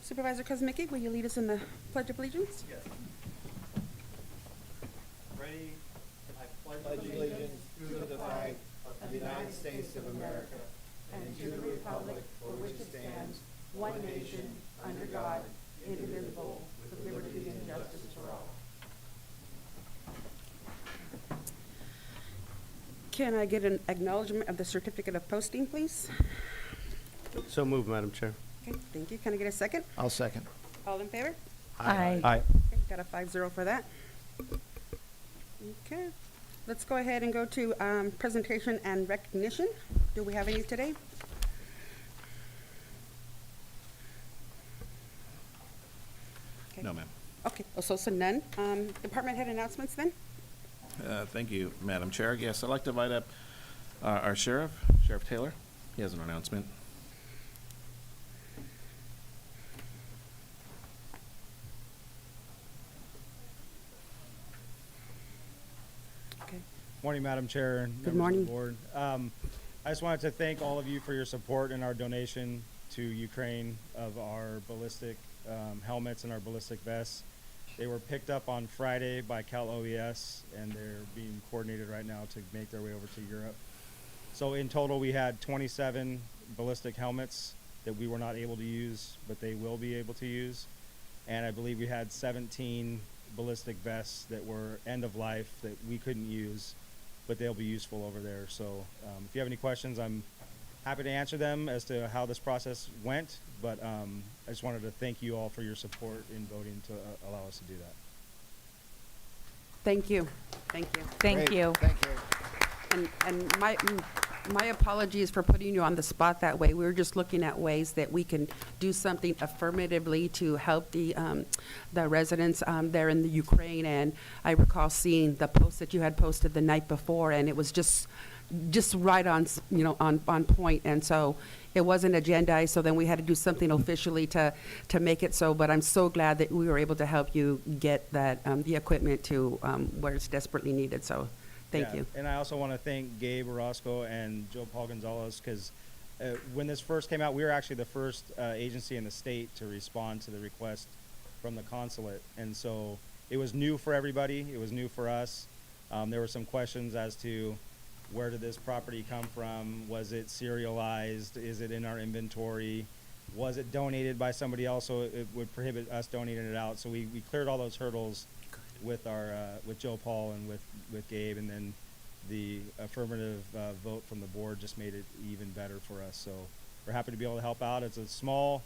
Supervisor Kuzmicki, will you lead us in the Pledge of Allegiance? Yes. Ready? I pledge allegiance to the flag of the United States of America and to the republic for which it stands, one nation, under God, indivisible, with liberty and justice for all. Can I get an acknowledgement of the certificate of posting, please? So moved, Madam Chair. Okay, thank you. Can I get a second? I'll second. All in favor? Aye. Aye. Okay, got a 5-0 for that. Okay, let's go ahead and go to presentation and recognition. Do we have any today? Okay. No, ma'am. Okay, so none. Department head announcements then? Thank you, Madam Chair. Yes, I'd like to invite up our Sheriff Taylor. He has an announcement. Okay. Morning, Madam Chair and Good members morning. of the board. I just wanted to thank all of you for your support and our donation to Ukraine of our ballistic helmets and our ballistic vests. They were picked up on Friday by Cal OES, and they're being coordinated right now to make their way over to Europe. So in total, we had 27 ballistic helmets that we were not able to use, but they will be able to use. And I believe we had 17 ballistic vests that were end of life that we couldn't use, but they'll be useful over there. So if you have any questions, I'm happy to answer them as to how this process went, but I just wanted to thank you all for your support in voting to allow us to do that. Thank you. Thank you. Thank you. Thank you. And my apologies for putting you on the spot that way. We were just looking at ways that we can do something affirmatively to help the residents there in the Ukraine. And I recall seeing the post that you had posted the night before, and it was just right on, on point. And so it wasn't agendized, so then we had to do something officially to make it so. But I'm so glad that we were able to help you get that the equipment to where it's desperately needed. So thank you. And I also want to thank Gabe Orozco and Joe Paul Gonzalez, because when this first came out, we were actually the first agency in the state to respond to the request from the consulate. And so it was new for everybody. It was new for us. There were some questions as to where did this property come from? Was it serialized? Is it in our inventory? Was it donated by somebody else, so it would prohibit us donating it out? So we cleared all those hurdles with our with Joe Paul and with Gabe, and then the affirmative vote from the board just made it even better for us. So we're happy to be able to help out. It's a small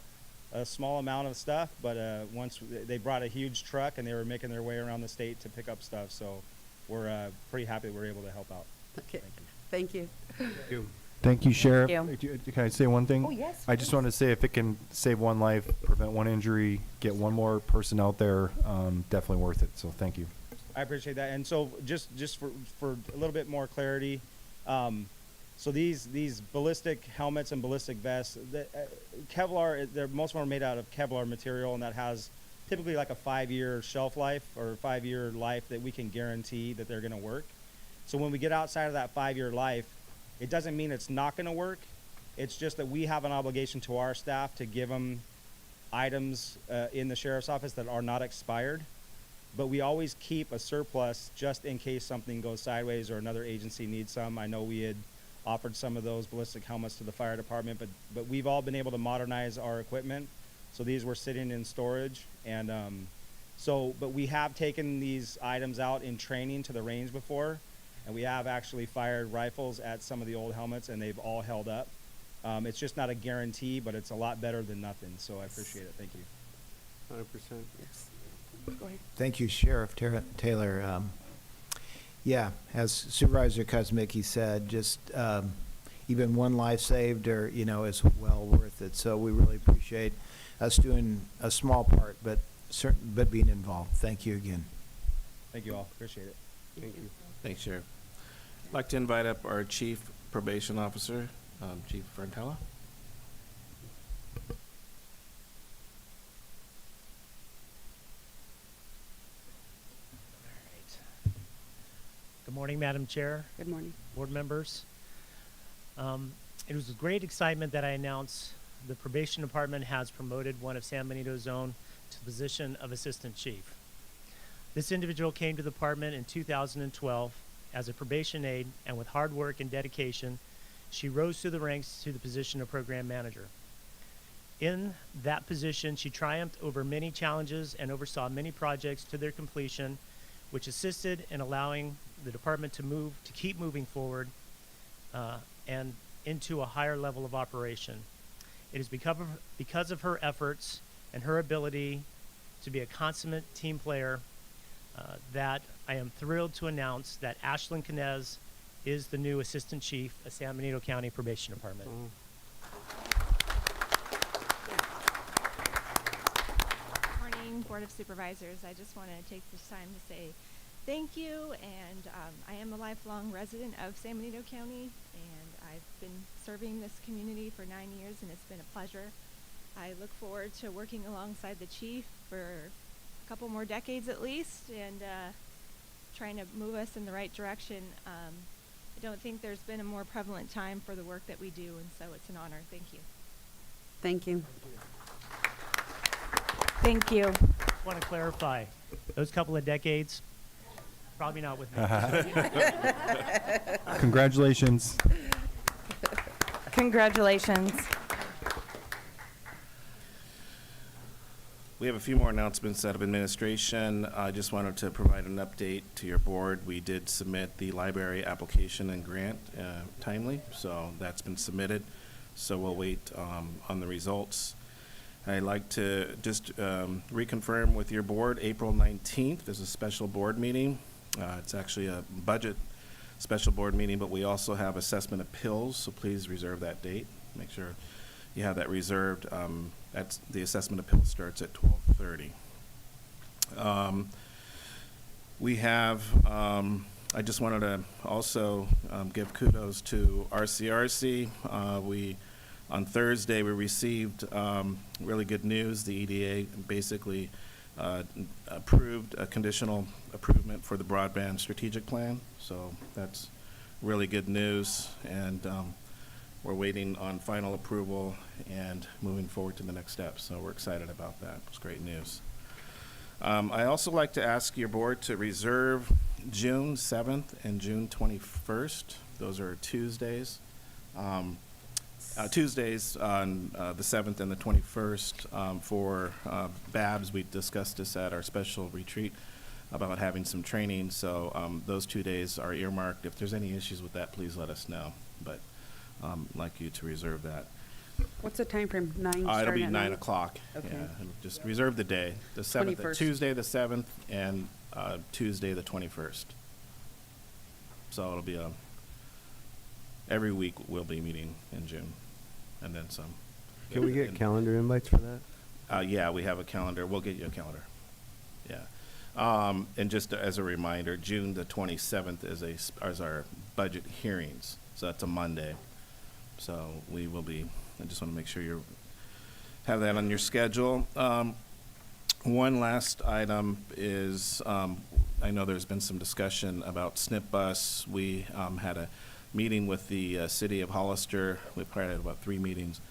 amount of stuff, but once they brought a huge truck and they were making their way around the state to pick up stuff, so we're pretty happy we're able to help out. Okay. Thank you. Thank you, Sheriff. Thank you. Can I say one thing? Oh, yes, I just want to say if it can save one life, prevent one injury, get one more person out there, definitely worth it. So thank you. I appreciate that. And so just for a little bit more clarity, so these ballistic helmets and ballistic vests, Kevlar, most of them are made out of Kevlar material, and that has typically like a 5-year shelf life or 5-year life that we can guarantee that they're going to work. So when we get outside of that 5-year life, it doesn't mean it's not going to work. It's just that we have an obligation to our staff to give them items in the sheriff's office that are not expired. But we always keep a surplus just in case something goes sideways or another agency needs some. I know we had offered some of those ballistic helmets to the fire department, but we've all been able to modernize our equipment. So these were sitting in storage. And but we have taken these items out in training to the range before. And we have actually fired rifles at some of the old helmets, and they've all held up. It's just not a guarantee, but it's a lot better than nothing. So I appreciate it. Thank you. 100%. Yes. Go ahead. Thank you, Sheriff Taylor. Yeah, as Supervisor Kuzmicki said, just even one life saved or, is well worth it. So we really appreciate us doing a small part, but being involved. Thank you again. Thank you all. Appreciate it. Thank you. Thanks, Sheriff. I'd like to invite up our Chief Probation Officer, Chief Ferntella. Good morning, Madam Chair, Good morning. board members. It was with great excitement that I announced the probation department has promoted one of San Benito's own to the position of assistant chief. This individual came to the department in 2012 as a probation aide, and with hard work and dedication, she rose through the ranks to the position of program manager. In that position, she triumphed over many challenges and oversaw many projects to their completion, which assisted in allowing the department to keep moving forward and into a higher level of operation. It is because of her efforts and her ability to be a consummate team player that I am thrilled to announce that Ashlyn Canez is the new Assistant Chief of San Benito County Probation Department. Morning, Board of Supervisors. I just want to take this time to say thank you, and I am a lifelong resident of San Benito County, and I've been serving this community for 9 years, and it's been a pleasure. I look forward to working alongside the chief for a couple more decades at least, and trying to move us in the right direction. I don't think there's been a more prevalent time for the work that we do, and so it's an honor. Thank you. Thank you. Thank you. I want to clarify, those couple of decades, probably not with me. Congratulations. Congratulations. We have a few more announcements out of administration. I just wanted to provide an update to your board. We did submit the library application and grant timely, so that's been submitted. So we'll wait on the results. I'd like to just reconfirm with your board, April 19th, there's a special board meeting. It's actually a budget special board meeting, but we also have assessment appeals, so please reserve that date. Make sure you have that reserved. The assessment appeal starts at 12:30. We have, I just wanted to also give kudos to RCRC. On Thursday, we received really good news. The EDA basically approved a conditional approval for the broadband strategic plan. So that's really good news. And we're waiting on final approval and moving forward to the next step. So we're excited about that. It's great news. I also like to ask your board to reserve June 7th and June 21st. Those are Tuesdays. Tuesdays on the 7th and the 21st for BABS. We discussed this at our special retreat about having some training. So those 2 days are earmarked. If there's any issues with that, please let us know. But I'd like you to reserve that. What's the time frame? 9? It'll starting be at 9 o'clock. Okay. Yeah, and just reserve the day. The 7th, 21st. Tuesday the 7th, and Tuesday the 21st. So it'll be every week we'll be meeting in June, and then some. Can we get calendar invites for that? Yeah, we have a calendar. We'll get you a calendar. Yeah. And just as a reminder, June the 27th is our budget hearings. So that's a Monday. So we will be, I just want to make sure you have that on your schedule. One last item is, I know there's been some discussion about SNP bus. We had a meeting with the city of Hollister. We've probably had about 3 meetings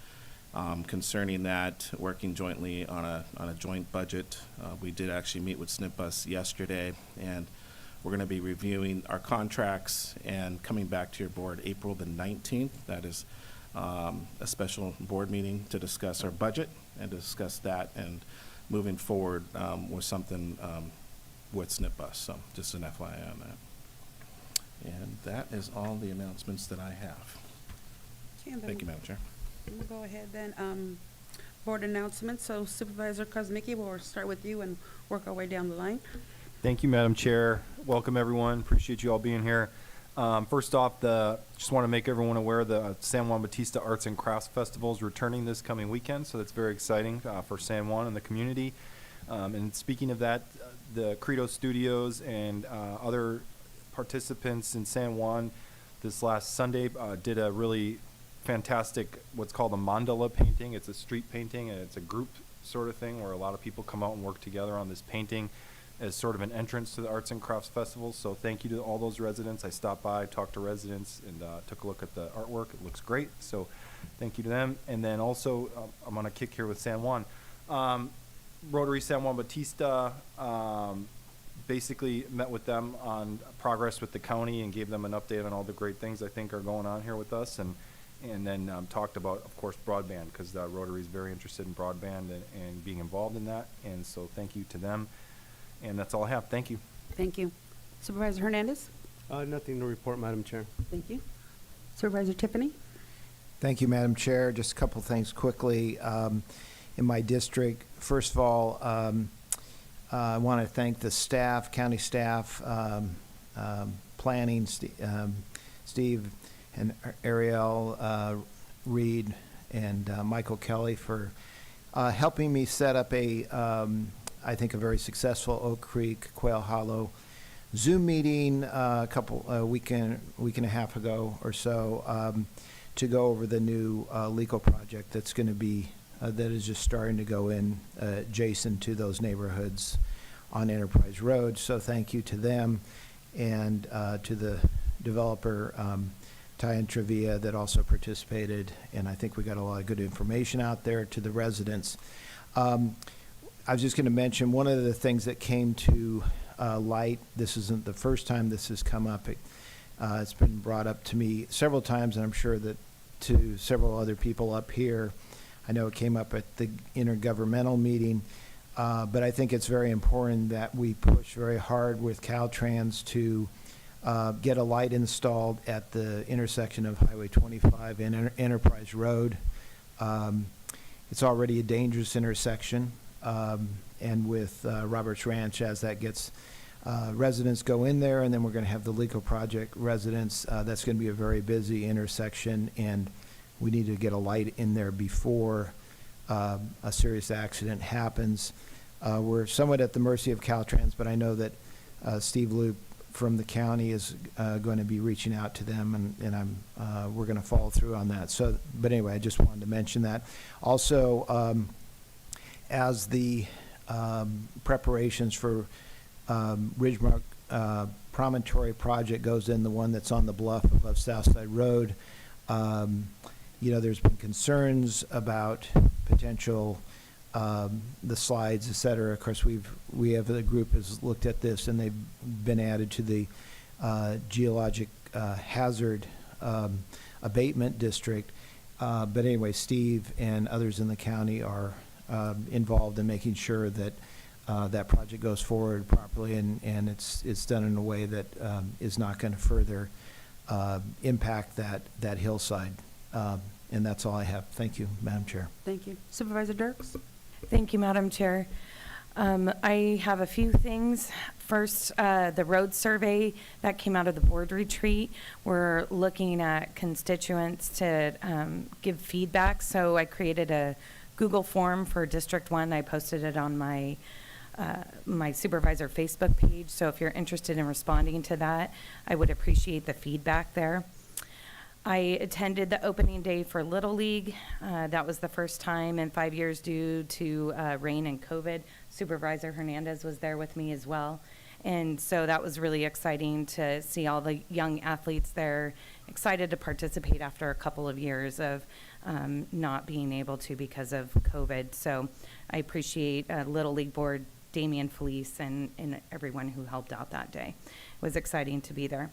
concerning that, working jointly on a joint budget. We did actually meet with SNP bus yesterday, and we're going to be reviewing our contracts and coming back to your board April the 19th. That is a special board meeting to discuss our budget and discuss that and moving forward with something with SNP bus. So just an FYI on that. And that is all the announcements that I have. Okay, and then Thank you, Madam Chair. We'll go ahead then. Board announcements. So Supervisor Kosmicki, we'll start with you and work our way down the line. Thank you, Madam Chair. Welcome, everyone. Appreciate you all being here. First off, just want to make everyone aware the San Juan Bautista Arts and Crafts Festival is returning this coming weekend, so that's very exciting for San Juan and the community. And speaking of that, the Credo Studios and other participants in San Juan this last Sunday did a really fantastic, what's called a mandala painting. It's a street painting, and it's a group sort of thing where a lot of people come out and work together on this painting as sort of an entrance to the Arts and Crafts Festival. So thank you to all those residents. I stopped by, talked to residents, and took a look at the artwork. It looks great. So thank you to them. And then also, I'm going to kick here with San Juan. Rotary San Juan Bautista basically met with them on progress with the county and gave them an update on all the great things I think are going on here with us, and then talked about, of course, broadband, because Rotary is very interested in broadband and being involved in that, and so thank you to them. And that's all I have. Thank you. Thank you. Supervisor Hernandez? Nothing to report, Madam Chair. Thank you. Supervisor Tiffany? Thank you, Madam Chair. Just a couple things quickly. In my district, first of all, I want to thank the staff, county staff, planning, Steve and Ariel, Reed, and Michael Kelly for helping me set up I think a very successful Oak Creek Quail Hollow Zoom meeting a week and a half ago or so to go over the new legal project that's going to be that is just starting to go in adjacent to those neighborhoods on Enterprise Road. So thank you to them and to the developer, Ty and Trevia, that also participated. And I think we got a lot of good information out there to the residents. I was just going to mention one of the things that came to light. This isn't the first time this has come up. It's been brought up to me several times, and I'm sure that to several other people up here. I know it came up at the intergovernmental meeting, but I think it's very important that we push very hard with Caltrans to get a light installed at the intersection of Highway 25 and Enterprise Road. It's already a dangerous intersection, and with Roberts Ranch, as that gets residents go in there, and then we're going to have the legal project residents. That's going to be a very busy intersection, and we need to get a light in there before a serious accident happens. We're somewhat at the mercy of Caltrans, but I know that Steve Loop from the county is going to be reaching out to them, and we're going to follow through on that. So, but anyway, I just wanted to mention that. Also, as the preparations for Ridgemark Promontory project goes in, the one that's on the bluff above Southside Road, you know, there's been concerns about potential the slides, et cetera. Of course, the group has looked at this, and they've been added to the geologic hazard abatement district. But anyway, Steve and others in the county are involved in making sure that that project goes forward properly, and it's done in a way that is not going to further impact that hillside. And that's all I have. Thank you, Madam Chair. Thank you. Supervisor Dirks? Thank you, Madam Chair. I have a few things. First, the road survey that came out of the board retreat. We're looking at constituents to give feedback. So I created a Google form for District 1. I posted it on my my supervisor Facebook page. So if you're interested in responding to that, I would appreciate the feedback there. I attended the opening day for Little League. That was the first time in 5 years due to rain and COVID. Supervisor Hernandez was there with me as well. And so that was really exciting to see all the young athletes there, excited to participate after a couple of years of not being able to because of COVID. So I appreciate Little League Board, Damian Felice, and everyone who helped out that day. It was exciting to be there.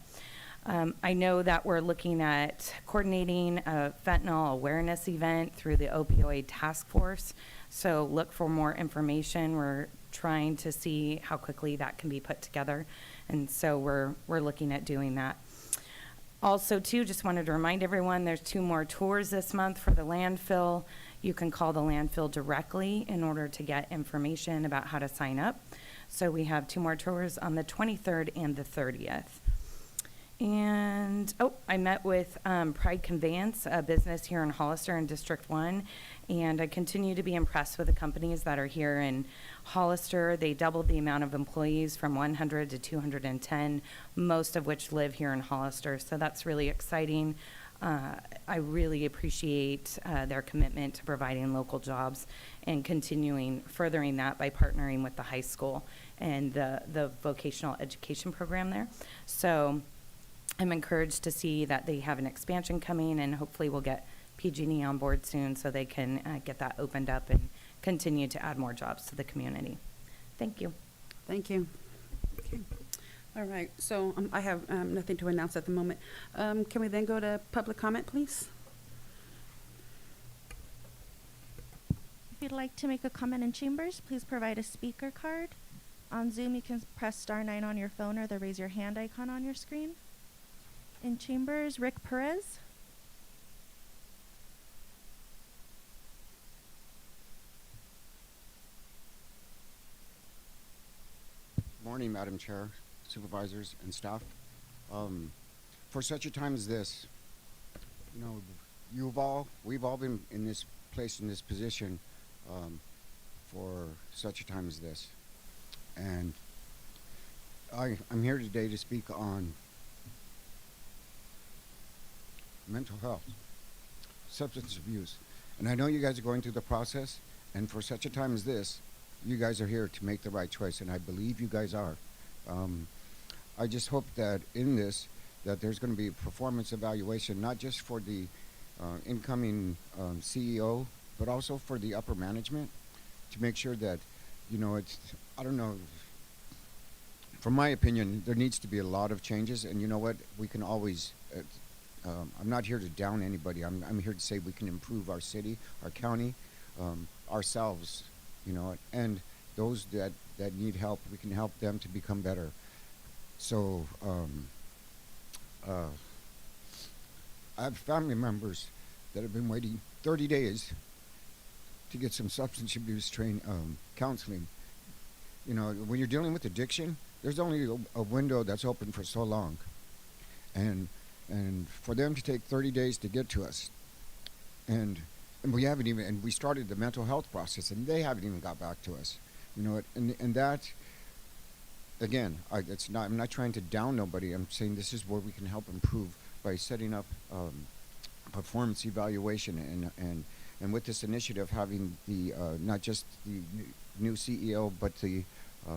I know that we're looking at coordinating a fentanyl awareness event through the opioid task force. So look for more information. We're trying to see how quickly that can be put together. And so we're looking at doing that. Also, too, just wanted to remind everyone there's 2 more tours this month for the landfill. You can call the landfill directly in order to get information about how to sign up. So we have 2 more tours on the 23rd and the 30th. And, I met with Pride Conveyance, a business here in Hollister in District 1, and I continue to be impressed with the companies that are here in Hollister. They doubled the amount of employees from 100 to 210, most of which live here in Hollister, so that's really exciting. I really appreciate their commitment to providing local jobs and furthering that by partnering with the high school and the vocational education program there. So I'm encouraged to see that they have an expansion coming, and hopefully we'll get PG&E on board soon so they can get that opened up and continue to add more jobs to the community. Thank you. Thank you. Okay. All right, so I have nothing to announce at the moment. Can we then go to public comment, please? If you'd like to make a comment in chambers, please provide a speaker card. On Zoom, you can press *9 on your phone or the raise your hand icon on your screen. In chambers, Rick Perez. Morning, Madam Chair, Supervisors, and staff. For such a time as this, you know, we've all been in this place, in this position, for such a time as this. And I'm here today to speak on mental health, substance abuse. And I know you guys are going through the process, and for such a time as this, you guys are here to make the right choice, and I believe you guys are. I just hope that in this, that there's going to be a performance evaluation, not just for the incoming CEO, but also for the upper management, to make sure that, you know, I don't know, from my opinion, there needs to be a lot of changes, and you know what, we can always, I'm not here to down anybody, I'm here to say we can improve our city, our county, ourselves, you know, and those that need help, we can help them to become better. So, I have family members that have been waiting 30 days to get some substance abuse counseling. You know, when you're dealing with addiction, there's only a window that's open for so long. And for them to take 30 days to get to us, and we haven't even, and we started the mental health process, and they haven't even got back to us. You know, and that, again, I'm not trying to down nobody. I'm saying this is where we can help improve by setting up performance evaluation, and with this initiative, having the not just the new CEO, but the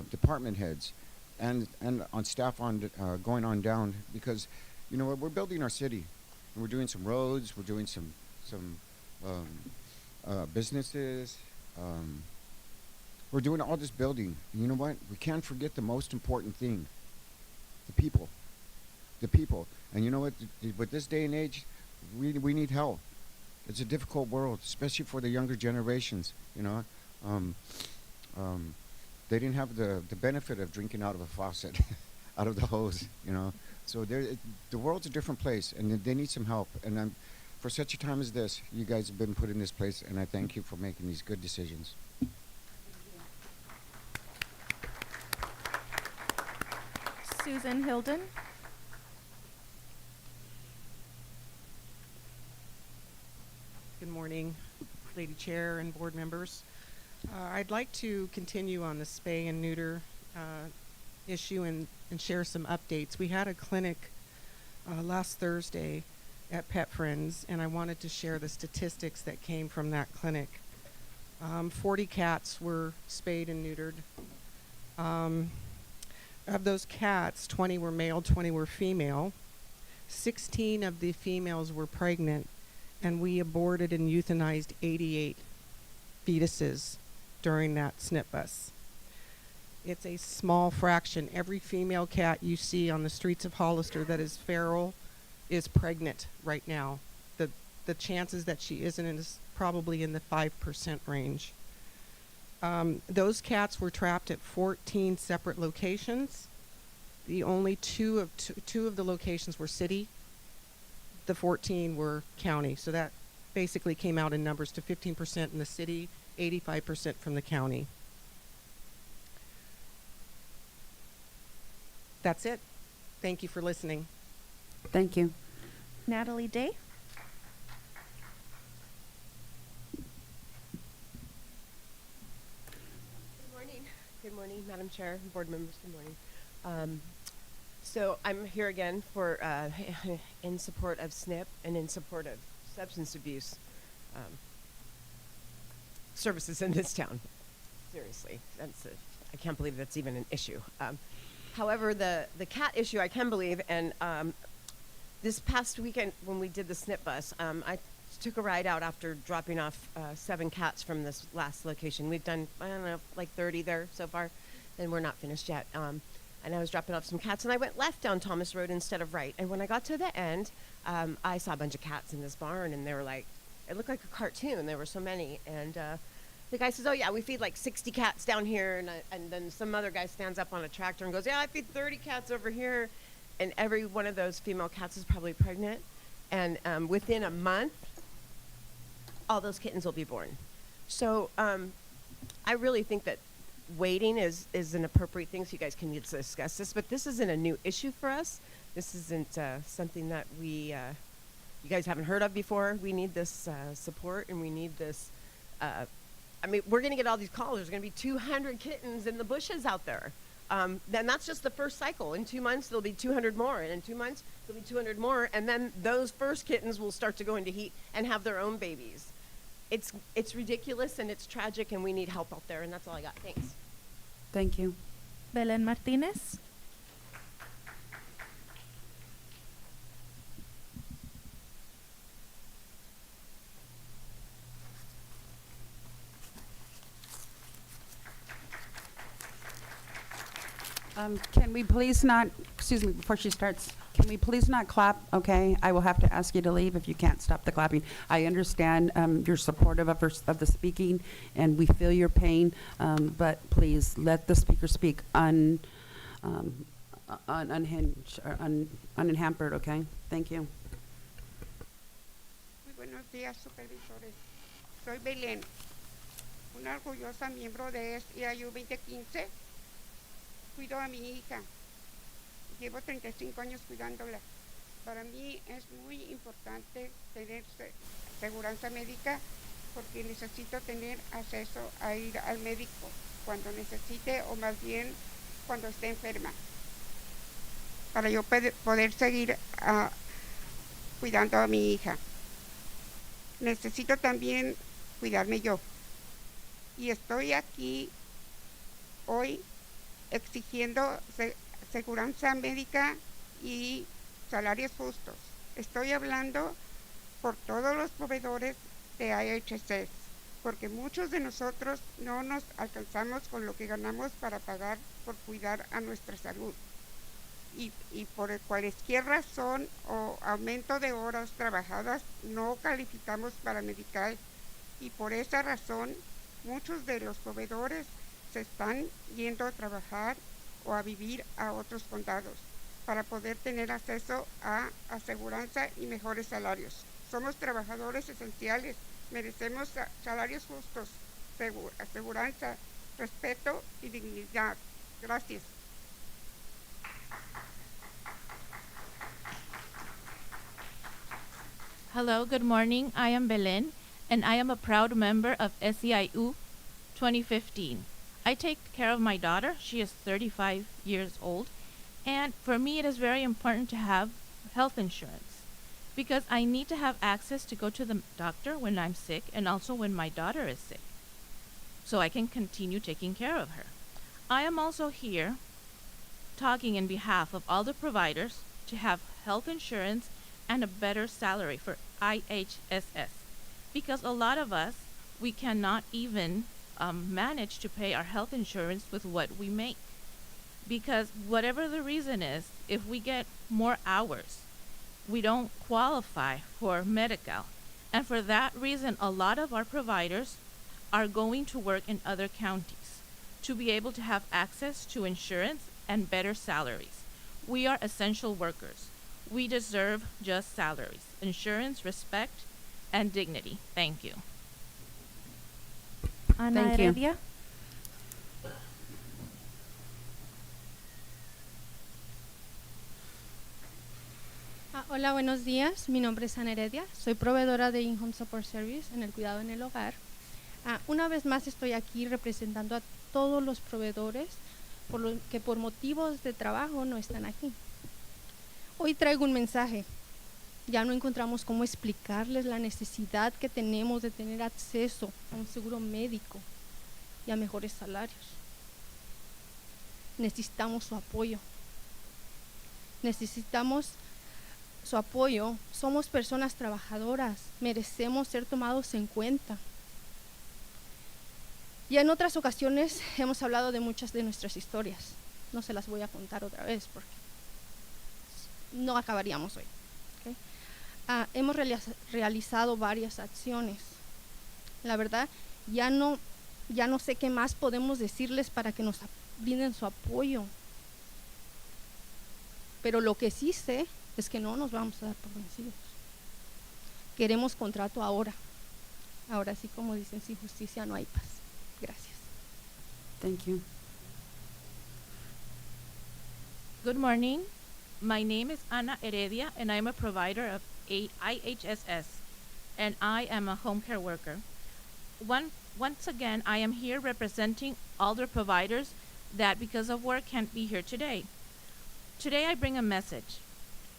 department heads, and on staff going on down, because you know we're building our city, and we're doing some roads, we're doing some businesses. We're doing all this building. And you know what? We can't forget the most important thing: the people. The people. And you know what? With this day and age, we need help. It's a difficult world, especially for the younger generations. You know, they didn't have the benefit of drinking out of a faucet, out of the hose. You know, so the world's a different place, and they need some help. And for such a time as this, you guys have been put in this place, and I thank you for making these good decisions. Susan Hilden. Good morning, Lady Chair and board members. I'd like to continue on the spay and neuter issue and share some updates. We had a clinic last Thursday at Pet Friends, and I wanted to share the statistics that came from that clinic. 40 cats were spayed and neutered. Of those cats, 20 were male, 20 were female. 16 of the females were pregnant, and we aborted and euthanized 88 fetuses during that SNP bus. It's a small fraction. Every female cat you see on the streets of Hollister that is feral is pregnant right now. The chances that she isn't is probably in the 5% range. Those cats were trapped at 14 separate locations. The only two of the locations were city. The 14 were county. So that basically came out in numbers to 15% in the city, 85% from the county. That's it. Thank you for listening. Thank you. Natalie Day. Good morning, Madam Chair, board members, good morning. So I'm here again for in support of SNP and in support of substance abuse services in this town. Seriously, I can't believe that's even an issue. However, the cat issue I can believe, and this past weekend when we did the SNP bus, I took a ride out after dropping off 7 cats from this last location. We've done, I don't know, like 30 there so far, and we're not finished yet. And I was dropping off some cats, and I went left down Thomas Road instead of right. And when I got to the end, I saw a bunch of cats in this barn, and they were like, it looked like a cartoon. There were so many. And the guy says, oh, yeah, we feed like 60 cats down here. And then some other guy stands up on a tractor and goes, yeah, I feed 30 cats over here. And every one of those female cats is probably pregnant. And within a month, all those kittens will be born. So I really think that waiting is an appropriate thing, so you guys can discuss this. But this isn't a new issue for us. This isn't something that you guys haven't heard of before. We need this support, and we need this. I mean, we're going to get all these calls. There's going to be 200 kittens in the bushes out there. Then that's just the first cycle. In 2 months, there'll be 200 more. And in 2 months, there'll be 200 more. And then those first kittens will start to go into heat and have their own babies. It's ridiculous, and it's tragic, and we need help out there. And that's all I got. Thanks. Thank you. Belen Martinez. Can we please not, excuse me, before she starts, can we please not clap, okay? I will have to ask you to leave if you can't stop the clapping. I understand you're supportive of the speaking, and we feel your pain, but please let the speaker speak unhinged, or unhampered, okay? Thank you. Muy buenos días, supervisores. Soy Belén, una orgullosa miembro de SEIU 2015. Cuido a mi hija. Llevo 35 años cuidándola. Para mí es muy importante tener seguridad médica porque necesito tener acceso a ir al médico cuando necesite o más bien cuando esté enferma. Para yo poder seguir cuidando a mi hija. Necesito también cuidarme yo. Y estoy aquí hoy exigiendo seguridad médica y salarios justos. Estoy hablando por todos los proveedores de IHSS, porque muchos de nosotros no nos alcanzamos con lo que ganamos para pagar por cuidar a nuestra salud. Y por cualquier razón o aumento de horas trabajadas no calificamos para medical, y por esa razón muchos de los proveedores se están yendo a trabajar o a vivir a otros condados para poder tener acceso a aseguranza y mejores salarios. Somos trabajadores esenciales, merecemos salarios justos, aseguranza, respeto y dignidad. Gracias. Hello, good morning. I am Belen, and I am a proud member of SEIU 2015. I take care of my daughter. She is 35 years old, and for me it is very important to have health insurance because I need to have access to go to the doctor when I'm sick and also when my daughter is sick, so I can continue taking care of her. I am also here talking in behalf of all the providers to have health insurance and a better salary for IHSS, because a lot of us, we cannot even manage to pay our health insurance with what we make. Because whatever the reason is, if we get more hours, we don't qualify for medical. And for that reason, a lot of our providers are going to work in other counties to be able to have access to insurance and better salaries. We are essential workers. We deserve just salaries, insurance, respect, and dignity. Thank you. Ana Thank you. Heredia. Hola, buenos días. Mi nombre es Ana Heredia. Soy proveedora de In-Home Support Service en el cuidado en el hogar. Una vez más estoy aquí representando a todos los proveedores que por motivos de trabajo no están aquí. Hoy traigo un mensaje. Ya no encontramos cómo explicarles la necesidad que tenemos de tener acceso a un seguro médico y a mejores salarios. Necesitamos su apoyo. Necesitamos su apoyo. Somos personas trabajadoras, merecemos ser tomados en cuenta. Ya en otras ocasiones hemos hablado de muchas de nuestras historias. No se las voy a contar otra vez porque no acabaríamos hoy. ¿Okay? Hemos realizado varias acciones. La verdad, ya no sé qué más podemos decirles para que nos brinden su apoyo. Pero lo que sí sé es que no nos vamos a dar por vencidos. Queremos contrato ahora. Ahora sí, como dicen, sin justicia no hay paz. Gracias. Thank you. Good morning. My name is Ana Heredia, and I'm a provider of IHSS, and I am a home care worker. Once again, I am here representing all the providers that, because of work, can't be here today. Today, I bring a message.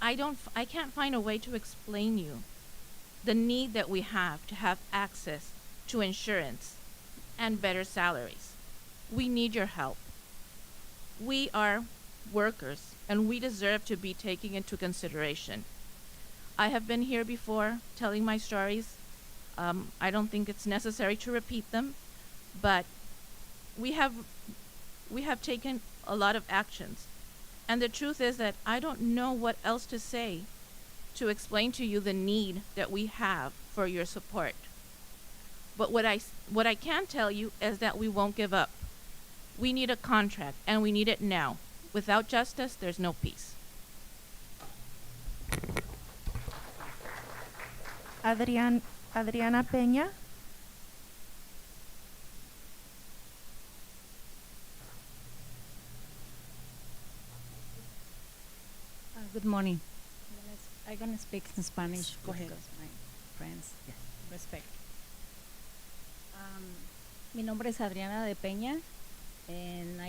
I can't find a way to explain you the need that we have to have access to insurance and better salaries. We need your help. We are workers, and we deserve to be taken into consideration. I have been here before telling my stories. I don't think it's necessary to repeat them, but we have taken a lot of actions. And the truth is that I don't know what else to say to explain to you the need that we have for your support. But what I can tell you is that we won't give up. We need a contract, and we need it now. Without justice, there's no peace. Adriana Peña. Good morning. I'm going to speak in Spanish. Go ahead. Because my friends, yes, respect. Mi nombre es Adriana de Peña, and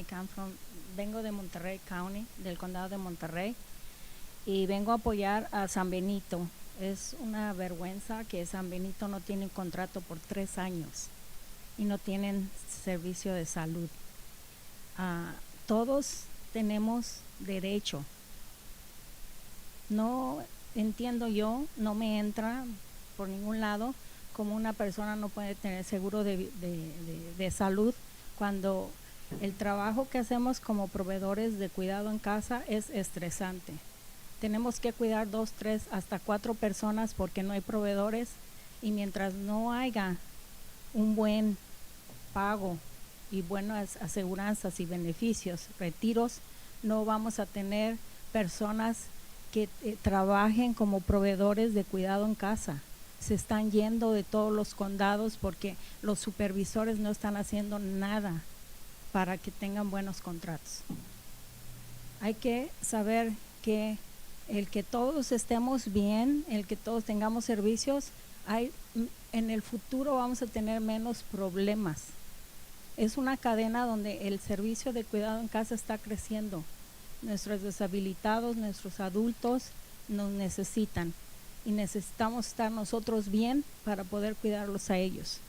vengo de Monterrey County, del condado de Monterrey, y vengo a apoyar a San Benito. Es una vergüenza que San Benito no tiene un contrato por 3 años y no tienen servicio de salud. Todos tenemos derecho. No entiendo yo, no me entra por ningún lado como una persona no puede tener seguro de salud cuando el trabajo que hacemos como proveedores de cuidado en casa es estresante. Tenemos que cuidar 2, 3, hasta 4 personas porque no hay proveedores, y mientras no haya un buen pago y buenas aseguranzas y beneficios, retiros, no vamos a tener personas que trabajen como proveedores de cuidado en casa. Se están yendo de todos los condados porque los supervisores no están haciendo nada para que tengan buenos contratos. Hay que saber que el que todos estemos bien, el que todos tengamos servicios, en el futuro vamos a tener menos problemas. Es una cadena donde el servicio de cuidado en casa está creciendo. Nuestros deshabilitados, nuestros adultos nos necesitan y necesitamos estar nosotros bien para poder cuidarlos a ellos.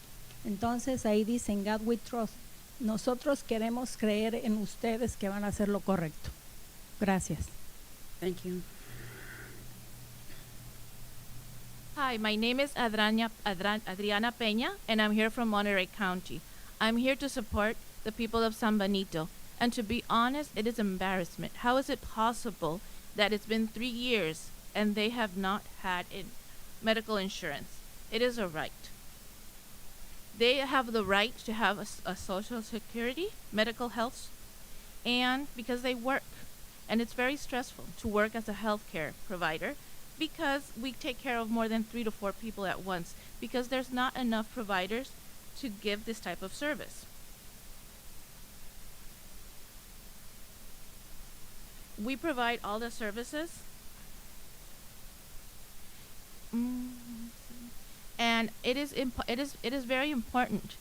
Entonces ahí dicen God we trust. Nosotros queremos creer en ustedes que van a hacer lo correcto. Gracias. Thank you. Hi, my name is Adriana Peña, and I'm here from Monterey County. I'm here to support the people of San Benito. And to be honest, it is embarrassment. How is it possible that it's been 3 years and they have not had medical insurance? It is a right. They have the right to have a social security, medical health, and because they work. And it's very stressful to work as a healthcare provider because we take care of more than 3 to 4 people at once because there's not enough providers to give this type of service. We provide all the services, and it is very important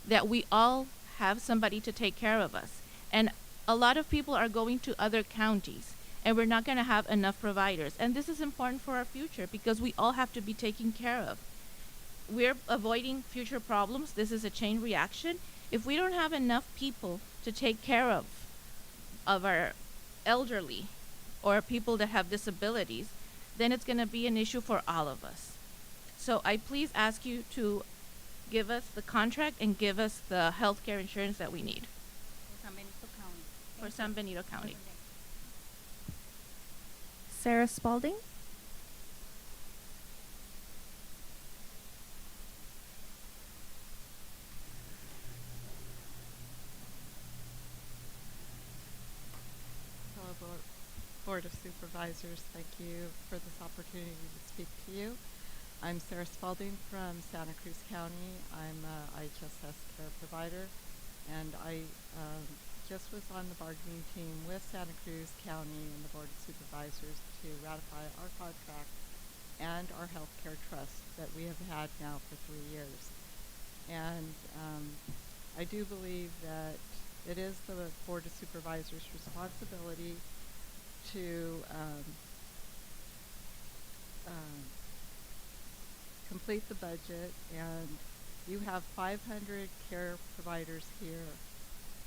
that we all have somebody to take care of us. And a lot of people are going to other counties, and we're not going to have enough providers. And this is important for our future because we all have to be taken care of. We're avoiding future problems. This is a chain reaction. If we don't have enough people to take care of our elderly or people that have disabilities, then it's going to be an issue for all of us. So I please ask you to give us the contract and give us the health care insurance that we need San Benito County. for San Benito County. Sarah Spalding. Hello, Board of Supervisors. Thank you for this opportunity to speak to you. I'm Sarah Spalding from Santa Cruz County. I'm a IHSS care provider, and I just was on the bargaining team with Santa Cruz County and the Board of Supervisors to ratify our contract and our health care trust that we have had now for 3 years. And I do believe that it is the Board of Supervisors' responsibility to complete the budget, and you have 500 care providers here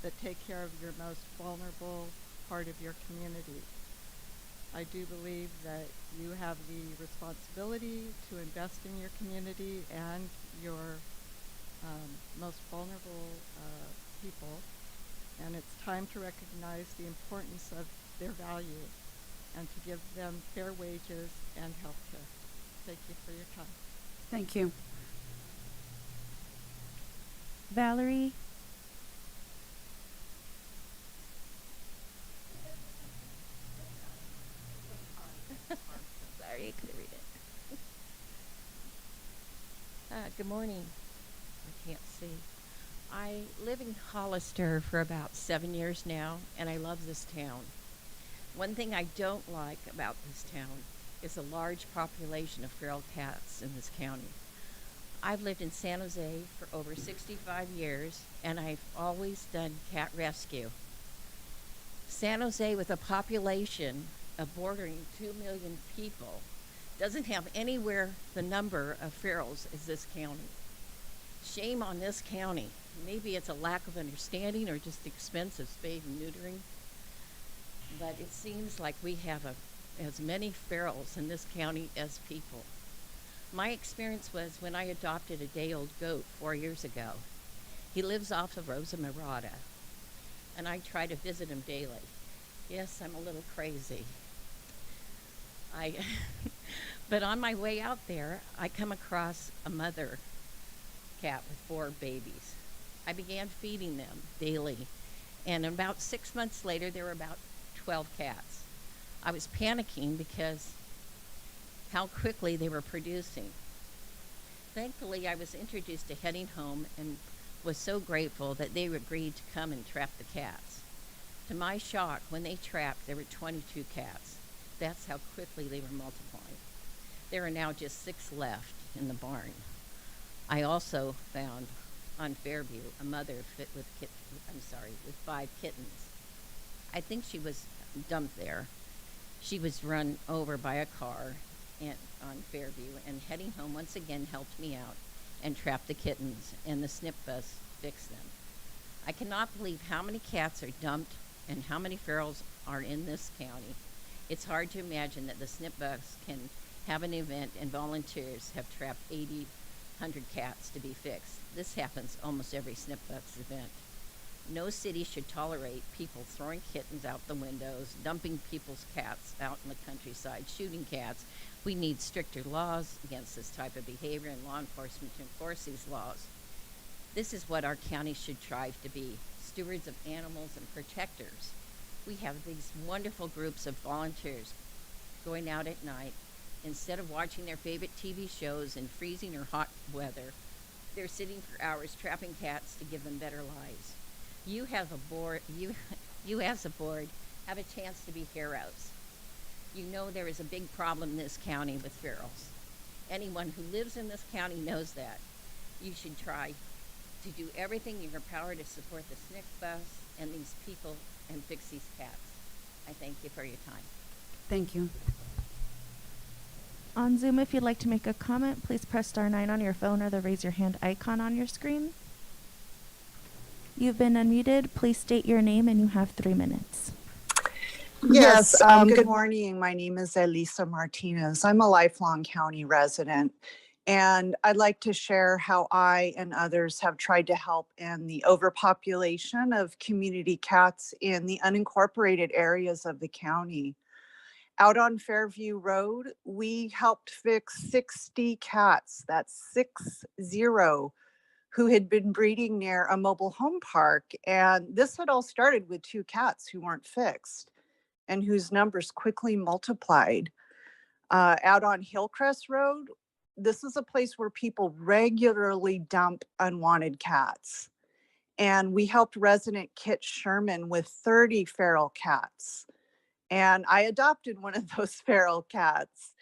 that take care of your most vulnerable part of your community. I do believe that you have the responsibility to invest in your community and your most vulnerable people, and it's time to recognize the importance of their value and to give them fair wages and health care. Thank you for your time. Thank you. Valerie. Sorry, I couldn't read it. Good morning. I can't see. I live in Hollister for about 7 years now, and I love this town. One thing I don't like about this town is a large population of feral cats in this county. I've lived in San Jose for over 65 years, and I've always done cat rescue. San Jose, with a population of bordering 2 million people, doesn't have anywhere the number of ferals as this county. Shame on this county. Maybe it's a lack of understanding or just the expense of spade and neutering. But it seems like we have as many ferals in this county as people. My experience was when I adopted a day-old goat 4 years ago. He lives off of Rosa Mirada, and I try to visit him daily. Yes, I'm a little crazy. But on my way out there, I come across a mother cat with 4 babies. I began feeding them daily, and about 6 months later, there were about 12 cats. I was panicking because how quickly they were producing. Thankfully, I was introduced to Heading Home and was so grateful that they agreed to come and trap the cats. To my shock, when they trapped, there were 22 cats. That's how quickly they were multiplying. There are now just 6 left in the barn. I also found on Fairview a mother with 5 kittens. I think she was dumped there. She was run over by a car on Fairview, and Heading Home once again helped me out and trapped the kittens, and the snip bus fixed them. I cannot believe how many cats are dumped and how many ferals are in this county. It's hard to imagine that the snip bus can have an event and volunteers have trapped 80, 100 cats to be fixed. This happens almost every snip bus event. No city should tolerate people throwing kittens out the windows, dumping people's cats out in the countryside, shooting cats. We need stricter laws against this type of behavior and law enforcement to enforce these laws. This is what our county should strive to be, stewards of animals and protectors. We have these wonderful groups of volunteers going out at night. Instead of watching their favorite TV shows in freezing or hot weather, they're sitting for hours trapping cats to give them better lives. You have a board, you as a board have a chance to be heroes. You know there is a big problem in this county with ferals. Anyone who lives in this county knows that. You should try to do everything in your power to support the SNCC bus and these people and fix these cats. I thank you for your time. Thank you. On Zoom, if you'd like to make a comment, please press *9 on your phone or the raise your hand icon on your screen. You've been unmuted. Please state your name and you have 3 minutes. Yes, good morning. My name is Elisa Martinez. I'm a lifelong county resident, and I'd like to share how I and others have tried to help in the overpopulation of community cats in the unincorporated areas of the county. Out on Fairview Road, we helped fix 60 cats, that's 60, who had been breeding near a mobile home park. And this had all started with 2 cats who weren't fixed and whose numbers quickly multiplied. Out on Hillcrest Road, this is a place where people regularly dump unwanted cats. And we helped resident Kit Sherman with 30 feral cats. And I adopted one of those feral cats.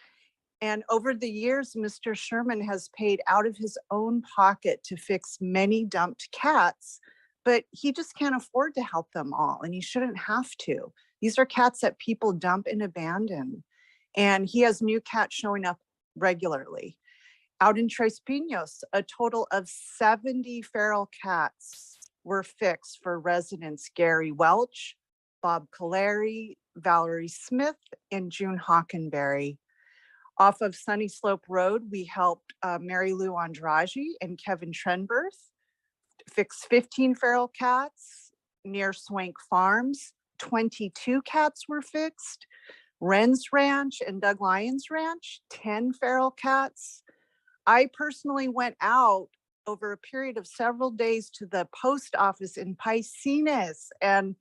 And over the years, Mr. Sherman has paid out of his own pocket to fix many dumped cats, but he just can't afford to help them all, and he shouldn't have to. These are cats that people dump and abandon, and he has new cats showing up regularly. Out in Tres Pinos, a total of 70 feral cats were fixed for residents Gary Welch, Bob Caleri, Valerie Smith, and June Hockenberry. Off of Sunny Slope Road, we helped Mary Lou Andrade and Kevin Trenberth fix 15 feral cats near Swank Farms. 22 cats were fixed. Wren's Ranch and Doug Lyons Ranch, 10 feral cats. I personally went out over a period of several days to the post office in Canez and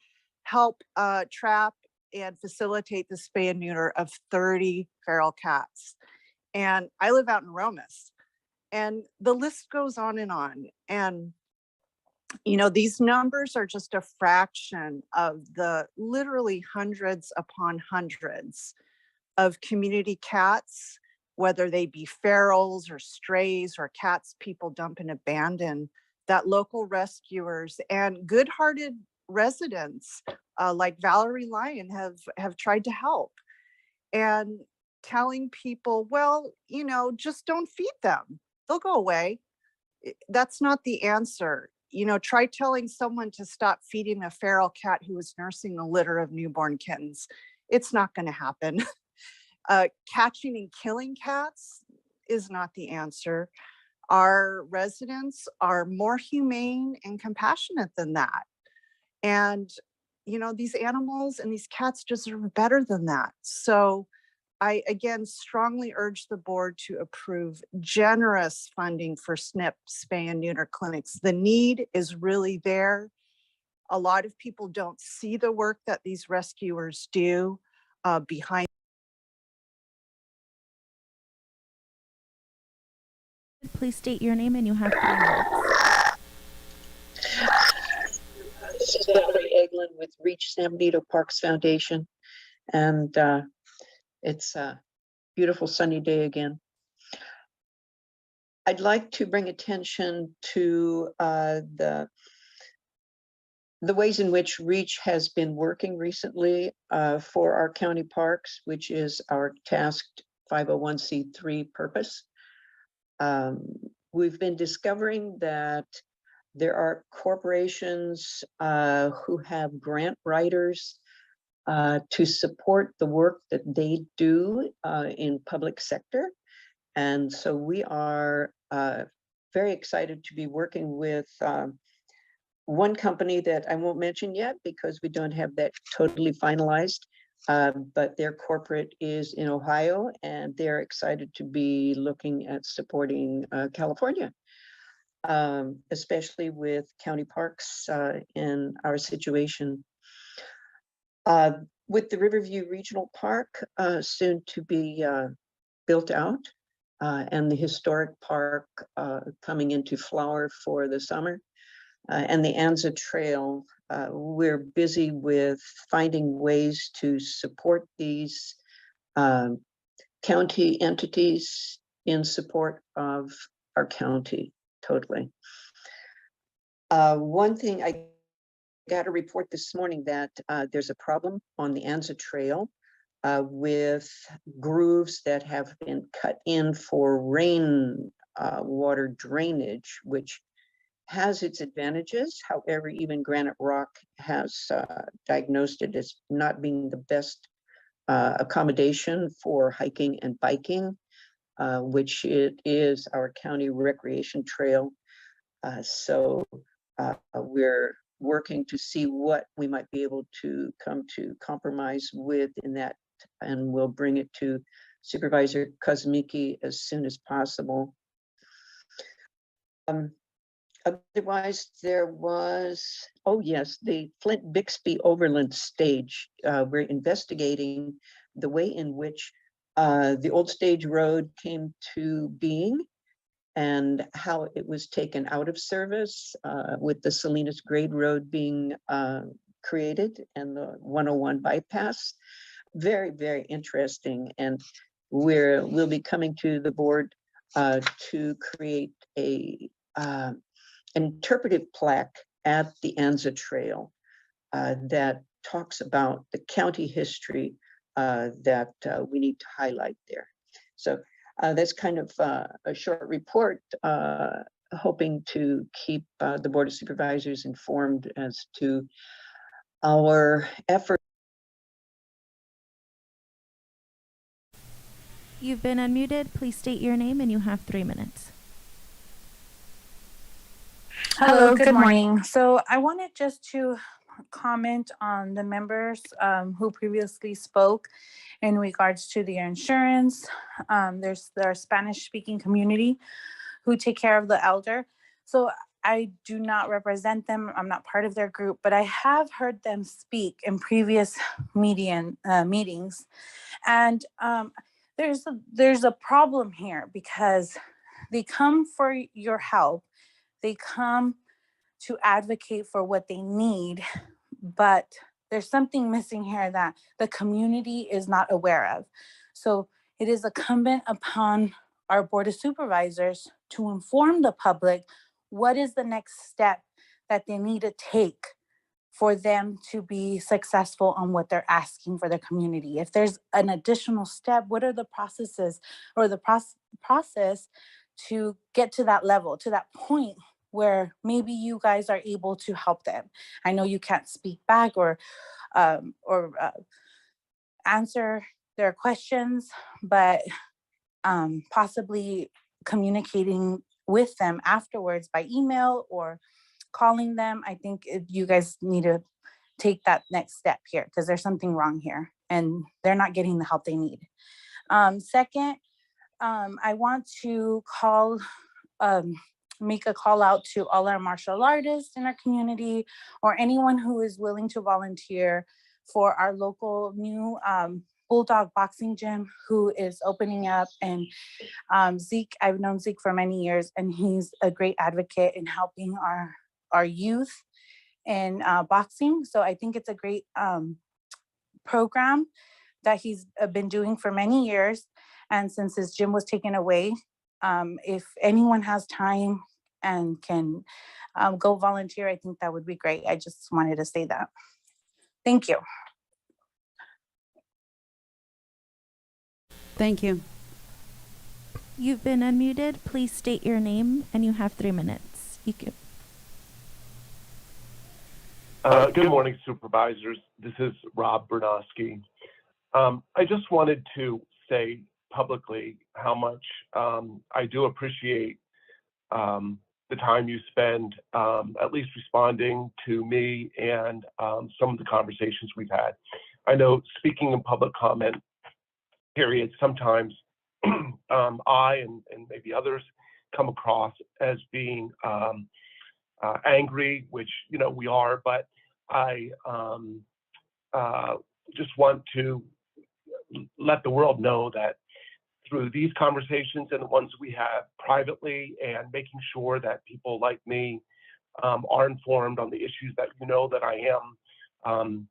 help trap and facilitate the spay and neuter of 30 feral cats. And I live out in Romas, and the list goes on and on. And, you know, these numbers are just a fraction of the literally hundreds upon hundreds of community cats, whether they be ferals or strays or cats people dump and abandon, that local rescuers and good-hearted residents like Valerie Lyon have tried to help, and telling people, well, you know, just don't feed them. They'll go away. That's not the answer. You know, try telling someone to stop feeding a feral cat who is nursing a litter of newborn kittens. It's not going to happen. Catching and killing cats is not the answer. Our residents are more humane and compassionate than that. And, you know, these animals and these cats deserve better than that. So I, again, strongly urge the board to approve generous funding for SNP spay and neuter clinics. The need is really there. A lot of people don't see the work that these rescuers do behind. Please state your name and you have 3 minutes. This is Valerie Eglin with Reach San Benito Parks Foundation, and it's a beautiful sunny day again. I'd like to bring attention to the ways in which Reach has been working recently for our county parks, which is our tasked 501c3 purpose. We've been discovering that there are corporations who have grant writers to support the work that they do in public sector. And so we are very excited to be working with one company that I won't mention yet because we don't have that totally finalized, but their corporate is in Ohio, and they're excited to be looking at supporting California. Especially with county parks in our situation. With the Riverview Regional Park soon to be built out, and the historic park coming into flower for the summer, and the Anza Trail, we're busy with finding ways to support these county entities in support of our county. Totally. One thing I got a report this morning that there's a problem on the Anza Trail with grooves that have been cut in for rain water drainage, which has its advantages. However, even Granite Rock has diagnosed it as not being the best accommodation for hiking and biking, which it is our county recreation trail. So we're working to see what we might be able to come to compromise with in that, and we'll bring it to Supervisor Kosmicki as soon as possible. Otherwise, there was, oh yes, the Flint-Bixby Overland Stage. We're investigating the way in which the old stage road came to being and how it was taken out of service with the Salinas Grade Road being created and the 101 bypass. Very, very interesting. And we'll be coming to the board to create a interpretive plaque at the Anza Trail that talks about the county history that we need to highlight there. So that's kind of a short report, hoping to keep the Board of Supervisors informed as to our efforts. You've been unmuted. Please state your name and you have 3 minutes. Hello, good morning. So I wanted just to comment on the members who previously spoke in regards to their insurance. There's our Spanish-speaking community who take care of the elder. So I do not represent them. I'm not part of their group, but I have heard them speak in previous meetings. And there's a problem here because they come for your help. They come to advocate for what they need, but there's something missing here that the community is not aware of. So it is incumbent upon our Board of Supervisors to inform the public what is the next step that they need to take for them to be successful on what they're asking for their community. If there's an additional step, what are the processes or the process to get to that level, to that point where maybe you guys are able to help them. I know you can't speak back or answer their questions, but possibly communicating with them afterwards by email or calling them. I think you guys need to take that next step here because there's something wrong here and they're not getting the help they need. Second, I want to make a call out to all our martial artists in our community or anyone who is willing to volunteer for our local new Bulldog boxing gym who is opening up. And Zeke, I've known Zeke for many years and he's a great advocate in helping our youth in boxing. So I think it's a great program that he's been doing for many years. And since his gym was taken away, if anyone has time and can go volunteer, I think that would be great. I just wanted to say that. Thank you. Thank you. You've been unmuted. Please state your name and you have 3 minutes. You can. Good morning, Supervisors. This is Rob Bernowski. I just wanted to say publicly how much I do appreciate the time you spend at least responding to me and some of the conversations we've had. I know speaking in public comment periods, sometimes I and maybe others come across as being angry, which, you know, we are, but I just want to let the world know that through these conversations and the ones we have privately and making sure that people like me are informed on the issues that you know that I am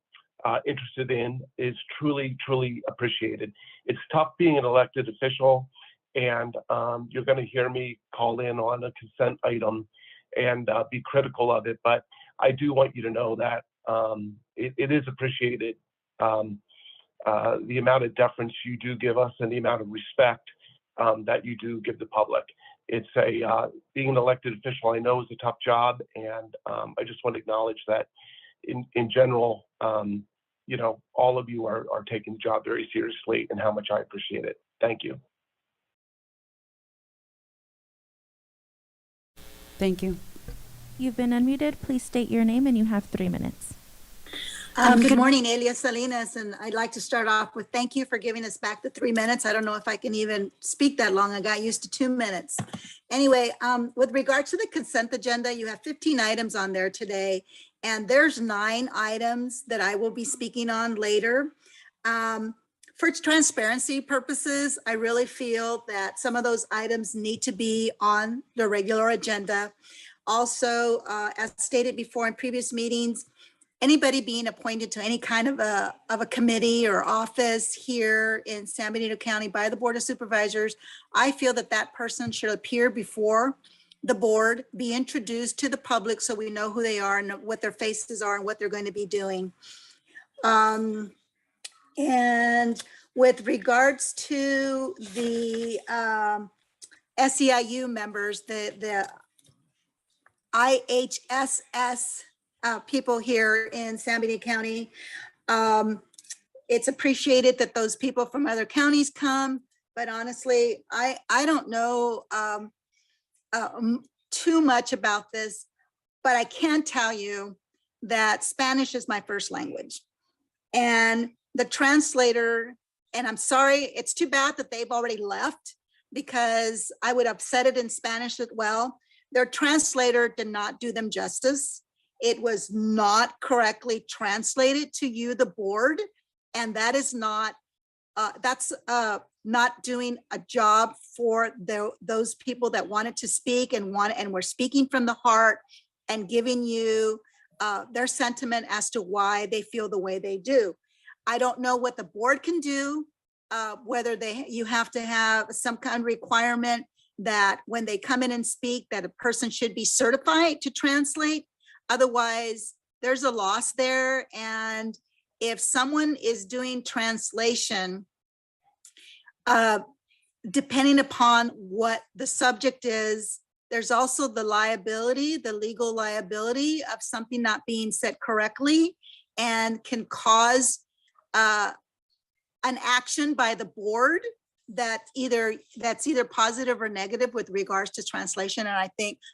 interested in is truly, truly appreciated. It's tough being an elected official, and you're going to hear me call in on a consent item and be critical of it, but I do want you to know that it is appreciated, the amount of deference you do give us and the amount of respect that you do give the public. it's being an elected official, I know, is a tough job, and I just want to acknowledge that in general, all of you are taking the job very seriously, and how much I appreciate it. Thank you. Thank you. You've been unmuted. Please state your name and you have 3 minutes. Good morning, Elia Salinas, and I'd like to start off with thank you for giving us back the 3 minutes. I don't know if I can even speak that long. I got used to 2 minutes. Anyway, with regard to the consent agenda, you have 15 items on there today, and there's 9 items that I will be speaking on later. For transparency purposes, I really feel that some of those items need to be on the regular agenda. Also, as stated before in previous meetings, anybody being appointed to any kind of a committee or office here in San Benito County by the Board of Supervisors, I feel that that person should appear before the board, be introduced to the public so we know who they are and what their faces are and what they're going to be doing. And with regards to the SEIU members, the IHSS people here in San Benito County. It's appreciated that those people from other counties come, but honestly, I don't know too much about this, but I can tell you that Spanish is my first language. And the translator, and I'm sorry, it's too bad that they've already left because I would have said it in Spanish as well. Their translator did not do them justice. It was not correctly translated to you, the board, and that is not, that's not doing a job for those people that wanted to speak and were speaking from the heart and giving you their sentiment as to why they feel the way they do. I don't know what the board can do, whether you have to have some kind of requirement that when they come in and speak that a person should be certified to translate. Otherwise, there's a loss there. And if someone is doing translation, depending upon what the subject is, there's also the liability, the legal liability of something not being said correctly and can cause an action by the board that's either positive or negative with regards to translation. And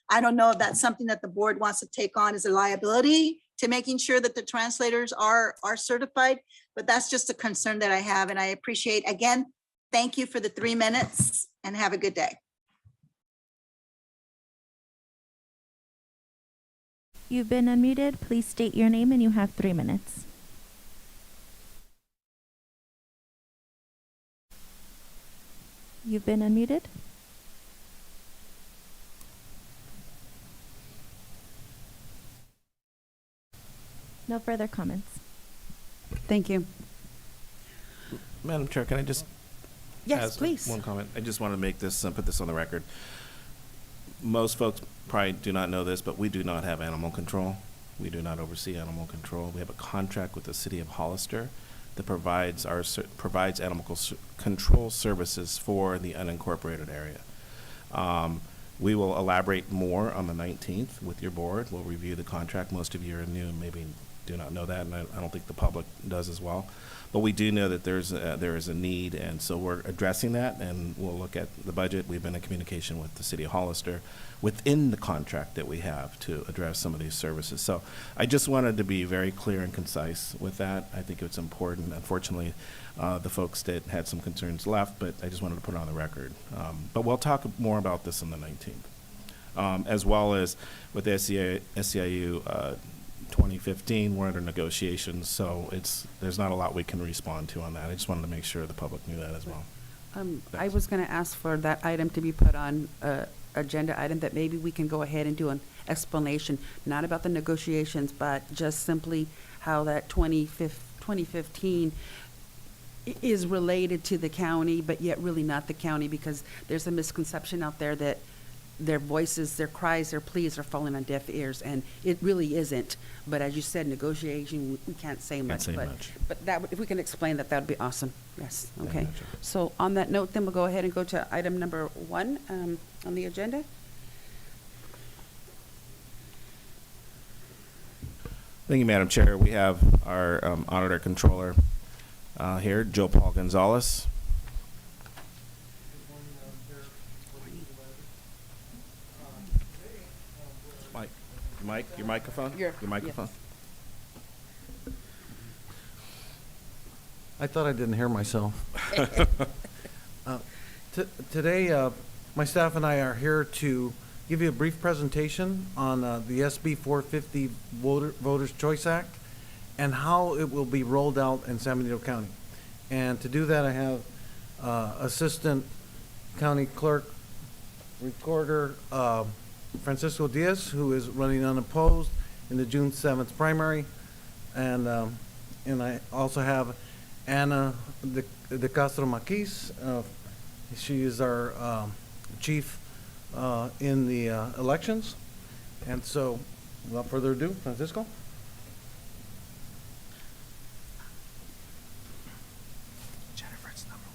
I don't know if that's something that the board wants to take on as a liability to making sure that the translators are certified, but that's just a concern that I have. And I appreciate, again, thank you for the 3 minutes and have a good day. You've been unmuted. Please state your name and you have 3 minutes. You've been unmuted. No further comments. Thank you. Madam Chair, can I just ask please. one comment? I just want to make this, put this on the record. Most folks probably do not know this, but we do not have animal control. We do not oversee animal control. We have a contract with the city of Hollister that provides animal control services for the unincorporated area. We will elaborate more on the 19th with your board. We'll review the contract. Most of you are new and maybe do not know that, and I don't think the public does as well. But we do know that there is a need, and so we're addressing that, and we'll look at the budget. We've been in communication with the city of Hollister within the contract that we have to address some of these services. So I just wanted to be very clear and concise with that. I think it's important. Unfortunately, the folks that had some concerns left, but I just wanted to put it on the record. But we'll talk more about this on the 19th, as well as with SEIU 2015. We're under negotiations, so there's not a lot we can respond to on that. I just wanted to make sure the public knew that as well. I was going to ask for that item to be put on agenda item, that maybe we can go ahead and do an explanation, not about the negotiations, but just simply how that 2015 is related to the county, but yet really not the county, because there's a misconception out there that their voices, their cries, their pleas are falling on deaf ears, and it really isn't. But as you said, negotiation, we can't say much. say but, much. But that, if we can explain that, that would be awesome. Yes, Yeah, okay. gotcha. So on that note, then we'll go ahead and go to item number 1 on the agenda. Thank you, Madam Chair. We have our Auditor Controller here, Joe Paul Gonzalez. Mike, your microphone? Your microphone. I thought I didn't hear myself. Today, my staff and I are here to give you a brief presentation on the SB 450 Voters' Choice Act and how it will be rolled out in San Benito County. And to do that, I have Assistant County Clerk Recorder Francisco Diaz, who is running unopposed in the June 7th primary. And I also have Anna de Castro Maquis. She is our chief in the elections. And so, without further ado, Francisco. Jennifer's number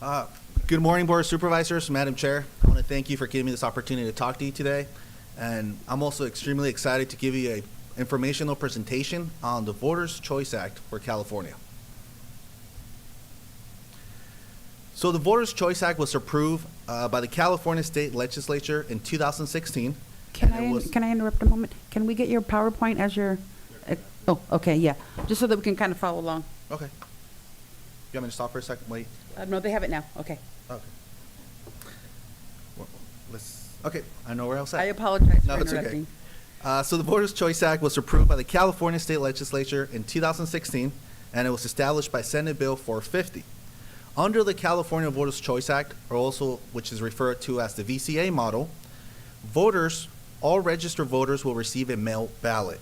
1. Good morning, Board of Supervisors, Madam Chair. I want to thank you for giving me this opportunity to talk to you today. And I'm also extremely excited to give you an informational presentation on the Voters' Choice Act for California. So the Voters' Choice Act was approved by the California State Legislature in 2016. Can I interrupt a moment? Can we get your PowerPoint as your, oh, okay, yeah, just so that we can kind of follow along. Okay. You want me to stop for a second? Wait. No, they have it now, okay. Okay. Well, okay, I know where else at. I apologize No, for it's interrupting. okay. So the Voters' Choice Act was approved by the California State Legislature in 2016, and it was established by Senate Bill 450. Under the California Voters' Choice Act, or also which is referred to as the VCA model, all registered voters will receive a mail ballot.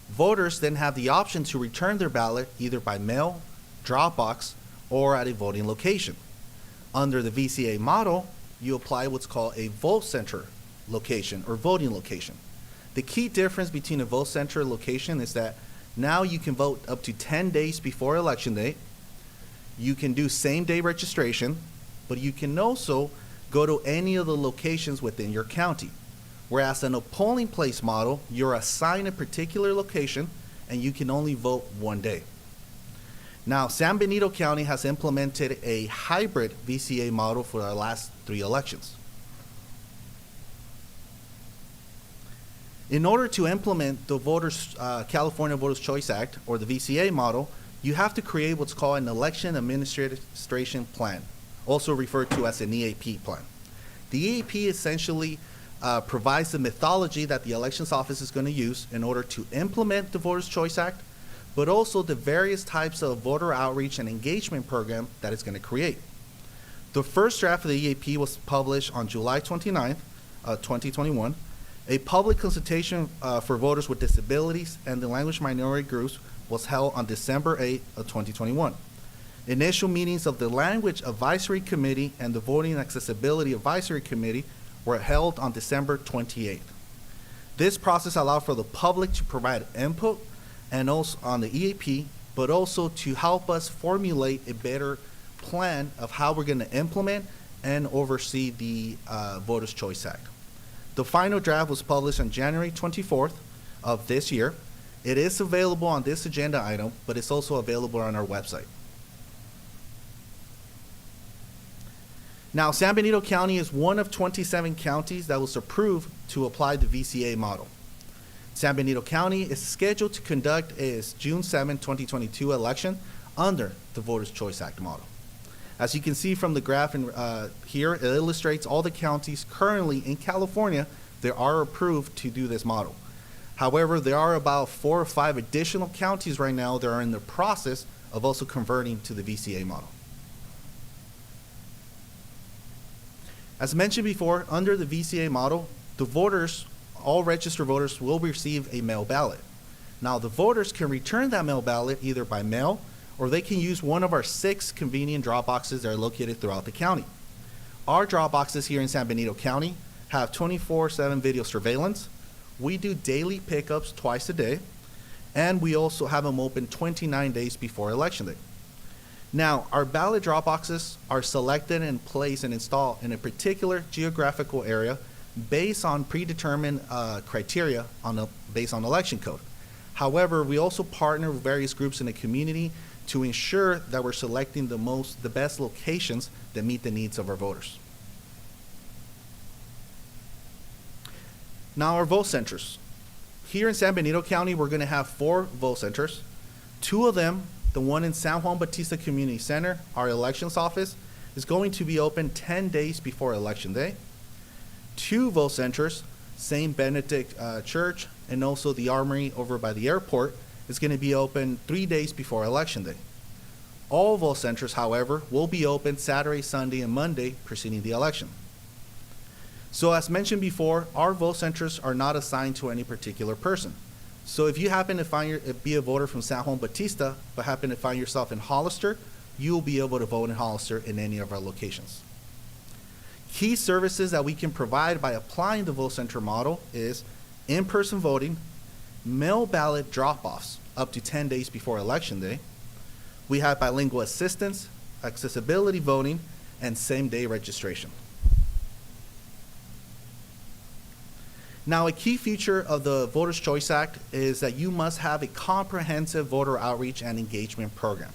Voters then have the option to return their ballot either by mail, drop box, or at a voting location. Under the VCA model, you apply what's called a vote center location or voting location. The key difference between a vote center location is that now you can vote up to 10 days before election day. You can do same day registration, but you can also go to any of the locations within your county. Whereas in a polling place model, you're assigned a particular location and you can only vote one day. Now, San Benito County has implemented a hybrid VCA model for our last 3 elections. In order to implement the California Voters' Choice Act, or the VCA model, you have to create what's called an Election Administration Plan, also referred to as an EAP plan. The EAP essentially provides the methodology that the Elections Office is going to use in order to implement the Voters' Choice Act, but also the various types of voter outreach and engagement program that it's going to create. The first draft of the EAP was published on July 29th, 2021. A public consultation for voters with disabilities and the language minority groups was held on December 8th of 2021. Initial meetings of the Language Advisory Committee and the Voting Accessibility Advisory Committee were held on December 28th. This process allowed for the public to provide input and also on the EAP, but also to help us formulate a better plan of how we're going to implement and oversee the Voters' Choice Act. The final draft was published on January 24th of this year. It is available on this agenda item, but it's also available on our website. Now, San Benito County is one of 27 counties that was approved to apply the VCA model. San Benito County is scheduled to conduct its June 7, 2022 election under the Voters' Choice Act model. As you can see from the graph here, it illustrates all the counties currently in California that are approved to do this model. However, there are about 4 or 5 additional counties right now that are in the process of also converting to the VCA model. As mentioned before, under the VCA model, the voters all registered voters will receive a mail ballot. Now, the voters can return that mail ballot either by mail or they can use one of our 6 convenient drop boxes that are located throughout the county. Our drop boxes here in San Benito County have 24/7 video surveillance. We do daily pickups twice a day, and we also have them open 29 days before Election Day. Now, our ballot drop boxes are selected and placed and installed in a particular geographical area based on predetermined criteria based on election code. However, we also partner with various groups in the community to ensure that we're selecting the best locations that meet the needs of our voters. Now, our vote centers. Here in San Benito County, we're going to have 4 vote centers. 2 of them, the one in San Juan Bautista Community Center, our elections office, is going to be open 10 days before Election Day. 2 vote centers, St. Benedict Church and also the Armory over by the airport, is going to be open 3 days before Election Day. All vote centers, however, will be open Saturday, Sunday, and Monday preceding the election. So as mentioned before, our vote centers are not assigned to any particular person. So if you happen to be a voter from San Juan Bautista, but happen to find yourself in Hollister, you'll be able to vote in Hollister in any of our locations. Key services that we can provide by applying the vote center model is in-person voting, mail ballot drop-offs up to 10 days before Election Day. We have bilingual assistance, accessibility voting, and same-day registration. Now, a key feature of the Voters' Choice Act is that you must have a comprehensive voter outreach and engagement program.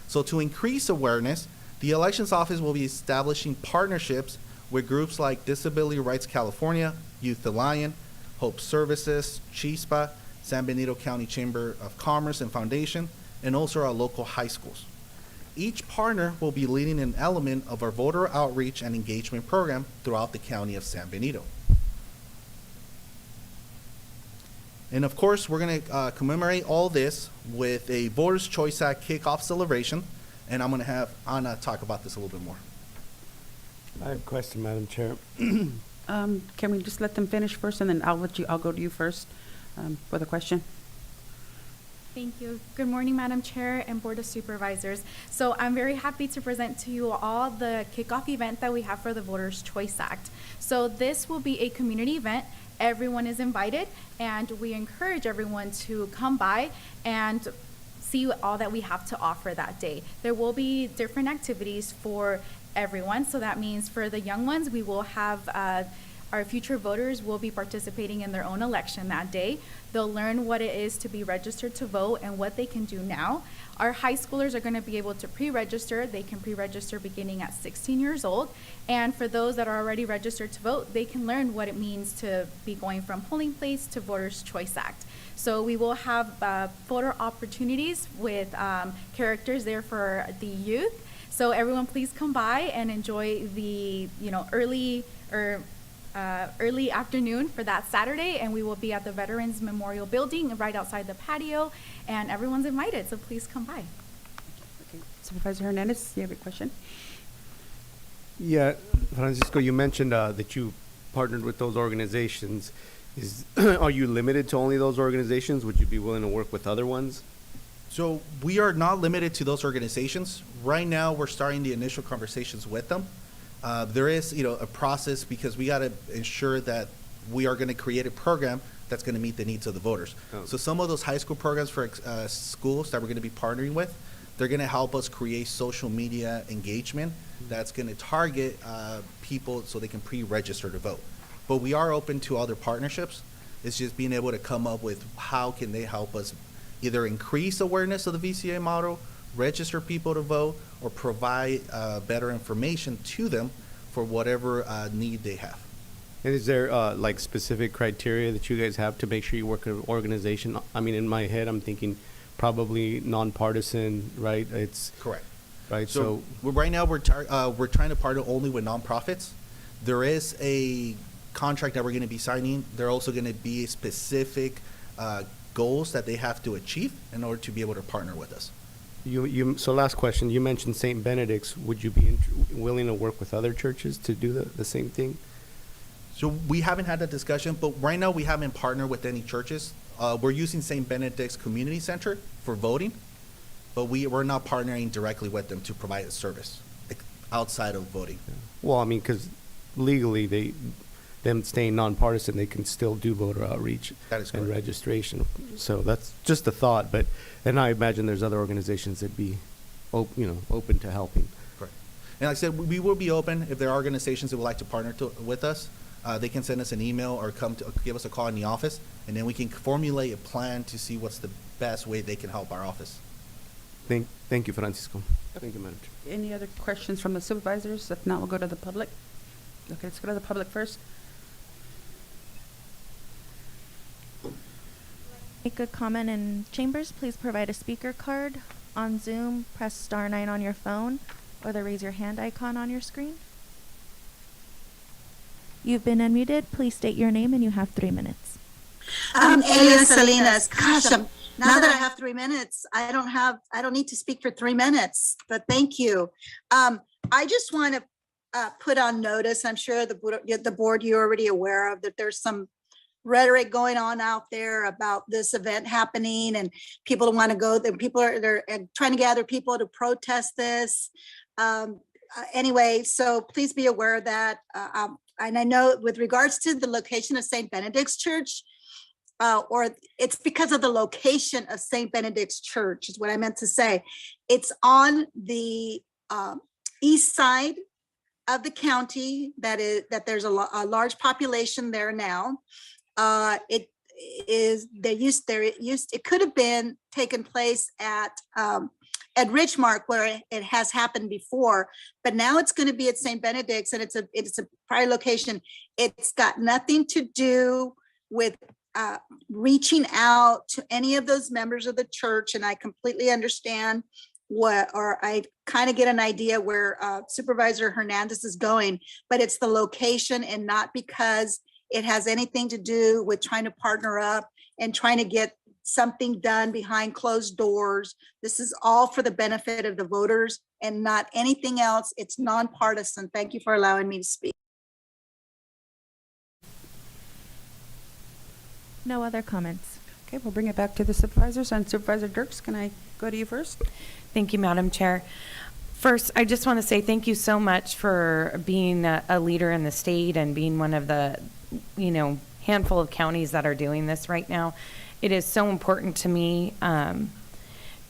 So to increase awareness, the Elections Office will be establishing partnerships with groups like Disability Rights California, Youth Alliance, Hope Services, CHISPA, San Benito County Chamber of Commerce and Foundation, and also our local high schools. Each partner will be leading an element of our voter outreach and engagement program throughout the county of San Benito. And of course, we're going to commemorate all this with a Voters' Choice Act kickoff celebration, and I'm going to have Anna talk about this a little bit more. I have a question, Madam Chair. Can we just let them finish first, and then I'll go to you first for the question. Thank you. Good morning, Madam Chair and Board of Supervisors. So I'm very happy to present to you all the kickoff event that we have for the Voters' Choice Act. So this will be a community event. Everyone is invited, and we encourage everyone to come by and see all that we have to offer that day. There will be different activities for everyone. So that means for the young ones, we will have our future voters will be participating in their own election that day. They'll learn what it is to be registered to vote and what they can do now. Our high schoolers are going to be able to pre-register. They can pre-register beginning at 16 years old. And for those that are already registered to vote, they can learn what it means to be going from polling place to Voters' Choice Act. So we will have photo opportunities with characters there for the youth. So everyone please come by and enjoy the early afternoon for that Saturday, and we will be at the Veterans Memorial Building right outside the patio, and everyone's invited, so please come by. Okay. Supervisor Hernandez, you have a question? Yeah, Francisco, you mentioned that you partnered with those organizations. Are you limited to only those organizations? Would you be willing to work with other ones? So we are not limited to those organizations. Right now, we're starting the initial conversations with them. There is, a process because we got to ensure that we are going to create a program that's going to meet the needs of the voters. Oh. So some of those high school programs for schools that we're going to be partnering with, they're going to help us create social media engagement that's going to target people so they can pre-register to vote. But we are open to other partnerships. It's just being able to come up with how can they help us either increase awareness of the VCA model, register people to vote, or provide better information to them for whatever need they have. And is there like specific criteria that you guys have to make sure you work with an organization? I mean, in my head, I'm thinking probably nonpartisan, right? It's correct, right? So right now we're trying to partner only with nonprofits. There is a contract that we're going to be signing. There are also going to be specific goals that they have to achieve in order to be able to partner with us. So last question, you mentioned St. Benedict's. Would you be willing to work with other churches to do the same thing? So we haven't had that discussion, but right now we haven't partnered with any churches. We're using St. Benedict's Community Center for voting, but we're not partnering directly with them to provide a service outside of voting. Well, I mean, because legally, them staying nonpartisan, they can still do voter outreach That is and correct. registration. So that's just a thought, and I imagine there's other organizations that'd be, open to helping. Correct. And like I said, we will be open if there are organizations that would like to partner with us. They can send us an email or give us a call in the office, and then we can formulate a plan to see what's the best way they can help our office. Thank you, Francisco. Thank you, Madam Chair. Any other questions from the supervisors? If not, we'll go to the public. Okay, let's go to the public first. Make a comment in chambers, please provide a speaker card. On Zoom, press *9 on your phone or the raise your hand icon on your screen. You've been unmuted. Please state your name and you have 3 minutes. Elia Salinas. Gosh, now that I have 3 minutes, I don't need to speak for 3 minutes, but thank you. I just want to put on notice, I'm sure the board, you're already aware of, that there's some rhetoric going on out there about this event happening and people don't want to go. They're trying to gather people to protest this. Anyway, so please be aware of that. And I know with regards to the location of St. Benedict's Church, or it's because of the location of St. Benedict's Church is what I meant to say. It's on the east side of the county that there's a large population there now. It could have been taken place at Richmark where it has happened before, but now it's going to be at St. Benedict's, and it's a prior location. It's got nothing to do with reaching out to any of those members of the church, and I completely understand I kind of get an idea where Supervisor Hernandez is going, but it's the location and not because it has anything to do with trying to partner up and trying to get something done behind closed doors. This is all for the benefit of the voters and not anything else. It's nonpartisan. Thank you for allowing me to speak. No other comments. Okay, we'll bring it back to the supervisors. And Supervisor Dirks, can I go to you first? Thank you, Madam Chair. First, I just want to say thank you so much for being a leader in the state and being one of the, handful of counties that are doing this right now. It is so important to me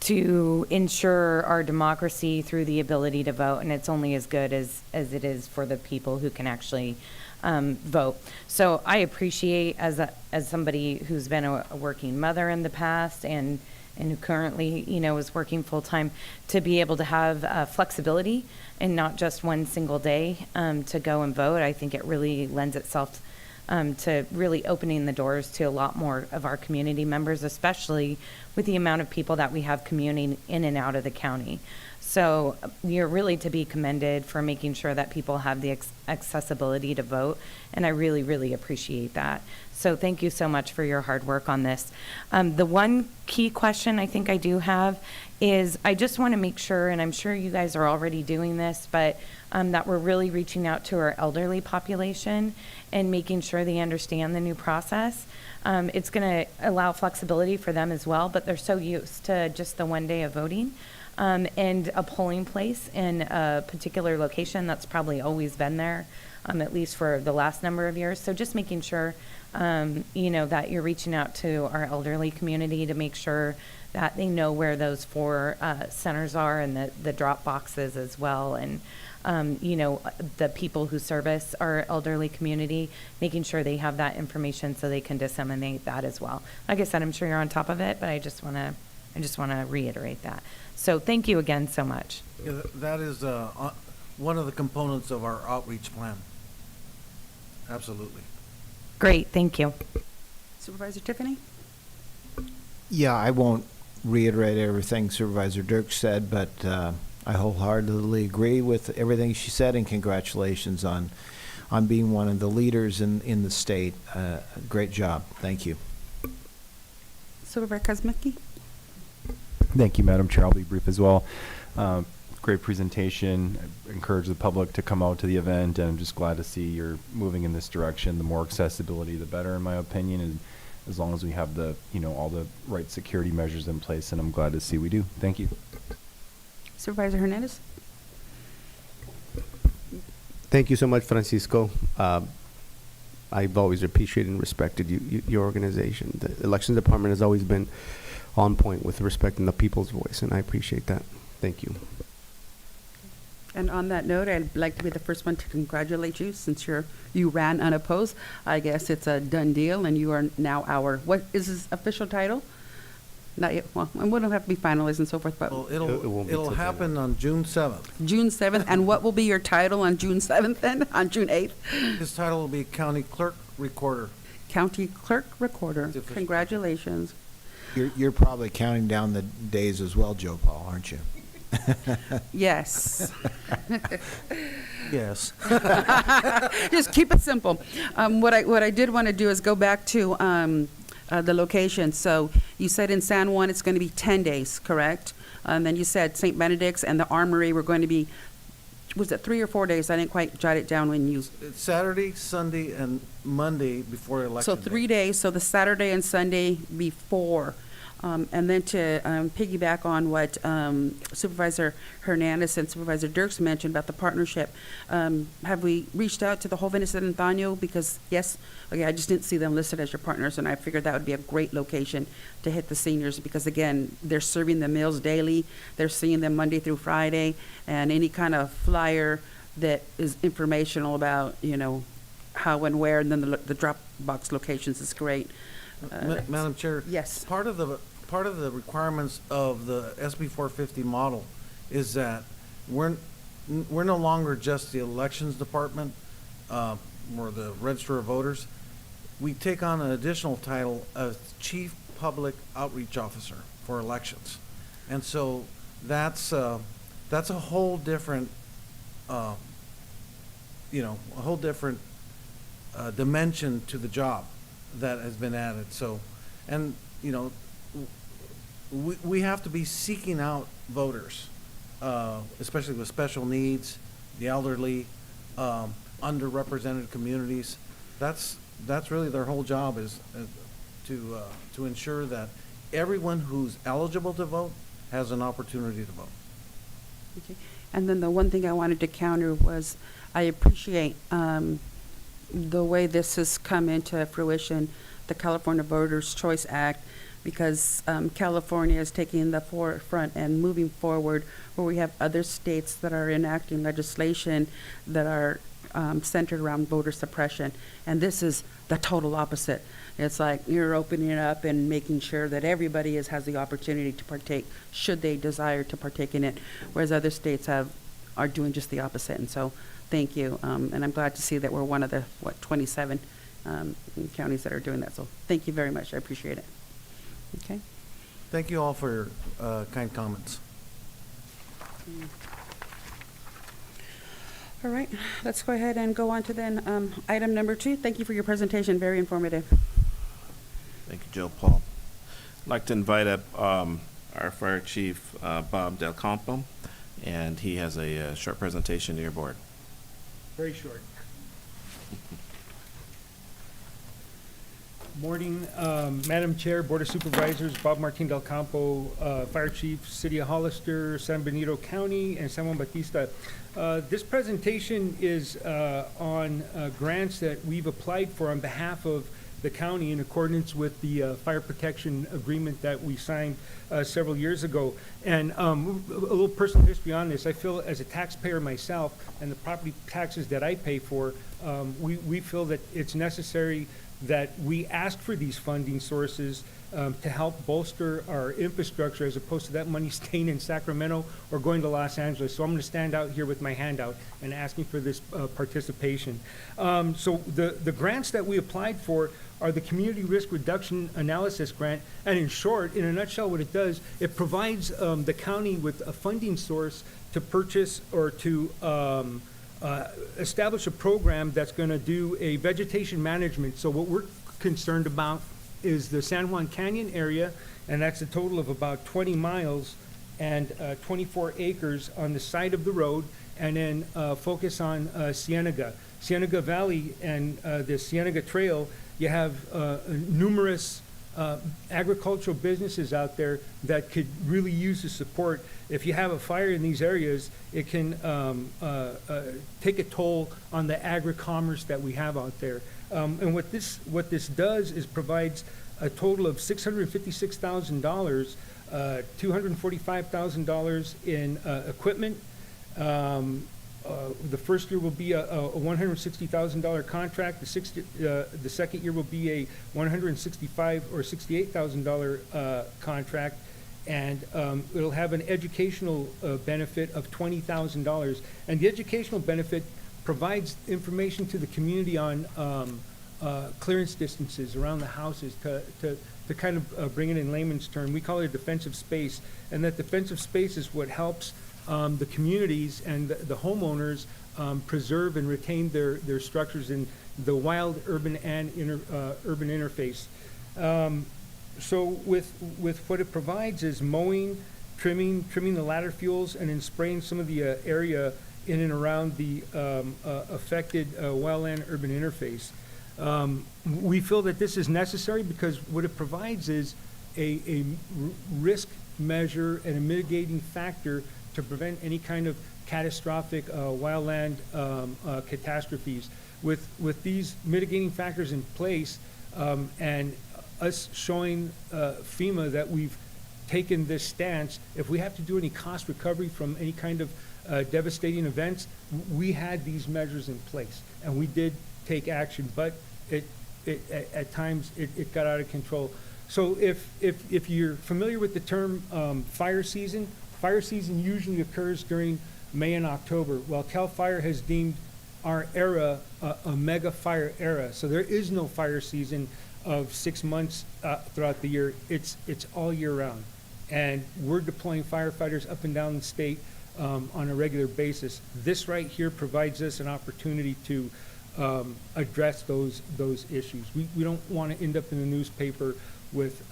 to ensure our democracy through the ability to vote, and it's only as good as it is for the people who can actually vote. So I appreciate, as somebody who's been a working mother in the past and who currently, is working full time, to be able to have flexibility and not just one single day to go and vote. I think it really lends itself to really opening the doors to a lot more of our community members, especially with the amount of people that we have commuting in and out of the county. So you're really to be commended for making sure that people have the accessibility to vote, and I really, really appreciate that. So thank you so much for your hard work on this. The one key question I think I do have is I just want to make sure, and I'm sure you guys are already doing this, but that we're really reaching out to our elderly population and making sure they understand the new process. It's going to allow flexibility for them as well, but they're so used to just the one day of voting. And a polling place in a particular location that's probably always been there, at least for the last number of years. So just making sure, that you're reaching out to our elderly community to make sure that they know where those 4 centers are and the drop boxes as well. And, the people who service our elderly community, making sure they have that information so they can disseminate that as well. Like I said, I'm sure you're on top of it, but I just want to reiterate that. So thank you again so much. Yeah, that is one of the components of our outreach plan. Absolutely. Great, thank you. Supervisor Tiffany? Yeah, I won't reiterate everything Supervisor Dirk said, but I wholeheartedly agree with everything she said, and congratulations on being one of the leaders in the state. Great job. Thank you. Supervisor Kosmicki? Thank you, Madam Chair. I'll be brief as well. great presentation. I encourage the public to come out to the event, and I'm just glad to see you're moving in this direction. The more accessibility, the better, in my opinion, and as long as we have the, all the right security measures in place, and I'm glad to see we do. Thank you. Supervisor Hernandez? Thank you so much, Francisco. I've always appreciated and respected your organization. The Elections Department has always been on point with respecting the people's voice, and I appreciate that. Thank you. And on that note, I'd like to be the first one to congratulate you since you ran unopposed. I guess it's a done deal, and you are now what is his official title? Not yet. Well, it wouldn't have to be finalized and so forth, but Well, it'll happen on June 7th. June 7th. And what will be your title on June 7th then, on June 8th? His title will be County Clerk Recorder. County Clerk Recorder. Congratulations. You're probably counting down the days as well, Joe Paul, aren't you? Yes. Yes. Just keep it simple. What I did want to do is go back to the location. So you said in San Juan it's going to be 10 days, correct? And then you said St. Benedict's and the Armory were going to be, was it 3 or 4 days? I didn't quite jot it down when you. It's Saturday, Sunday, and Monday before election So 3 days, so the Saturday and Sunday before. And then to piggyback on what Supervisor Hernandez and Supervisor Dirks mentioned about the partnership, have we reached out to the Jóvenes del Antaño? Because yes, okay, I just didn't see them listed as your partners, and I figured that would be a great location to hit the seniors because again, they're serving the meals daily, they're seeing them Monday through Friday, and any kind of flyer that is informational about, how and where, and then the drop box locations is great. Madam Chair. Yes. Part of the requirements of the SB 450 model is that we're no longer just the elections department or the register of voters. We take on an additional title of Chief Public Outreach Officer for elections, and so that's a whole different dimension to the job that has been added. So, and we have to be seeking out voters, especially with special needs, the elderly, underrepresented communities. That's really their whole job is to ensure that everyone who's eligible to vote has an opportunity to vote. Okay. And then the one thing I wanted to counter was I appreciate the way this has come into fruition, the California Voters' Choice Act, because California is taking the forefront and moving forward where we have other states that are enacting legislation that are centered around voter suppression. And this is the total opposite. It's like you're opening it up and making sure that everybody has the opportunity to partake should they desire to partake in it, whereas other states are doing just the opposite. And so thank you. And I'm glad to see that we're one of the, 27 counties that are doing that. So thank you very much. I appreciate it. Okay. Thank you all for your kind comments. All right, let's go ahead and go on to then item number 2. Thank you for your presentation. Very informative. Thank you, Joe Paul. I'd like to invite up our Fire Chief, Bob Del Campo, and he has a short presentation to your board. Very short. Morning, Madam Chair, Board of Supervisors, Bob Martin Del Campo, Fire Chief, City of Hollister, San Benito County, and San Juan Bautista. This presentation is on grants that we've applied for on behalf of the county in accordance with the fire protection agreement that we signed several years ago. And a little personal history on this, I feel as a taxpayer myself and the property taxes that I pay for, we feel that it's necessary that we ask for these funding sources to help bolster our infrastructure as opposed to that money staying in Sacramento or going to Los Angeles. So I'm going to stand out here with my hand out and asking for this participation. So the grants that we applied for are the Community Risk Reduction Analysis Grant. And in short, in a nutshell, what it does, it provides the county with a funding source to purchase or to establish a program that's going to do a vegetation management. So what we're concerned about is the San Juan Canyon area, and that's a total of about 20 miles. and 24 acres on the side of the road, and then focus on Cienega. Cienega Valley and the Cienega Trail, you have numerous agricultural businesses out there that could really use the support. If you have a fire in these areas, it can take a toll on the agri-commerce that we have out there. And what this does is provides a total of $656,000, $245,000 in equipment. The first year will be a $160,000 contract. The second year will be a $165,000 or $68,000 contract, and it'll have an educational benefit of $20,000. And the educational benefit provides information to the community on clearance distances around the houses to kind of bring it in layman's term. We call it a defensive space, and that defensive space is what helps the communities and the homeowners preserve and retain their structures in the wild urban and urban interface. So with what it provides is mowing, trimming the ladder fuels, and then spraying some of the area in and around the affected wildland urban interface. We feel that this is necessary because what it provides is a risk measure and a mitigating factor to prevent any kind of catastrophic wildland catastrophes. With these mitigating factors in place, and us showing FEMA that we've taken this stance, if we have to do any cost recovery from any kind of devastating events, we had these measures in place, and we did take action, but at times it got out of control. So if you're familiar with the term fire season usually occurs during May and October. Well, CAL FIRE has deemed our era a mega fire era. So there is no fire season of 6 months throughout the year. It's all year round. And we're deploying firefighters up and down the state on a regular basis. This right here provides us an opportunity to address those issues. We don't want to end up in the newspaper with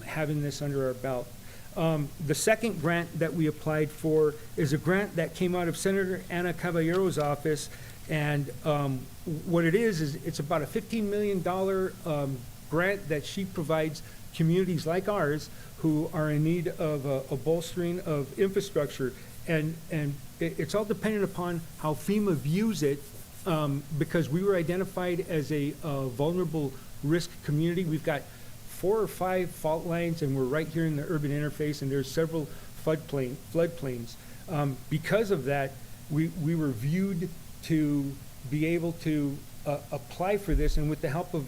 having this under our belt. The second grant that we applied for is a grant that came out of Senator Ana Caballero's office, and what it is it's about a $15 million grant that she provides communities like ours who are in need of a bolstering of infrastructure, and it's all dependent upon how FEMA views it, because we were identified as a vulnerable risk community. We've got 4 or 5 fault lines, and we're right here in the urban interface, and there's several floodplains. Because of that, we were viewed to be able to apply for this, and with the help of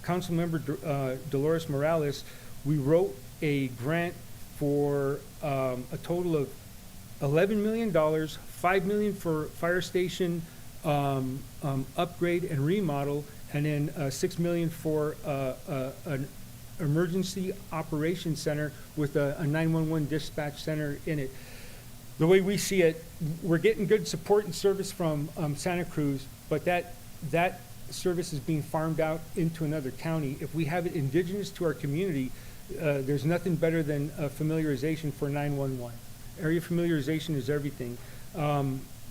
Councilmember Dolores Morales, we wrote a grant for a total of $11 million, $5 million for fire station upgrade and remodel, and then $6 million for an emergency operations center with a 911 dispatch center in it. The way we see it, we're getting good support and service from Santa Cruz, but that service is being farmed out into another county. If we have it indigenous to our community, there's nothing better than familiarization for 911. Area familiarization is everything.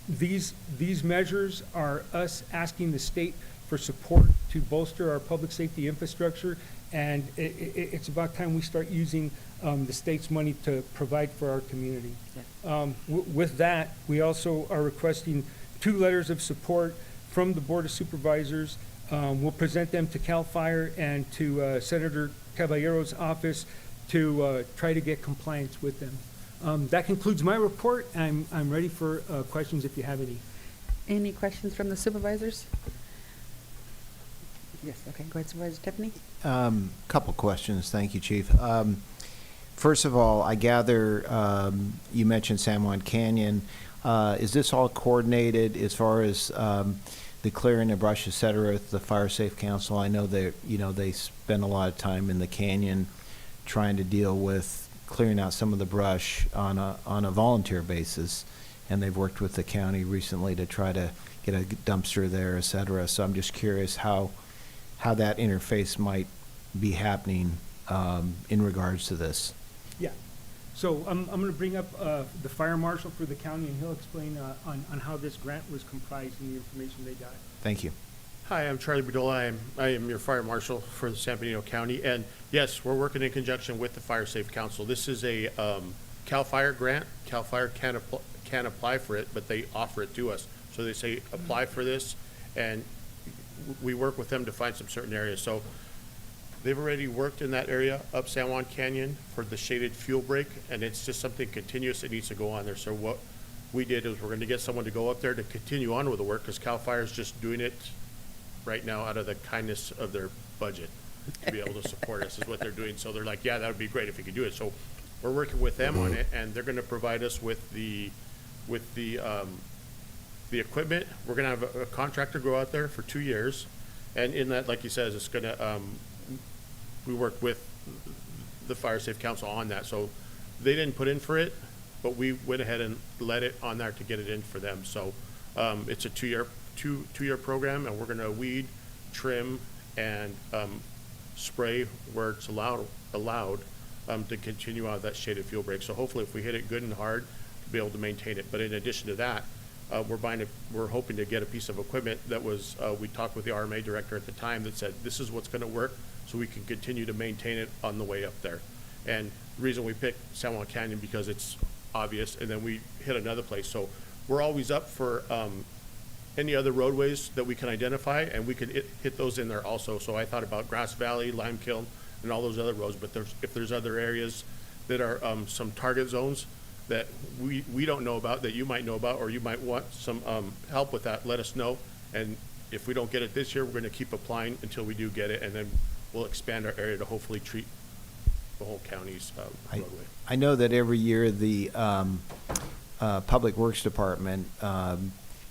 These measures are us asking the state for support to bolster our public safety infrastructure, and it's about time we start using the state's money to provide for our community. With that, we also are requesting 2 letters of support from the Board of Supervisors. We'll present them to CAL FIRE and to Senator Caballero's office to try to get compliance with them. That concludes my report. I'm ready for questions if you have any. Any questions from the supervisors? Yes, okay, go ahead, Supervisor Tiffany. Couple questions. Thank you, Chief. First of all, I gather you mentioned San Juan Canyon. Is this all coordinated as far as the clearing of brush, et cetera, with the Fire Safe Council? I know they spend a lot of time in the canyon trying to deal with clearing out some of the brush on a volunteer basis, and they've worked with the county recently to try to get a dumpster there, et cetera. So I'm just curious how that interface might be happening in regards to this. Yeah. So I'm going to bring up the fire marshal for the county, and he'll explain on how this grant was comprised and the information they got. Thank you. Hi, I'm Charlie Bedolla. I am your fire marshal for the San Benito County. And yes, we're working in conjunction with the Fire Safe Council. This is a CAL FIRE grant. CAL FIRE can't apply for it, but they offer it to us. So they say, apply for this, and we work with them to find some certain areas. So they've already worked in that area up San Juan Canyon for the shaded fuel break, and it's just something continuous that needs to go on there. So what we did is we're going to get someone to go up there to continue on with the work, because CAL FIRE is just doing it right now out of the kindness of their budget to be able to support us is what they're doing. So they're like, yeah, that would be great if you could do it. So we're working with them on it, and they're going to provide us with the equipment. We're going to have a contractor go out there for 2 years, and in that, like you said, it's going to we work with the Fire Safe Council on that. So they didn't put in for it, but we went ahead and let it on there to get it in for them. So it's a two-year program, and we're going to weed, trim, and spray where it's allowed to continue on that shaded fuel break. So hopefully, if we hit it good and hard, to be able to maintain it. But in addition to that, we're hoping to get a piece of equipment that was we talked with the RMA director at the time that said this is what's going to work, so we can continue to maintain it on the way up there. And the reason we picked San Juan Canyon because it's obvious, and then we hit another place. So we're always up for any other roadways that we can identify, and we can hit those in there also. So I thought about Grass Valley, Lime Kiln, and all those other roads, but if there's other areas that are some target zones that we don't know about, that you might know about, or you might want some help with that, let us know. And if we don't get it this year, we're going to keep applying until we do get it, and then we'll expand our area to hopefully treat the whole county's roadway. I know that every year the Public Works Department,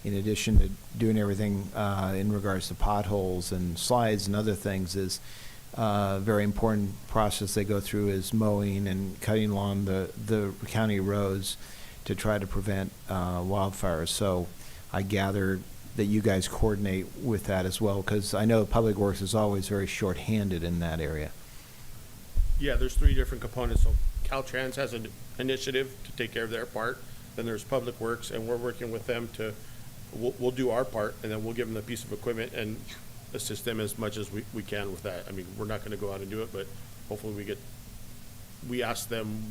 in addition to doing everything in regards to potholes and slides and other things, is a very important process they go through is mowing and cutting along the county roads to try to prevent wildfires. So I gather that you guys coordinate with that as well, because I know Public Works is always very short-handed in that area. Yeah, there's 3 different components. So Caltrans has an initiative to take care of their part. Then there's Public Works, and we're working with them to, we'll do our part, and then we'll give them a piece of equipment and assist them as much as we can with that. I mean, we're not going to go out and do it, but hopefully we ask them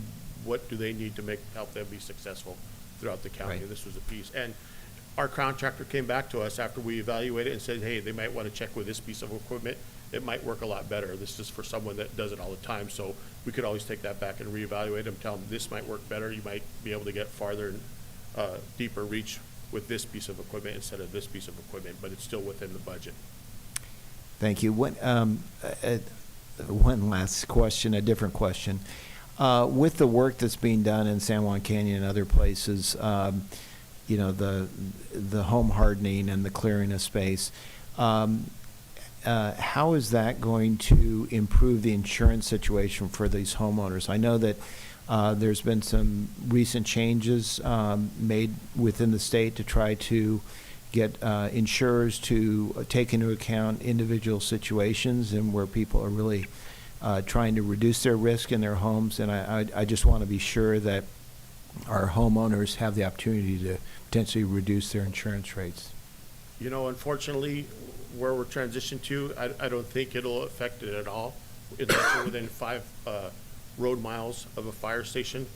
what do they need to help them be successful throughout the county. Right. And this was a piece. And our contractor came back to us after we evaluated and said, hey, they might want to check with this piece of equipment. It might work a lot better. This is for someone that does it all the time. So we could always take that back and reevaluate them, tell them this might work better. You might be able to get farther and deeper reach with this piece of equipment instead of this piece of equipment, but it's still within the budget. Thank you. One last question, a different question. With the work that's being done in San Juan Canyon and other places, you know, the home hardening and the clearing of space, how is that going to improve the insurance situation for these homeowners? I know that there's been some recent changes made within the state to try to get insurers to take into account individual situations and where people are really trying to reduce their risk in their homes. And I just want to be sure that our homeowners have the opportunity to potentially reduce their insurance rates. You know, unfortunately, where we're transitioned to, I don't think it'll affect it at all. It's actually within 5 road miles of a fire station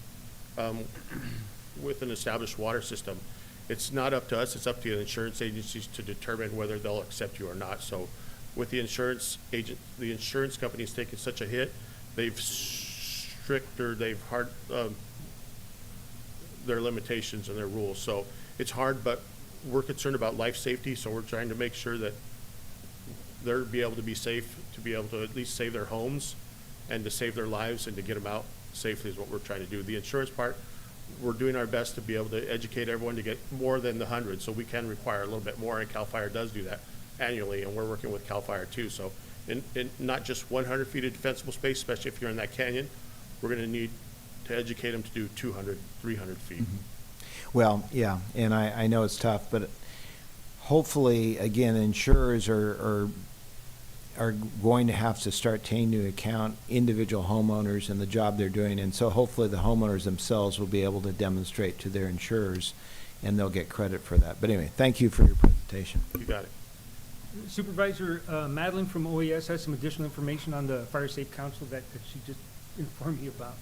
with an established water system. It's not up to us, it's up to the insurance agencies to determine whether they'll accept you or not. So with the insurance agent, the insurance company's taken such a hit, they've their limitations and their rules. So it's hard, but we're concerned about life safety, so we're trying to make sure that they'll be able to be safe, to be able to at least save their homes and to save their lives and to get them out safely is what we're trying to do. The insurance part, we're doing our best to be able to educate everyone to get more than the 100, so we can require a little bit more, and CAL FIRE does do that annually, and we're working with CAL FIRE too. So in not just 100 feet of defensible space, especially if you're in that canyon, we're going to need to educate them to do 200, 300 feet. Mm-hmm. Well, yeah, and I know it's tough, but hopefully, again, insurers are are going to have to start taking into account individual homeowners and the job they're doing. And so hopefully the homeowners themselves will be able to demonstrate to their insurers, and they'll get credit for that. But anyway, thank you for your presentation. You got it. Supervisor Madeline from OAS has some additional information on the Fire Safe Council that she just informed me about.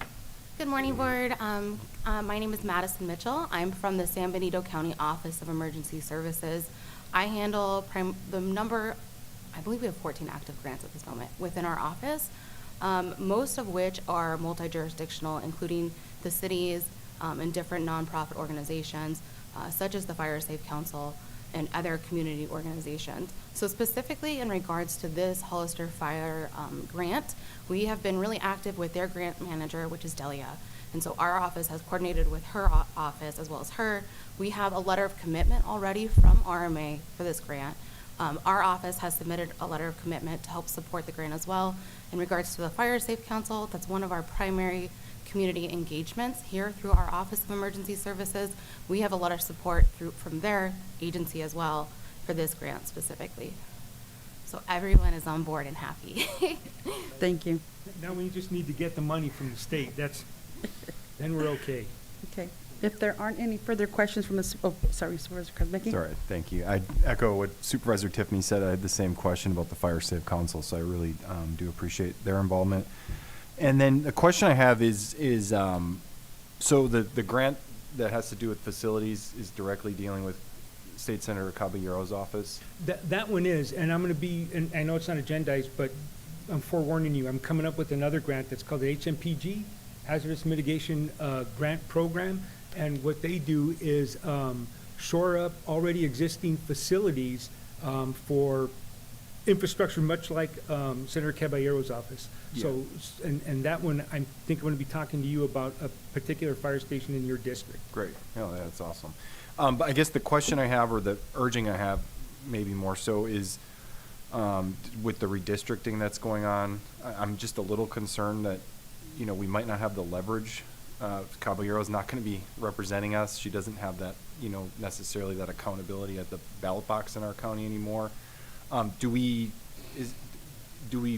Good morning, Board. My name is Madison Mitchell. I'm from the San Benito County Office of Emergency Services. I handle the number, I believe we have 14 active grants at this moment within our office, most of which are multi-jurisdictional, including the cities and different nonprofit organizations, such as the Fire Safe Council and other community organizations. So specifically in regards to this Hollister Fire grant, we have been really active with their grant manager, which is Delia. And so our office has coordinated with her office as well as her. We have a letter of commitment already from RMA for this grant. Our office has submitted a letter of commitment to help support the grant as well. In regards to the Fire Safe Council, that's one of our primary community engagements here through our Office of Emergency Services. We have a lot of support from their agency as well for this grant specifically. So everyone is on board and happy. Thank you. Now we just need to get the money from the state. Then we're okay. Okay. If there aren't any further questions from the, Supervisor Kuzmicki. It's all right, thank you. I echo what Supervisor Tiffany said. I had the same question about the Fire Safe Council, so I really do appreciate their involvement. And then the question I have is so the grant that has to do with facilities is directly dealing with State Senator Caballero's office? That one is, and I'm going to be, and I know it's not agendized, but I'm forewarning you, I'm coming up with another grant that's called the HMPG, Hazardous Mitigation Grant Program. And what they do is shore up already existing facilities for infrastructure, much like Senator Caballero's office. Yeah. So, and that one, I think I'm going to be talking to you about a particular fire station in your district. Great. Oh, that's awesome. But I guess the question I have, or the urging I have, maybe more so, is with the redistricting that's going on, I'm just a little concerned that, you know, we might not have the leverage. Caballero's not going to be representing us. She doesn't have that, you know, necessarily that accountability at the ballot box in our county anymore. Do we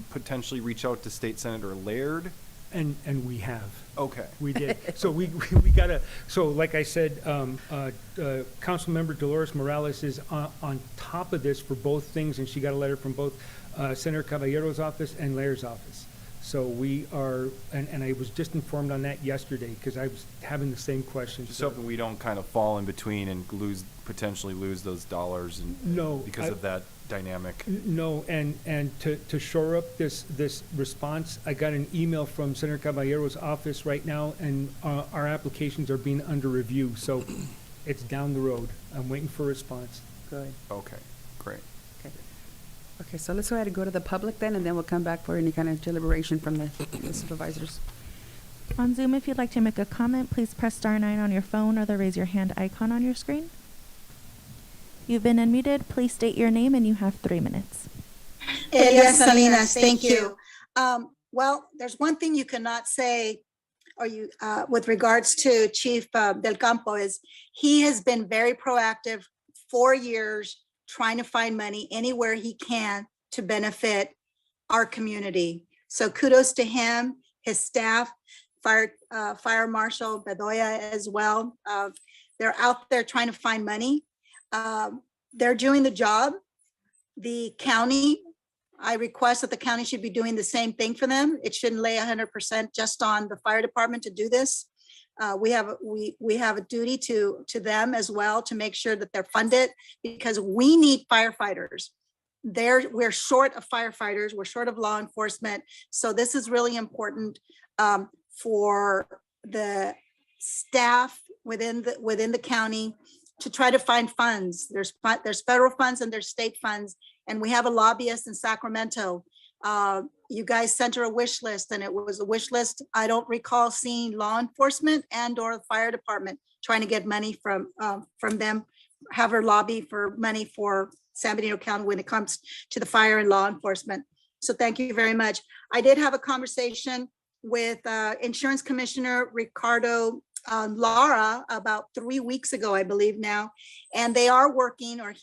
potentially reach out to State Senator Laird? And we have. Okay. We did. So we gotta, so like I said, Councilmember Dolores Morales is on top of this for both things, and she got a letter from both Senator Caballero's office and Laird's office. So we are, and I was just informed on that yesterday because I was having the same question. Just hoping we don't kind of fall in between and potentially lose those dollars and because of that dynamic. No, and to shore up this response, I got an email from Senator Caballero's office right now, and our applications are being under review. So it's down the road. I'm waiting for a response. Good. Okay, great. Okay, so let's go ahead and go to the public then, and then we'll come back for any kind of deliberation from the supervisors. On Zoom, if you'd like to make a comment, please press *9 on your phone or the raise your hand icon on your screen. You've been unmuted. Please state your name, and you have 3 minutes. Elias Salinas, thank you. Well, there's one thing you cannot say, or you with regards to Chief Del Campo, is he has been very proactive 4 years trying to find money anywhere he can to benefit our community. So kudos to him, his staff, Fire Marshal Bedoya as well. They're out there trying to find money. They're doing the job. The county, I request that the county should be doing the same thing for them. It shouldn't lay 100% just on the fire department to do this. We have a duty to them as well to make sure that they're funded, because we need firefighters. We're short of firefighters. We're short of law enforcement. So this is really important for the staff within the county to try to find funds. There's federal funds and there's state funds, and we have a lobbyist in Sacramento. You guys sent her a wish list, and it was a wish list. I don't recall seeing law enforcement and or the fire department trying to get money from them, have her lobby for money for San Benito County when it comes to the fire and law enforcement. So thank you very much. I did have a conversation with Insurance Commissioner Ricardo Lara about 3 weeks ago, I believe now, and they are working, or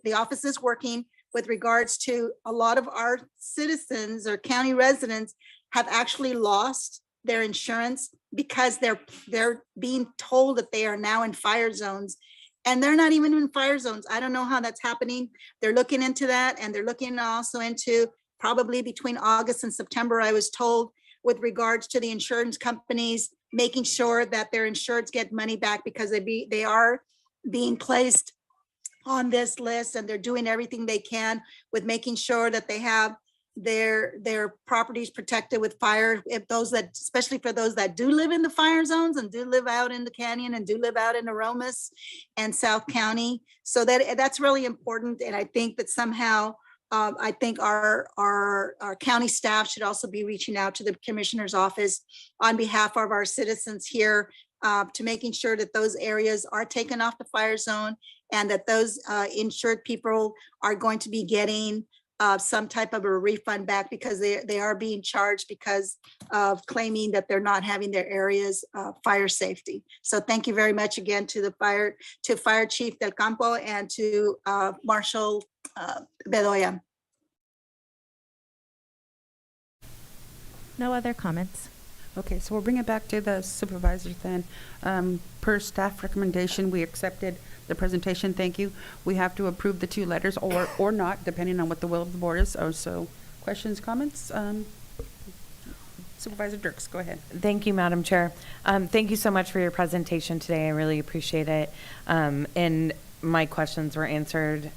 the office is working with regards to a lot of our citizens or county residents have actually lost their insurance because they're being told that they are now in fire zones, and they're not even in fire zones. I don't know how that's happening. They're looking into that, and they're looking also into probably between August and September, I was told, with regards to the insurance companies, making sure that their insureds get money back because they are being placed on this list, and they're doing everything they can with making sure that they have their properties protected with fire. If those that, especially for those that do live in the fire zones and do live out in the canyon and do live out in Aromas and South County. So that's really important. And I think that somehow I think our county staff should also be reaching out to the commissioner's office on behalf of our citizens here to making sure that those areas are taken off the fire zone, and that those insured people are going to be getting some type of a refund back, because they are being charged because of claiming that they're not having their areas fire safety. So thank you very much again to Fire Chief Del Campo and to Marshal Bedoya. No other comments. Okay, so we'll bring it back to the supervisors then. Per staff recommendation, we accepted the presentation. Thank you. We have to approve the 2 letters or not, depending on what the will of the board is. So questions, comments? Supervisor Dirks, go ahead. Thank you, Madam Chair. Thank you so much for your presentation today. I really appreciate it. And my questions were answered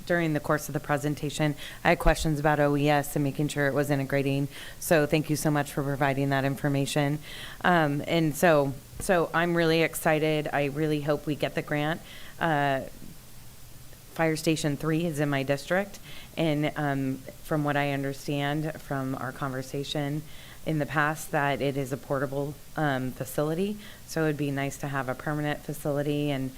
during the course of the presentation. I had questions about OES and making sure it was integrating. So thank you so much for providing that information. And so I'm really excited. I really hope we get the grant. Fire Station 3 is in my district, and from what I understand from our conversation in the past, that it is a portable facility. So it'd be nice to have a permanent facility, and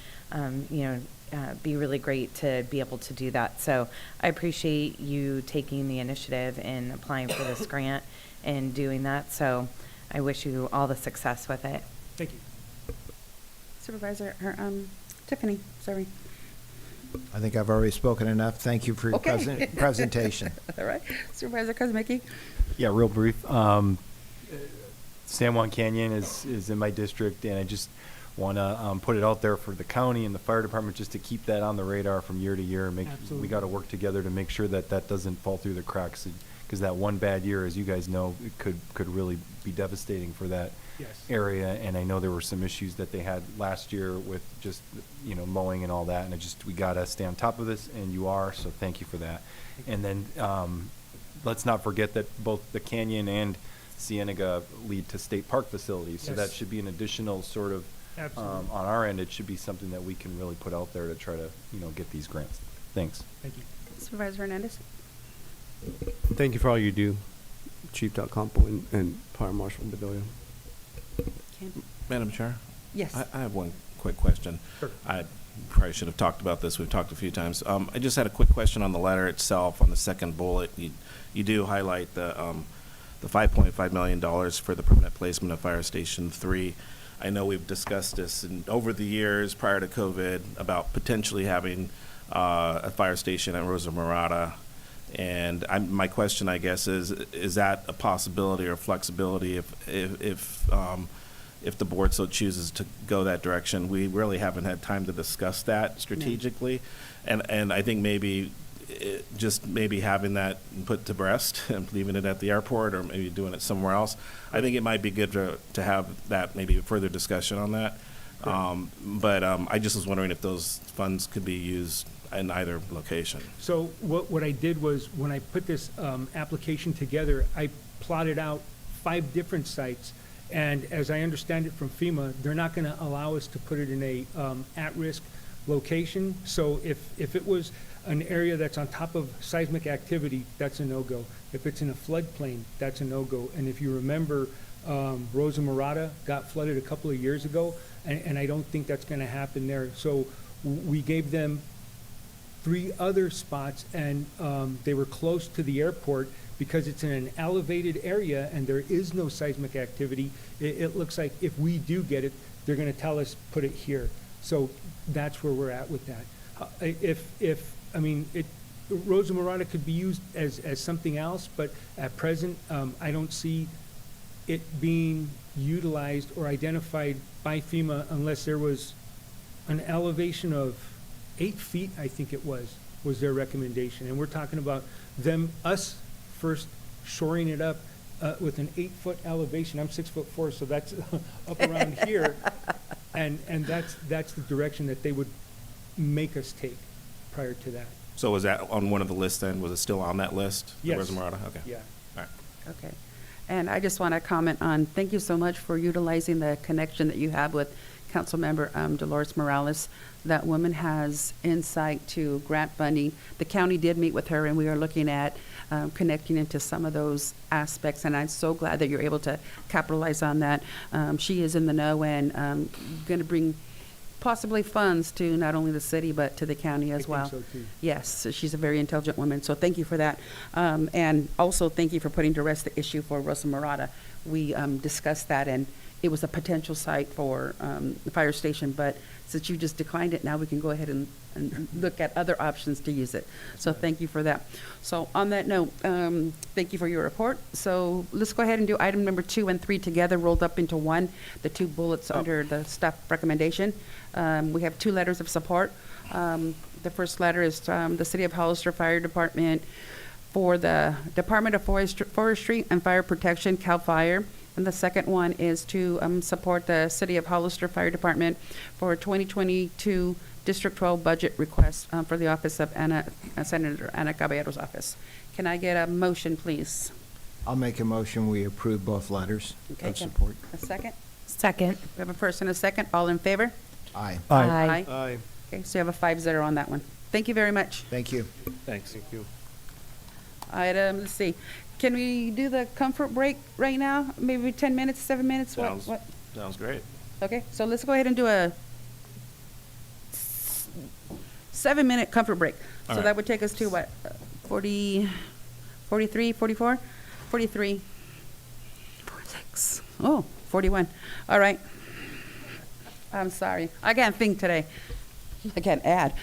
be really great to be able to do that. So I appreciate you taking the initiative and applying for this grant and doing that. So I wish you all the success with it. Thank you. Supervisor, Tiffany, sorry. I think I've already spoken enough. Thank you for your presentation. All right. Supervisor Kuzmicki. Yeah, real brief. San Juan Canyon is in my district, and I just want to put it out there for the county and the fire department just to keep that on the radar from year to year. We got to work together to make sure that that doesn't fall through the cracks, because that one bad year, as you guys know, it could really be devastating for that area. And I know there were some issues that they had last year with just mowing and all that, and we got to stay on top of this, and you are, so thank you for that. And then let's not forget that both the canyon and Cienega lead to state park facilities, so that should be an additional sort of on our end. It should be something that we can really put out there to try to get these grants. Thanks. Thank you. Supervisor Hernandez. Thank you for all you do, Chief Del Campo and Fire Marshal Bedoya. Madam Chair? Yes. I have one quick question. Sure. I probably should have talked about this. We've talked a few times. I just had a quick question on the letter itself. On the second bullet, you do highlight the $5.5 million for the permanent placement of Fire Station 3. I know we've discussed this over the years prior to COVID about potentially having a fire station at Rosa Morada. And my question, I guess, is that a possibility or flexibility if the board so chooses to go that direction? We really haven't had time to discuss that strategically. No. And I think maybe having that put to rest and leaving it at the airport, or maybe doing it somewhere else. I think it might be good to have that, maybe further discussion on that. But I just was wondering if those funds could be used in either location. So what I did was, when I put this application together, I plotted out 5 different sites. And as I understand it from FEMA, they're not going to allow us to put it in a at-risk location. So if it was an area that's on top of seismic activity, that's a no-go. If it's in a floodplain, that's a no-go. And if you remember, Rosa Morada got flooded a couple of years ago, and I don't think that's going to happen there. So we gave them 3 other spots, and they were close to the airport because it's in an elevated area and there is no seismic activity. It looks like if we do get it, they're going to tell us put it here. So that's where we're at with that. Rosa Morada could be used as something else, but at present, I don't see it being utilized or identified by FEMA unless there was an elevation of 8 feet, I think it was their recommendation. And we're talking about us first shoring it up with an 8-foot elevation. I'm 6'4", so that's up around here. And that's the direction that they would make us take prior to that. So was that on one of the lists then? Was it still on that list? the Yes. Rosa Morada? Okay. Yeah. All right. Okay. And I just want to comment on, thank you so much for utilizing the connection that you have with Councilmember Dolores Morales. That woman has insight to grant funding. The county did meet with her, and we are looking at connecting into some of those aspects, and I'm so glad that you're able to capitalize on that. She is in the know and going to bring possibly funds to not only the city, but to the county as well. I think so too. Yes, so she's a very intelligent woman, so thank you for that. And also thank you for putting to rest the issue for Rosa Morada. We discussed that, and it was a potential site for the fire station, but since you just declined it, now we can go ahead and look at other options to use it. So thank you for that. So on that note, thank you for your report. So let's go ahead and do item number 2 and 3 together, rolled up into one, the 2 bullets under the staff recommendation. We have 2 letters of support. The first letter is the City of Hollister Fire Department for the Department of Forestry and Fire Protection, CAL FIRE. And the second one is to support the City of Hollister Fire Department for 2022 District 12 budget request for the office of Senator Ana Caballero's office. Can I get a motion, please? I'll make a motion, we approve both letters Okay, of can- support. A second? Second. We have a first and a second. All in favor? Aye. Aye. Aye. Okay, so you have a 5-0 on that one. Thank you very much. Thank you. Thanks. Thank you. Item, let's see. Can we do the comfort break right now? Maybe 10 minutes, 7 minutes? Sounds great. Okay, so let's go ahead and do a 7-minute comfort break. All So right. that would take us to what, 40, 43, 44? 43, 46, oh, 41. All right. I'm sorry. I can't think today. I can't add.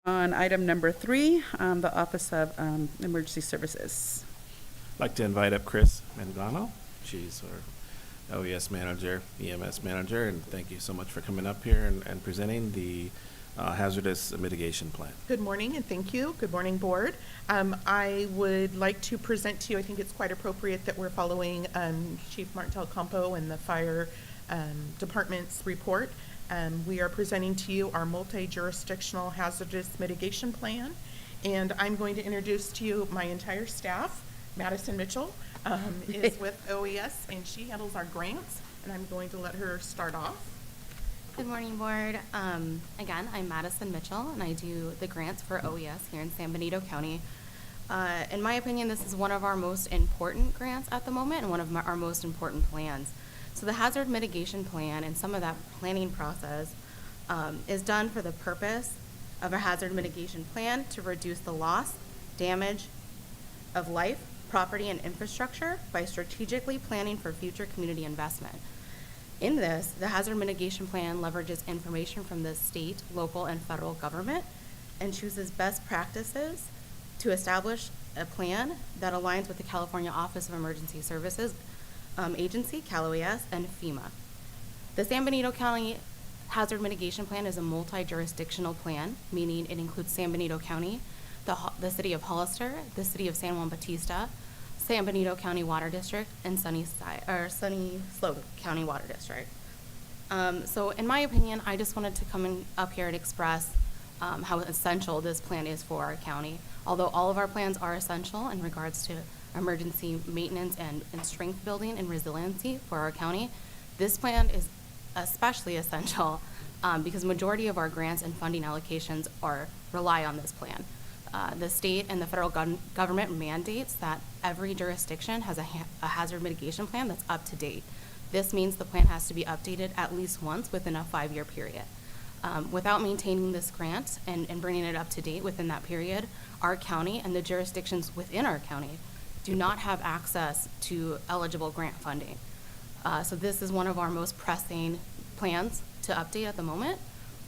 On item number 3, the Office of Emergency Services. I'd like to invite up Chris Mangano. She's our OES manager, EMS manager, and thank you so much for coming up here and presenting the hazardous mitigation plan. Good morning and thank you. Good morning, board. I would like to present to you, I think it's quite appropriate that we're following Chief Martin Del Campo and the fire department's report. We are presenting to you our multi-jurisdictional hazardous mitigation plan. And I'm going to introduce to you my entire staff. Madison Mitchell is with OES and she handles our grants. And I'm going to let her start off. Good morning, board. Again, I'm Madison Mitchell, and I do the grants for OES here in San Benito County. In my opinion, this is one of our most important grants at the moment and one of our most important plans. So the hazard mitigation plan and some of that planning process is done for the purpose of a hazard mitigation plan to reduce the loss, damage of life, property, and infrastructure by strategically planning for future community investment. In this, the hazard mitigation plan leverages information from the state, local, and federal government and chooses best practices to establish a plan that aligns with the California Office of Emergency Services agency, CalOES, and FEMA. The San Benito County Hazard Mitigation Plan is a multi-jurisdictional plan, meaning it includes San Benito County, the city of Hollister, the city of San Juan Bautista, San Benito County Water District, and Sunny Slope County Water District. So in my opinion, I just wanted to come up here and express how essential this plan is for our county. Although all of our plans are essential in regards to emergency maintenance and strength building and resiliency for our county, this plan is especially essential because majority of our grants and funding allocations rely on this plan. The state and the federal government mandates that every jurisdiction has a hazard mitigation plan that's up to date. This means the plan has to be updated at least once within a 5-year period. Without maintaining this grant and bringing it up to date within that period, our county and the jurisdictions within our county do not have access to eligible grant funding. So this is one of our most pressing plans to update at the moment.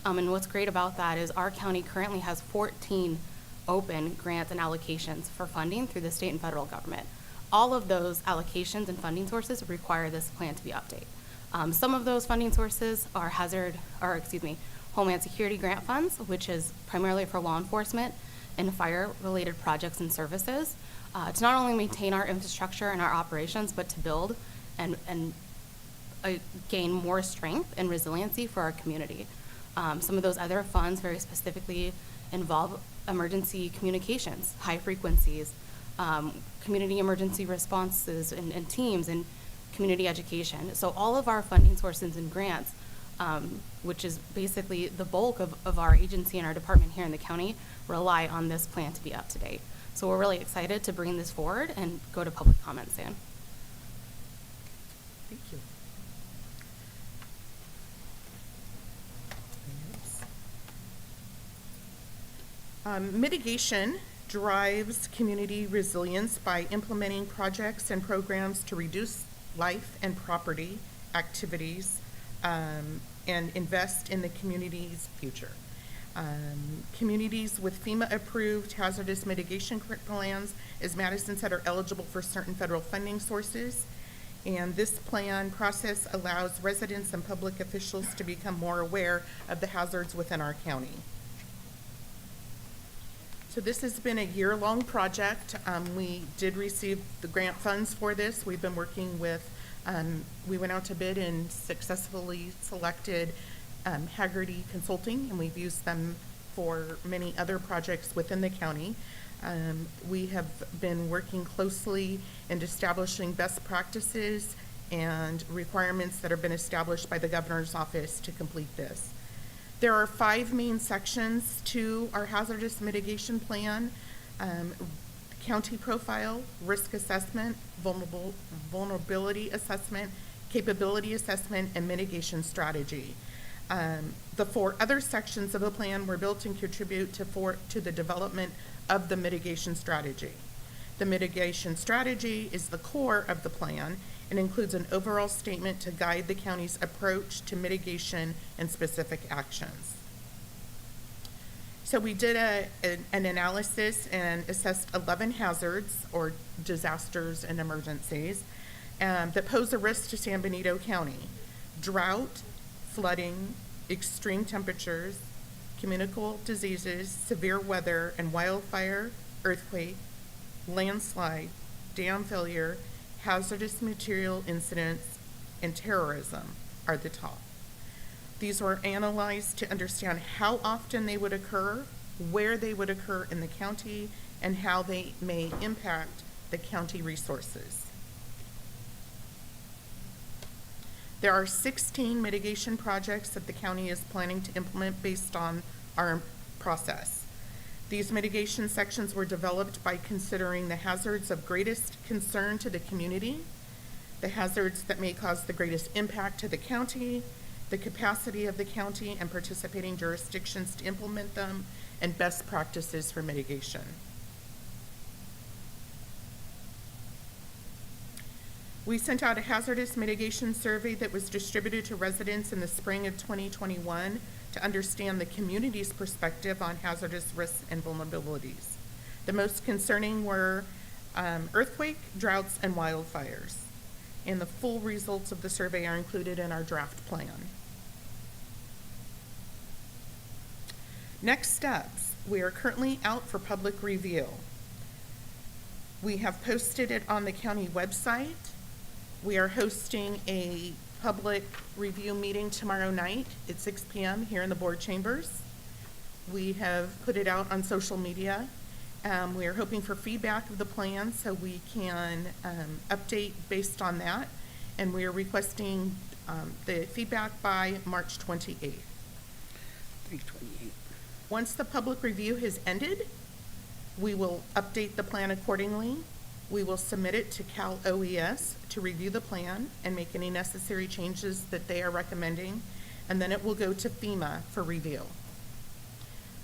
And what's great about that is our county currently has 14 open grants and allocations for funding through the state and federal government. All of those allocations and funding sources require this plan to be updated. Some of those funding sources are Homeland Security grant funds, which is primarily for law enforcement and fire-related projects and services, to not only maintain our infrastructure and our operations, but to build and gain more strength and resiliency for our community. Some of those other funds very specifically involve emergency communications, high frequencies, community emergency responses and teams, and community education. So all of our funding sources and grants, which is basically the bulk of our agency and our department here in the county, rely on this plan to be up to date. So we're really excited to bring this forward and go to public comment soon. Thank you. Mitigation drives community resilience by implementing projects and programs to reduce life and property activities and invest in the community's future. Communities with FEMA-approved hazardous mitigation plans, as Madison said, are eligible for certain federal funding sources. And this plan process allows residents and public officials to become more aware of the hazards within our county. So this has been a year-long project. We did receive the grant funds for this. We've been working with, we went out to bid and successfully selected Haggerty Consulting, and we've used them for many other projects within the county. We have been working closely in establishing best practices and requirements that have been established by the governor's office to complete this. There are 5 main sections to our hazardous mitigation plan: county profile, risk assessment, vulnerability assessment, capability assessment, and mitigation strategy. The 4 other sections of the plan were built and contribute to the development of the mitigation strategy. The mitigation strategy is the core of the plan and includes an overall statement to guide the county's approach to mitigation and specific actions. So we did an analysis and assessed 11 hazards or disasters and emergencies that pose a risk to San Benito County. Drought, flooding, extreme temperatures, communicable diseases, severe weather and wildfire, earthquake, landslide, dam failure, hazardous material incidents, and terrorism are the top. These were analyzed to understand how often they would occur, where they would occur in the county, and how they may impact the county resources. There are 16 mitigation projects that the county is planning to implement based on our process. These mitigation sections were developed by considering the hazards of greatest concern to the community, the hazards that may cause the greatest impact to the county, the capacity of the county and participating jurisdictions to implement them, and best practices for mitigation. We sent out a hazardous mitigation survey that was distributed to residents in the spring of 2021 to understand the community's perspective on hazardous risks and vulnerabilities. The most concerning were earthquake, droughts, and wildfires. And the full results of the survey are included in our draft plan. Next steps, we are currently out for public review. We have posted it on the county website. We are hosting a public review meeting tomorrow night at 6 p.m. here in the board chambers. We have put it out on social media. We are hoping for feedback of the plan so we can update based on that. And we are requesting the feedback by March 28th. 3/28. Once the public review has ended, we will update the plan accordingly. We will submit it to Cal OES to review the plan and make any necessary changes that they are recommending, and then it will go to FEMA for review.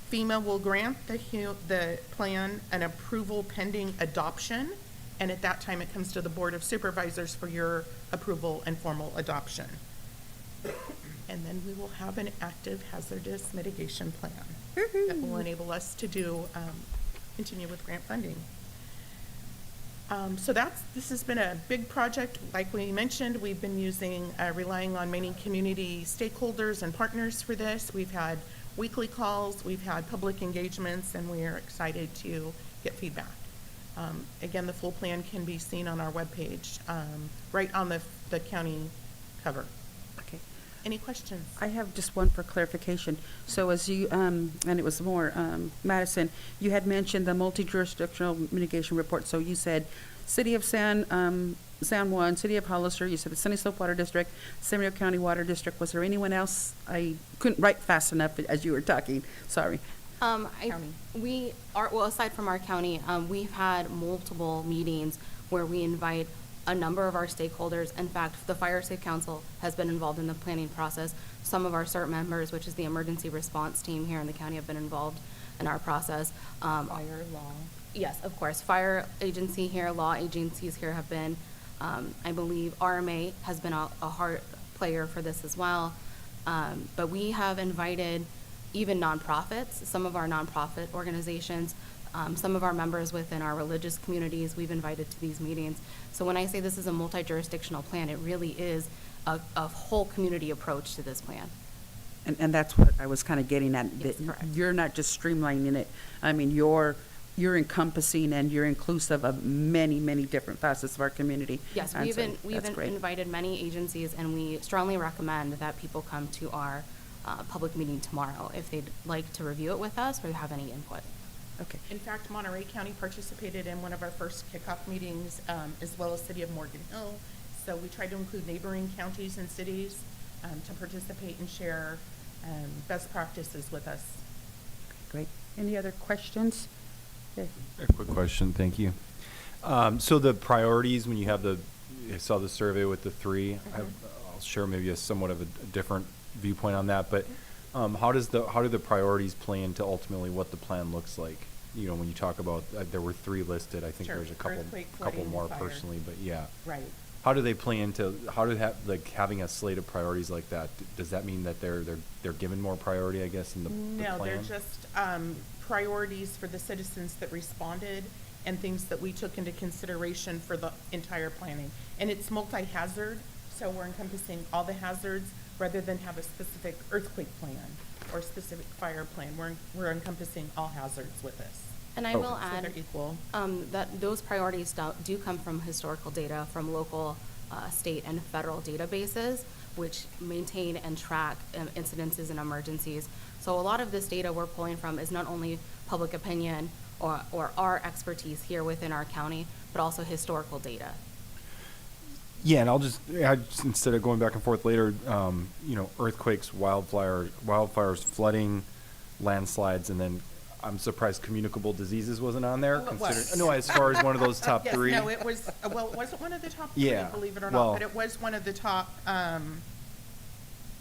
FEMA will grant the plan an approval pending adoption, and at that time it comes to the Board of Supervisors for your approval and formal adoption. And then we will have an active hazardous mitigation plan that will enable us to do, continue with grant funding. So this has been a big project. Like we mentioned, we've been relying on many community stakeholders and partners for this. We've had weekly calls, we've had public engagements, and we are excited to get feedback. Again, the full plan can be seen on our webpage, right on the county cover. Okay. Any questions? I have just one for clarification. So as you, and it was more, Madison, you had mentioned the multi-jurisdictional mitigation report. So you said City of San Juan, City of Hollister, you said the Sunny Slope Water District, San Benito County Water District. Was there anyone else? I couldn't write fast enough as you were talking. Sorry. Aside from our county, we've had multiple meetings where we invite a number of our stakeholders. In fact, the Fire Safe Council has been involved in the planning process. Some of our CERT members, which is the emergency response team here in the county, have been involved in our process. Fire law. Yes, of course. Fire agency here, law agencies here have been, I believe RMA has been a hard player for this as well. But we have invited even nonprofits, some of our nonprofit organizations, some of our members within our religious communities, we've invited to these meetings. So when I say this is a multi-jurisdictional plan, it really is a whole community approach to this plan. And that's what I was kind of getting at. Yes, That correct. you're not just streamlining it. I mean, you're encompassing and you're inclusive of many, many different facets of our community. Yes, And so we've that's great. invited many agencies, and we strongly recommend that people come to our public meeting tomorrow if they'd like to review it with us or have any input. Okay. In fact, Monterey County participated in one of our first kickoff meetings, as well as City of Morgan Hill. So we tried to include neighboring counties and cities to participate and share best practices with us. Great. Any other questions? Okay. A quick question, thank you. So the priorities, when you have I saw the survey with the three, I'll share maybe somewhat of a different viewpoint on that, but how do the priorities play into ultimately what the plan looks like? You know, when you talk about, there were three listed, I think Sure. there's a couple Earthquake, flooding, more fire. personally, but yeah. Right. how do they plan to, how do have, like, having a slate of priorities like that, does that mean that they're given more priority, I guess, in the No, plan? they're just priorities for the citizens that responded and things that we took into consideration for the entire planning. And it's multi-hazard, so we're encompassing all the hazards rather than have a specific earthquake plan or specific fire plan. We're encompassing all hazards with this. And I will So add they're equal. that those priorities do come from historical data from local, state, and federal databases, which maintain and track incidences and emergencies. So a lot of this data we're pulling from is not only public opinion or our expertise here within our county, but also historical data. Yeah, and I'll just instead of going back and forth later, you know, earthquakes, wildfires, flooding, landslides, and then I'm surprised communicable diseases wasn't on there. Oh, it was. No, as far as one of those top Yes, three. no, it was, well, it wasn't one of the top three, Yeah, believe it or well- not, but it was one of the top,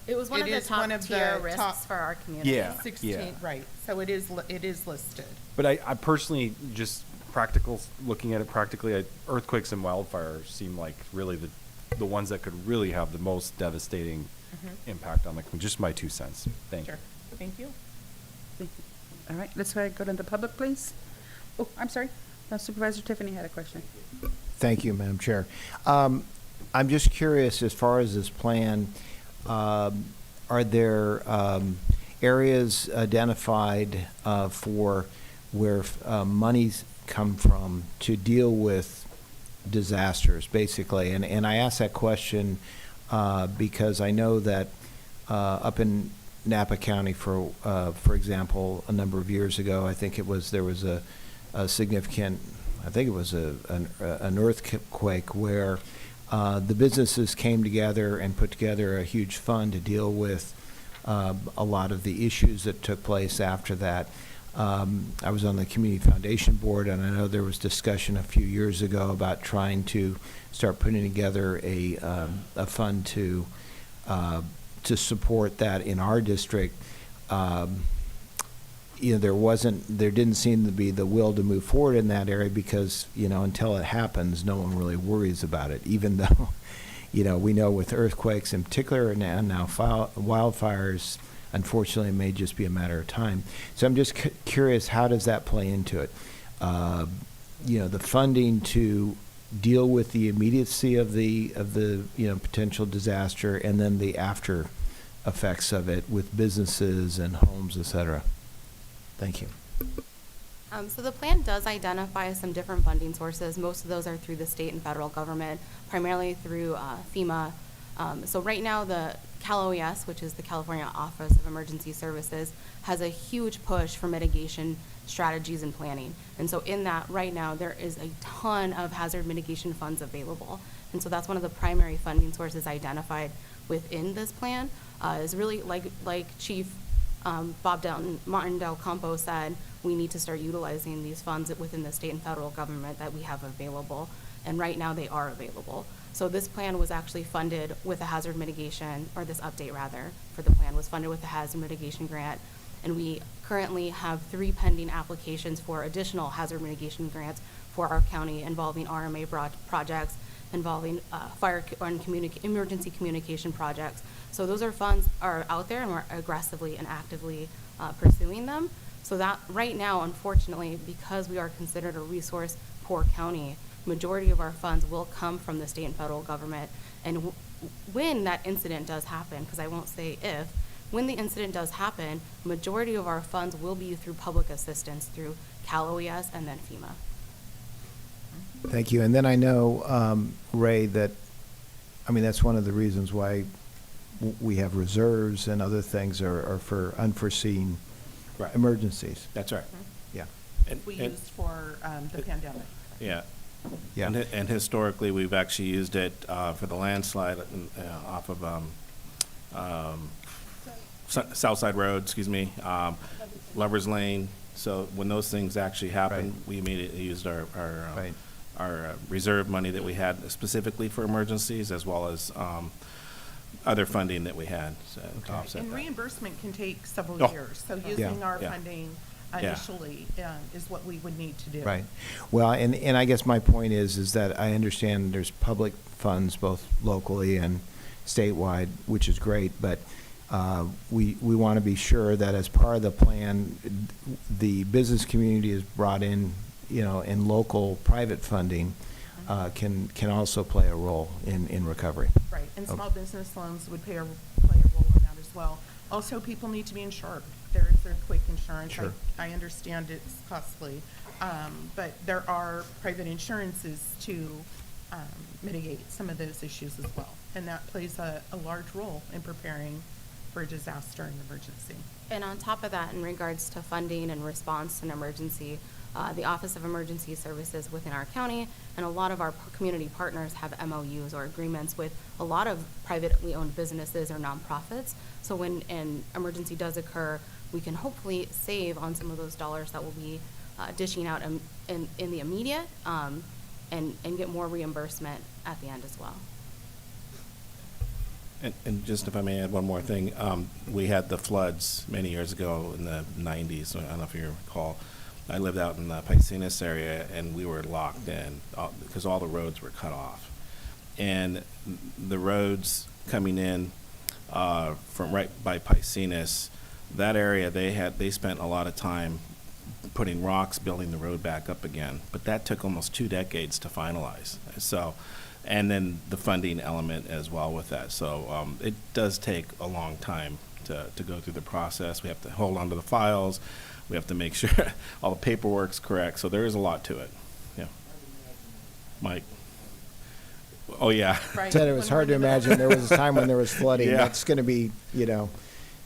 It was one of the is one top of tier the risks top- for our community. Yeah. 16, right, so it is listed. But I personally just looking at it practically, earthquakes and wildfires seem like really the ones that could really have the most devastating impact on the community. Just my 2 cents. Thank you. Sure, thank you. All right, let's go to the public, please. Oh, I'm sorry. Supervisor Tiffany had a question. Thank you, Madam Chair. I'm just curious, as far as this plan, are there areas identified for where monies come from to deal with disasters, basically? And I ask that question because I know that up in Napa County, for example, a number of years ago, I think there was a significant, I think it was an earthquake where the businesses came together and put together a huge fund to deal with a lot of the issues that took place after that. I was on the Community Foundation Board, and I know there was discussion a few years ago about trying to start putting together a fund to support that in our district. You know, there didn't seem to be the will to move forward in that area because, you know, until it happens, no one really worries about it, even though, you know, we know with earthquakes in particular and now wildfires, unfortunately, it may just be a matter of time. So I'm just curious, how does that play into it? You know, the funding to deal with the immediacy of the you know, potential disaster, and then the after effects of it with businesses and homes, et cetera. Thank you. So the plan does identify some different funding sources. Most of those are through the state and federal government, primarily through FEMA. So right now, the CalOES, which is the California Office of Emergency Services, has a huge push for mitigation strategies and planning. And so in that, right now, there is a ton of hazard mitigation funds available. And so that's one of the primary funding sources identified within this plan, is really like Chief Martin Del Campo said, we need to start utilizing these funds within the state and federal government that we have available. And right now they are available. So this plan was actually funded with a hazard mitigation, or this update rather, for the plan was funded with a hazard mitigation grant. And we currently have 3 pending applications for additional hazard mitigation grants for our county involving RMA projects, involving fire and emergency communication projects. So those funds are out there, and we're aggressively and actively pursuing them. So that right now, unfortunately, because we are considered a resource poor county, majority of our funds will come from the state and federal government. And when that incident does happen, because I won't say if, when the incident does happen, majority of our funds will be through public assistance through CalOES and then FEMA. Thank you. And then I know, Ray, that, I mean, that's one of the reasons why we have reserves and other things are for unforeseen emergencies. That's right. Yeah. We used for the pandemic. Yeah. Yeah. And historically, we've actually used it for the landslide off of Southside Road, Lover's Lane. So when those things actually happened, we immediately used our reserve money that we had specifically for emergencies, as well as other funding that we had to offset And that. reimbursement can take several Oh. years. So using our funding Yeah. initially, is what we would need to do. Right. Well, and I guess my point is that I understand there's public funds both locally and statewide, which is great, but we want to be sure that as part of the plan, the business community is brought in, and local private funding can also play a role in recovery. Right, and Okay. small business loans would play a role in that as well. Also, people need to be insured. There is earthquake insurance. Sure. I understand it's costly, but there are private insurances to mitigate some of those issues as well. And that plays a large role in preparing for a disaster and emergency. And on top of that, in regards to funding and response to an emergency, the Office of Emergency Services within our county and a lot of our community partners have MOUs or agreements with a lot of privately owned businesses or nonprofits. So when an emergency does occur, we can hopefully save on some of those dollars that will be dishing out in the immediate and get more reimbursement at the end as well. And just if I may add one more thing, we had the floods many years ago in the 90s. I don't know if you recall. I lived out in the Piscinas area, and we were locked in because all the roads were cut off. And the roads coming in from right by Piscinas, that area, they spent a lot of time putting rocks, building the road back up again. But that took almost 2 decades to finalize. So, and then the funding element as well with that. So it does take a long time to go through the process. We have to hold on to the files. We have to make sure all the paperwork's correct. So there is a lot to it. Yeah. Mike. Oh, yeah. Right. Said it was hard to imagine there was a time when there was flooding. Yeah. That's going to be,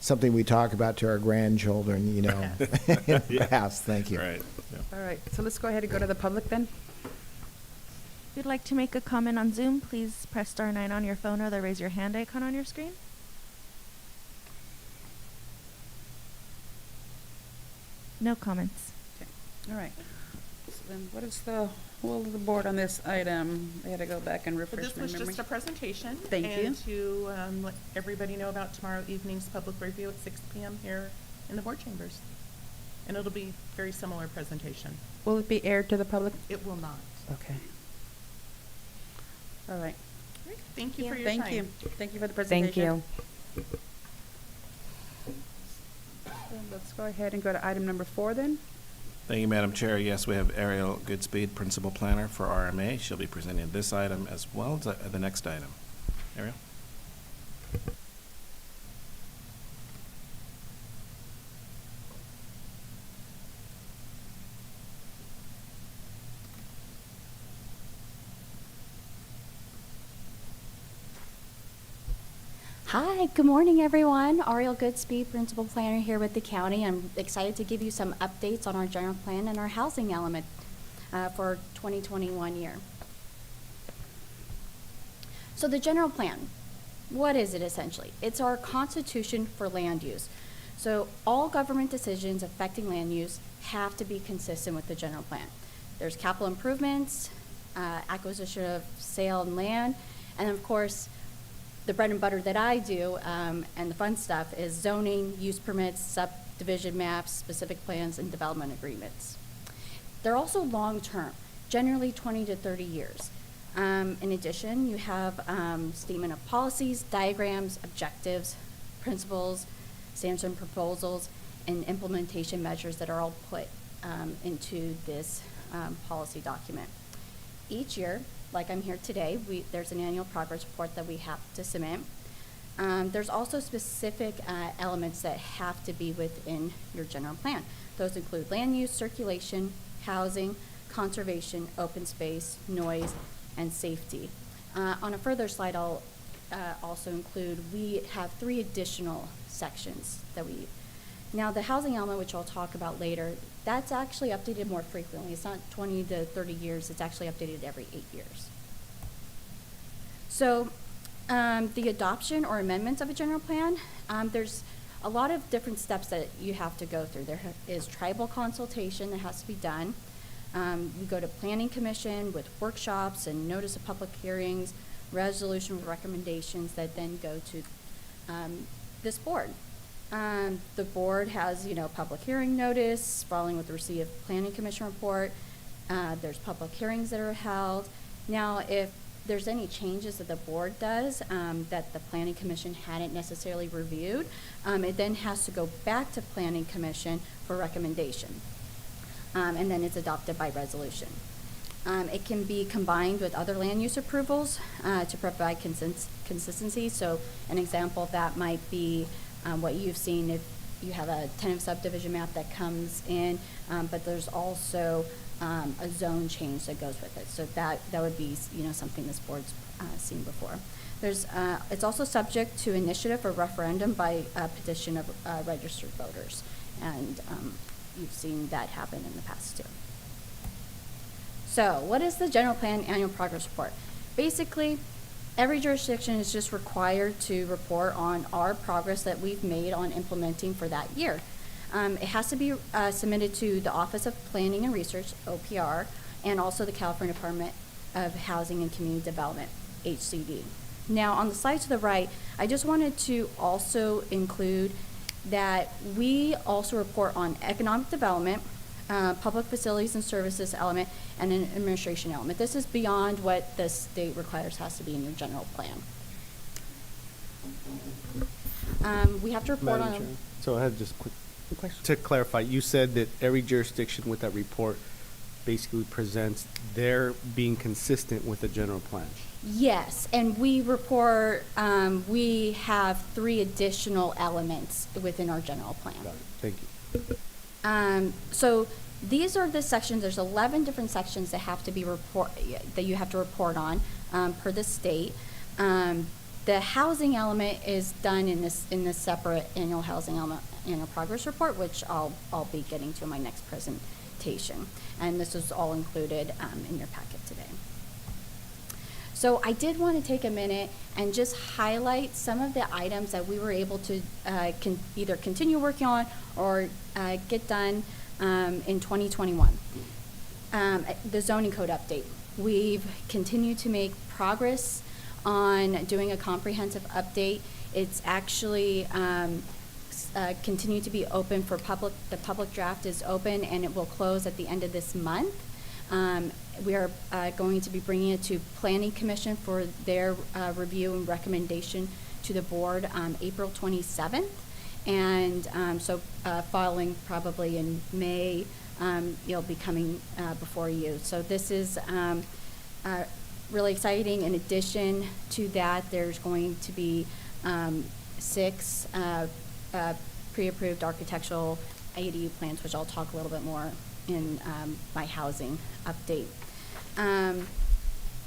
something we talk about to our grandchildren, in the past. Thank you. Right. Yeah. All right, so let's go ahead and go to the public then. If you'd like to make a comment on Zoom, please press *9 on your phone or the raise your hand icon on your screen. No comments. Okay. All right. So then what is the will of the board on this item? I had to go back and But refresh this my was memory. just a presentation. Thank you. And to let everybody know about tomorrow evening's public review at 6 p.m. here in the board chambers. And it'll be very similar presentation. Will it be aired to the public? It will not. Okay. All right. Great. Thank you for your time. Thank you. Thank you for the presentation. Thank you. Let's go ahead and go to item number 4 then. Thank you, Madam Chair. Yes, we have Ariel Goodspeed, Principal Planner for RMA. She'll be presenting this item as well as the next item. Ariel? Hi, good morning, everyone. Ariel Goodspeed, Principal Planner here with the county. I'm excited to give you some updates on our general plan and our housing element for 2021 year. So the general plan, what is it essentially? It's our constitution for land use. So all government decisions affecting land use have to be consistent with the general plan. There's capital improvements, acquisition of sale and land, and of course, the bread and butter that I do and the fun stuff is zoning, use permits, subdivision maps, specific plans, and development agreements. They're also long-term, generally 20 to 30 years. In addition, you have statement of policies, diagrams, objectives, principles, standards and proposals, and implementation measures that are all put into this policy document. Each year, like I'm here today, there's an annual progress report that we have to submit. There's also specific elements that have to be within your general plan. Those include land use, circulation, housing, conservation, open space, noise, and safety. On a further slide, I'll also include, we have 3 additional sections that now the housing element, which I'll talk about later, that's actually updated more frequently. It's not 20 to 30 years, it's actually updated every 8 years. So the adoption or amendments of a general plan, there's a lot of different steps that you have to go through. There is tribal consultation that has to be done. You go to Planning Commission with workshops and notice of public hearings, resolution with recommendations that then go to this board. The board has, public hearing notice following with the receipt of planning commission report. There's public hearings that are held. Now, if there's any changes that the board does that the planning commission hadn't necessarily reviewed, it then has to go back to planning commission for recommendation. And then it's adopted by resolution. It can be combined with other land use approvals to provide consistency. So an example of that might be what you've seen if you have a tentative subdivision map that comes in, but there's also a zone change that goes with it. So that would be, something this board's seen before. It's also subject to initiative or referendum by petition of registered voters. And you've seen that happen in the past too. So what is the general plan annual progress report? Basically, every jurisdiction is just required to report on our progress that we've made on implementing for that year. It has to be submitted to the Office of Planning and Research, OPR, and also the California Department of Housing and Community Development, HCD. Now, on the slide to the right, I just wanted to also include that we also report on economic development, public facilities and services element, and an administration element. This is beyond what the state requires has to be in your general plan. We have to report Madam on. Chair, so I have just quick to clarify. You said that every jurisdiction with that report basically presents their being consistent with the general plan. Yes, and we report, we have 3 additional elements within our general plan. Got it. Thank you. So these are the sections. There's 11 different sections that have to be that you have to report on per the state. The housing element is done in this separate annual housing element annual progress report, which I'll be getting to in my next presentation. And this is all included in your packet today. So I did want to take a minute and just highlight some of the items that we were able to either continue working on or get done in 2021. The zoning code update. We've continued to make progress on doing a comprehensive update. It's actually continued to be open for public. The public draft is open and it will close at the end of this month. We are going to be bringing it to Planning Commission for their review and recommendation to the board April 27th. And so following probably in May, you'll be coming before you. So this is really exciting. In addition to that, there's going to be 6 pre-approved architectural ADU plans, which I'll talk a little bit more in my housing update.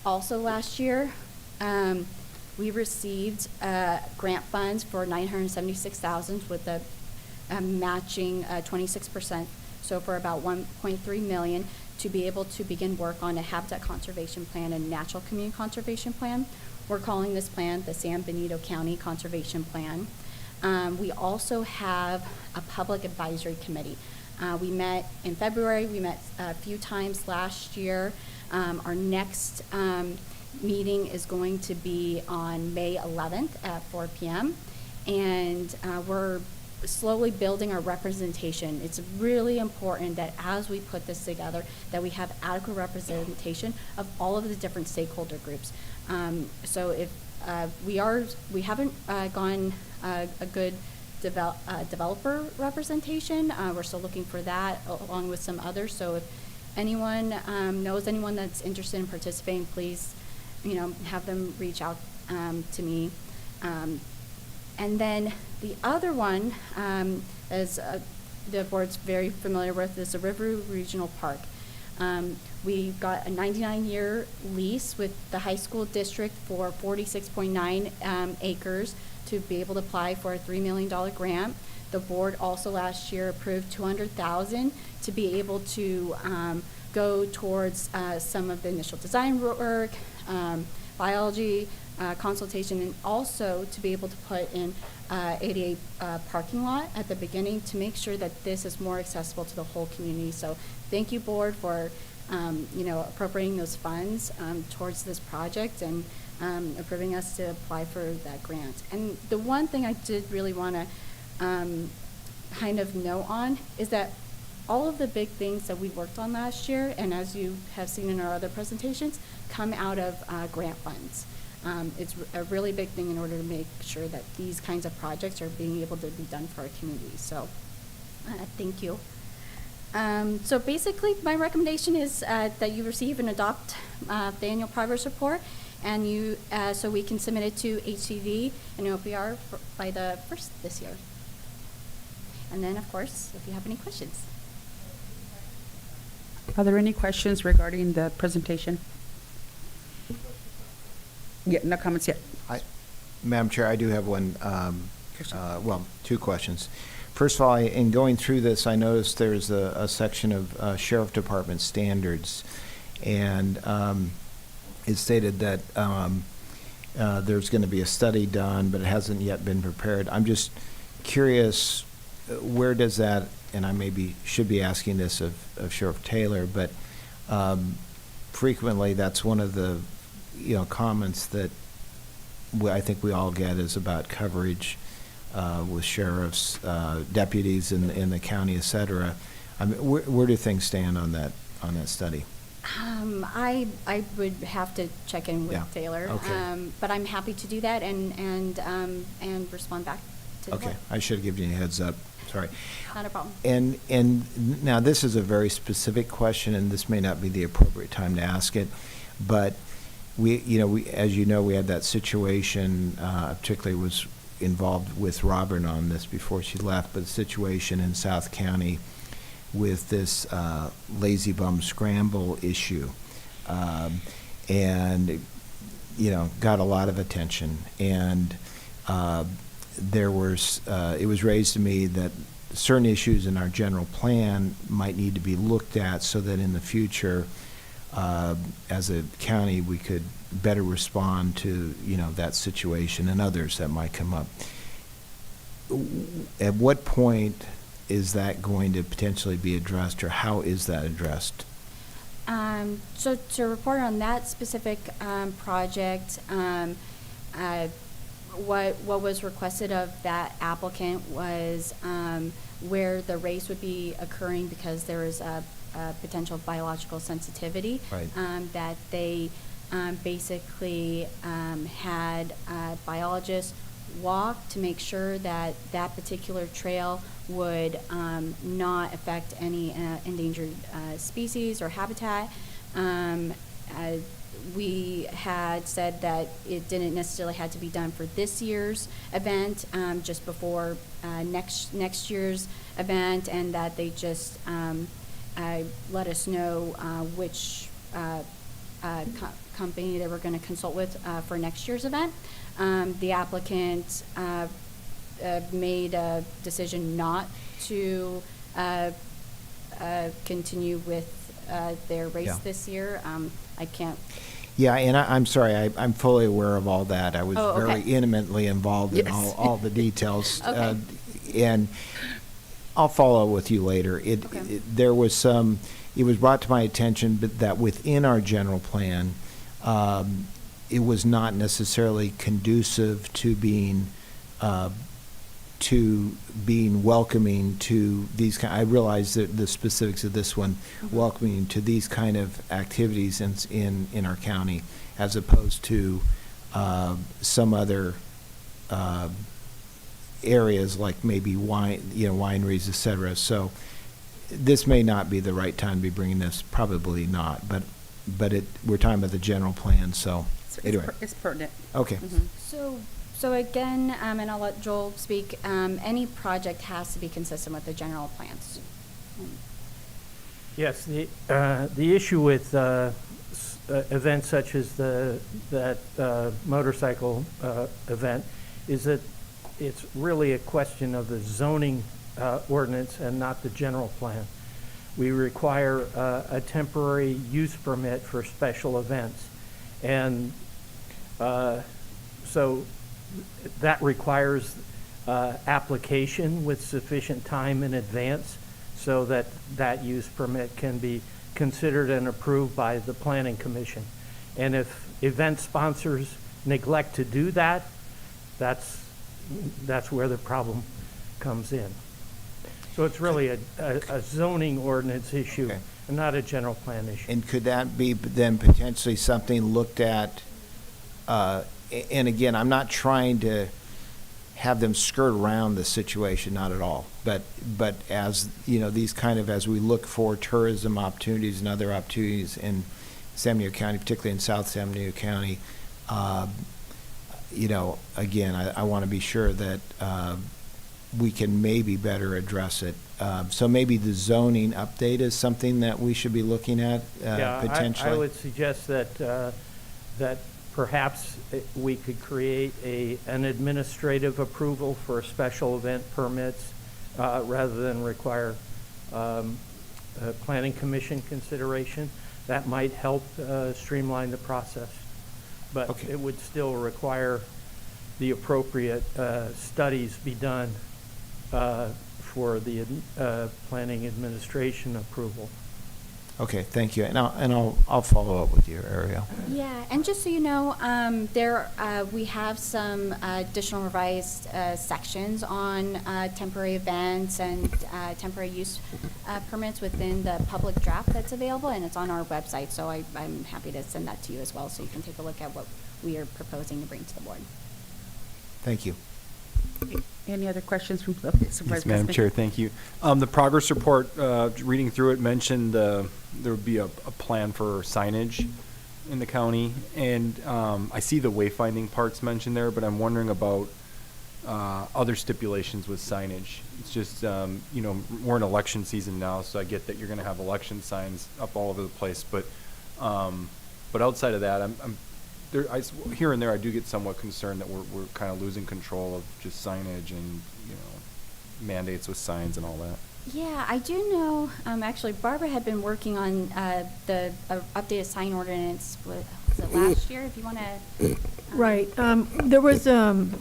Also last year, we received grant funds for $976,000 with a matching 26%, so for about $1.3 million to be able to begin work on a habitat conservation plan and natural community conservation plan. We're calling this plan the San Benito County Conservation Plan. We also have a public advisory committee. We met in February, we met a few times last year. Our next meeting is going to be on May 11th at 4 p.m. And we're slowly building our representation. It's really important that as we put this together, that we have adequate representation of all of the different stakeholder groups. So if we haven't gone a good developer representation. We're still looking for that along with some others. So if anyone knows anyone that's interested in participating, please, have them reach out to me. And then the other one, as the board's very familiar with, is the Riverview Regional Park. We got a 99-year lease with the high school district for 46.9 acres to be able to apply for a $3 million grant. The board also last year approved $200,000 to be able to go towards some of the initial design work, biology, consultation, and also to be able to put in ADA parking lot at the beginning to make sure that this is more accessible to the whole community. So thank you, board, for appropriating those funds towards this project and approving us to apply for that grant. And the one thing I did really want to kind of note on is that all of the big things that we worked on last year, and as you have seen in our other presentations, come out of grant funds. It's a really big thing in order to make sure that these kinds of projects are being able to be done for our community. So thank you. So basically, my recommendation is that you receive and adopt the annual progress report, and you so we can submit it to HCV and OPR by the 1st this year. And then, of course, if you have any questions. Are there any questions regarding the presentation? Yeah, no comments yet. Madam Chair, I do have one, well, two questions. First of all, in going through this, I noticed there's a section of Sheriff Department standards, and it stated that there's going to be a study done, but it hasn't yet been prepared. I'm just curious, where does that, and I maybe should be asking this of Sheriff Taylor, but frequently that's one of the comments that I think we all get is about coverage with sheriffs, deputies in the county, et cetera. I mean, where do things stand on that study? I would have to check in with Taylor, okay. But I'm happy to do that and respond back to the board. I should have given you a heads up. Sorry. Not a problem. And now this is a very specific question, and this may not be the appropriate time to ask it, but we, as you know, we had that situation, particularly was involved with Robin on this before she left, but the situation in South County with this lazy bum scramble issue, and got a lot of attention, and there was it was raised to me that certain issues in our general plan might need to be looked at so that in the future, as a county, we could better respond to that situation and others that might come up. At what point is that going to potentially be addressed, or how is that addressed? So to report on that specific project, what was requested of that applicant was where the race would be occurring because there is a potential biological sensitivity. Right. That they basically had biologists walk to make sure that that particular trail would not affect any endangered species or habitat. We had said that it didn't necessarily have to be done for this year's event, just before next year's event, and that they just let us know which company they were going to consult with for next year's event. The applicant made a decision not to continue with their race this year. I can't. Yeah, and I'm sorry, I'm fully aware of all that. I was very intimately involved in all the details. Okay. And I'll follow with you later. There was some, it was brought to my attention that within our general plan, it was not necessarily conducive to being welcoming to these kind. I realize that the specifics of this one, welcoming to these kind of activities in our county, as opposed to some other areas like maybe wine, wineries, et cetera. So this may not be the right time to be bringing this. Probably not, but we're talking about the general plan. So anyway, it's pertinent. Okay. Mm-hmm. So again, and I'll let Joel speak, any project has to be consistent with the general plans. Yes, the issue with events such as that motorcycle event is that it's really a question of the zoning ordinance and not the general plan. We require a temporary use permit for special events, and so that requires application with sufficient time in advance so that that use permit can be considered and approved by the Planning Commission. And if event sponsors neglect to do that, that's where the problem comes in. So it's really a zoning ordinance issue, Okay. and not a general plan issue. And could that be then potentially something looked at, and again, I'm not trying to have them skirt around the situation, not at all. But as, you know, these kind of, as we look for tourism opportunities and other opportunities in San Benito County, particularly in South San Benito County, you know, again, I want to be sure that we can maybe better address it. So maybe the zoning update is something that we should be looking at potentially. I would suggest that that perhaps we could create an administrative approval for special event permits rather than require planning commission consideration. That might help streamline the process, but it would still require the appropriate studies be done for the planning administration approval. Okay, thank you. And I'll follow up with you, Ariel. Yeah, and just so you know, we have some additional revised sections on temporary events and temporary use permits within the public draft that's available, and it's on our website. So I'm happy to send that to you as well, so you can take a look at what we are proposing to bring to the board. Thank you. Any other questions from Yes, Madam Chair, thank you. The progress report, reading through it, mentioned there would be a plan for signage in the county, and I see the wayfinding parts mentioned there, but I'm wondering about other stipulations with signage. It's just, you know, we're in election season now, so I get that you're going to have election signs up all over the place, but outside of that, I'm there, here and there, I do get somewhat concerned that we're kind of losing control of just signage and, you know, mandates with signs and all that. Yeah, I do know, actually, Barbara had been working on the updated sign ordinance, was it last year, if you want to? Right. There was,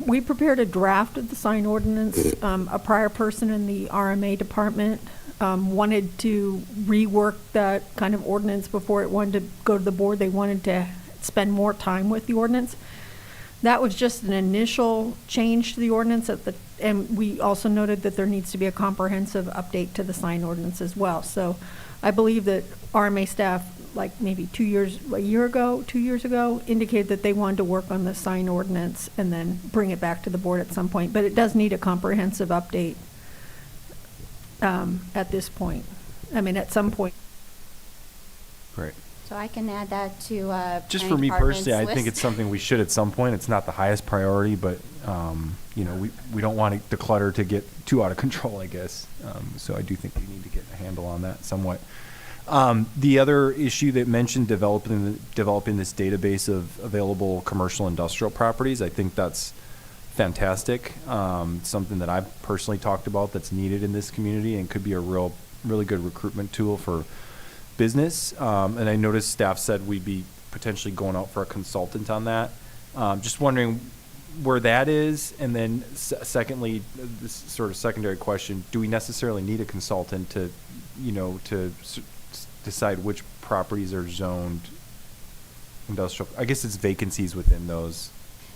we prepared a draft of the sign ordinance. A prior person in the RMA department wanted to rework that kind of ordinance before it wanted to go to the board. They wanted to spend more time with the ordinance. That was just an initial change to the ordinance and we also noted that there needs to be a comprehensive update to the sign ordinance as well. So I believe that RMA staff, like maybe 2 years ago, indicated that they wanted to work on the sign ordinance and then bring it back to the board at some point. But it does need a comprehensive update at this point. I mean, at some point. Great. So I can add that to Just for me personally, I think it's something we should at some point. It's not the highest priority, but you know, we don't want the clutter to get too out of control, I guess. So I do think we need to get a handle on that somewhat. The other issue that mentioned developing this database of available commercial industrial properties, I think that's fantastic. Something that I've personally talked about that's needed in this community and could be a really good recruitment tool for business. And I noticed staff said we'd be potentially going out for a consultant on that. Just wondering where that is. And then secondly, this sort of secondary question, do we necessarily need a consultant to, you know, to decide which properties are zoned industrial? I guess it's vacancies within those.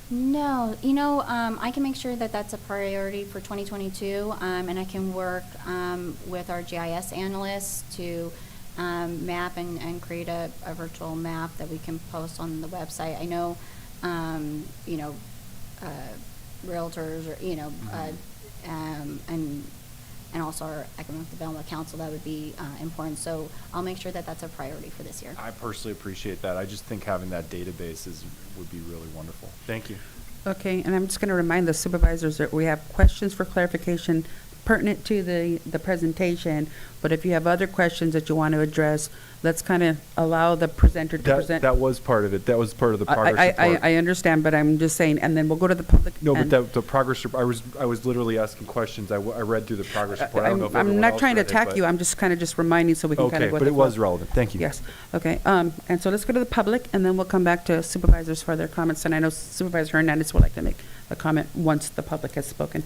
No, you know, I can make sure that that's a priority for 2022, and I can work with our GIS analysts to map and create a virtual map that we can post on the website. I know, you know, realtors, or, you know, and also our Economic Development Council, that would be important. So I'll make sure that that's a priority for this year. I personally appreciate that. I just think having that database would be really wonderful. Thank you. Okay, and I'm just going to remind the supervisors that we have questions for clarification pertinent to the presentation, but if you have other questions that you want to address, let's kind of allow the presenter to present. That was part of it. That was part of the progress report. I understand, but I'm just saying, and then we'll go to the public. No, but the progress report, I was literally asking questions. I read through the progress report. I don't know if I'm everyone not else trying to read it, attack but- you. I'm just kind of just reminding so we can kind of Okay, go. but it was relevant. Thank you. Yes. Okay. And so let's go to the public, and then we'll come back to supervisors for their comments. And I know Supervisor Hernandez would like to make a comment once the public has spoken.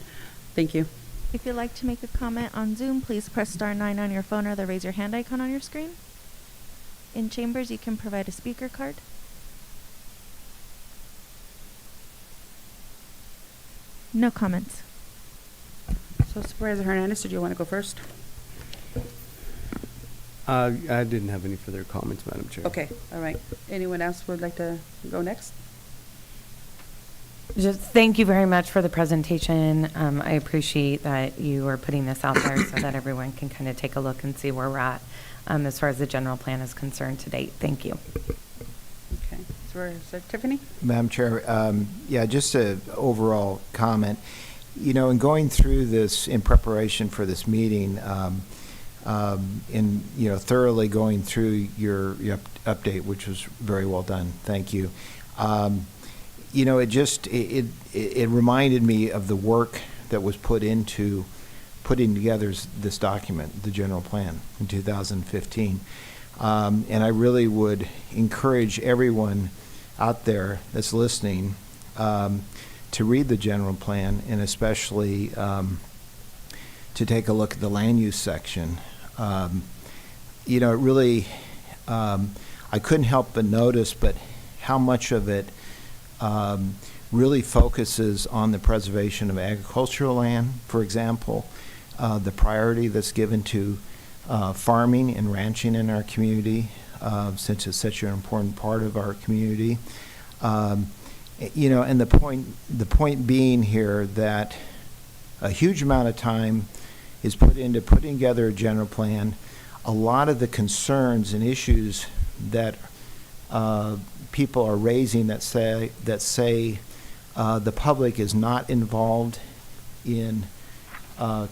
Thank you. If you'd like to make a comment on Zoom, please press *9 on your phone or the raise your hand icon on your screen. In chambers, you can provide a speaker card. No comments. So Supervisor Hernandez, did you want to go first? I didn't have any further comments, Madam Chair. Okay, all right. Anyone else would like to go next? Just thank you very much for the presentation. I appreciate that you are putting this out there so that everyone can kind of take a look and see where we're at as far as the general plan is concerned to date. Thank you. Okay, so Tiffany? Madam Chair, yeah, just an overall comment. You know, in going through this in preparation for this meeting, in, you know, thoroughly going through your update, which was very well done. Thank you. You know, it reminded me of the work that was put into putting together this document, the general plan, in 2015. And I really would encourage everyone out there that's listening to read the general plan, and especially to take a look at the land use section. You know, it really, I couldn't help but notice, but how much of it really focuses on the preservation of agricultural land, for example, the priority that's given to farming and ranching in our community, since it's such an important part of our community. You know, and the point being here that a huge amount of time is put into putting together a general plan. A lot of the concerns and issues that people are raising that say the public is not involved in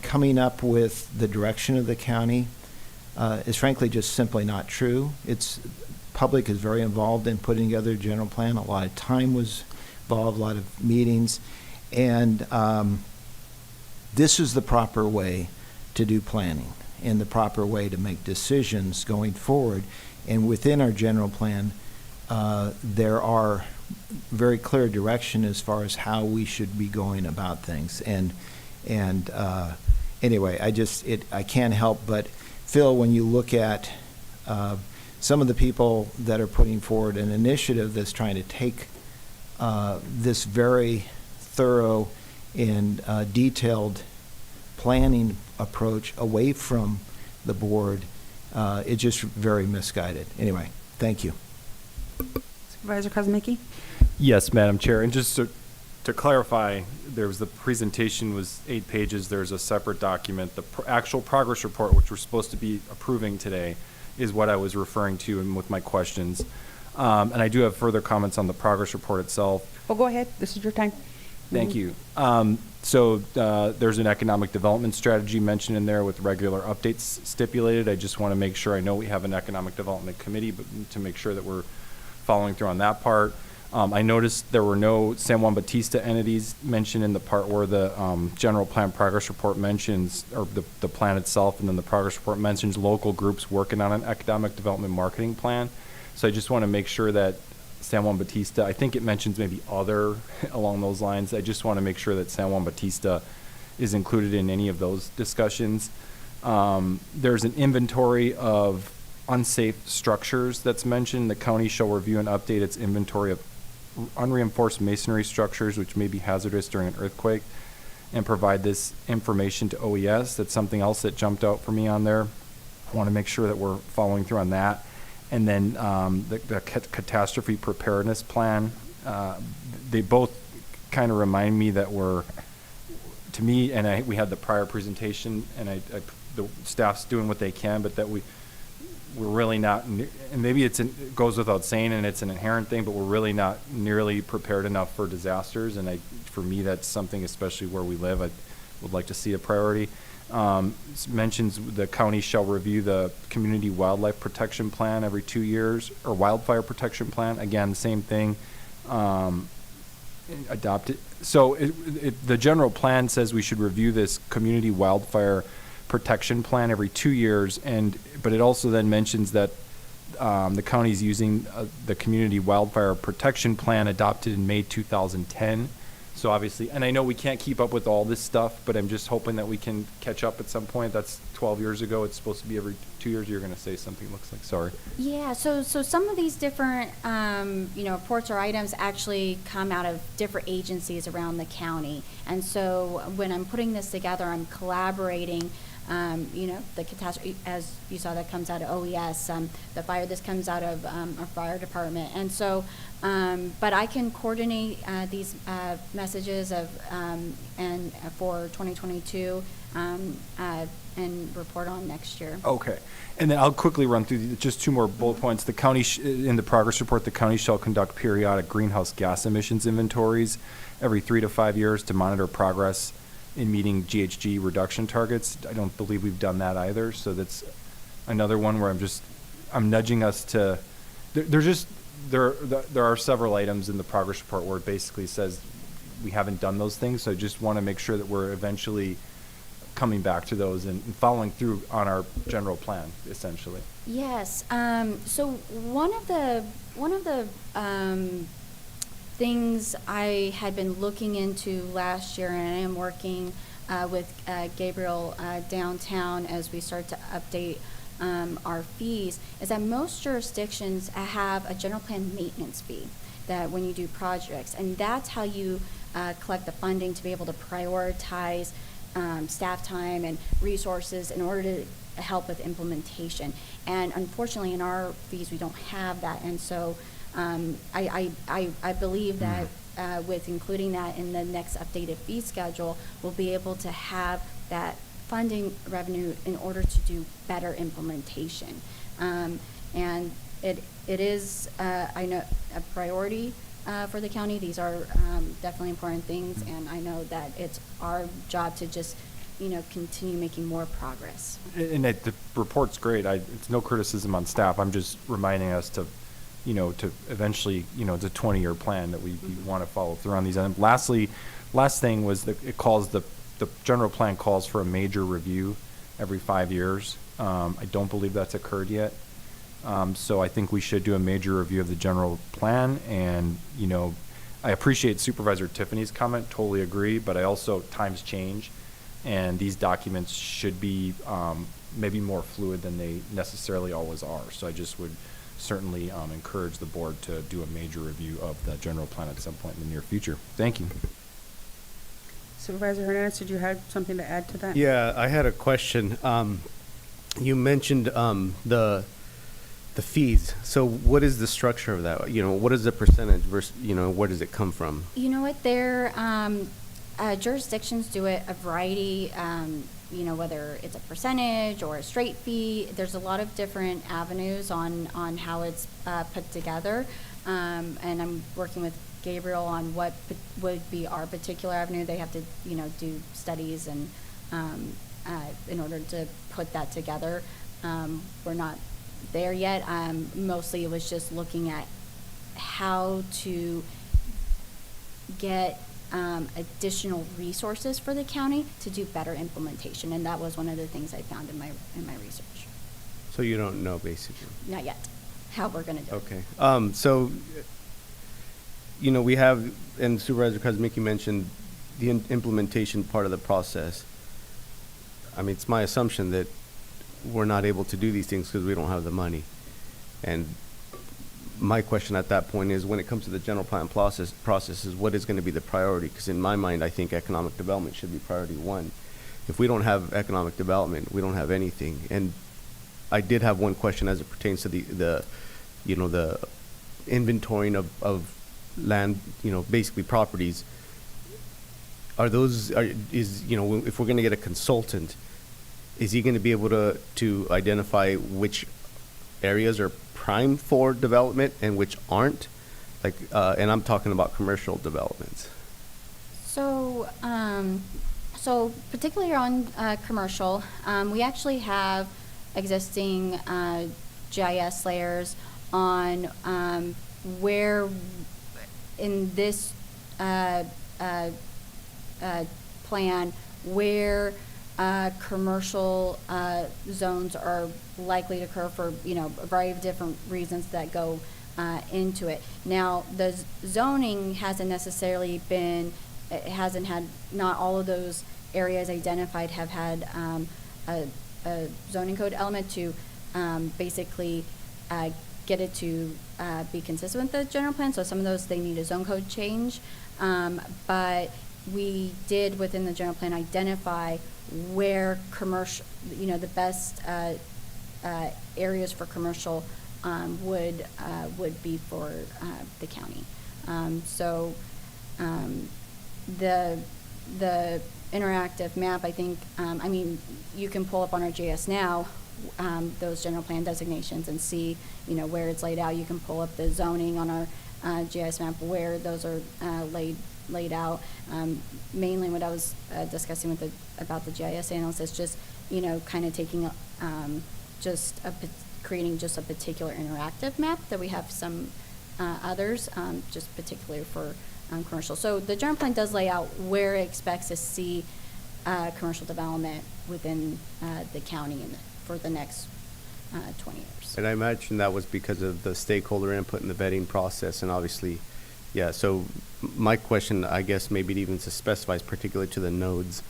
coming up with the direction of the county is frankly just simply not true. Public is very involved in putting together a general plan. A lot of time was involved, a lot of meetings, and this is the proper way to do planning and the proper way to make decisions going forward. And within our general plan, there are very clear direction as far as how we should be going about things. And anyway, I can't help but, Phil, when you look at some of the people that are putting forward an initiative that's trying to take this very thorough and detailed planning approach away from the board, it's just very misguided. Anyway, thank you. Supervisor Kozmicki? Yes, Madam Chair. And just to clarify, the presentation was 8 pages. There's a separate document. The actual progress report, which we're supposed to be approving today, is what I was referring to and with my questions. And I do have further comments on the progress report itself. Oh, go ahead. This is your time. Thank you. So there's an economic development strategy mentioned in there with regular updates stipulated. I just want to make sure, I know we have an economic development committee, but to make sure that we're following through on that part. I noticed there were no San Juan Bautista entities mentioned in the part where the general plan progress report mentions, or the plan itself, and then the progress report mentions local groups working on an economic development marketing plan. So I just want to make sure that San Juan Bautista, I think it mentions maybe other along those lines. I just want to make sure that San Juan Bautista is included in any of those discussions. There's an inventory of unsafe structures that's mentioned. The county shall review and update its inventory of unreinforced masonry structures which may be hazardous during an earthquake and provide this information to OES. That's something else that jumped out for me on there. I want to make sure that we're following through on that. And then the catastrophe preparedness plan, they both kind of remind me that to me, and we had the prior presentation, and the staff's doing what they can, but that we're really not, and maybe it goes without saying, and it's an inherent thing, but we're really not nearly prepared enough for disasters. And for me, that's something, especially where we live, I would like to see a priority. Mentions the county shall review the community wildlife protection plan every 2 years, or wildfire protection plan. Again, same thing, adopted. So the general plan says we should review this community wildfire protection plan every 2 years, but it also then mentions that the county is using the community wildfire protection plan adopted in May 2010. So obviously, and I know we can't keep up with all this stuff, but I'm just hoping that we can catch up at some point. That's 12 years ago. It's supposed to be every 2 years. You're going to say something, looks like. Sorry. Yeah, so some of these different, reports or items actually come out of different agencies around the county. And so when I'm putting this together, I'm collaborating, the catastrophe, as you saw, that comes out of OES, the fire, this comes out of our fire department. And so, but I can coordinate these messages of, and for 2022, and report on next year. Okay. And then I'll quickly run through just two more bullet points. The county, in the progress report, the county shall conduct periodic greenhouse gas emissions inventories every 3 to 5 years to monitor progress in meeting GHG reduction targets. I don't believe we've done that either. So that's another one where I'm nudging us to, there are several items in the progress report where it basically says we haven't done those things. So I just want to make sure that we're eventually coming back to those and following through on our general plan, essentially. Yes. So one of the things I had been looking into last year, and I am working with Gabriel downtown as we start to update our fees, is that most jurisdictions have a general plan maintenance fee that when you do projects, and that's how you collect the funding to be able to prioritize staff time and resources in order to help with implementation. And unfortunately, in our fees, we don't have that. And so I believe that with including that in the next updated fee schedule, we'll be able to have that funding revenue in order to do better implementation. And it is, I know, a priority for the county. These are definitely important things, and I know that it's our job to just, continue making more progress. And the report's great. It's no criticism on staff. I'm just reminding us to, to eventually, it's a 20-year plan that we want to follow through on these. And last thing was that the general plan calls for a major review every 5 years. I don't believe that's occurred yet. So I think we should do a major review of the general plan. And, I appreciate Supervisor Tiffany's comment, totally agree, but I also, times change, and these documents should be maybe more fluid than they necessarily always are. So I just would certainly encourage the board to do a major review of the general plan at some point in the near future. Thank you. Supervisor Hernandez, did you have something to add to that? Yeah, I had a question. You mentioned the fees. So what is the structure of that? What is the percentage versus, where does it come from? You know what, jurisdictions do it a variety, whether it's a percentage or a straight fee. There's a lot of different avenues on how it's put together. And I'm working with Gabriel on what would be our particular avenue. They have to, do studies and in order to put that together. We're not there yet. Mostly it was just looking at how to get additional resources for the county to do better implementation, and that was one of the things I found in my research. So you don't know, basically? Not yet, how we're going to do it. Okay. So, we have, and Supervisor Kazmicki mentioned the implementation part of the process. I mean, it's my assumption that we're not able to do these things because we don't have the money. And my question at that point is, when it comes to the general plan process is what is going to be the priority? Because in my mind, I think economic development should be priority one. If we don't have economic development, we don't have anything. And I did have one question as it pertains to the inventorying of land, basically properties. If we're going to get a consultant, is he going to be able to identify which areas are prime for development and which aren't? And I'm talking about commercial developments. So, particularly on commercial, we actually have existing GIS layers on where in this plan where commercial zones are likely to occur for, a variety of different reasons that go into it. Now, the zoning hasn't necessarily been it hasn't had, not all of those areas identified have had a zoning code element to basically get it to be consistent with the general plan. So some of those, they need a zone code change. But we did, within the general plan, identify where commercial, the best areas for commercial would be for the county. So the interactive map, I think, you can pull up on our GIS now those general plan designations and see, where it's laid out. You can pull up the zoning on our GIS map where those are laid out. Mainly what I was discussing with about the GIS analyst is just, kind of taking creating just a particular interactive map that we have some others, just particularly for commercial. So the general plan does lay out where it expects to see commercial development within the county for the next 20 years. And I imagine that was because of the stakeholder input in the vetting process, and obviously, yeah, so my question, I guess, maybe it even specifies particularly to the nodes,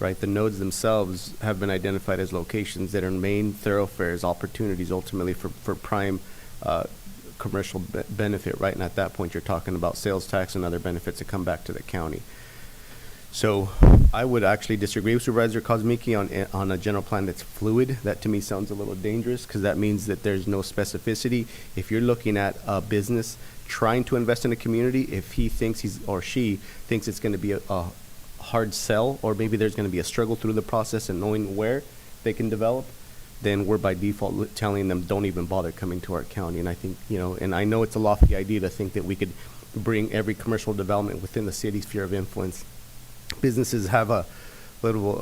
right? The nodes themselves have been identified as locations that are main thoroughfares, opportunities ultimately for prime commercial benefit, right? And at that point, you're talking about sales tax and other benefits that come back to the county. So I would actually disagree with Supervisor Kosmicki on a general plan that's fluid. That to me sounds a little dangerous, because that means that there's no specificity. If you're looking at a business trying to invest in a community, if he thinks or she thinks it's going to be a hard sell, or maybe there's going to be a struggle through the process and knowing where they can develop, then we're by default telling them don't even bother coming to our county. And I think, and I know it's a lofty idea to think that we could bring every commercial development within the city's sphere of influence. Businesses have a little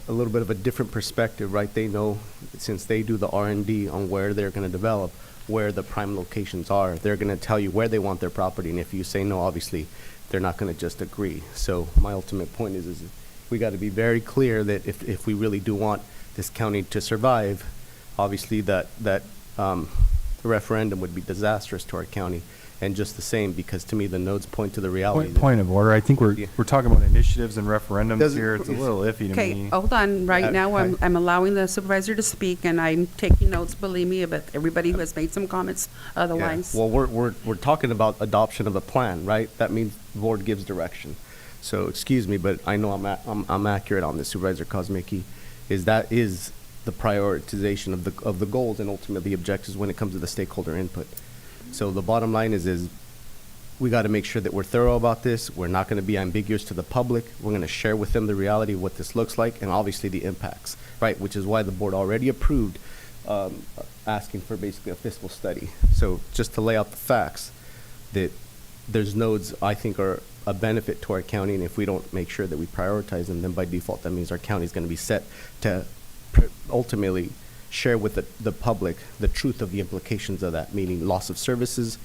bit of a different perspective, right? They know, since they do the R&D on where they're going to develop, where the prime locations are, they're going to tell you where they want their property. And if you say no, obviously, they're not going to just agree. So my ultimate point is we got to be very clear that if we really do want this county to survive, obviously that referendum would be disastrous to our county. And just the same, because to me the nodes point to the reality. Point of order. I think we're talking about initiatives and referendums here. It's a little iffy to me. Okay, hold on. Right now, I'm allowing the supervisor to speak, and I'm taking notes. Believe me, but everybody who has made some comments otherwise. Yeah. Well, we're talking about adoption of a plan, right? That means the board gives direction. So excuse me, but I know I'm accurate on this, Supervisor Kosmicki. That is the prioritization of the goals and ultimately objectives when it comes to the stakeholder input. So the bottom line is we got to make sure that we're thorough about this. We're not going to be ambiguous to the public. We're going to share with them the reality of what this looks like and obviously the impacts, right? Which is why the board already approved asking for basically a fiscal study. So just to lay out the facts, that there's nodes I think are a benefit to our county, and if we don't make sure that we prioritize them, then by default that means our county is going to be set to ultimately share with the public the truth of the implications of that, meaning loss of services,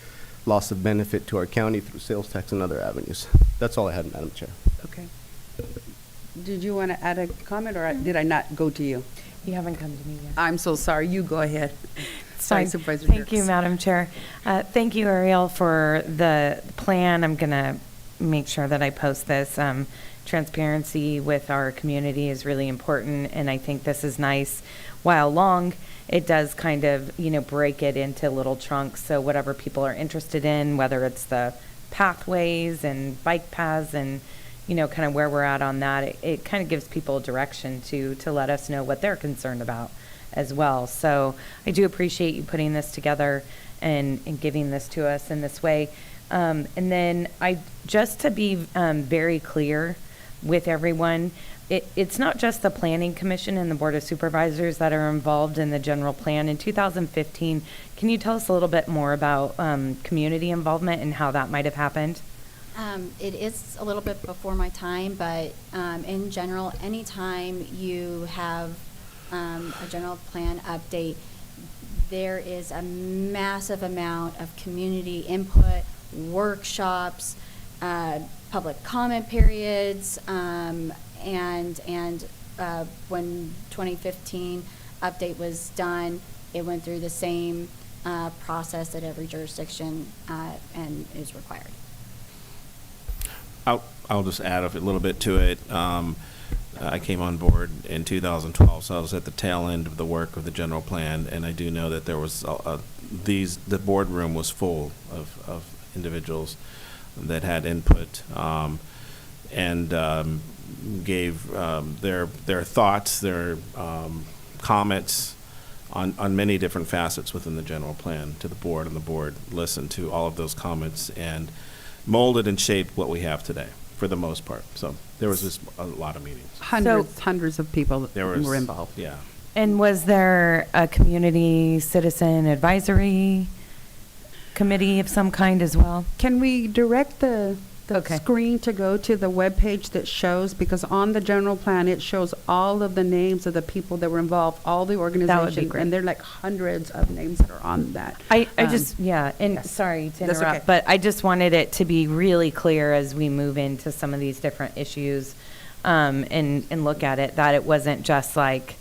loss of benefit to our county through sales tax and other avenues. That's all I had, Madam Chair. Okay. Did you want to add a comment, or did I not go to you? You haven't come to me yet. I'm so sorry. You go ahead. Sorry, Supervisor Thank you, Dirks. Madam Chair. Thank you, Ariel, for the plan. I'm going to make sure that I post this. Transparency with our community is really important, and I think this is nice. While long, it does kind of, break it into little chunks. So whatever people are interested in, whether it's the pathways and bike paths and, kind of where we're at on that, it kind of gives people direction to let us know what they're concerned about as well. So I do appreciate you putting this together and giving this to us in this way. And then just to be very clear with everyone, it's not just the Planning Commission and the Board of Supervisors that are involved in the general plan. In 2015, can you tell us a little bit more about community involvement and how that might have happened? It is a little bit before my time, but in general, anytime you have a general plan update, there is a massive amount of community input, workshops, public comment periods, and when 2015 update was done, it went through the same process that every jurisdiction and is required. I'll just add a little bit to it. I came on board in 2012, so I was at the tail end of the work of the general plan, and I do know that there was the boardroom was full of individuals that had input and gave their thoughts, their comments on many different facets within the general plan to the board, and the board listened to all of those comments and molded and shaped what we have today for the most part. So there was just a lot of meetings. Hundreds of people There were was- involved. Yeah. And was there a community citizen advisory committee of some kind as well? Can we direct the Okay. screen to go to the webpage that shows, because on the general plan, it shows all of the names of the people that were involved, all the organizations, great. and there are like hundreds of names that are on that. I just, yeah, and yes. sorry to That's interrupt, okay. but I just wanted it to be really clear as we move into some of these different issues, and look at it, that it wasn't just like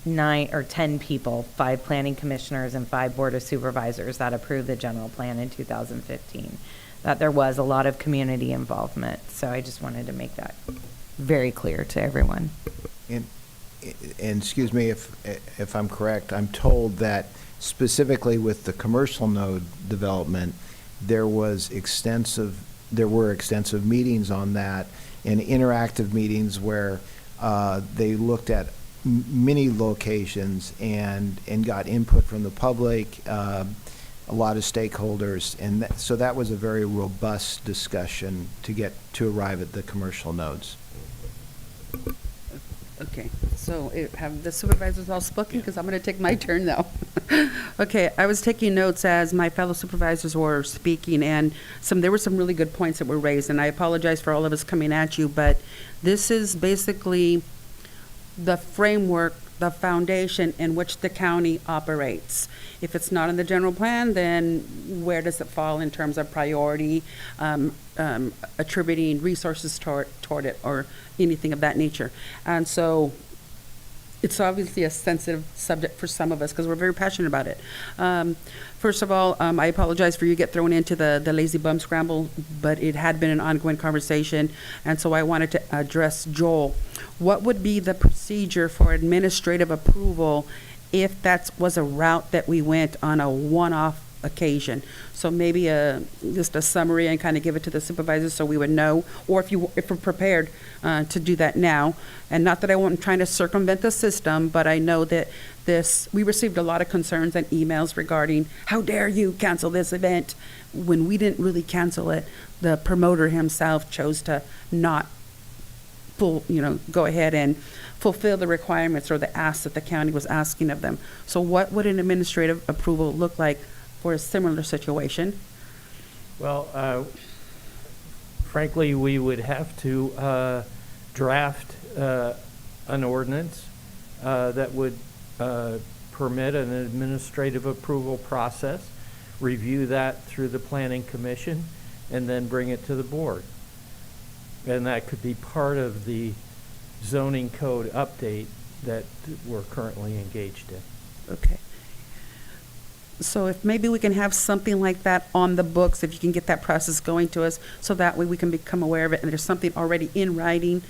9 or 10 people, 5 planning commissioners and 5 board of supervisors that approved the general plan in 2015. That there was a lot of community involvement. So I just wanted to make that very clear to everyone. And excuse me if I'm correct, I'm told that specifically with the commercial node development, there were extensive meetings on that, and interactive meetings where they looked at many locations and got input from the public, a lot of stakeholders, and so that was a very robust discussion to arrive at the commercial nodes. Okay, so have the supervisors all spoken? Because I'm going to take my turn now. Okay, I was taking notes as my fellow supervisors were speaking, and there were some really good points that were raised, and I apologize for all of us coming at you, but this is basically the framework, the foundation in which the county operates. If it's not in the general plan, then where does it fall in terms of priority, attributing resources toward it, or anything of that nature? And so it's obviously a sensitive subject for some of us because we're very passionate about it. First of all, I apologize for you get thrown into the lazy bum scramble, but it had been an ongoing conversation, and so I wanted to address Joel. What would be the procedure for administrative approval if that was a route that we went on a one-off occasion? So maybe just a summary and kind of give it to the supervisors so we would know, or if we're prepared to do that now. And not that I want trying to circumvent the system, but I know that we received a lot of concerns and emails regarding, how dare you cancel this event, when we didn't really cancel it. The promoter himself chose to not go ahead and fulfill the requirements or the asks that the county was asking of them. So what would an administrative approval look like for a similar situation? Well, frankly, we would have to draft an ordinance that would permit an administrative approval process, review that through the planning commission, and then bring it to the board. And that could be part of the zoning code update that we're currently engaged in. Okay. So if maybe we can have something like that on the books, if you can get that process going to us, so that way we can become aware of it, and there's something already in writing,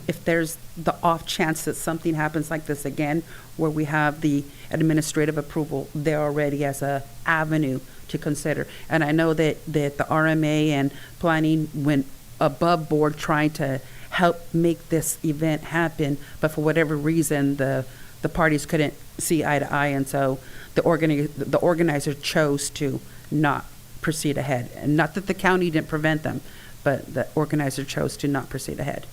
if there's the off chance that something happens like this again, where we have the administrative approval there already as a avenue to consider. And I know that the RMA and planning went above board trying to help make this event happen, but for whatever reason, the parties couldn't see eye to eye, and so the organizer chose to not proceed ahead. And not that the county didn't prevent them, but the organizer chose to not proceed ahead.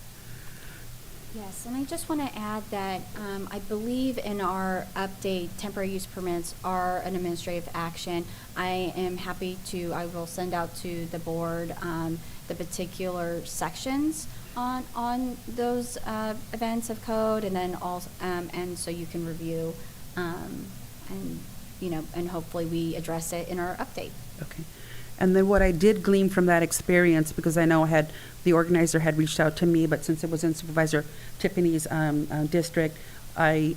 Yes, and I just want to add that I believe in our update, temporary use permits are an administrative action. I will send out to the board the particular sections on those events of code, and then also, and so you can review, and hopefully we address it in our update. Okay. And then what I did glean from that experience, because I know the organizer had reached out to me, but since it was in Supervisor Tiffany's district, I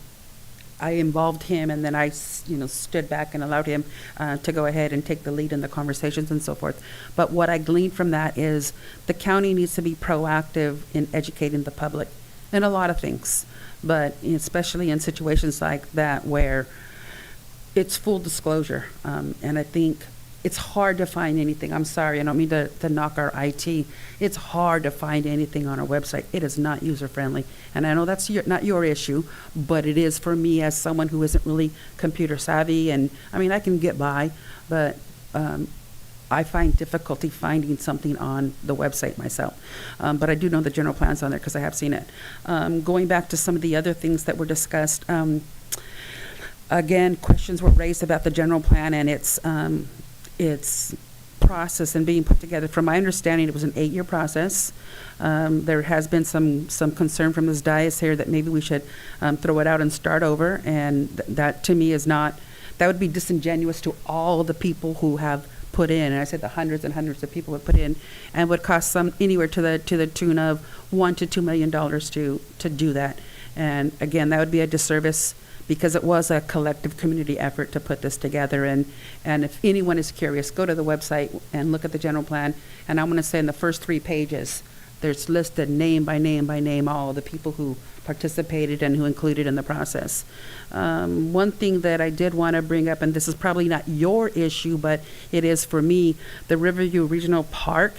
I involved him, and then I, stood back and allowed him to go ahead and take the lead in the conversations and so forth. But what I gleaned from that is the county needs to be proactive in educating the public in a lot of things, but especially in situations like that where it's full disclosure. And I think it's hard to find anything. I'm sorry, I don't mean to knock our IT. It's hard to find anything on our website. It is not user-friendly. And I know that's not your issue, but it is for me as someone who isn't really computer savvy. And, I mean, I can get by, but I find difficulty finding something on the website myself. But I do know the general plan's on there because I have seen it. Going back to some of the other things that were discussed, again, questions were raised about the general plan and its process and being put together. From my understanding, it was an 8-year process. There has been some concern from this dais here that maybe we should throw it out and start over, and that to me is not, that would be disingenuous to all the people who have put in, and I said the hundreds and hundreds of people have put in, and would cost some anywhere to the tune of $1 to $2 million to do that. And again, that would be a disservice, because it was a collective community effort to put this together. And if anyone is curious, go to the website and look at the general plan. And I'm going to say in the first 3 pages, there's listed name by name by name all of the people who participated and who included in the process. One thing that I did want to bring up, and this is probably not your issue, but it is for me, the Riverview Regional Park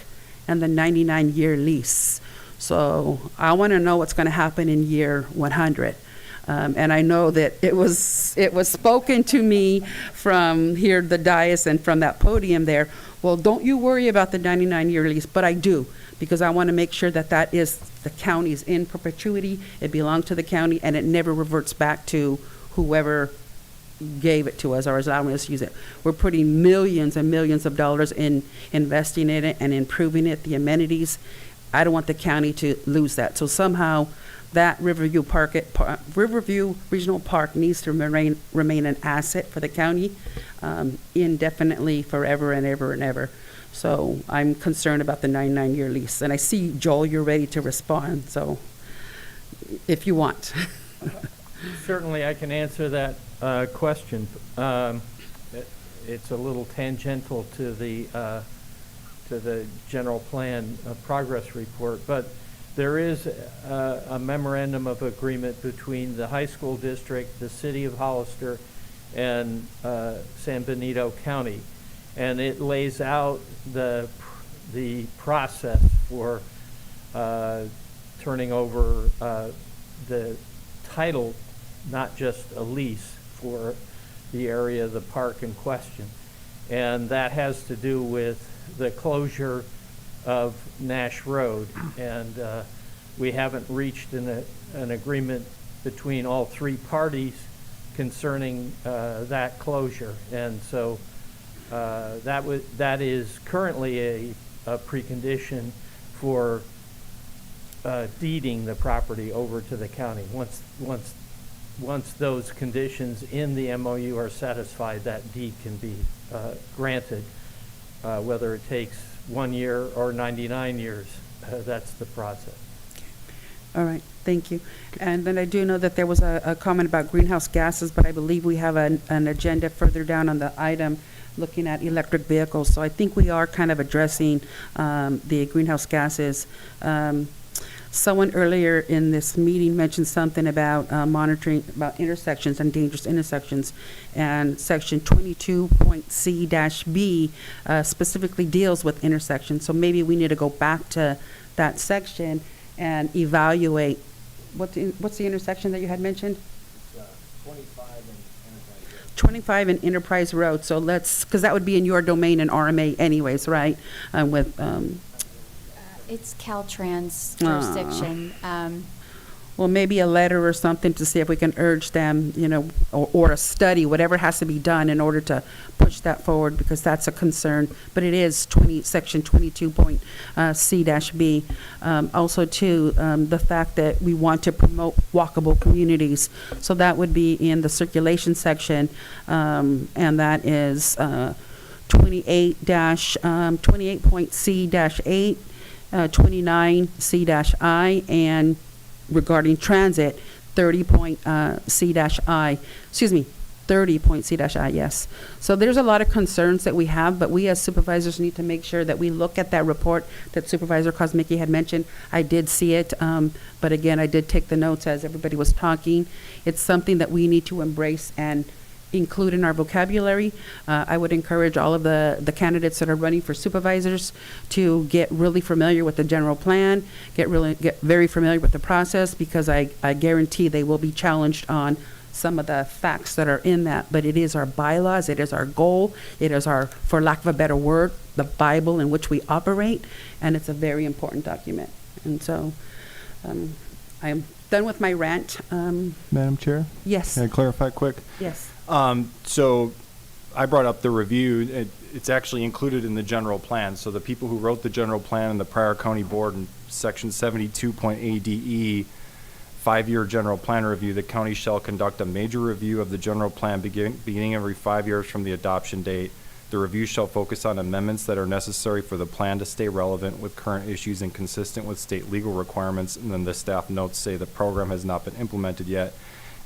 and the 99-year lease. So I want to know what's going to happen in year 100. And I know that it was spoken to me from here, the dais, and from that podium there. Well, don't you worry about the 99-year lease, but I do, because I want to make sure that that is the county's in perpetuity. It belonged to the county, and it never reverts back to whoever gave it to us or is allowing us to use it. We're putting millions and millions of dollars in investing in it and improving it, the amenities. I don't want the county to lose that. So somehow, that Riverview Regional Park needs to remain an asset for the county indefinitely, forever and ever and ever. So I'm concerned about the 99-year lease. And I see, Joel, you're ready to respond, so if you want. Certainly, I can answer that question. It's a little tangential to the general plan progress report, but there is a memorandum of agreement between the high school district, the city of Hollister, and San Benito County, and it lays out the process for turning over the title, not just a lease, for the area of the park in question. And that has to do with the closure of Nash Road, and we haven't reached an agreement between all 3 parties concerning that closure. And so that is currently a precondition for deeding the property over to the county. Once those conditions in the MOU are satisfied, that deed can be granted, whether it takes 1 year or 99 years. That's the process. All right, thank you. And then I do know that there was a comment about greenhouse gases, but I believe we have an agenda further down on the item looking at electric vehicles. So I think we are kind of addressing the greenhouse gases. Someone earlier in this meeting mentioned something about monitoring about intersections and dangerous intersections, and section 22.C-B specifically deals with intersections. So maybe we need to go back to that section and evaluate what's the intersection that you had mentioned? 25 and Enterprise Road. So let's, because that would be in your domain in RMA anyways, right? With It's Caltrans jurisdiction. well, maybe a letter or something to see if we can urge them, or a study, whatever has to be done in order to push that forward, because that's a concern. But it is section 22.C-B. Also, too, the fact that we want to promote walkable communities. So that would be in the circulation section, and that is 28.C-8. 29C-I, and regarding transit, 30.C-I, excuse me, 30.C-I, yes. So there's a lot of concerns that we have, but we as supervisors need to make sure that we look at that report that Supervisor Kosmicki had mentioned. I did see it, but again, I did take the notes as everybody was talking. It's something that we need to embrace and include in our vocabulary. I would encourage all of the candidates that are running for supervisors to get really familiar with the general plan, get very familiar with the process, because I guarantee they will be challenged on some of the facts that are in that. But it is our bylaws, it is our goal, it is our, for lack of a better word, the Bible in which we operate, and it's a very important document. And so I'm done with my rant. Madam Chair? Yes. Can I clarify quick? Yes. So I brought up the review. It's actually included in the general plan. So the people who wrote the general plan in the Pryor County Board in section 72.ADE, 5-year general plan review, the county shall conduct a major review of the general plan beginning every 5 years from the adoption date. The review shall focus on amendments that are necessary for the plan to stay relevant with current issues and consistent with state legal requirements. And then the staff notes say the program has not been implemented yet.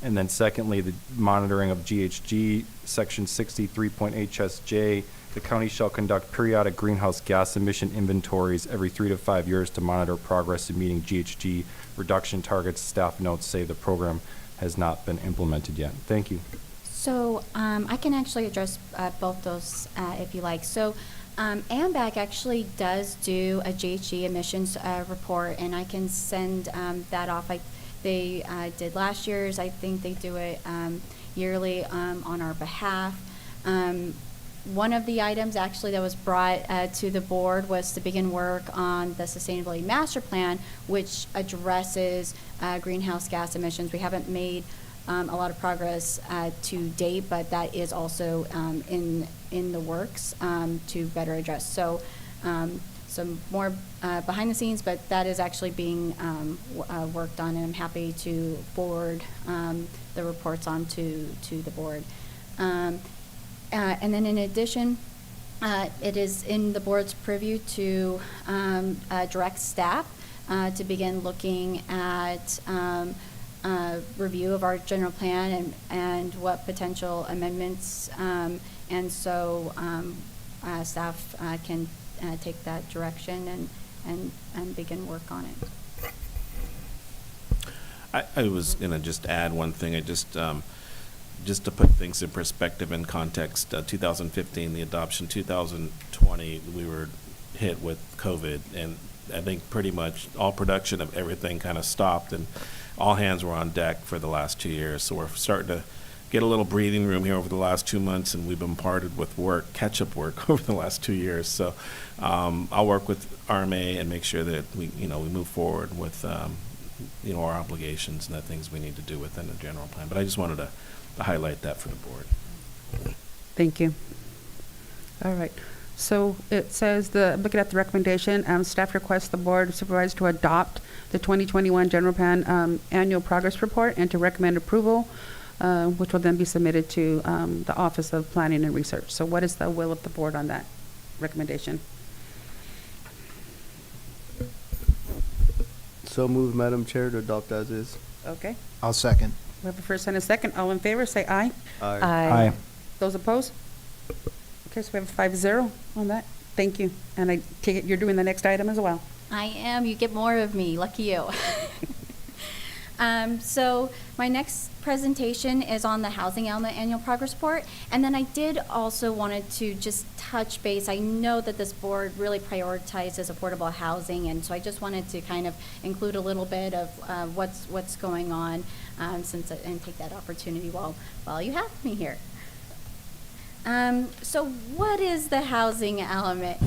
And then secondly, the monitoring of GHG, section 63.HSJ, the county shall conduct periodic greenhouse gas emission inventories every 3 to 5 years to monitor progress in meeting GHG reduction targets. Staff notes say the program has not been implemented yet. Thank you. So I can actually address both those if you like. So AMBAC actually does do a GHG emissions report, and I can send that off. They did last year's. I think they do it yearly on our behalf. One of the items actually that was brought to the board was to begin work on the Sustainability Master Plan, which addresses greenhouse gas emissions. We haven't made a lot of progress to date, but that is also in the works to better address. So some more behind the scenes, but that is actually being worked on, and I'm happy to forward the reports on to the board. And then in addition, it is in the board's purview to direct staff to begin looking at review of our general plan and what potential amendments, and so staff can take that direction and begin work on it. I was gonna just add one thing. Just to put things in perspective and context, 2015, the adoption, 2020, we were hit with COVID, and I think pretty much all production of everything kind of stopped, and all hands were on deck for the last 2 years. So we're starting to get a little breathing room here over the last 2 months, and we've been bombarded with work, catch-up work over the last 2 years. So I'll work with RMA and make sure that we move forward with our obligations and the things we need to do within the general plan. But I just wanted to highlight that for the board. Thank you. All right. So it says, looking at the recommendation, staff requests the board of supervisors to adopt the 2021 general plan annual progress report and to recommend approval, which will then be submitted to the Office of Planning and Research. So what is the will of the board on that recommendation? So moved, Madam Chair, to adopt as is. Okay. I'll second. We have a first and a second. All in favor, say aye. Aye. Aye. Those opposed? Okay, so we have a 5-0 on that. Thank you. And I take it you're doing the next item as well. I am. You get more of me. Lucky you. So my next presentation is on the housing element annual progress report. And then I did also wanted to just touch base. I know that this board really prioritizes affordable housing, and so I just wanted to kind of include a little bit of what's going on and take that opportunity while you have me here. So what is the housing element?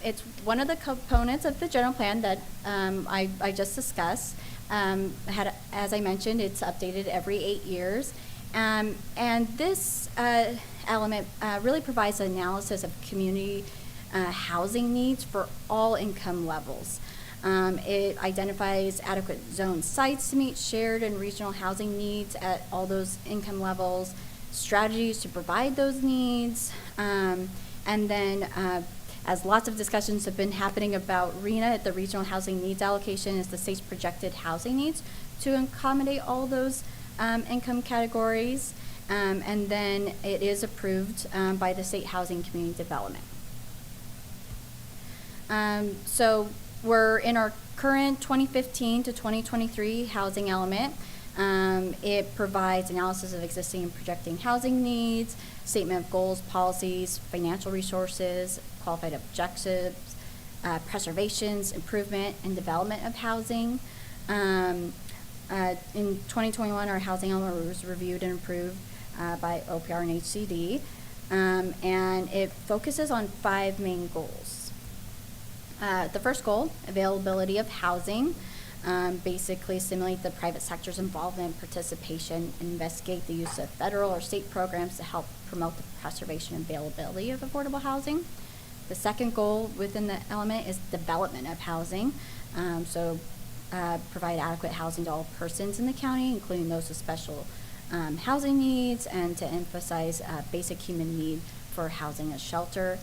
It's one of the components of the general plan that I just discussed. As I mentioned, it's updated every 8 years. And this element really provides an analysis of community housing needs for all income levels. It identifies adequate zone sites to meet shared and regional housing needs at all those income levels, strategies to provide those needs, and then as lots of discussions have been happening about RHNA, the Regional Housing Needs Allocation, is the state's projected housing needs to accommodate all those income categories. And then it is approved by the State Housing Community Development. So we're in our current 2015 to 2023 housing element. It provides analysis of existing and projecting housing needs, statement of goals, policies, financial resources, qualified objectives, preservations, improvement, and development of housing. In 2021, our housing element was reviewed and approved by OPR and HCD, and it focuses on 5 main goals. The first goal, availability of housing, basically stimulate the private sector's involvement and participation, and investigate the use of federal or state programs to help promote the preservation and availability of affordable housing. The second goal within the element is development of housing. Provide adequate housing to all persons in the county, including those with special housing needs, and to emphasize basic human need for housing and shelter.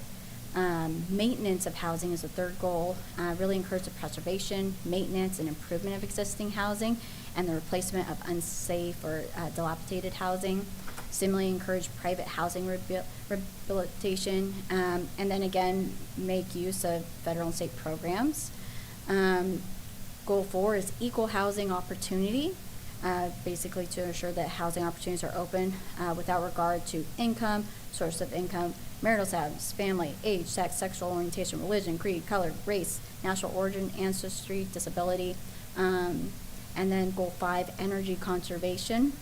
Maintenance of housing is the third goal. Really encourage the preservation, maintenance, and improvement of existing housing, and the replacement of unsafe or dilapidated housing. Similarly, encourage private housing rehabilitation, and then again, make use of federal and state programs. Goal 4 is equal housing opportunity, basically to ensure that housing opportunities are open without regard to income, source of income, marital status, family, age, sex, sexual orientation, religion, creed, color, race, national origin, ancestry, disability. And then goal 5, energy conservation,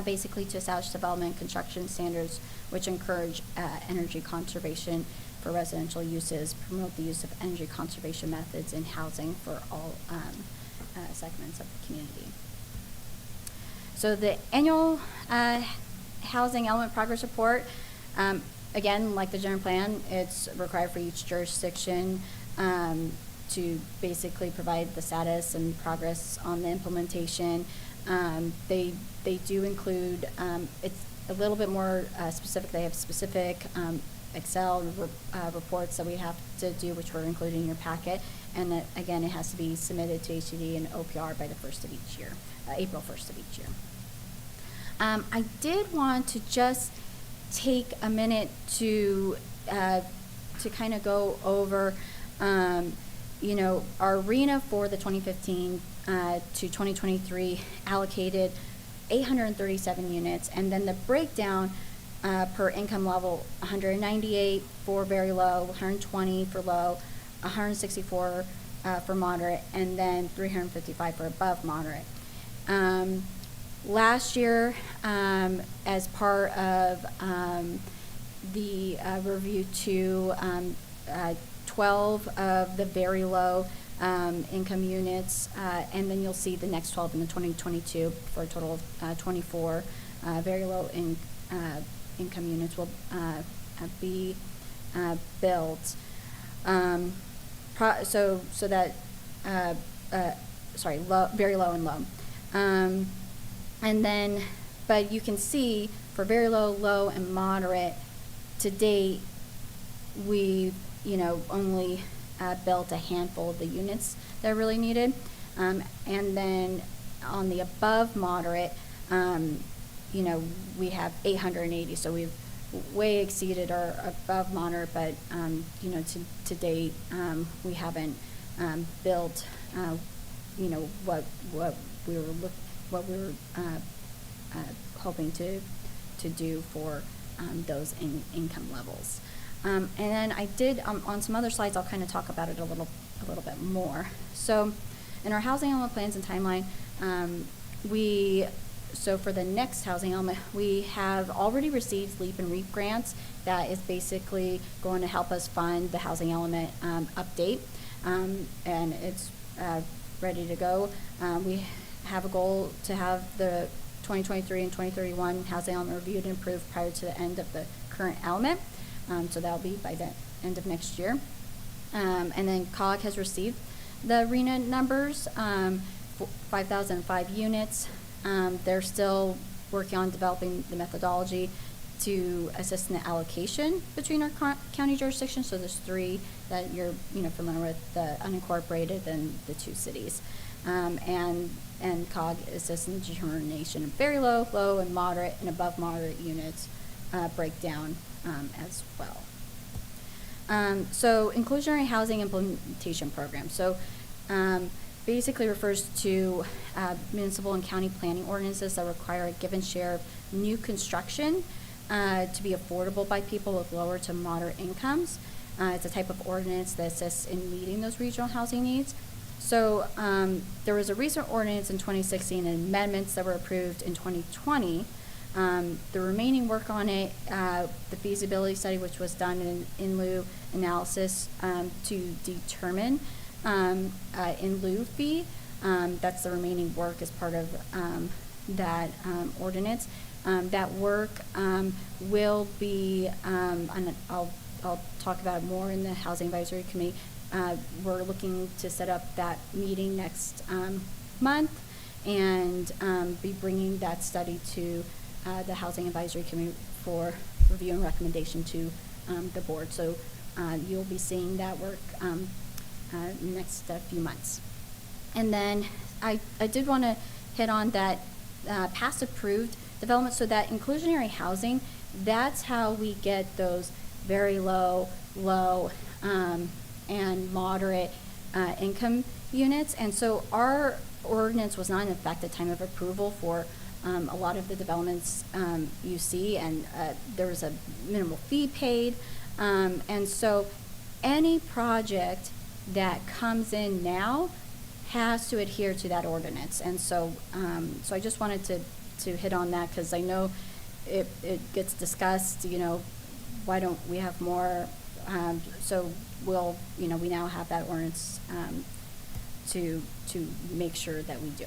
basically to establish development and construction standards which encourage energy conservation for residential uses, promote the use of energy conservation methods in housing for all segments of the community. So the annual housing element progress report, again, like the general plan, it's required for each jurisdiction to basically provide the status and progress on the implementation. They do include, it's a little bit more specific. They have specific Excel reports that we have to do, which were included in your packet. And that, again, it has to be submitted to HCD and OPR by the 1st of each year, April 1st of each year. I did want to just take a minute to kind of go over, you know, our RHNA for the 2015 to 2023 allocated 837 units, and then the breakdown per income level: 198 for very low, 120 for low, 164 for moderate, and then 355 for above moderate. Last year, as part of the review 2, 12 of the very low income units, and then you'll see the next 12 in the 2022 for a total of 24 very low income units will be built. Very low and low. And then, but you can see for very low, low, and moderate, to date, we've, you know, only built a handful of the units that are really needed. And then on the above moderate, you know, we have 880, so we've way exceeded our above moderate, but, you know, to date, we haven't built, you know, what we were hoping to do for those income levels. And then I did, on some other slides, I'll kind of talk about it a little bit more. So in our housing element plans and timeline, so for the next housing element, we have already received LEAP and REAP grants that is basically going to help us fund the housing element update, and it's ready to go. We have a goal to have the 2023 and 2031 housing element reviewed and approved prior to the end of the current element. So that'll be by the end of next year. And then COG has received the RHNA numbers, 5,005 units. They're still working on developing the methodology to assist in the allocation between our county jurisdictions. So there's 3 that you're familiar with: the unincorporated and the 2 cities, and COG assists in the determination of very low, low, and moderate, and above moderate units breakdown as well. So inclusionary housing implementation program. So basically refers to municipal and county planning ordinances that require a given share of new construction to be affordable by people with lower to moderate incomes. It's a type of ordinance that assists in meeting those regional housing needs. So there was a recent ordinance in 2016 and amendments that were approved in 2020. The remaining work on it, the feasibility study, which was done in lieu analysis to determine in lieu fee, that's the remaining work as part of that ordinance. That work will be, and I'll talk about it more in the Housing Advisory Committee. We're looking to set up that meeting next month and be bringing that study to the Housing Advisory Committee for review and recommendation to the board. So you'll be seeing that work next few months. And then I did want to hit on that past approved development. So that inclusionary housing, that's how we get those very low, and moderate income units. And so our ordinance was not in effect at time of approval for a lot of the developments you see, and there was a minimal fee paid. And so any project that comes in now has to adhere to that ordinance. And so so I just wanted to hit on that, because I know it gets discussed, why don't we have more? So we'll, we now have that ordinance to make sure that we do.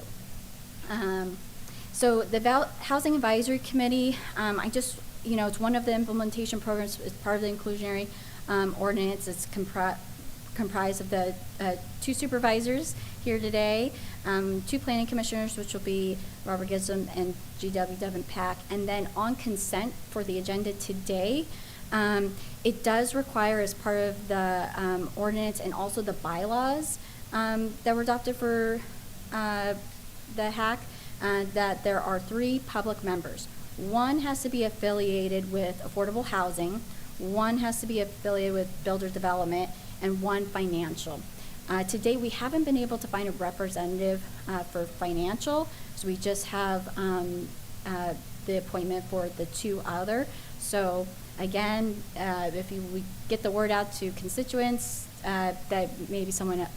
So the Housing Advisory Committee, I just, it's one of the implementation programs. It's part of the inclusionary ordinance. It's comprised of the 2 supervisors here today, 2 planning commissioners, which will be Robert Gism and G.W. Devin Pack. And then on consent for the agenda today, it does require, as part of the ordinance and also the bylaws that were adopted for the HAC, that there are 3 public members. 1 has to be affiliated with affordable housing, 1 has to be affiliated with builder development, and 1 financial. To date, we haven't been able to find a representative for financial, so we just have the appointment for the 2 other. So again, if we get the word out to constituents that maybe someone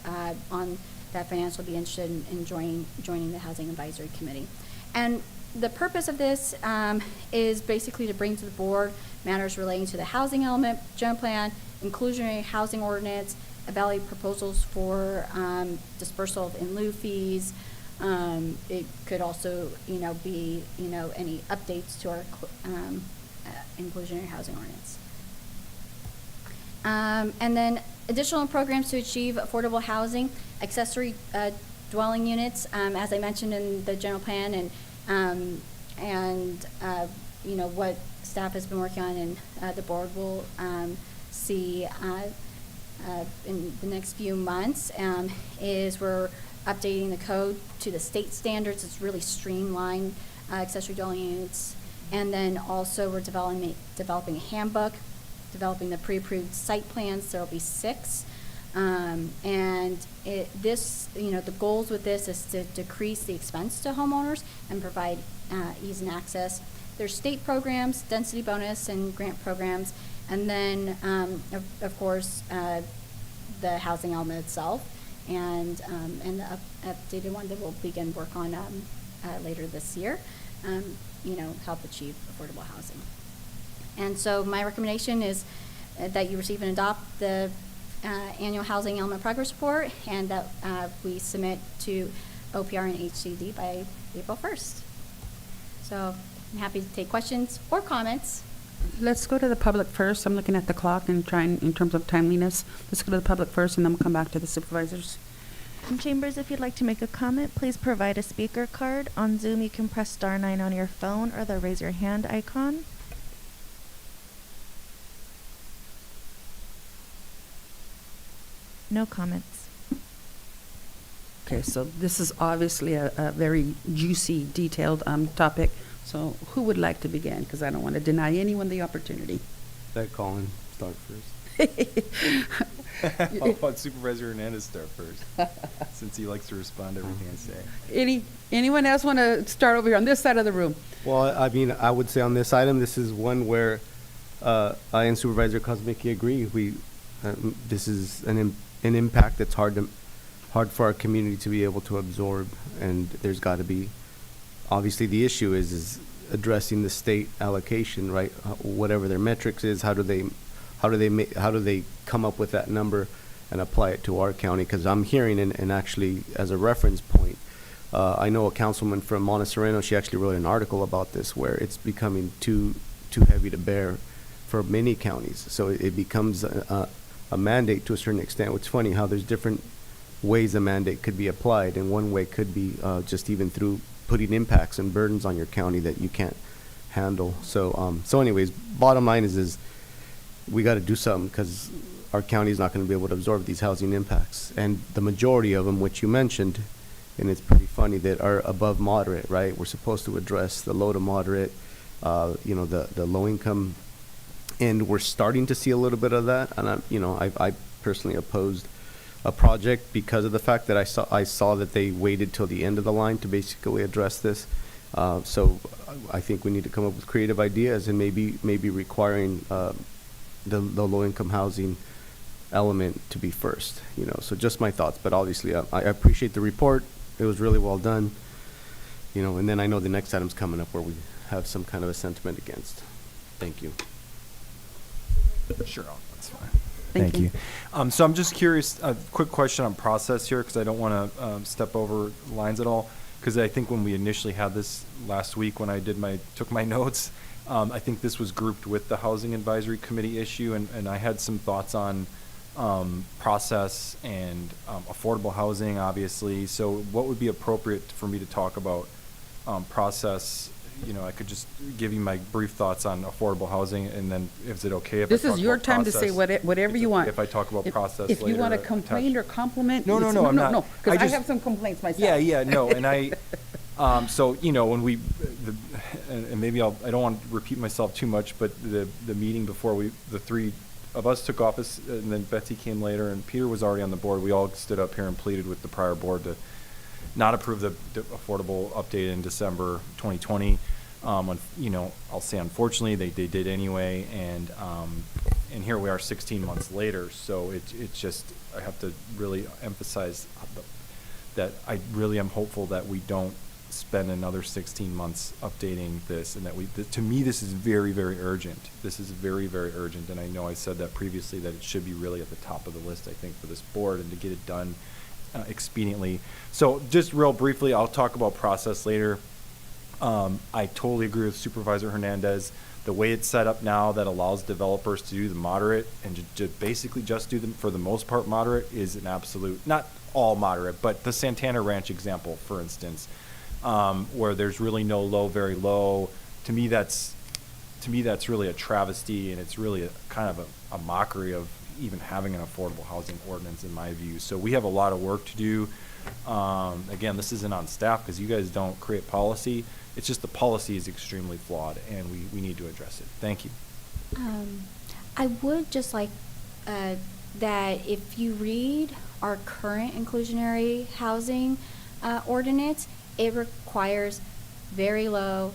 on that financial will be interested in joining the Housing Advisory Committee. And the purpose of this is basically to bring to the board matters relating to the housing element, general plan, inclusionary housing ordinance, evaluate proposals for dispersal of in lieu fees. It could also, be, any updates to our inclusionary housing ordinance. And then additional programs to achieve affordable housing, accessory dwelling units, as I mentioned in the general plan, and what staff has been working on, and the board will see in the next few months, is we're updating the code to the state standards. It's really streamlined accessory dwelling units. And then also we're developing a handbook, developing the pre-approved site plans. There will be 6. And the goals with this is to decrease the expense to homeowners and provide ease and access. There's state programs, density bonus, and grant programs. And then, of course, the housing element itself, and the updated one that we'll begin work on later this year, help achieve affordable housing. And so my recommendation is that you receive and adopt the annual housing element progress report, and that we submit to OPR and HCD by April 1st. So I'm happy to take questions or comments. Let's go to the public first. I'm looking at the clock and trying in terms of timeliness. Let's go to the public first, and then we'll come back to the supervisors. In chambers, if you'd like to make a comment, please provide a speaker card. On Zoom, you can press *9 on your phone or the raise your hand icon. no comments. Okay, so this is obviously a very juicy, detailed topic. So who would like to begin? Because I don't want to deny anyone the opportunity. Let Colin start first. How about Supervisor Hernandez start first, since he likes to respond to everything I say. Anyone else want to start over here on this side of the room? Well, I mean, I would say on this item, this is one where I and Supervisor Kosmicki agree. This is an impact that's hard for our community to be able to absorb, and there's got to be, obviously the issue is addressing the state allocation, right? Whatever their metrics is, how do they come up with that number and apply it to our county? Because I'm hearing, and actually as a reference point, I know a councilman from Montserrat, she actually wrote an article about this where it's becoming too heavy to bear for many counties. So it becomes a mandate to a certain extent. It's funny how there's different ways a mandate could be applied, and one way could be just even through putting impacts and burdens on your county that you can't handle. So anyways, bottom line is we got to do something, because our county is not going to be able to absorb these housing impacts. And the majority of them, which you mentioned, and it's pretty funny, that are above moderate, right? We're supposed to address the low to moderate, the low income, and we're starting to see a little bit of that. And I personally opposed a project because of the fact that I saw that they waited till the end of the line to basically address this. So I think we need to come up with creative ideas, and maybe requiring the low-income housing element to be first, so just my thoughts. But obviously I appreciate the report. It was really well done, and then I know the next item's coming up where we have some kind of a sentiment against. Thank you. Sure, that's fine. Thank you. So I'm just curious, a quick question on process here, because I don't want to step over lines at all, because I think when we initially had this last week, when I took my notes, I think this was grouped with the Housing Advisory Committee issue, and I had some thoughts on process and affordable housing, obviously. So what would be appropriate for me to talk about process? I could just give you my brief thoughts on affordable housing, and then is it okay if this I talk is your about time process? to say whatever you want. If I talk about process if later. you want to complain or compliment. No, I'm not. No, because I have some complaints myself. Yeah, no, and I, so, when and maybe I don't want to repeat myself too much, but the meeting before the three of us took office, and then Betsy came later, and Peter was already on the board, we all stood up here and pleaded with the prior board to not approve the affordable update in December 2020. I'll say unfortunately they did anyway, and here we are 16 months later. So it's just, I have to really emphasize that I really am hopeful that we don't spend another 16 months updating this, and that to me this is very, very urgent. This is very, very urgent, and I know I said that previously, that it should be really at the top of the list, I think, for this board, and to get it done expediently. So just real briefly, I'll talk about process later. I totally agree with Supervisor Hernandez. The way it's set up now, that allows developers to do the moderate and to basically just do them, for the most part, moderate, is an absolute, not all moderate, but the Santana Ranch example, for instance, where there's really no low, very low. To me, that's really a travesty, and it's really kind of a mockery of even having an affordable housing ordinance, in my view. So we have a lot of work to do. Again, this isn't on staff, because you guys don't create policy. It's just the policy is extremely flawed, and we need to address it. Thank you. I would just like that if you read our current inclusionary housing ordinance, it requires very low,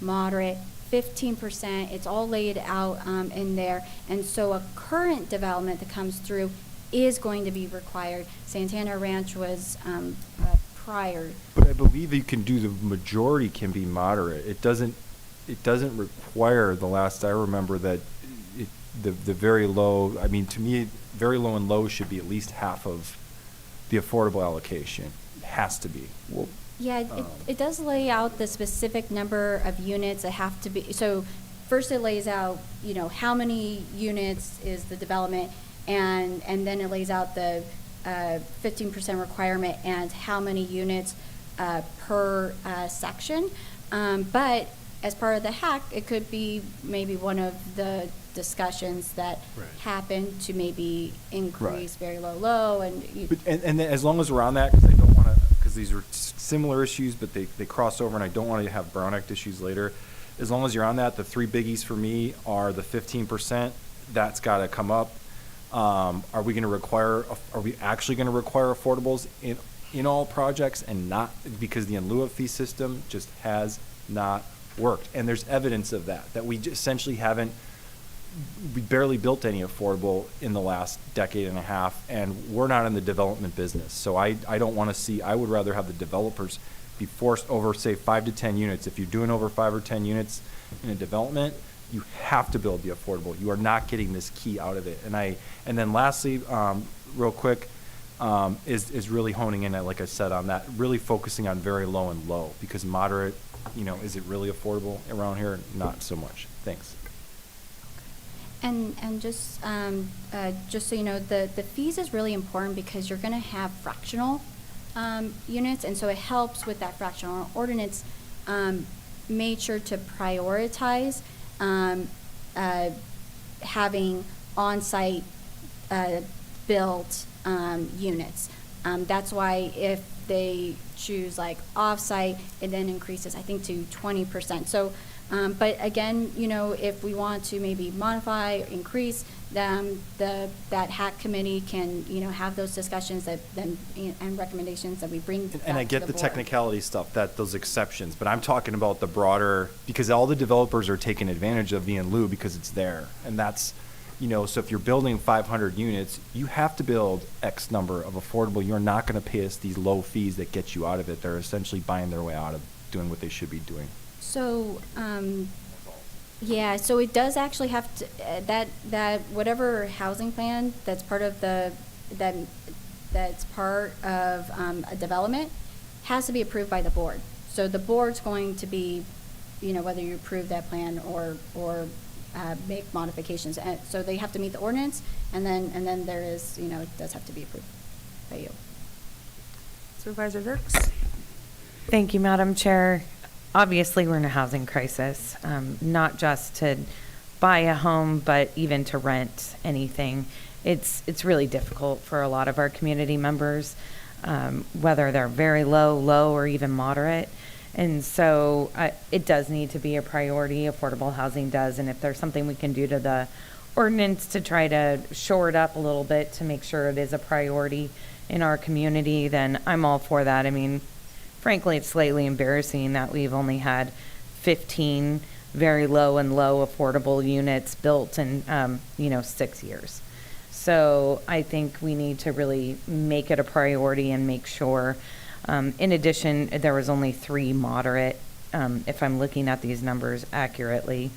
moderate, 15%. It's all laid out in there. And so a current development that comes through is going to be required. Santana Ranch was prior. But I believe you can do, the majority can be moderate. It doesn't require, the last I remember, that the very low, I mean, to me, very low and low should be at least half of the affordable allocation. It has to be. Well, yeah, it does lay out the specific number of units that have to be. So first it lays out, how many units is the development, and then it lays out the 15% requirement and how many units per section. But as part of the hack, it could be maybe one of the discussions that Right. happen to maybe increase very low, and And as long as we're on that, because I don't want to, because these are similar issues, but they cross over, and I don't want to have Brown Act issues later. As long as you're on that, the three biggies for me are the 15%. That's got to come up. Are we actually going to require affordables in all projects, and not because the in lieu of fee system just has not worked? And there's evidence of that we essentially we barely built any affordable in the last decade and a half, and we're not in the development business. So I don't want to see, I would rather have the developers be forced over, say, 5 to 10 units. If you're doing over 5 or 10 units in a development, you have to build the affordable. You are not getting this key out of it. And then lastly, real quick, is really honing in, like I said, on that, really focusing on very low and low, because moderate, is it really affordable around here? Not so much. Thanks. And just so you know, the fees is really important because you're going to have fractional units, and so it helps with that fractional ordinance. Made sure to prioritize having on-site built units. That's why if they choose like off-site, it then increases, I think, to 20%. So, but again, if we want to maybe modify or increase them, that HAC committee can, have those discussions and recommendations that we bring back And I to get the board. technicality stuff, those exceptions, but I'm talking about the broader, because all the developers are taking advantage of the in lieu because it's there. And that's, so if you're building 500 units, you have to build X number of affordable. You're not going to pay us these low fees that get you out of it. They're essentially buying their way out of doing what they should be doing. So, yeah, so it does actually have to, that whatever housing plan that's part of that's part of a development has to be approved by the board. So the board's going to be, whether you approve that plan or make modifications. And so they have to meet the ordinance, and then there is, it does have to be approved by you. Supervisor Dirks? Thank you, Madam Chair. Obviously, we're in a housing crisis, not just to buy a home, but even to rent anything. It's really difficult for a lot of our community members, whether they're very low, or even moderate. And so it does need to be a priority. Affordable housing does. And if there's something we can do to the ordinance to try to shore it up a little bit to make sure it is a priority in our community, then I'm all for that. I mean, frankly, it's slightly embarrassing that we've only had 15 very low and low affordable units built in, 6 years. So I think we need to really make it a priority and make sure. In addition, there was only 3 moderate, if I'm looking at these numbers accurately,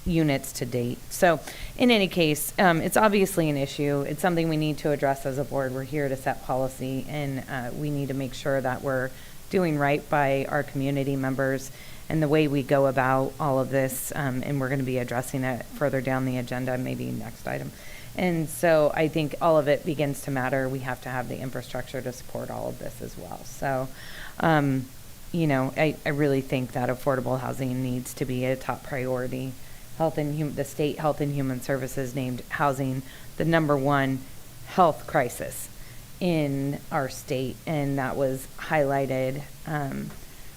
units to date. So in any case, it's obviously an issue. It's something we need to address as a board. We're here to set policy, and we need to make sure that we're doing right by our community members and the way we go about all of this. And we're going to be addressing it further down the agenda, maybe next item. And so I think all of it begins to matter. We have to have the infrastructure to support all of this as well. So, I really think that affordable housing needs to be a top priority. The state Health and Human Services named housing the #1 health crisis in our state, and that was highlighted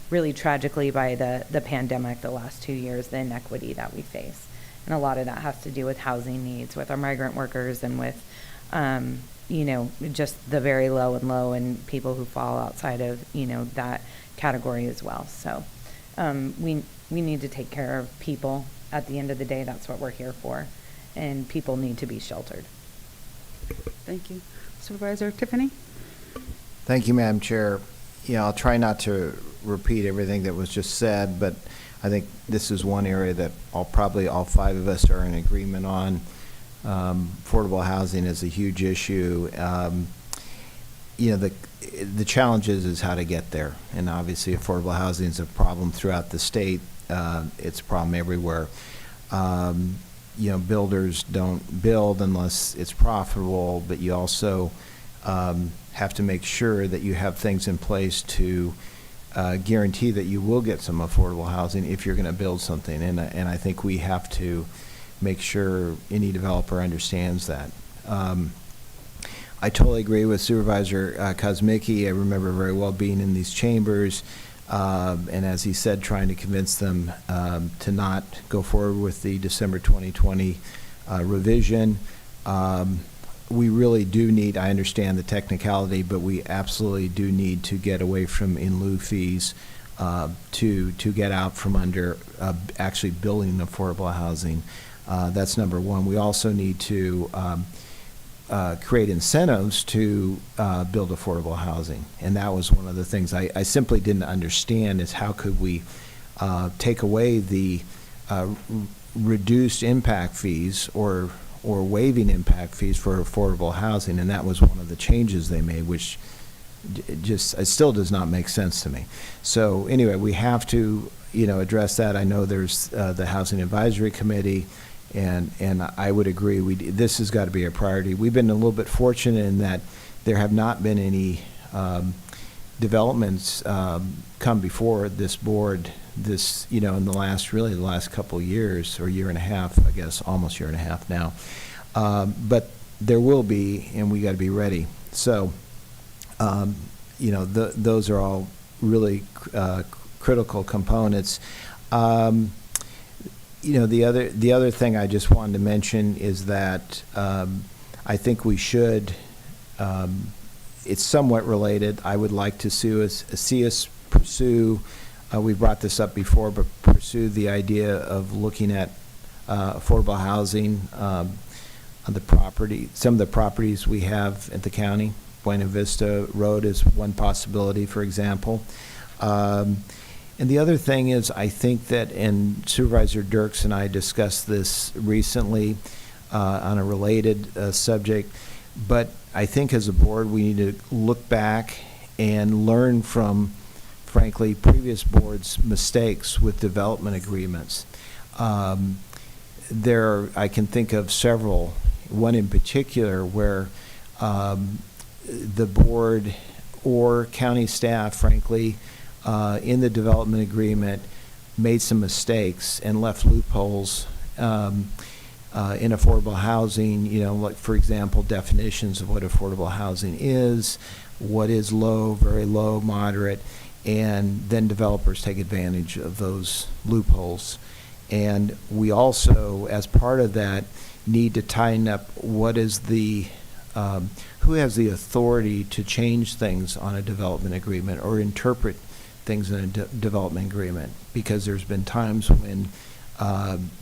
really tragically by the pandemic the last 2 years, the inequity that we face. And a lot of that has to do with housing needs, with our migrant workers, and with, just the very low and people who fall outside of, that category as well. So we need to take care of people. At the end of the day, that's what we're here for. And people need to be sheltered. Thank you. Supervisor Tiffany? Thank you, Madam Chair. I'll try not to repeat everything that was just said, but I think this is one area that probably all 5 of us are in agreement on. Affordable housing is a huge issue. The challenge is how to get there. And obviously affordable housing is a problem throughout the state. It's a problem everywhere. Builders don't build unless it's profitable, but you also have to make sure that you have things in place to guarantee that you will get some affordable housing if you're going to build something. And I think we have to make sure any developer understands that. I totally agree with Supervisor Kosmicki. I remember very well being in these chambers, and as he said, trying to convince them to not go forward with the December 2020 revision. We really do need, I understand the technicality, but we absolutely do need to get away from in lieu fees to get out from under actually building affordable housing. That's number one. We also need to create incentives to build affordable housing. And that was one of the things I simply didn't understand is how could we take away the reduced impact fees or waiving impact fees for affordable housing, and that was one of the changes they made, which it still does not make sense to me. So anyway, we have to, address that. I know there's the Housing Advisory Committee, and I would agree. This has got to be a priority. We've been a little bit fortunate in that there have not been any developments come before this board. This, in the last couple of years, or year and a half, I guess, almost year and a half now. But there will be, and we got to be ready. So, those are all really critical components. The other thing I just wanted to mention is that I think we should. It's somewhat related. I would like to see us pursue. We brought this up before, but pursue the idea of looking at affordable housing on the property. Some of the properties we have at the county, Buena Vista Road is one possibility, for example. And the other thing is, I think that, and Supervisor Dirks and I discussed this recently on a related subject, but I think as a board we need to look back and learn from, frankly, previous boards' mistakes with development agreements. I can think of several, one in particular where the board or county staff, frankly, in the development agreement made some mistakes and left loopholes in affordable housing, like, for example, definitions of what affordable housing is, what is low, very low, moderate, and then developers take advantage of those loopholes. And we also, as part of that, need to tighten up what is the, who has the authority to change things on a development agreement or interpret things in a development agreement, because there's been times when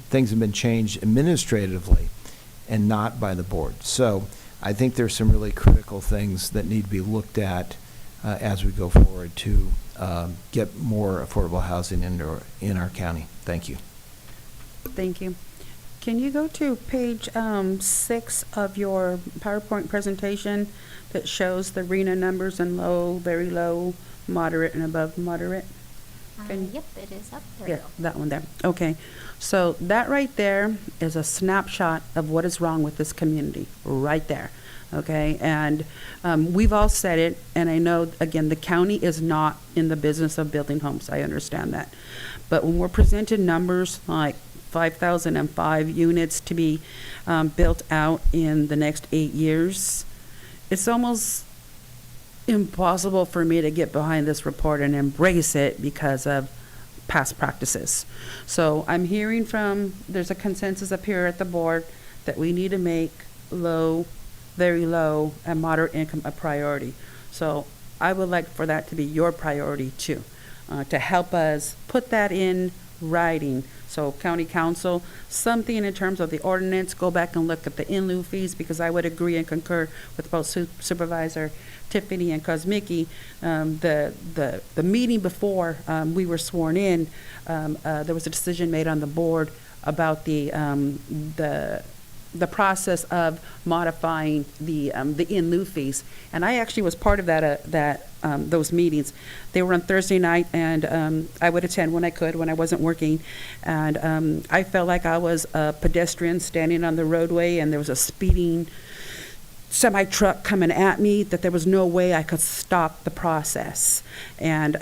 things have been changed administratively and not by the board. So I think there's some really critical things that need to be looked at as we go forward to get more affordable housing in our county. Thank you. Thank you. Can you go to page 6 of your PowerPoint presentation that shows the RENA numbers in low, very low, moderate, and above moderate? Yep, it is up there. Yeah, that one there. Okay. So that right there is a snapshot of what is wrong with this community, right there. Okay, and we've all said it, and I know, again, the county is not in the business of building homes. I understand that. But when we're presented numbers like 5,005 units to be built out in the next 8 years, it's almost impossible for me to get behind this report and embrace it because of past practices. So I'm hearing there's a consensus up here at the board that we need to make low, very low, and moderate income a priority. So I would like for that to be your priority too, to help us put that in writing. So County Council, something in terms of the ordinance, go back and look at the in lieu fees, because I would agree and concur with both Supervisor Tiffany and Kosmicki. The meeting before we were sworn in, there was a decision made on the board about the process of modifying the in lieu fees, and I actually was part of those meetings. They were on Thursday night, and I would attend when I could, when I wasn't working, and I felt like I was a pedestrian standing on the roadway, and there was a speeding semi-truck coming at me, that there was no way I could stop the process. And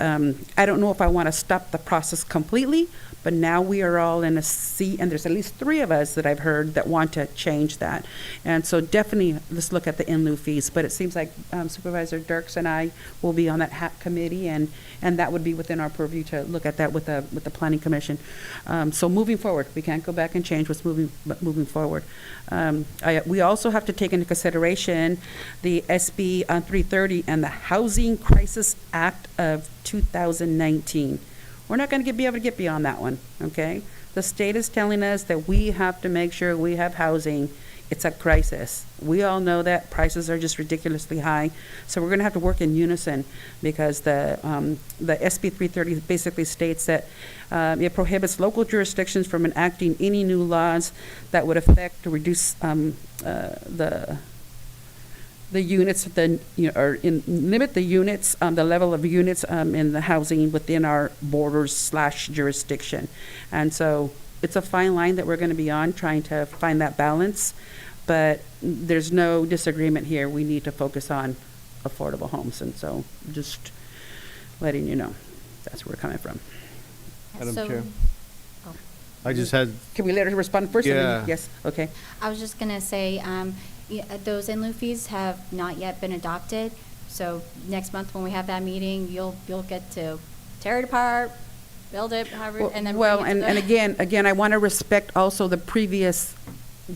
I don't know if I want to stop the process completely, but now we are all in a seat, and there's at least 3 of us that I've heard that want to change that. And so definitely, let's look at the in lieu fees. But it seems like Supervisor Dirks and I will be on that HAP committee, and that would be within our purview to look at that with the Planning Commission. So moving forward, we can't go back and change what's moving forward. We also have to take into consideration the SB 330 and the Housing Crisis Act of 2019. We're not going to be able to get beyond that one, okay? The state is telling us that we have to make sure we have housing. It's a crisis. We all know that prices are just ridiculously high. So we're going to have to work in unison, because the SB 330 basically states that it prohibits local jurisdictions from enacting any new laws that would affect or reduce the units, limit the units, the level of units in the housing within our borders / jurisdiction. And so it's a fine line that we're going to be on, trying to find that balance. But there's no disagreement here. We need to focus on affordable homes. And so just letting you know, that's where we're coming from. Madam So- Chair. oh. I just had, Can we let her respond first? and then- Yeah. Yes, okay. I was just gonna say, those in lieu fees have not yet been adopted. So next month when we have that meeting, you'll get to tear it apart, build it, however, and then. Well, bring it to and the- again, I want to respect also the previous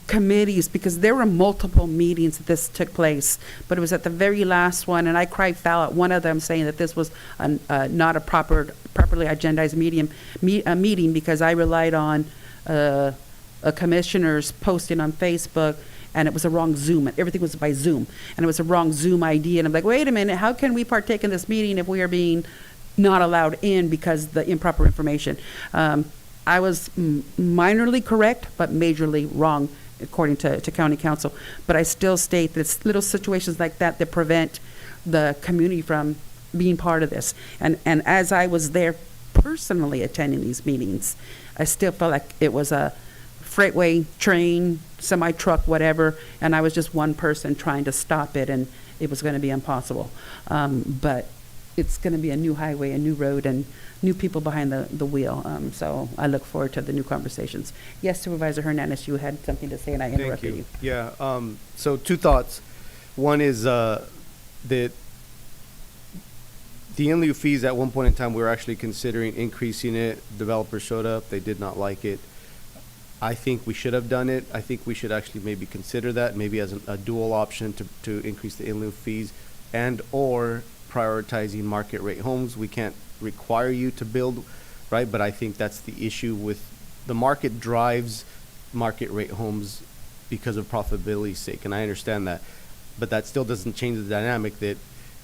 committees, because there were multiple meetings that this took place, but it was at the very last one, and I cried foul at one of them, saying that this was not a properly agendized meeting, because I relied on a commissioner's posting on Facebook, and it was a wrong Zoom. Everything was by Zoom, and it was a wrong Zoom ID. And I'm like, wait a minute, how can we partake in this meeting if we are being not allowed in because the improper information? I was minorly correct, but majorly wrong, according to county council. But I still state that it's little situations like that that prevent the community from being part of this. And as I was there personally attending these meetings, I still felt like it was a freightway, train, semi-truck, whatever, and I was just one person trying to stop it, and it was going to be impossible. But it's going to be a new highway, a new road, and new people behind the wheel. So I look forward to the new conversations. Yes, Supervisor Hernandez, you had something to say, and I interrupted you. Yeah, so 2 thoughts. One is that the in lieu fees, at one point in time, we were actually considering increasing it. Developers showed up, they did not like it. I think we should have done it. I think we should actually maybe consider that, maybe as a dual option to increase the in lieu fees, and or prioritizing market rate homes. We can't require you to build, right? But I think that's the issue with the market drives market rate homes because of profitability's sake, and I understand that. But that still doesn't change the dynamic that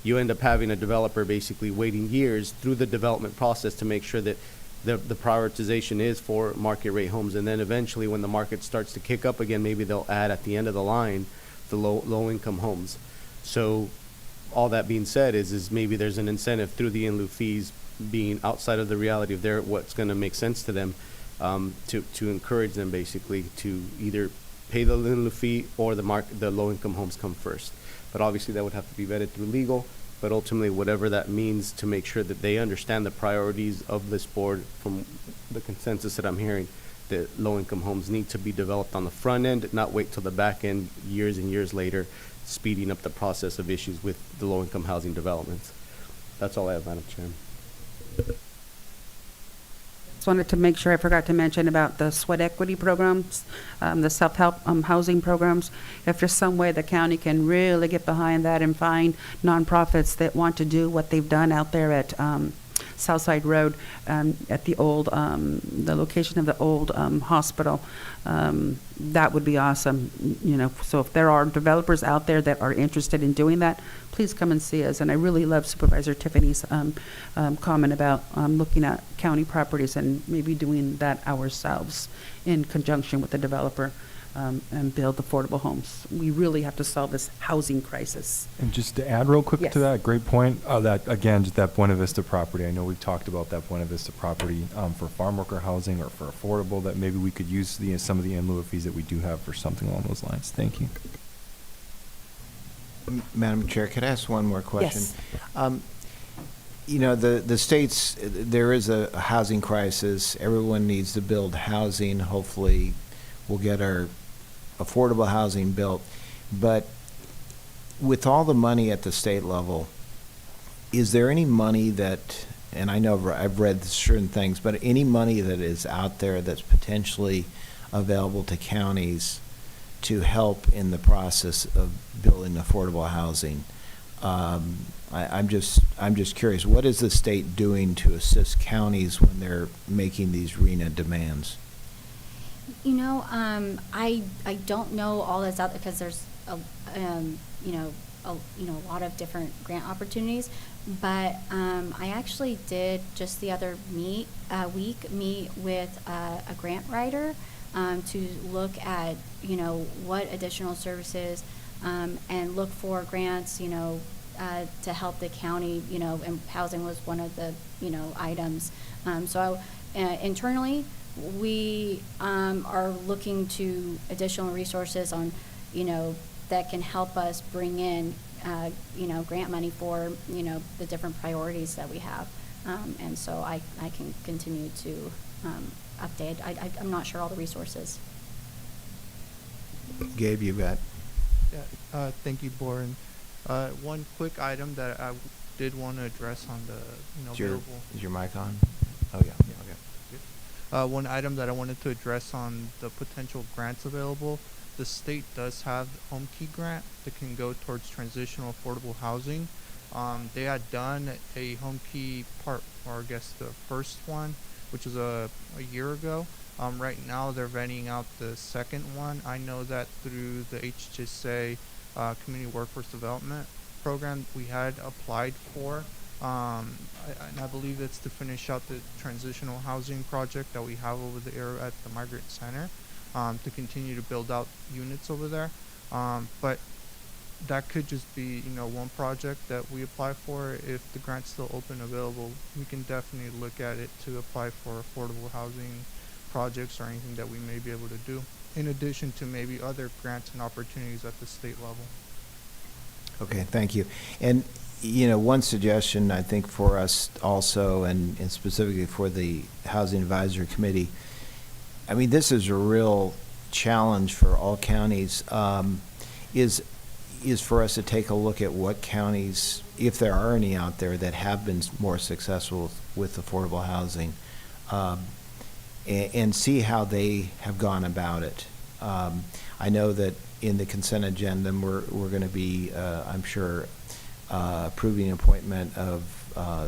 you end up having a developer basically waiting years through the development process to make sure that the prioritization is for market rate homes, and then eventually when the market starts to kick up again, maybe they'll add at the end of the line the low income homes. So all that being said is maybe there's an incentive through the in lieu fees being outside of the reality of what's going to make sense to them, to encourage them basically to either pay the in lieu fee or the low income homes come first. But obviously that would have to be vetted through legal. But ultimately, whatever that means, to make sure that they understand the priorities of this board, from the consensus that I'm hearing, that low-income homes need to be developed on the front end, not wait till the back end years and years later, speeding up the process of issues with the low-income housing developments. That's all I have, Madam Chair. Just wanted to make sure I forgot to mention about the sweat equity programs, the self-help housing programs. If there's some way the county can really get behind that and find nonprofits that want to do what they've done out there at Southside Road, at the old, the location of the old hospital, that would be awesome. You know, so if there are developers out there that are interested in doing that, please come and see us. And I really love Supervisor Tiffany's comment about looking at county properties and maybe doing that ourselves in conjunction with the developer, and build affordable homes. We really have to solve this housing crisis. And just to add real quick Yes. to that, great point, that again, just that Buena Vista property. I know we've talked about that Buena Vista property for farm worker housing or for affordable, that maybe we could use some of the in lieu fees that we do have for something along those lines. Thank you. Madam Chair, could I ask one more question? Yes. You know, the states, there is a housing crisis. Everyone needs to build housing. Hopefully, we'll get our affordable housing built. But with all the money at the state level, is there any money that, and I know I've read certain things, but any money that is out there that's potentially available to counties to help in the process of building affordable housing? I'm just curious, what is the state doing to assist counties when they're making these RHNA demands? You know, I don't know all that's out there because there's a lot of different grant opportunities. But I actually did just the other week meet with a grant writer to look at what additional services and look for grants to help the county, and housing was one of the items. So internally, we are looking to additional resources on that can help us bring in grant money for the different priorities that we have, and so I can continue to update. I'm not sure all the resources. Gabe, you bet. Yeah, thank you, Board. One quick item that I did want to address on the available. Is your mic on? Oh yeah. Okay. One item that I wanted to address on the potential grants available. The state does have home key grant that can go towards transitional affordable housing. They had done a home key part, or I guess the first one, which was a year ago. Right now they're vetting out the second one. I know that through the HHSA Community Workforce Development Program we had applied for. And I believe it's to finish out the transitional housing project that we have over there at the Migrant Center. To continue to build out units over there, but that could just be one project that we apply for. If the grant's still open available, we can definitely look at it to apply for affordable housing projects or anything that we may be able to do, in addition to maybe other grants and opportunities at the state level. Okay, thank you. And one suggestion I think for us also, and specifically for the Housing Advisory Committee, I mean, this is a real challenge for all counties, is for us to take a look at what counties, if there are any out there, that have been more successful with affordable housing, and see how they have gone about it. I know that in the consent agenda, we're going to be, I'm sure, approving an appointment of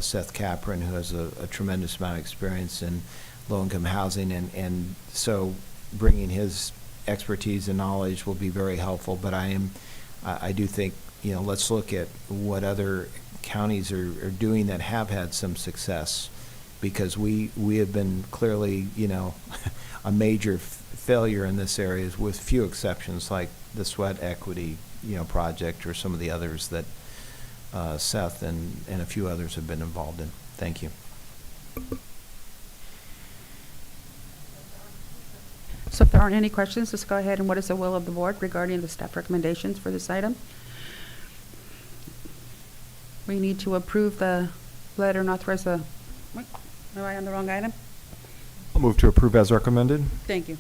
Seth Capron, who has a tremendous amount of experience in low-income housing, and so bringing his expertise and knowledge will be very helpful. But I do think, let's look at what other counties are doing that have had some success, because we have been clearly, a major failure in this area, with few exceptions, like the Sweat Equity, project, or some of the others that Seth and a few others have been involved in. Thank you. So if there aren't any questions, let's go ahead and what is the will of the board regarding the staff recommendations for this item? We need to approve the letter and authorize the, wait, am I on the wrong item? I'll move to approve as recommended. Thank you.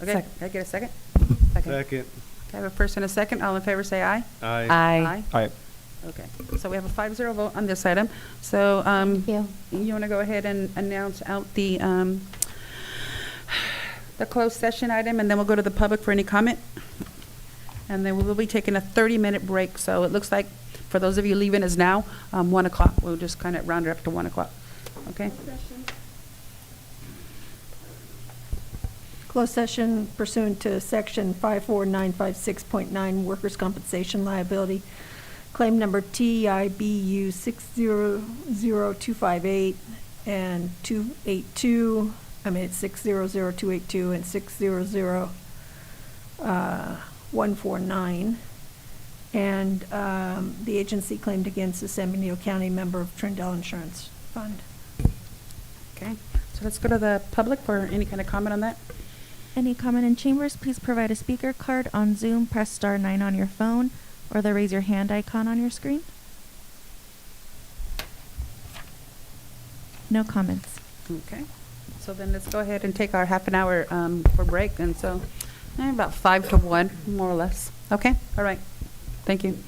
Okay, can I get a second? Second. Okay, I have a first and a second. All in favor say aye. Aye. Aye. Aye. Okay, so we have a 5-0 vote on this item. So you want to go ahead and announce out the closed session item, and then we'll go to the public for any comment. And then we will be taking a 30-minute break. So it looks like for those of you leaving us now, 1 o'clock. We'll just kind of round it up to 1 o'clock. Okay? Closed session pursuant to section 54956.9 Workers' Compensation Liability. Claim number TIBU 600258 and 282. It's 600282 and 600149. And the agency claimed against the San Benito County member of Trindle Insurance Fund. Okay, so let's go to the public for any kind of comment on that. Any comment in chambers, please provide a speaker card. On Zoom, press *9 on your phone, or the raise your hand icon on your screen. No comments. Okay, so then let's go ahead and take our half an hour for break, and so about 5 to 1, more or less. Okay, all right, thank you.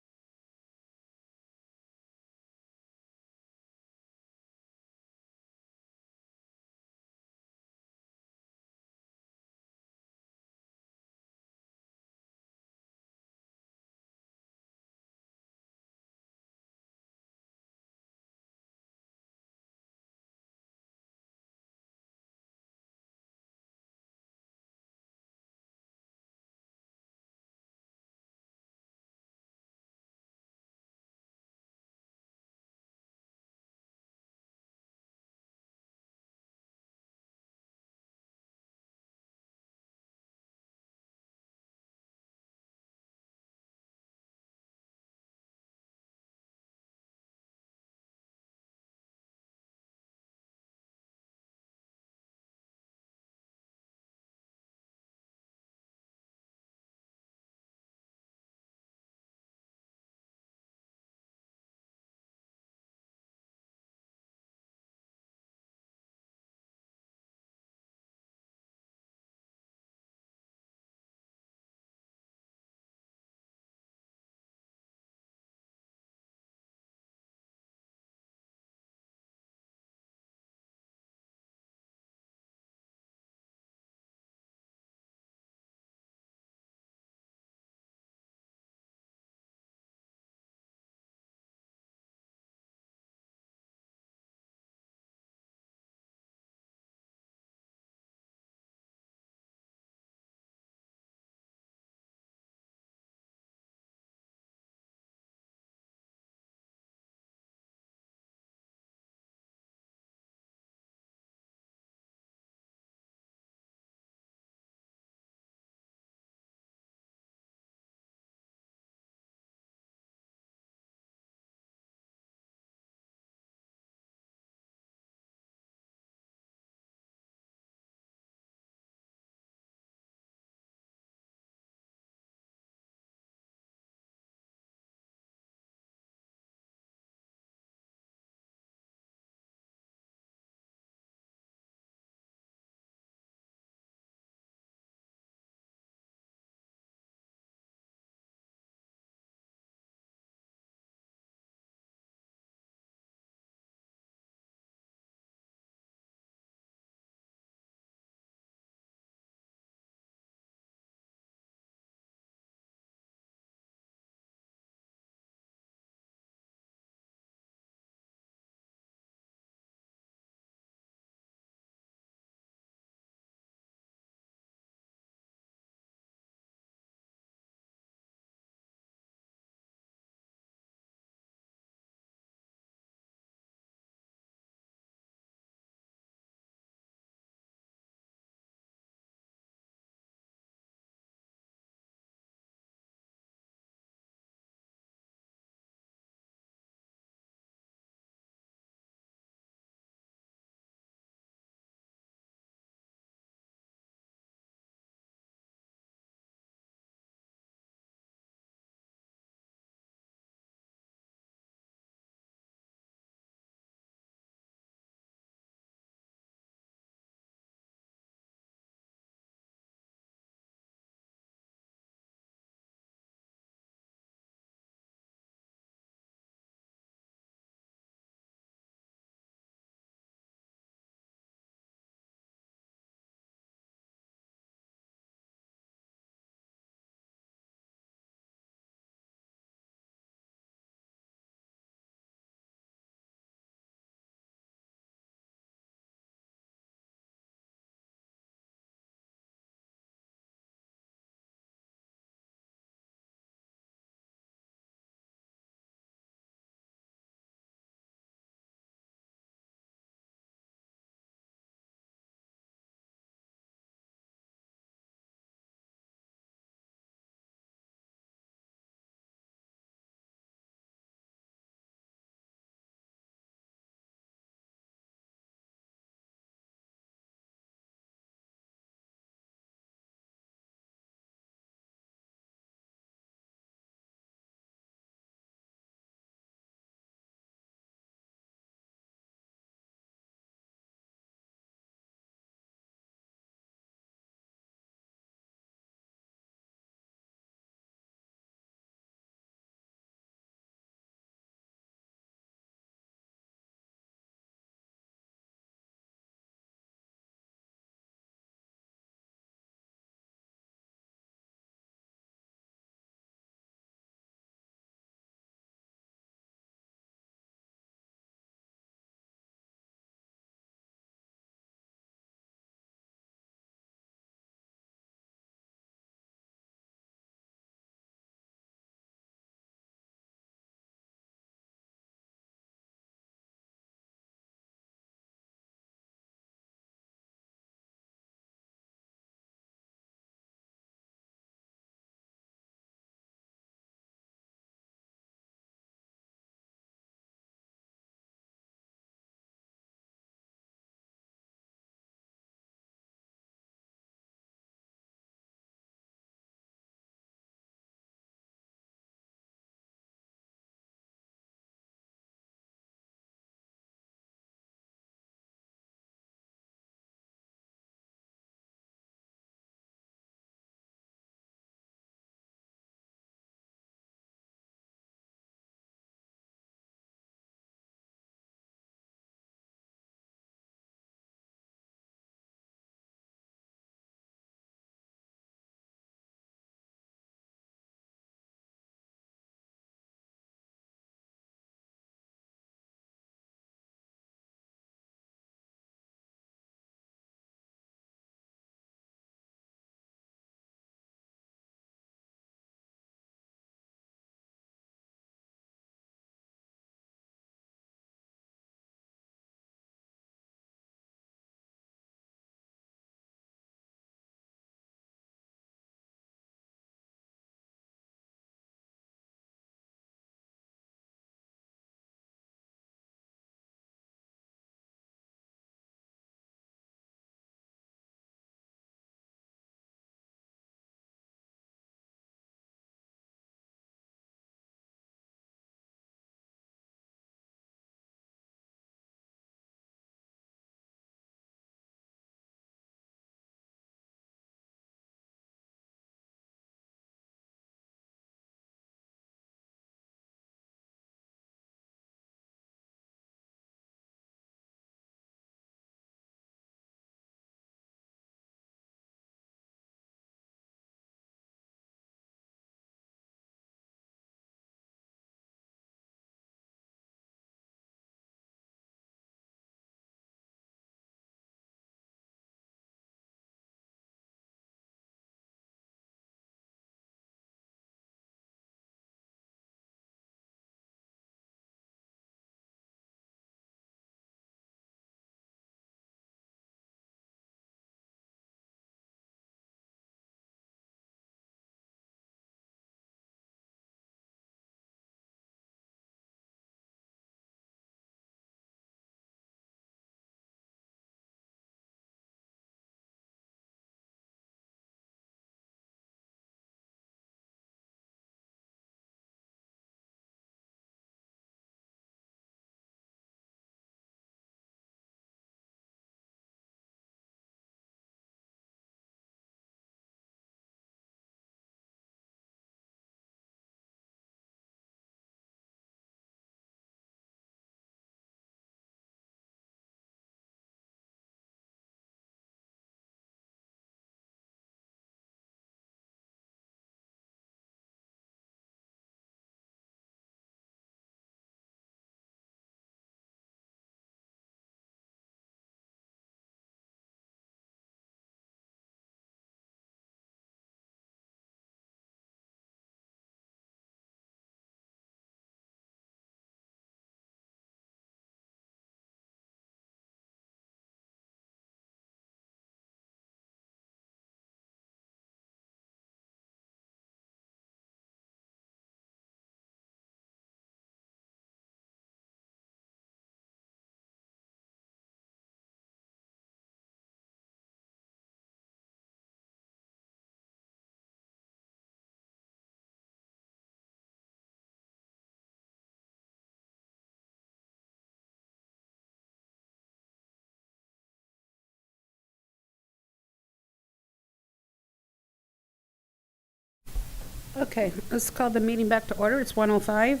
Okay, let's call the meeting back to order. It's 1:05.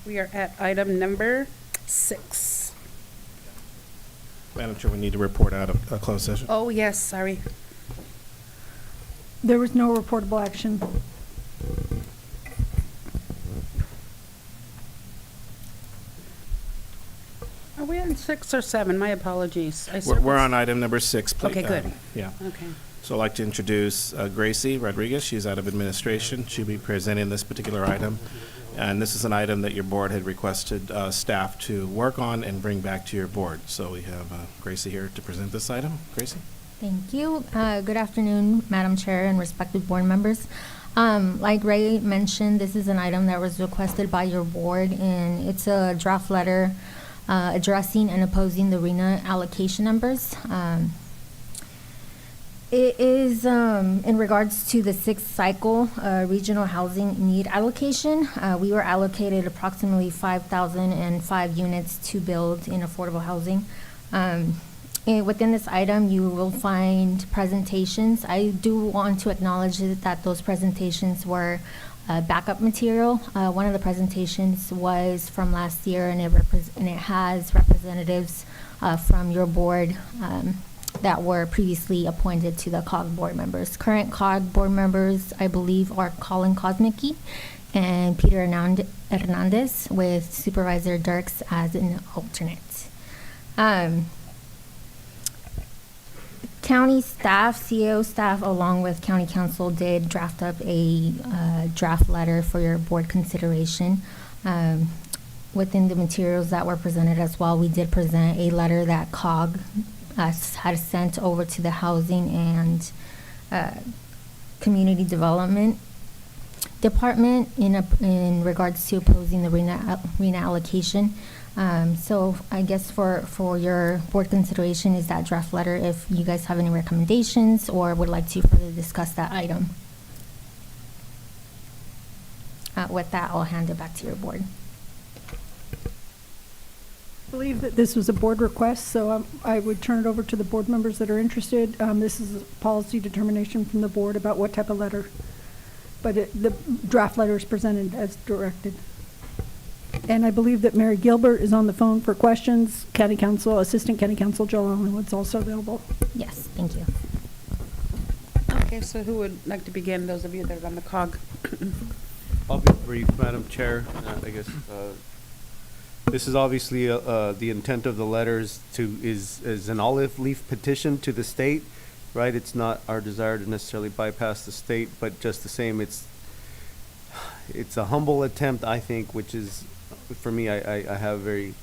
We are at item number 6. Madam Chair, we need to report out a closed session. Oh, yes, sorry. There was no reportable action. Are we on 6 or 7? My apologies. We're on item number 6, please. Okay, good. Yeah. Okay. So I'd like to introduce Gracie Rodriguez. She's out of administration. She'll be presenting this particular item. And this is an item that your board had requested staff to work on and bring back to your board. So we have Gracie here to present this item. Gracie? Thank you. Good afternoon, Madam Chair and respected board members. Like Ray mentioned, this is an item that was requested by your board, and it's a draft letter addressing and opposing the RENA allocation numbers. It is in regards to the 6th cycle regional housing need allocation. We were allocated approximately 5,005 units to build in affordable housing. And within this item, you will find presentations. I do want to acknowledge that those presentations were backup material. One of the presentations was from last year, and it has representatives from your board that were previously appointed to the COG board members. Current COG board members, I believe, are Colin Kosnicki and Peter Hernandez, with Supervisor Dirks as an alternate. County staff, CEO staff, along with county council, did draft up a draft letter for your board consideration. Within the materials that were presented as well, we did present a letter that COG had sent over to the Housing and Community Development Department in regards to opposing the RENA allocation. So I guess for your board consideration is that draft letter, if you guys have any recommendations or would like to further discuss that item. With that, I'll hand it back to your board. I believe that this was a board request, so I would turn it over to the board members that are interested. This is a policy determination from the board about what type of letter, but the draft letter is presented as directed. And I believe that Mary Gilbert is on the phone for questions. County Council, Assistant County Council Joel Allenwood's also available. Yes, thank you. Okay, so who would like to begin, those of you that are on the COG? I'll be brief, Madam Chair. I guess this is obviously the intent of the letters is an olive leaf petition to the state, right? It's not our desire to necessarily bypass the state, but just the same, it's a humble attempt, I think, which is, for me, I have very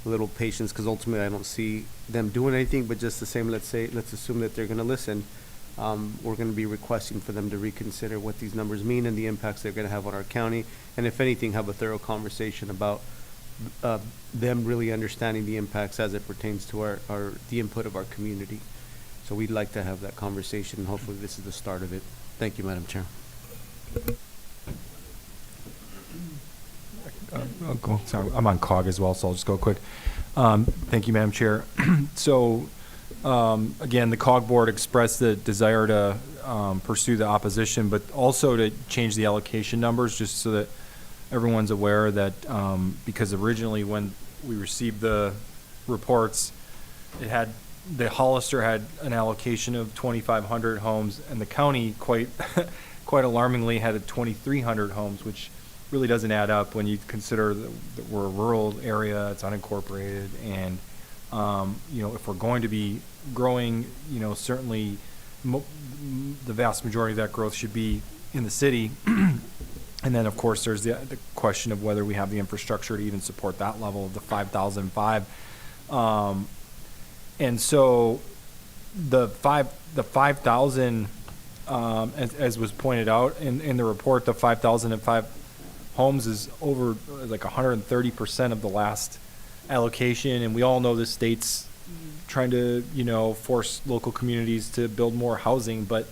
little patience because ultimately I don't see them doing anything, but just the same, let's assume that they're going to listen. We're going to be requesting for them to reconsider what these numbers mean and the impacts they're going to have on our county, and if anything, have a thorough conversation about them really understanding the impacts as it pertains to the input of our community. So we'd like to have that conversation. Hopefully this is the start of it. Thank you, Madam Chair. I'll go. Sorry, I'm on COG as well, so I'll just go quick. Thank you, Madam Chair. So, again, the COG board expressed the desire to pursue the opposition, but also to change the allocation numbers, just so that everyone's aware that because originally when we received the reports, the Hollister had an allocation of 2,500 homes, and the county quite alarmingly had 2,300 homes, which really doesn't add up when you consider that we're a rural area, it's unincorporated, and if we're going to be growing, certainly the vast majority of that growth should be in the city. And then, of course, there's the question of whether we have the infrastructure to even support that level of the 5,005. And so the 5,000, as was pointed out in the report, the 5,005 homes is over like 130% of the last allocation. And we all know the state's trying to, force local communities to build more housing, but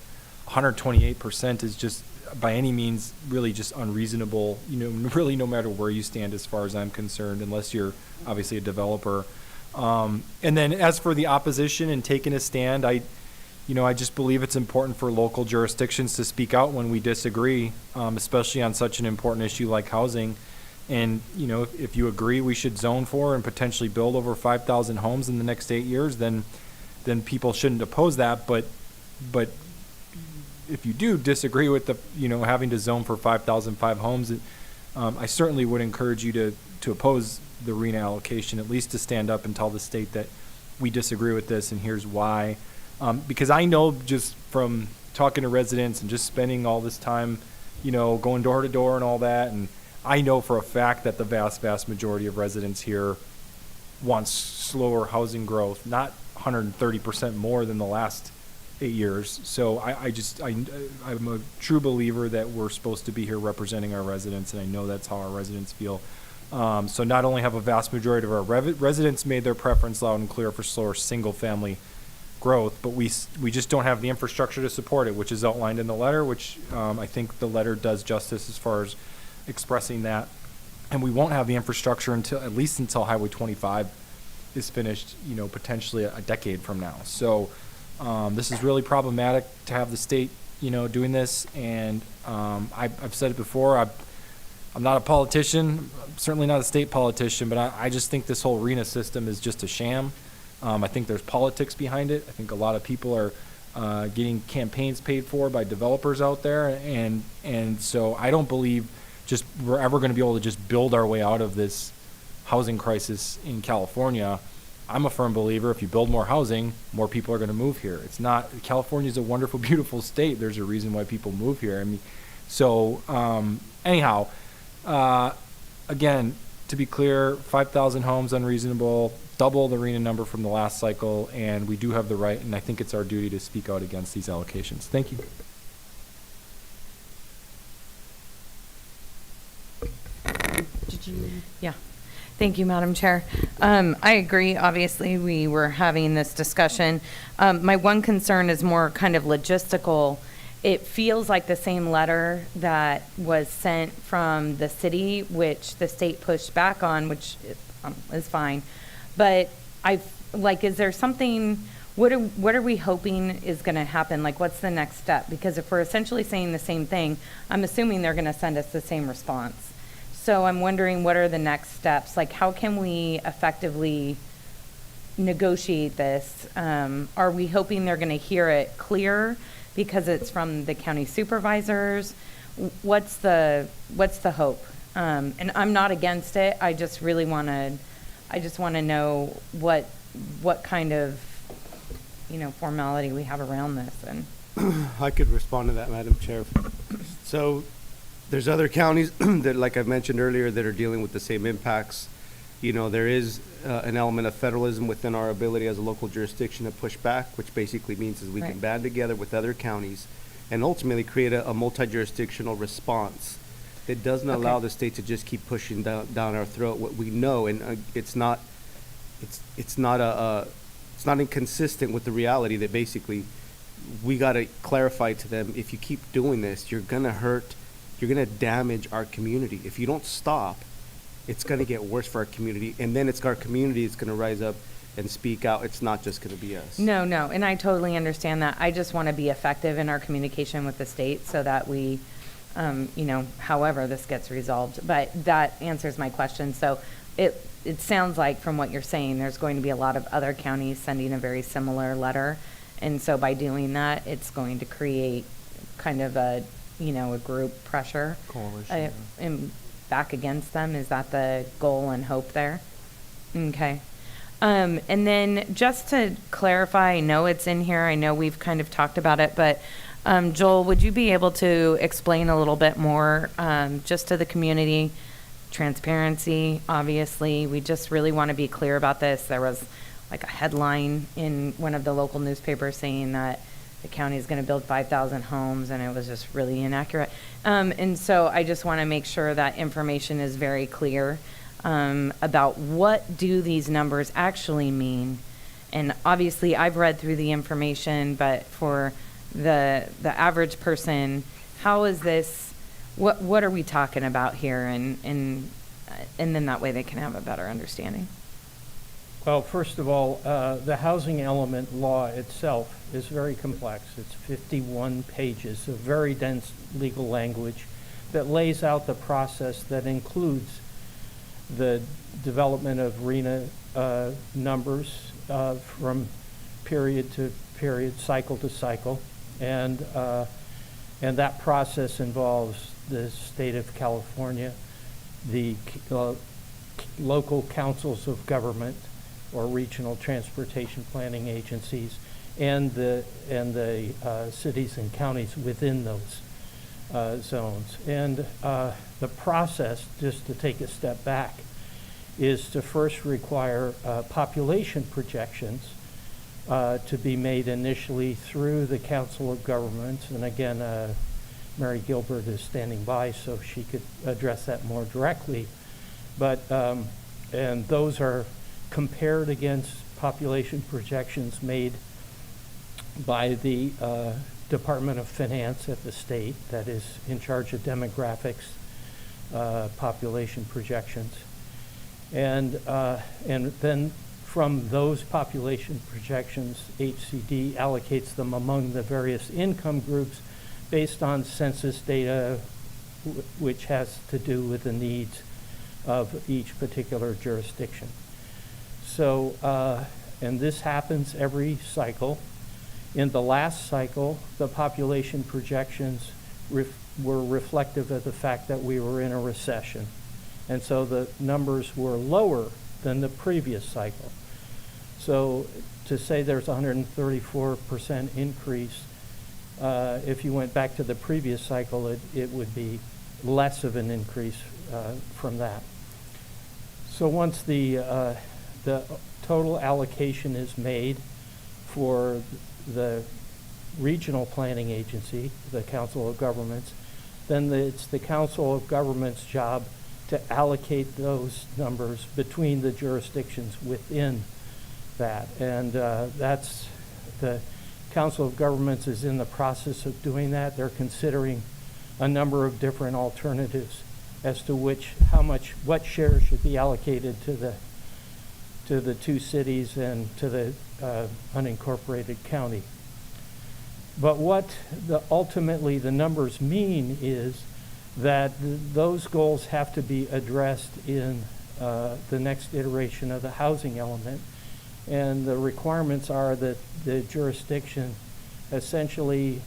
128% is just by any means really just unreasonable, really no matter where you stand as far as I'm concerned, unless you're obviously a developer. And then as for the opposition and taking a stand, I just believe it's important for local jurisdictions to speak out when we disagree, especially on such an important issue like housing. And, if you agree we should zone for and potentially build over 5,000 homes in the next 8 years, then people shouldn't oppose that. But if you do disagree with the, having to zone for 5,005 homes, I certainly would encourage you to oppose the RENA allocation, at least to stand up and tell the state that we disagree with this and here's why. Because I know just from talking to residents and just spending all this time, going door to door and all that, and I know for a fact that the vast, vast majority of residents here wants slower housing growth, not 130% more than the last 8 years. So I'm a true believer that we're supposed to be here representing our residents, and I know that's how our residents feel. So not only have a vast majority of our residents made their preference loud and clear for slower single-family growth, but we just don't have the infrastructure to support it, which is outlined in the letter, which I think the letter does justice as far as expressing that. And we won't have the infrastructure at least until Highway 25 is finished, potentially a decade from now. So this is really problematic to have the state, doing this. And I've said it before, I'm not a politician, certainly not a state politician, but I just think this whole RENA system is just a sham. I think there's politics behind it. I think a lot of people are getting campaigns paid for by developers out there. And so I don't believe we're ever going to be able to just build our way out of this housing crisis in California. I'm a firm believer if you build more housing, more people are going to move here. California is a wonderful, beautiful state. There's a reason why people move here. Anyhow, again, to be clear, 5,000 homes unreasonable, double the RENA number from the last cycle, and we do have the right, and I think it's our duty to speak out against these allocations. Thank you. Yeah. Thank you, Madam Chair. I agree. Obviously, we were having this discussion. My one concern is more kind of logistical. It feels like the same letter that was sent from the city, which the state pushed back on, which is fine. But is there something, what are we hoping is going to happen? Like, what's the next step? Because if we're essentially saying the same thing, I'm assuming they're going to send us the same response. So I'm wondering, what are the next steps? Like, how can we effectively negotiate this? Are we hoping they're going to hear it clear because it's from the county supervisors? What's the hope? And I'm not against it. I just really want to know what kind of, formality we have around this. And I could respond to that, Madam Chair. So there's other counties that, like I've mentioned earlier, that are dealing with the same impacts. There is an element of federalism within our ability as a local jurisdiction to push back, which basically means is we can band together with other counties and ultimately create a multi-jurisdictional response that doesn't allow the state to just keep pushing down our throat what we know, and it's not inconsistent with the reality that basically we got to clarify to them, if you keep doing this, you're going to damage our community. If you don't stop, it's going to get worse for our community, and then it's our community that's going to rise up and speak out. It's not just going to be us. No, and I totally understand that. I just want to be effective in our communication with the state so that we, however this gets resolved. But that answers my question. So it sounds like from what you're saying, there's going to be a lot of other counties sending a very similar letter. And so by doing that, it's going to create kind of a group pressure. Coalition. And back against them. Is that the goal and hope there? Okay. And then just to clarify, I know it's in here. I know we've kind of talked about it, but Joel, would you be able to explain a little bit more just to the community? Transparency, obviously. We just really want to be clear about this. There was like a headline in one of the local newspapers saying that the county is going to build 5,000 homes, and it was just really inaccurate. And so I just want to make sure that information is very clear about what do these numbers actually mean. And obviously I've read through the information, but for the average person, how is this, what are we talking about here? And then that way they can have a better understanding. Well, first of all, the housing element law itself is very complex. It's 51 pages of very dense legal language that lays out the process that includes the development of RENA numbers from period to period, cycle to cycle, and that process involves the state of California, the local councils of government or regional transportation planning agencies, and the cities and counties within those zones. And the process, just to take a step back, is to first require population projections to be made initially through the Council of Governments. And again, Mary Gilbert is standing by so she could address that more directly. But, and those are compared against population projections made by the Department of Finance at the state that is in charge of demographics, population projections. And then from those population projections, HCD allocates them among the various income groups based on census data, which has to do with the needs of each particular jurisdiction. So, and this happens every cycle. In the last cycle, the population projections were reflective of the fact that we were in a recession. And so the numbers were lower than the previous cycle. So to say there's a 134% increase, if you went back to the previous cycle, it would be less of an increase from that. So once the total allocation is made for the regional planning agency, the Council of Governments, then it's the Council of Governments' job to allocate those numbers between the jurisdictions within that. And that's the Council of Governments is in the process of doing that. They're considering a number of different alternatives as to what share should be allocated to the two cities and to the unincorporated county. But what ultimately the numbers mean is that those goals have to be addressed in the next iteration of the housing element. And the requirements are that the jurisdiction essentially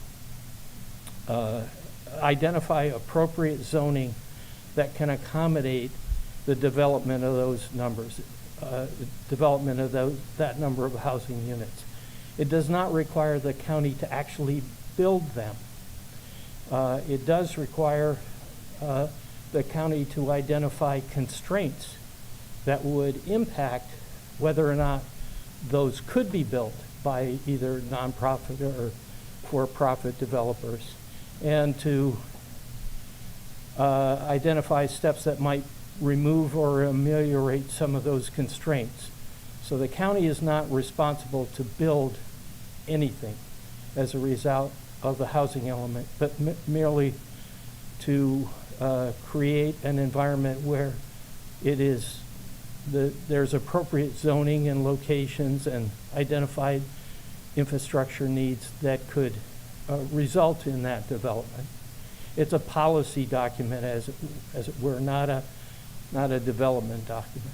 identify appropriate zoning that can accommodate the development of those numbers, development of that number of housing units. It does not require the county to actually build them. It does require the county to identify constraints that would impact whether or not those could be built by either nonprofit or for-profit developers, and to identify steps that might remove or ameliorate some of those constraints. So the county is not responsible to build anything as a result of the housing element, but merely to create an environment where there's appropriate zoning and locations and identified infrastructure needs that could result in that development. It's a policy document, as it were, not a development document.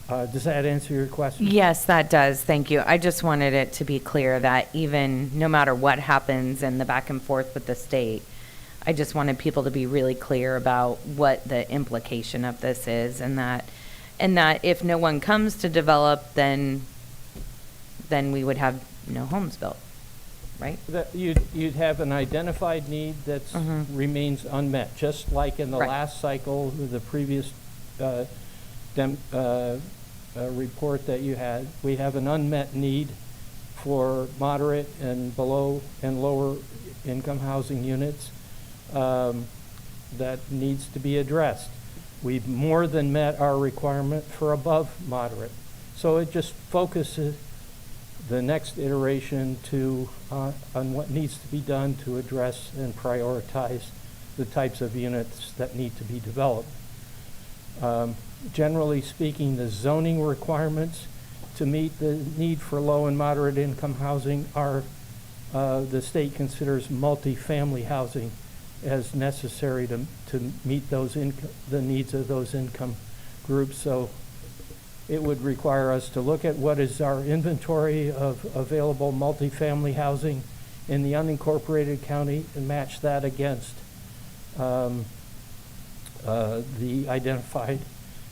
Does that answer your question? Yes, that does. Thank you. I just wanted it to be clear that even no matter what happens in the back and forth with the state, I just wanted people to be really clear about what the implication of this is, and that if no one comes to develop, then we would have no homes built, right? That you'd have an identified need that remains unmet, just like in the last cycle, the previous report that you had. We have an unmet need for moderate and below and lower income housing units that needs to be addressed. We've more than met our requirement for above moderate. So it just focuses the next iteration on what needs to be done to address and prioritize the types of units that need to be developed. Generally speaking, the zoning requirements to meet the need for low and moderate income housing are, the state considers multifamily housing as necessary to meet those the needs of those income groups. So it would require us to look at what is our inventory of available multifamily housing in the unincorporated county and match that against the identified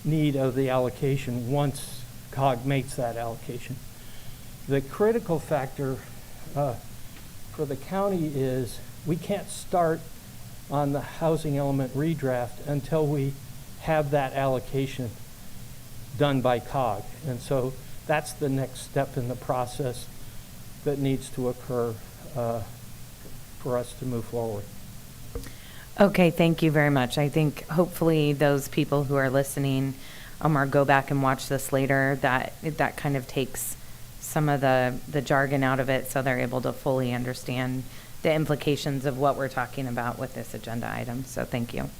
need of the allocation once COG makes that allocation. The critical factor for the county is we can't start on the housing element redraft until we have that allocation done by COG. And so that's the next step in the process that needs to occur for us to move forward. Okay, thank you very much. I think hopefully those people who are listening or go back and watch this later, that kind of takes some of the jargon out of it so they're able to fully understand the implications of what we're talking about with this agenda item. So thank you.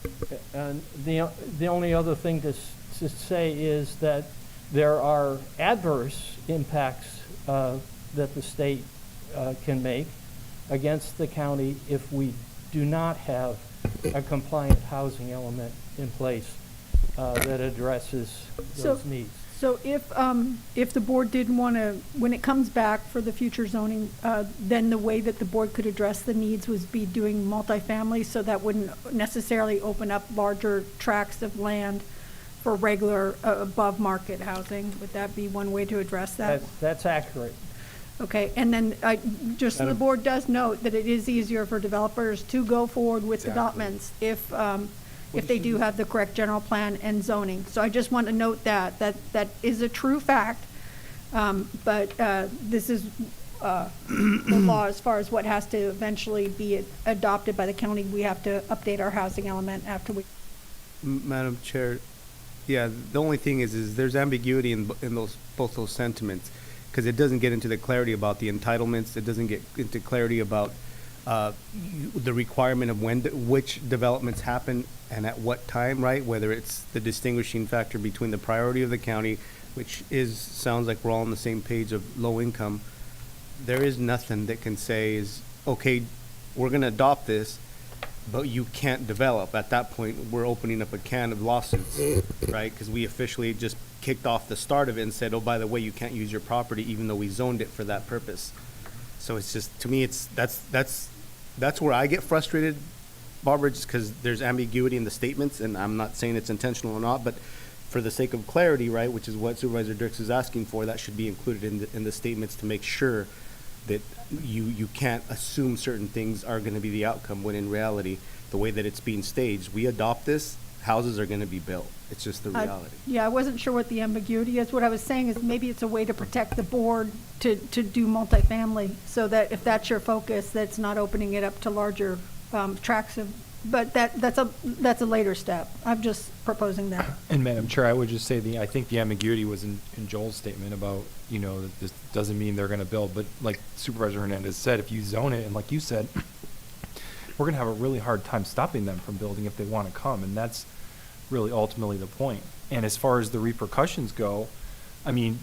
And the only other thing to say is that there are adverse impacts that the state can make against the county if we do not have a compliant housing element in place that addresses those needs. So if the board didn't want to, when it comes back for the future zoning, then the way that the board could address the needs was be doing multifamily, so that wouldn't necessarily open up larger tracts of land for regular above market housing. Would that be one way to address that? That's accurate. Okay, and then just so the board does note that it is easier for developers to go forward with developments if they do have the correct general plan and zoning. So I just want to note that is a true fact, but this is the law as far as what has to eventually be adopted by the county. We have to update our housing element after we. Madam Chair, yeah, the only thing is there's ambiguity in both those sentiments, because it doesn't get into the clarity about the entitlements. It doesn't get into clarity about the requirement of which developments happen and at what time, right? Whether it's the distinguishing factor between the priority of the county, which sounds like we're all on the same page of low income. There is nothing that can say is, okay, we're going to adopt this, but you can't develop. At that point, we're opening up a can of lawsuits, right? Because we officially just kicked off the start of it and said, oh, by the way, you can't use your property even though we zoned it for that purpose. So it's just, to me, that's where I get frustrated, Barbara, just because there's ambiguity in the statements, and I'm not saying it's intentional or not, but for the sake of clarity, right, which is what Supervisor Dirks is asking for, that should be included in the statements to make sure that you can't assume certain things are going to be the outcome, when in reality, the way that it's being staged, we adopt this, houses are going to be built. It's just the reality. Yeah, I wasn't sure what the ambiguity is. What I was saying is maybe it's a way to protect the board to do multifamily, so that if that's your focus, that's not opening it up to larger tracts of, but that's a later step. I'm just proposing that. And Madam Chair, I would just say I think the ambiguity was in Joel's statement about, that this doesn't mean they're going to build, but like Supervisor Hernandez said, if you zone it, and like you said, we're going to have a really hard time stopping them from building if they want to come, and that's really ultimately the point. And as far as the repercussions go, I mean,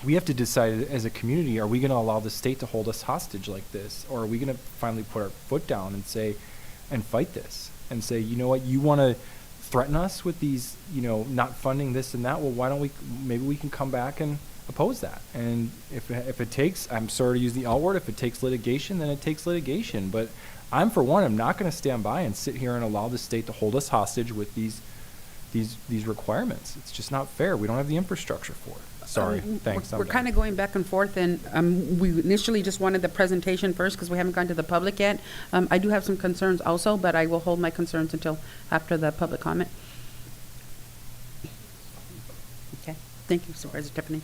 we have to decide as a community, are we going to allow the state to hold us hostage like this, or are we going to finally put our foot down and fight this and say, you know what, you want to threaten us with these, not funding this and that, well, why don't maybe we can come back and oppose that. And if it takes, I'm sorry to use the L word, if it takes litigation, then it takes litigation. But I'm not going to stand by and sit here and allow the state to hold us hostage with these requirements. It's just not fair. We don't have the infrastructure for it. Sorry. Thanks. We're kind of going back and forth, and we initially just wanted the presentation first because we haven't gone to the public yet. I do have some concerns also, but I will hold my concerns until after the public comment. Okay. Thank you, Supervisor Tiffany.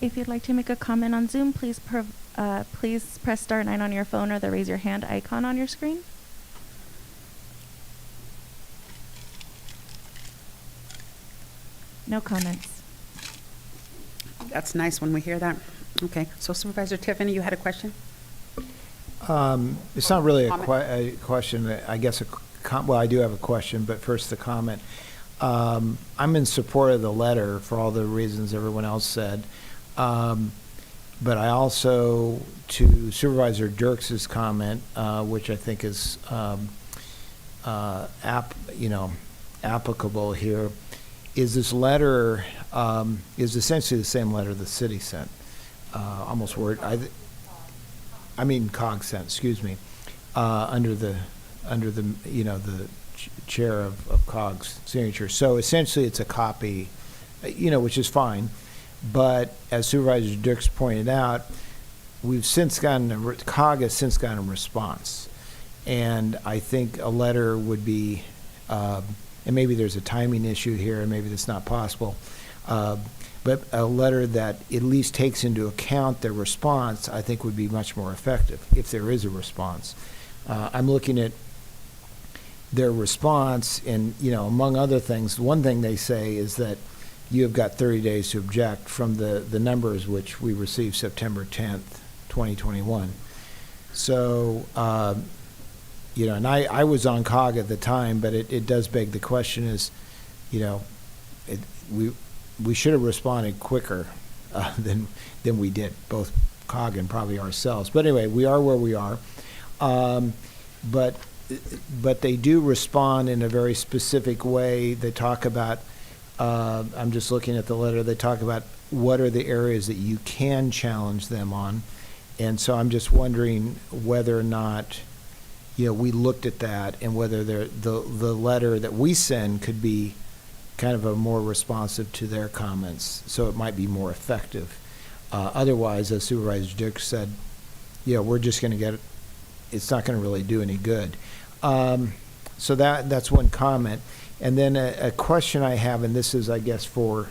If you'd like to make a comment on Zoom, please press star 9 on your phone or the raise your hand icon on your screen. No comments. That's nice when we hear that. Okay, so Supervisor Tiffany, you had a question? It's not really a question, I guess a well, I do have a question, but first the comment. I'm in support of the letter for all the reasons everyone else said. But I also, to Supervisor Dirks's comment, which I think is applicable here, is this letter is essentially the same letter the city sent. Almost word. I mean COG sent. Excuse me. Under the the chair of COG's signature. So essentially, it's a copy, which is fine. But as Supervisor Dirks pointed out, COG has since gotten a response. And I think a letter would be, and maybe there's a timing issue here, and maybe that's not possible, but a letter that at least takes into account their response, I think would be much more effective, if there is a response. I'm looking at their response, and, among other things, one thing they say is that you have got 30 days to object from the numbers which we received September 10th, 2021. So, and I was on COG at the time, but it does beg the question is, we should have responded quicker than we did, both COG and probably ourselves. But anyway, we are where we are. But they do respond in a very specific way. They talk about, I'm just looking at the letter, they talk about what are the areas that you can challenge them on. And so I'm just wondering whether or not, we looked at that and whether the letter that we send could be kind of a more responsive to their comments, so it might be more effective. Otherwise, as Supervisor Dirks said, we're just going to get it. It's not going to really do any good. So that's one comment. And then a question I have, and this is, I guess, for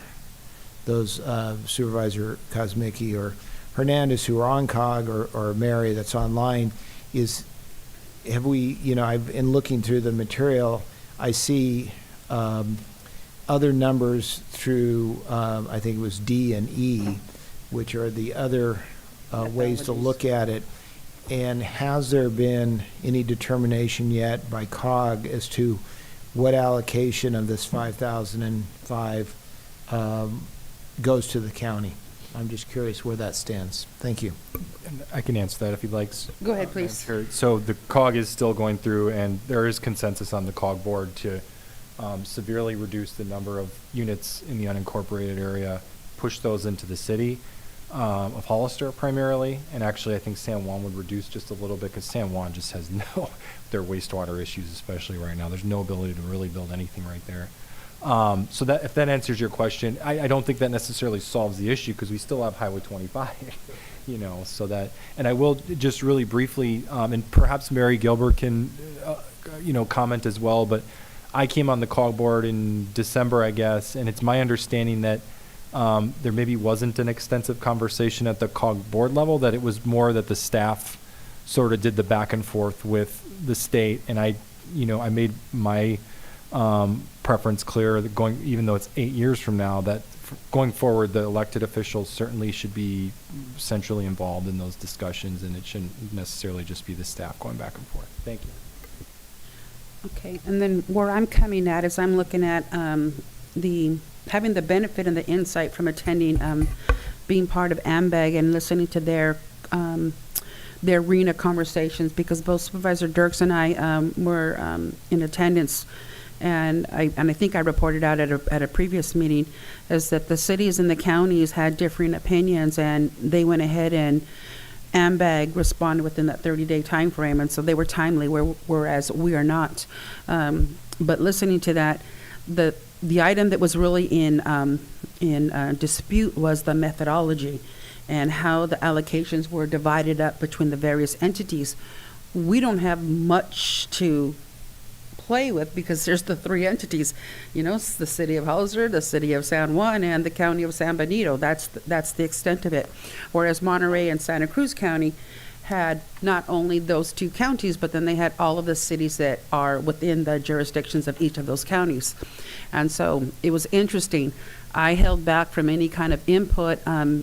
those Supervisor Kosmicki or Hernandez who are on COG or Mary that's online, is have we, in looking through the material, I see other numbers through, I think it was D and E, which are the other ways to look at it. And has there been any determination yet by COG as to what allocation of this 5,005 goes to the county? I'm just curious where that stands. Thank you. I can answer that if you'd like. Go ahead, please. So the COG is still going through, and there is consensus on the COG board to severely reduce the number of units in the unincorporated area, push those into the city of Hollister primarily, and actually I think San Juan would reduce just a little bit because San Juan just has their wastewater issues, especially right now. There's no ability to really build anything right there. So that, if that answers your question, I don't think that necessarily solves the issue because we still have Highway 25, so that, and I will just really briefly, and perhaps Mary Gilbert can, comment as well, but I came on the COG board in December, I guess, and it's my understanding that there maybe wasn't an extensive conversation at the COG board level, that it was more that the staff sort of did the back and forth with the state, and I made my preference clear that even though it's 8 years from now, that going forward, the elected officials certainly should be centrally involved in those discussions, and it shouldn't necessarily just be the staff going back and forth. Thank you. Okay, and then where I'm coming at is I'm looking at having the benefit and the insight from attending, being part of AMBAG and listening to their RENA conversations, because both Supervisor Dirks and I were in attendance, and I think I reported out at a previous meeting, is that the cities and the counties had differing opinions, and they went ahead and AMBAG responded within that 30-day time frame, and so they were timely, whereas we are not. But listening to that, the item that was really in dispute was the methodology and how the allocations were divided up between the various entities. We don't have much to play with because there's the three entities, it's the city of Hollister, the city of San Juan, and the county of San Benito. That's the extent of it. Whereas Monterey and Santa Cruz County had not only those two counties, but then they had all of the cities that are within the jurisdictions of each of those counties. And so it was interesting. I held back from any kind of input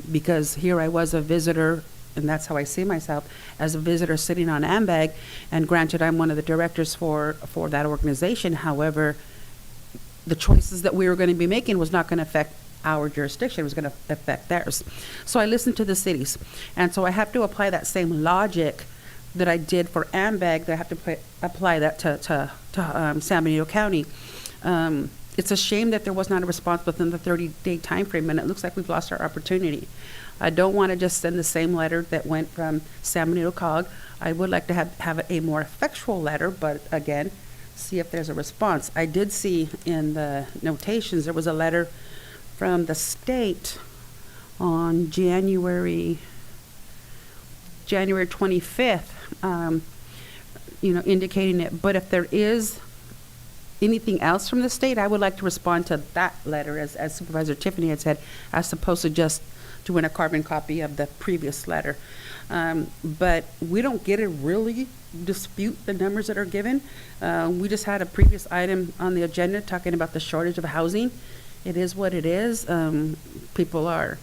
because here I was a visitor and that's how I see myself, as a visitor sitting on AMBAG. And granted, I'm one of the directors for that organization. However, the choices that we were going to be making was not going to affect our jurisdiction, it was going to affect theirs. So I listened to the cities. And so I have to apply that same logic that I did for AMBAG, that I have to apply that to San Benito County. It's a shame that there was not a response within the 30-day time frame, and it looks like we've lost our opportunity. I don't want to just send the same letter that went from San Benito COG. I would like to have a more effectual letter, but again, see if there's a response. I did see in the notations there was a letter from the state on January 25th, indicating it. But if there is anything else from the state, I would like to respond to that letter, as Supervisor Tiffany had said, as opposed to just doing a carbon copy of the previous letter. But we don't get to really dispute the numbers that are given. We just had a previous item on the agenda talking about the shortage of housing. It is what it is. People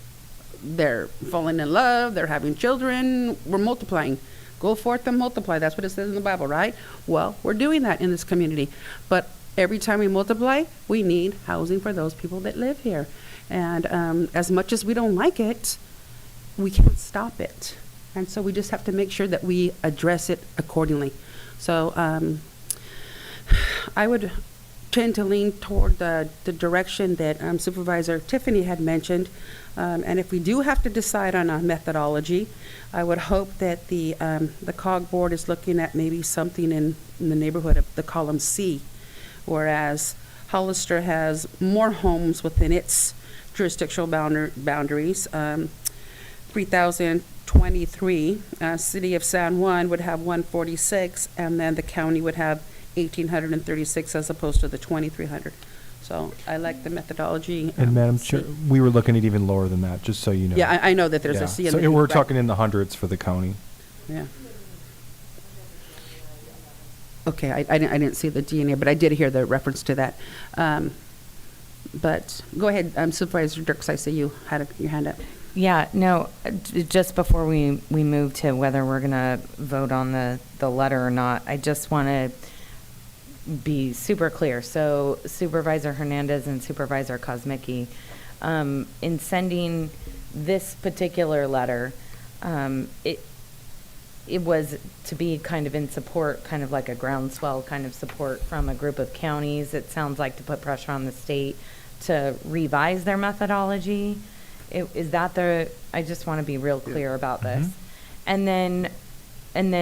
they're falling in love, they're having children, we're multiplying. Go forth and multiply. That's what it says in the Bible, right? Well, we're doing that in this community. But every time we multiply, we need housing for those people that live here. And as much as we don't like it, we can't stop it. And so we just have to make sure that we address it accordingly. So I would tend to lean toward the direction that Supervisor Tiffany had mentioned. And if we do have to decide on a methodology, I would hope that the COG board is looking at maybe something in the neighborhood of the column C, whereas Hollister has more homes within its jurisdictional boundaries, 3,023. City of San Juan would have 146, and then the county would have 1,836 as opposed to the 2,300. So I like the methodology. And Madam Chair, we were looking at even lower than that, just so you know. Yeah, I know that there's a C in so the we're right. talking in the hundreds for the county. Yeah. Okay, I didn't see the DNA, but I did hear the reference to that. But go ahead, Supervisor Dirks, I see you had your hand up. Yeah, no, just before we move to whether we're going to vote on the letter or not, I just want to be super clear. So Supervisor Hernandez and Supervisor Kosmicki, in sending this particular letter, it was to be kind of in support, kind of like a groundswell kind of support from a group of counties. It sounds like to put pressure on the state to revise their methodology. Is that I just want to be real clear about this. And then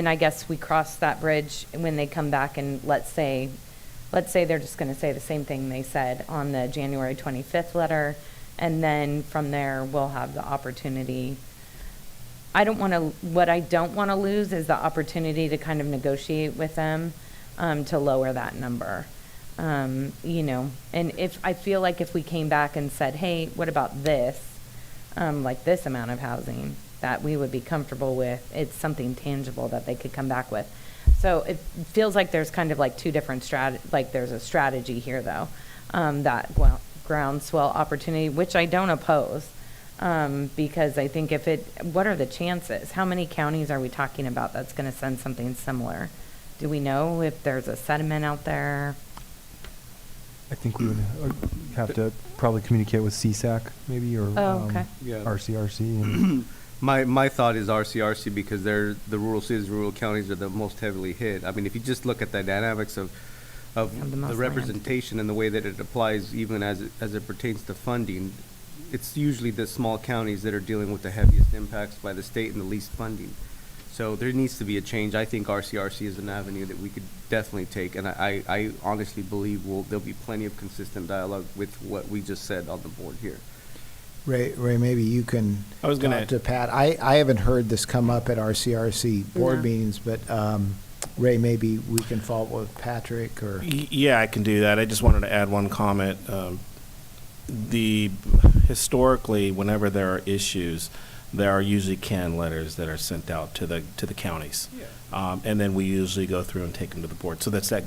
I guess we cross that bridge when they come back, and let's say they're just going to say the same thing they said on the January 25th letter, and then from there we'll have the opportunity. What I don't want to lose is the opportunity to kind of negotiate with them to lower that number. And if I feel like if we came back and said, hey, what about this? Like this amount of housing that we would be comfortable with, it's something tangible that they could come back with. So it feels like there's kind of like two different there's a strategy here though, that groundswell opportunity, which I don't oppose, because I think what are the chances? How many counties are we talking about that's going to send something similar? Do we know if there's a sediment out there? I think we would have to probably communicate with CSAC maybe, or okay. RCRC. And my thought is RCRC, because the rural cities, rural counties are the most heavily hit. I mean, if you just look at the dynamics of the representation and the way that it applies, even as it pertains to funding, it's usually the small counties that are dealing with the heaviest impacts by the state and the least funding. So there needs to be a change. I think RCRC is an avenue that we could definitely take, and I honestly believe there'll be plenty of consistent dialogue with what we just said on the board here. Ray, maybe you can talk to Pat. I haven't heard this come up at RCRC board meetings, but Ray, maybe we can follow up with Patrick or. Yeah, I can do that. I just wanted to add one comment. Historically, whenever there are issues, there are usually canned letters that are sent out to the counties. Yeah. And then we usually go through and take them to the board. So that's that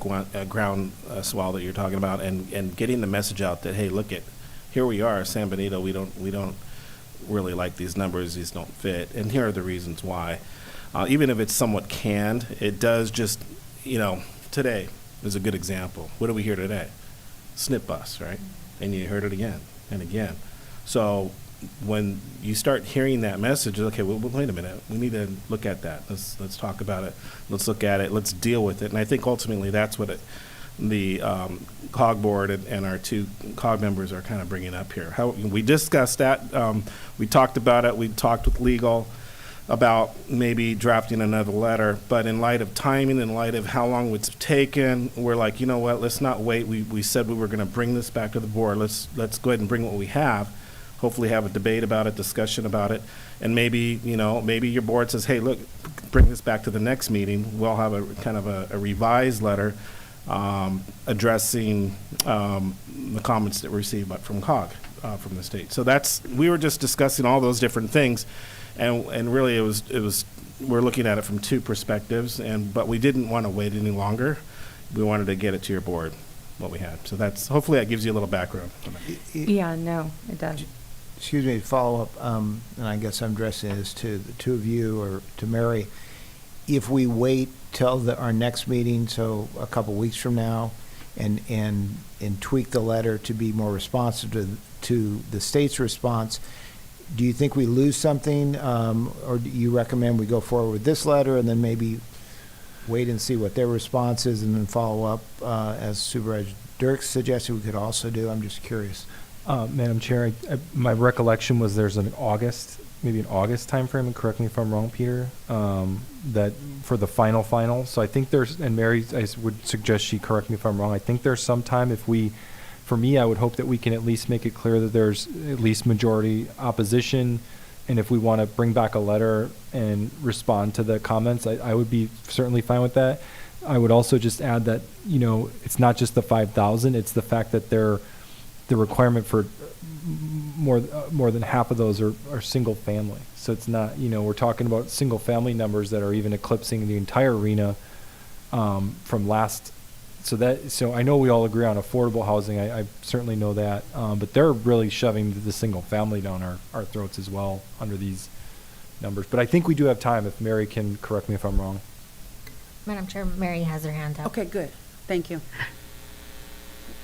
ground swell that you're talking about, and getting the message out that, hey, look, here we are, San Benito. We don't really like these numbers, these don't fit, and here are the reasons why. Even if it's somewhat canned, it does just, today is a good example. What do we hear today? SNP bus, right? And you heard it again and again. So when you start hearing that message, okay, well, wait a minute, we need to look at that. Let's talk about it. Let's look at it. Let's deal with it. And I think ultimately that's what the COG board and our two COG members are kind of bringing up here. How we discussed that. We talked about it. We talked with legal about maybe drafting another letter, but in light of timing, in light of how long it's taken, we're like, you know what, let's not wait. We said we were going to bring this back to the board. Let's go ahead and bring what we have, hopefully have a debate about it, discussion about it, and maybe your board says, hey, look, bring this back to the next meeting. We'll have a kind of a revised letter addressing the comments that we received from COG, from the state. So we were just discussing all those different things. And really, it was we're looking at it from two perspectives, but we didn't want to wait any longer. We wanted to get it to your board, what we had. So hopefully that gives you a little background. Yeah, no, it does. Excuse me, to follow up, and I guess I'm addressing this to the two of you or to Mary. If we wait till our next meeting, so a couple weeks from now, and tweak the letter to be more responsive to the state's response, do you think we lose something, or do you recommend we go forward with this letter and then maybe wait and see what their response is and then follow up, as Supervisor Dirk suggested we could also do? I'm just curious. Madam Chair, my recollection was there's maybe an August timeframe, and correct me if I'm wrong, Peter, that for the final. So I think and Mary, I would suggest she correct me if I'm wrong, I think there's some time for me, I would hope that we can at least make it clear that there's at least majority opposition, and if we want to bring back a letter and respond to the comments, I would be certainly fine with that. I would also just add that, it's not just the 5,000, it's the fact that the requirement for more than half of those are single family. So it's not, we're talking about single family numbers that are even eclipsing the entire arena from last. So I know we all agree on affordable housing. I certainly know that, but they're really shoving the single family down our throats as well under these numbers. But I think we do have time. If Mary can correct me if I'm wrong. Madam Chair, Mary has her hand up. Okay, good. Thank you.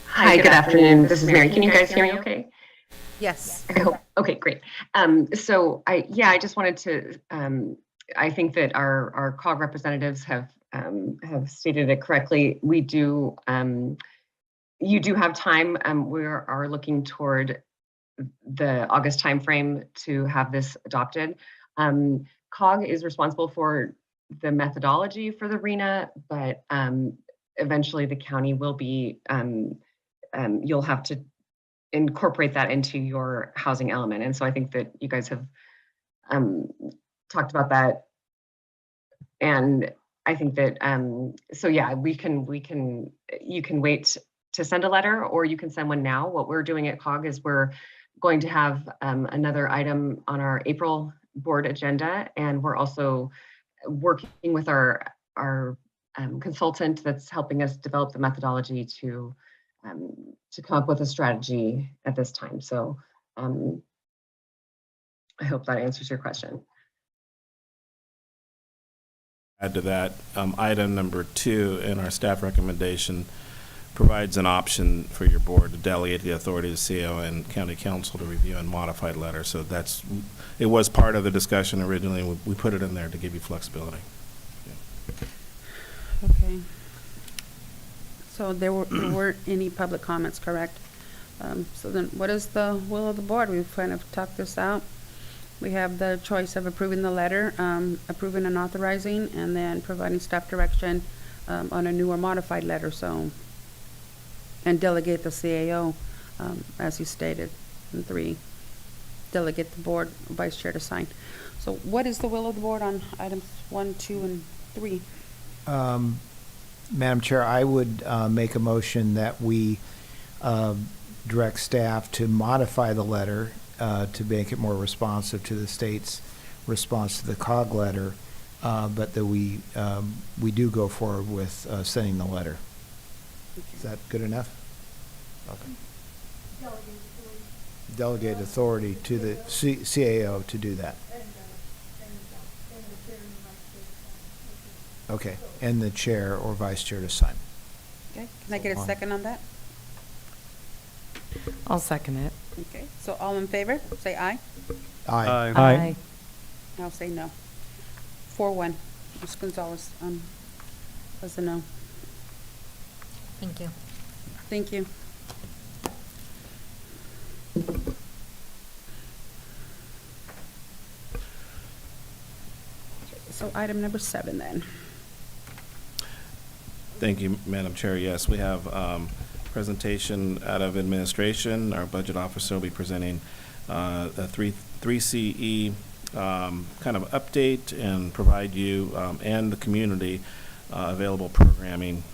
Hi, good afternoon. This is Mary. Can you guys hear me okay? Yes. Okay, great. So I just wanted to, I think that our COG representatives have stated it correctly. We do, you do have time. We are looking toward the August timeframe to have this adopted. COG is responsible for the methodology for the RENA, but eventually the county will be, you'll have to incorporate that into your housing element. And so I think that you guys have talked about that. And I think that, so yeah, you can wait to send a letter, or you can send one now. What we're doing at COG is we're going to have another item on our April board agenda, and we're also working with our consultant that's helping us develop the methodology to come up with a strategy at this time. So I hope that answers your question. Add to that, item number 2 in our staff recommendation provides an option for your board to delegate the authority to CO and county council to review and modified letter. So it was part of the discussion originally. We put it in there to give you flexibility. Yeah. Okay. So there weren't any public comments, correct? So then what is the will of the board? We've kind of talked this out. We have the choice of approving the letter, approving and authorizing, and then providing staff direction on a new or modified letter. So, and delegate the CAO, as you stated, and 3, delegate the board vice chair to sign. So what is the will of the board on items 1, 2, and 3? Madam Chair, I would make a motion that we direct staff to modify the letter to make it more responsive to the state's response to the COG letter, but that we do go forward with sending the letter. Is that good enough? Okay. delegate authority to the CAO to do that. Okay, and the chair or vice chair to sign. Okay, can I get a second on that? I'll second it. Okay, so all in favor, say aye. Aye. Aye. I'll say no. 4-1. Ms. Gonzalez, was a no. Thank you. Thank you. So item number 7 then. Thank you, Madam Chair. Yes, we have presentation out of administration. Our budget officer will be presenting a 3CE kind of update and provide you and the community available programming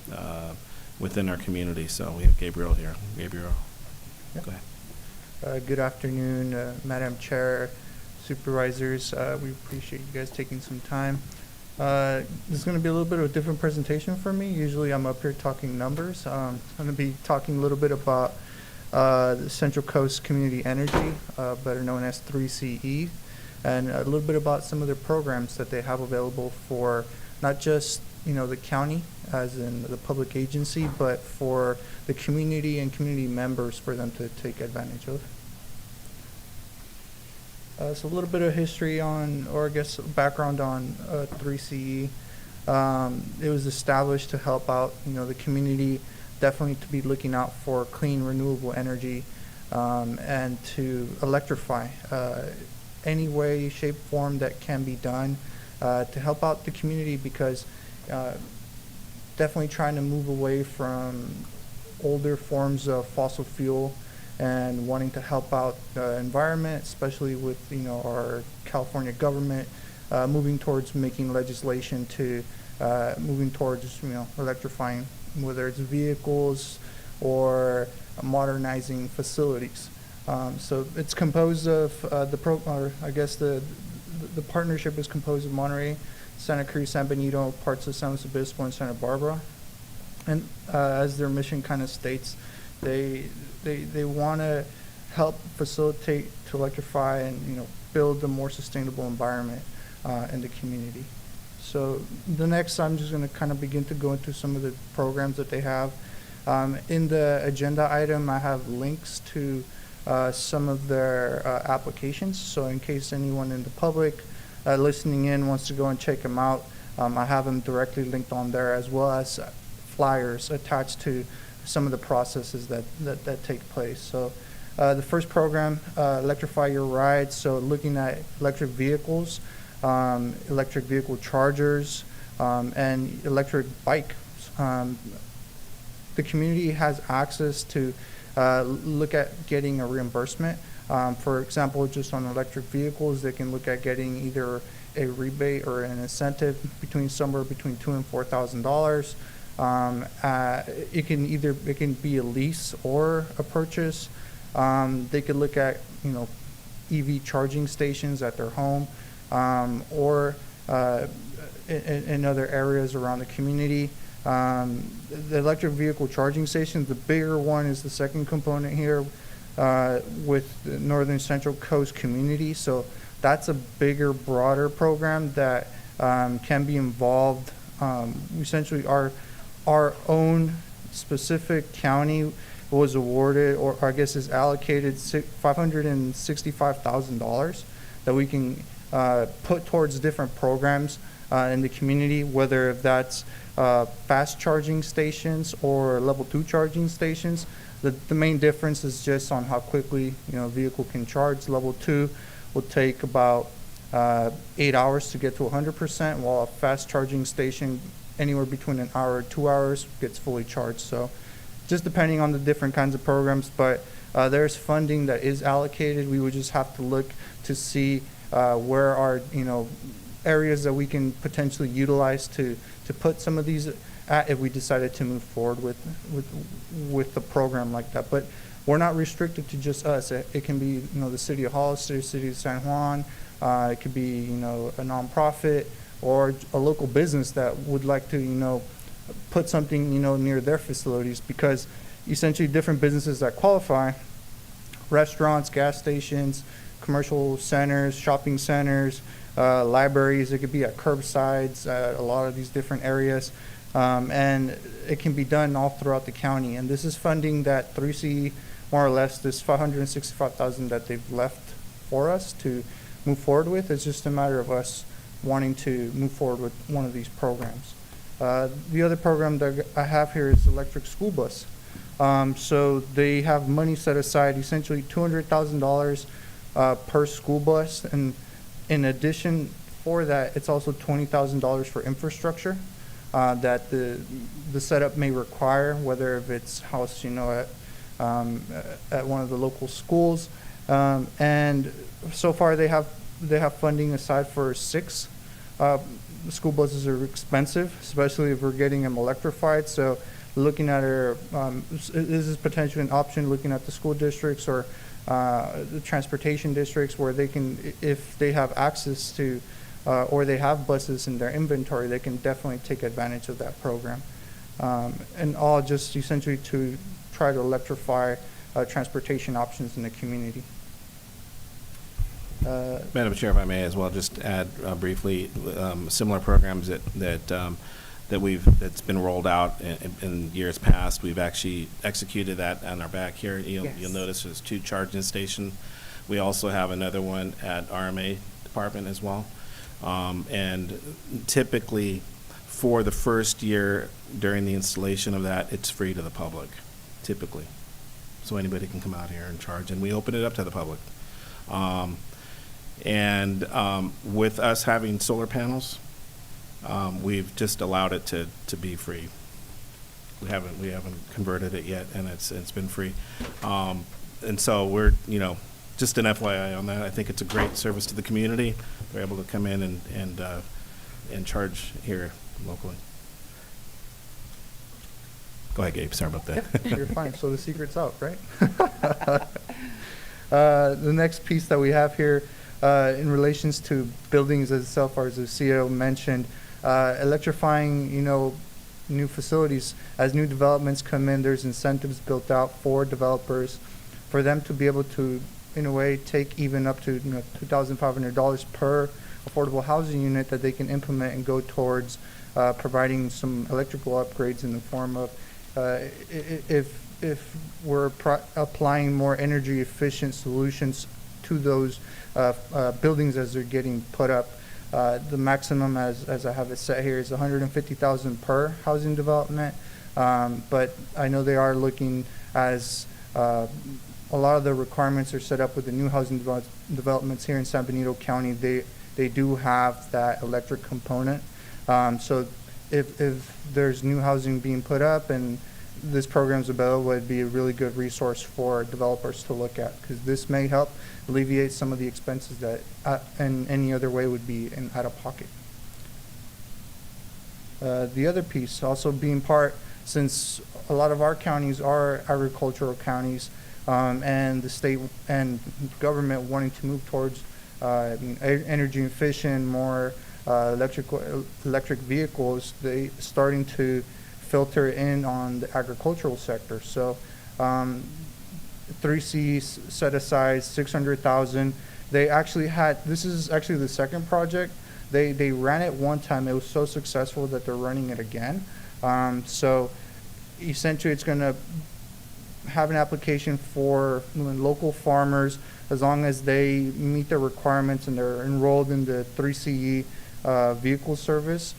within our community. So we have Gabriel here. Gabriel, go ahead. Good afternoon, Madam Chair, Supervisors. We appreciate you guys taking some time. This is going to be a little bit of a different presentation for me. Usually I'm up here talking numbers. I'm going to be talking a little bit about the Central Coast Community Energy, better known as 3CE, and a little bit about some of their programs that they have available for not just the county as in the public agency, but for the community and community members for them to take advantage of. So a little bit of history on, or I guess background on 3CE. It was established to help out, the community, definitely to be looking out for clean, renewable energy, and to electrify any way, shape, form that can be done to help out the community, because definitely trying to move away from older forms of fossil fuel and wanting to help out the environment, especially with our California government moving towards making legislation to moving towards electrifying, whether it's vehicles or modernizing facilities. So it's composed of the partnership is composed of Monterey, Santa Cruz, San Benito, parts of San Luis Obispo, and Santa Barbara. And as their mission kind of states, they want to help facilitate to electrify and build a more sustainable environment in the community. So the next, I'm just going to kind of begin to go into some of the programs that they have. In the agenda item, I have links to some of their applications. So in case anyone in the public listening in wants to go and check them out, I have them directly linked on there, as well as flyers attached to some of the processes that take place. So the first program, Electrify Your Ride, so looking at electric vehicles, electric vehicle chargers, and electric bikes. The community has access to look at getting a reimbursement. For example, just on electric vehicles, they can look at getting either a rebate or an incentive somewhere between $2,000 and $4,000. It can be a lease or a purchase. They could look at EV charging stations at their home, or in other areas around the community. The electric vehicle charging stations, the bigger one is the second component here with the Northern Central Coast Community. So that's a bigger, broader program that can be involved. Essentially, our own specific county was awarded, or I guess is allocated $565,000 that we can put towards different programs in the community, whether that's fast charging stations or level 2 charging stations. The main difference is just on how quickly a vehicle can charge. Level 2 will take about 8 hours to get to 100%, while a fast charging station anywhere between an hour or 2 hours gets fully charged. So just depending on the different kinds of programs, but there's funding that is allocated. We would just have to look to see where are areas that we can potentially utilize to put some of these at if we decided to move forward with the program like that. But we're not restricted to just us. It can be the city of Hollister, city of San Juan. It could be a nonprofit or a local business that would like to put something near their facilities, because essentially different businesses that qualify restaurants, gas stations, commercial centers, shopping centers, libraries. It could be at curbsides, a lot of these different areas. And it can be done all throughout the county. And this is funding that 3C, more or less, this $565,000 that they've left for us to move forward with. It's just a matter of us wanting to move forward with one of these programs. The other program that I have here is electric school bus. So they have money set aside, essentially $200,000 per school bus. And in addition for that, it's also $20,000 for infrastructure that the setup may require, whether if it's housed, at one of the local schools. And so far they have funding aside for 6. School buses are expensive, especially if we're getting them electrified. So looking at this is potentially an option, looking at the school districts or the transportation districts where they can, if they have access to or they have buses in their inventory, they can definitely take advantage of that program. And all just essentially to try to electrify transportation options in the community. Madam Chair, if I may as well, just add briefly, similar programs that's been rolled out in years past. We've actually executed that on our back here. You'll notice there's 2 charging stations. We also have another one at RMA department as well. And typically for the first year during the installation of that, it's free to the public, typically. So anybody can come out here and charge, and we open it up to the public. With us having solar panels, we've just allowed it to be free. We haven't converted it yet, and it's been free. And so we're, just an FYI on that. I think it's a great service to the community. They're able to come in and charge here locally. Go ahead, Gabe. Sorry about that. Yep, you're fine. So the secret's out, right? The next piece that we have here in relations to buildings itself, as the CEO mentioned, electrifying, new facilities. As new developments come in, there's incentives built out for developers for them to be able to, in a way, take even up to $2,500 per affordable housing unit that they can implement and go towards providing some electrical upgrades in the form of if we're applying more energy efficient solutions to those buildings as they're getting put up. The maximum, as I have it set here, is $150,000 per housing development. But I know they are looking, as a lot of the requirements are set up with the new housing developments here in San Benito County. They do have that electric component. So if there's new housing being put up and this program's available, it'd be a really good resource for developers to look at, because this may help alleviate some of the expenses that in any other way would be out of pocket. The other piece also being part, since a lot of our counties are agricultural counties, and the state and government wanting to move towards energy efficient, more electric vehicles, they starting to filter in on the agricultural sector. So 3C set aside $600,000. They actually had, this is actually the second project. They ran it one time. It was so successful that they're running it again. So essentially it's going to have an application for local farmers, as long as they meet their requirements and they're enrolled in the 3CE vehicle service,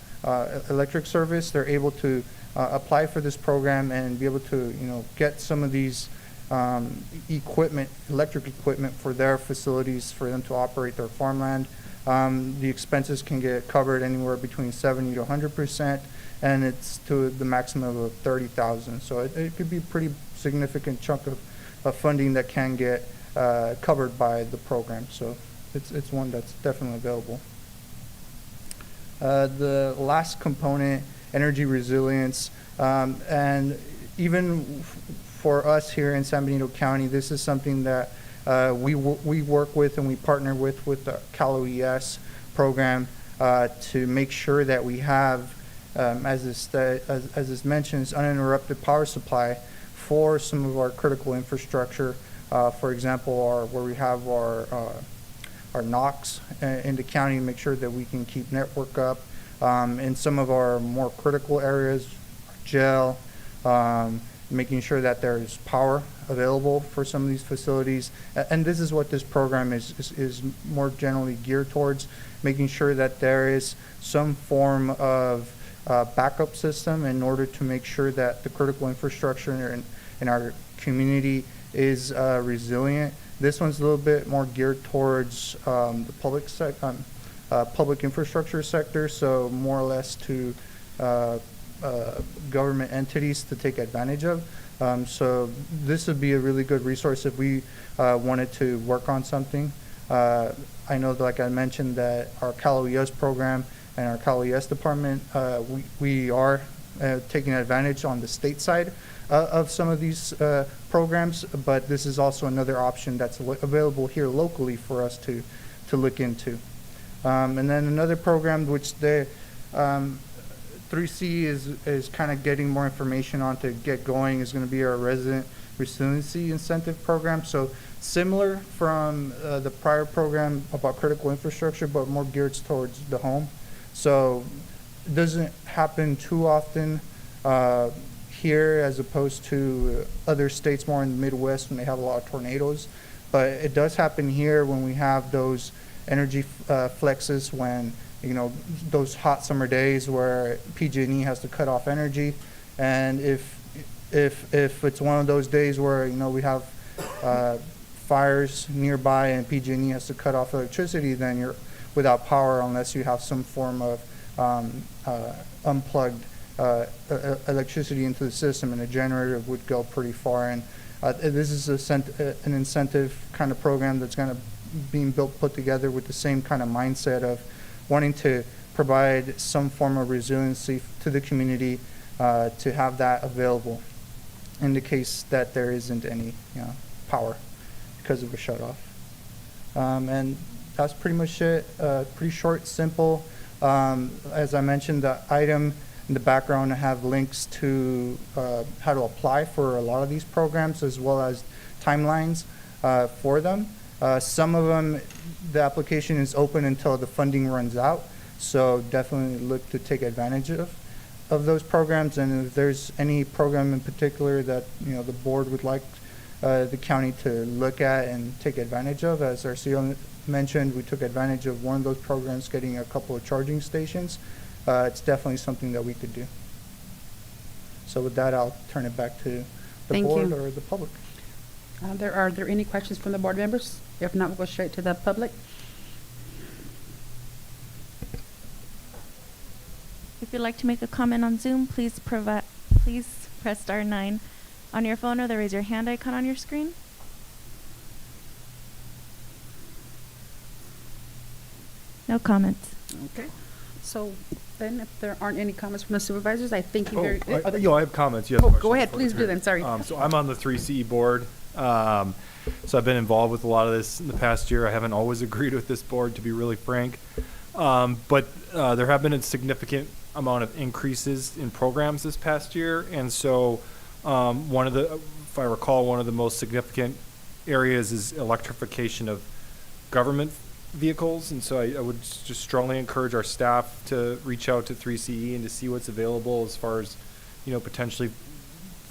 electric service. They're able to apply for this program and be able to, get some of these electric equipment for their facilities for them to operate their farmland. The expenses can get covered anywhere between 70 to 100%, and it's to the maximum of $30,000. So it could be a pretty significant chunk of funding that can get covered by the program. So it's one that's definitely available. The last component, energy resilience, and even for us here in San Benito County, this is something that we work with and we partner with the Cal OES program to make sure that we have, as is mentioned, uninterrupted power supply for some of our critical infrastructure For example, where we have our NOCs in the county, make sure that we can keep network up. In some of our more critical areas, jail, making sure that there's power available for some of these facilities. And this is what this program is more generally geared towards, making sure that there is some form of backup system in order to make sure that the critical infrastructure in our community is resilient. This one's a little bit more geared towards the public infrastructure sector, so more or less to government entities to take advantage of. So this would be a really good resource if we wanted to work on something. I know, like I mentioned, that our Cal OES program and our Cal OES department, we are taking advantage on the state side of some of these programs, but this is also another option that's available here locally for us to look into. And then another program which the 3C is kind of getting more information on to get going is going to be our resident resiliency incentive program. So similar from the prior program about critical infrastructure, but more geared towards the home. So it doesn't happen too often here as opposed to other states more in the Midwest when they have a lot of tornadoes. But it does happen here when we have those energy flexes, when those hot summer days where PG&E has to cut off energy. And if it's one of those days where we have fires nearby and PG&E has to cut off electricity, then you're without power unless you have some form of unplugged electricity into the system, and a generator would go pretty far. And this is an incentive kind of program that's going to being put together with the same kind of mindset of wanting to provide some form of resiliency to the community, to have that available in the case that there isn't any power because of a shut-off. And that's pretty much it. Pretty short, simple. As I mentioned, the item in the background, I have links to how to apply for a lot of these programs, as well as timelines for them. Some of them, the application is open until the funding runs out, so definitely look to take advantage of those programs. And if there's any program in particular that the board would like the county to look at and take advantage of, as our CEO mentioned, we took advantage of one of those programs, getting a couple of charging stations. It's definitely something that we could do. So with that, I'll turn it back to the board or the public. Are there any questions from the board members? If not, we'll go straight to the public. If you'd like to make a comment on Zoom, please press star 9 on your phone or the raise your hand icon on your screen. No comments. Okay. So then, if there aren't any comments from the supervisors, I thank you very much. I have comments. You have go questions ahead, for please me. do them. Sorry. So I'm on the 3CE board. So I've been involved with a lot of this in the past year. I haven't always agreed with this board, to be really frank. But there have been a significant amount of increases in programs this past year. And so if I recall, one of the most significant areas is electrification of government vehicles. And so I would just strongly encourage our staff to reach out to 3CE and to see what's available as far as, potentially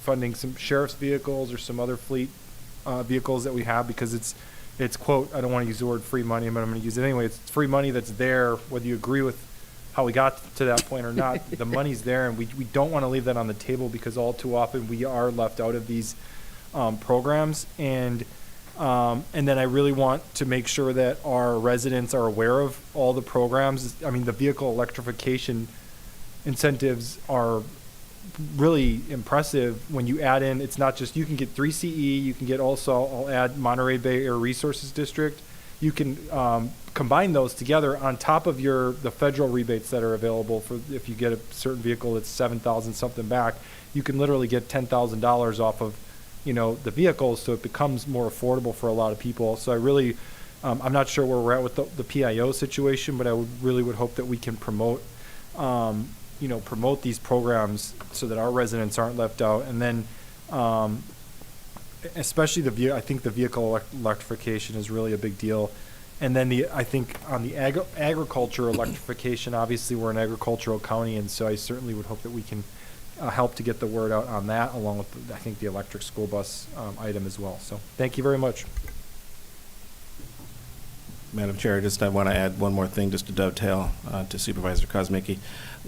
funding some sheriff's vehicles or some other fleet vehicles that we have, because it's quote, I don't want to use the word free money, but I'm going to use it anyway. It's free money that's there, whether you agree with how we got to that point or not. The money's there, and we don't want to leave that on the table, because all too often we are left out of these programs. And then I really want to make sure that our residents are aware of all the programs. I mean, the vehicle electrification incentives are really impressive when you add in. It's not just, you can get 3CE, you can get also, I'll add Monterey Bay Air Resources District. You can combine those together on top of the federal rebates that are available for if you get a certain vehicle that's $7,000 something back. You can literally get $10,000 off of the vehicles, so it becomes more affordable for a lot of people. So I really, I'm not sure where we're at with the PIO situation, but I really would hope that we can promote promote these programs so that our residents aren't left out. And then especially I think the vehicle electrification is really a big deal. And then I think on the agriculture electrification, obviously we're an agricultural county, and so I certainly would hope that we can help to get the word out on that, along with I think the electric school bus item as well. So thank you very much. Madam Chair, I want to add one more thing just to dovetail to Supervisor Kosmicki.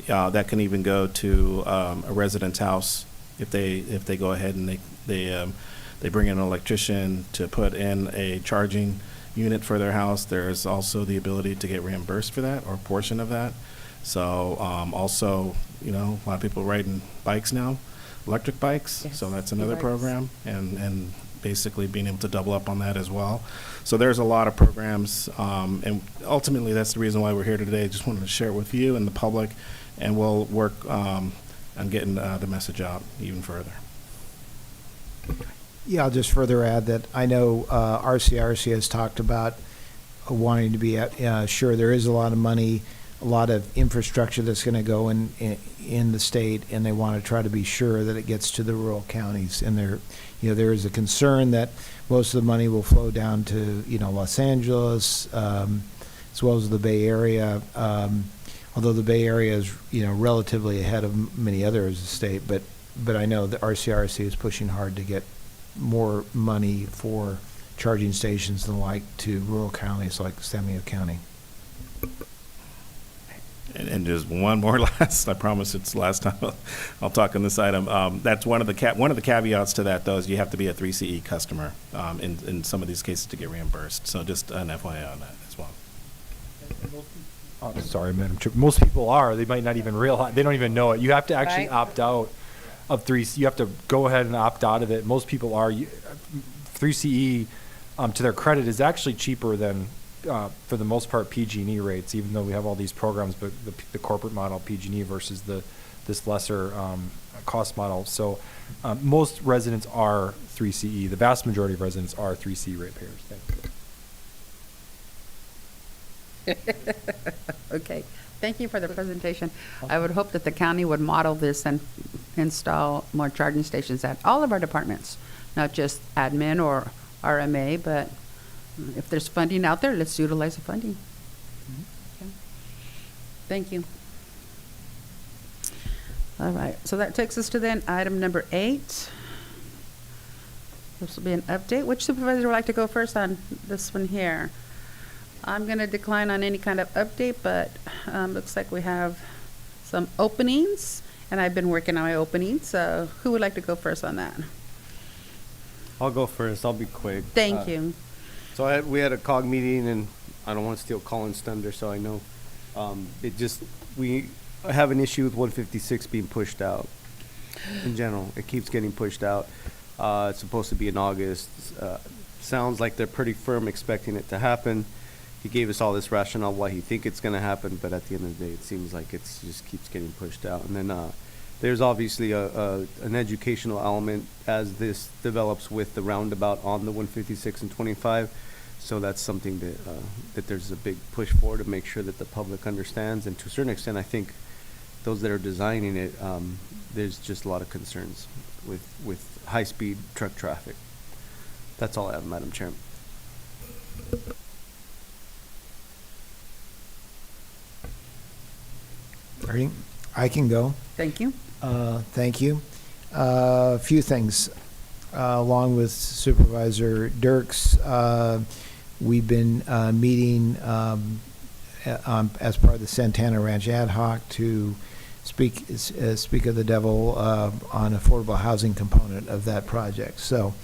That can even go to a resident's house if they go ahead and they bring in an electrician to put in a charging unit for their house. There's also the ability to get reimbursed for that or a portion of that. So also, a lot of people riding bikes now, electric bikes. Yes, So that's another e-bikes. program, and basically being able to double up on that as well. So there's a lot of programs, and ultimately that's the reason why we're here today. Just wanted to share it with you and the public, and we'll work on getting the message out even further. Yeah, I'll just further add that I know RCRC has talked about wanting to be sure there is a lot of money, a lot of infrastructure that's going to go in the state, and they want to try to be sure that it gets to the rural counties. And there is a concern that most of the money will flow down to Los Angeles, as well as the Bay Area. Although the Bay Area is relatively ahead of many others in the state, but I know the RCRC is pushing hard to get more money for charging stations and the like to rural counties like San Benito County. And just one more last, I promise it's the last time I'll talk on this item. That's one of the caveats to that, though, is you have to be a 3CE customer in some of these cases to get reimbursed. So just an FYI on that as well. Oh, sorry, Madam Chair. Most people are. They might not even realize. They don't even know it. You have to actually opt out of 3C. You have to go ahead and opt out of it. Most people are. 3CE, to their credit, is actually cheaper than, for the most part, PG&E rates, even though we have all these programs, but the corporate model PG&E versus this lesser cost model. So most residents are 3CE. The vast majority of residents are 3C ratepayers. Thank you. Okay, thank you for the presentation. I would hope that the county would model this and install more charging stations at all of our departments, not just admin or RMA, but if there's funding out there, let's utilize the funding. Okay. Thank you. All right, so that takes us to then item number 8. This will be an update. Which supervisor would like to go first on this one here? I'm going to decline on any kind of update, but looks like we have some openings, and I've been working on my openings. So who would like to go first on that? I'll go first. I'll be quick. Thank you. So we had a COG meeting, and I don't want to steal Colin's thunder, so I know we have an issue with 156 being pushed out. In general, it keeps getting pushed out. It's supposed to be in August. Sounds like they're pretty firm expecting it to happen. He gave us all this rationale why he think it's going to happen, but at the end of the day, it seems like it just keeps getting pushed out. And then there's obviously an educational element as this develops with the roundabout on the 156 and 25. So that's something that there's a big push for to make sure that the public understands. And to a certain extent, I think those that are designing it, there's just a lot of concerns with high-speed truck traffic. That's all I have, Madam Chair. I can go. Thank you. Thank you. A few things. Along with Supervisor Dirks, we've been meeting as part of the Santana Ranch Ad Hoc to speak of the devil on affordable housing component of that project. So,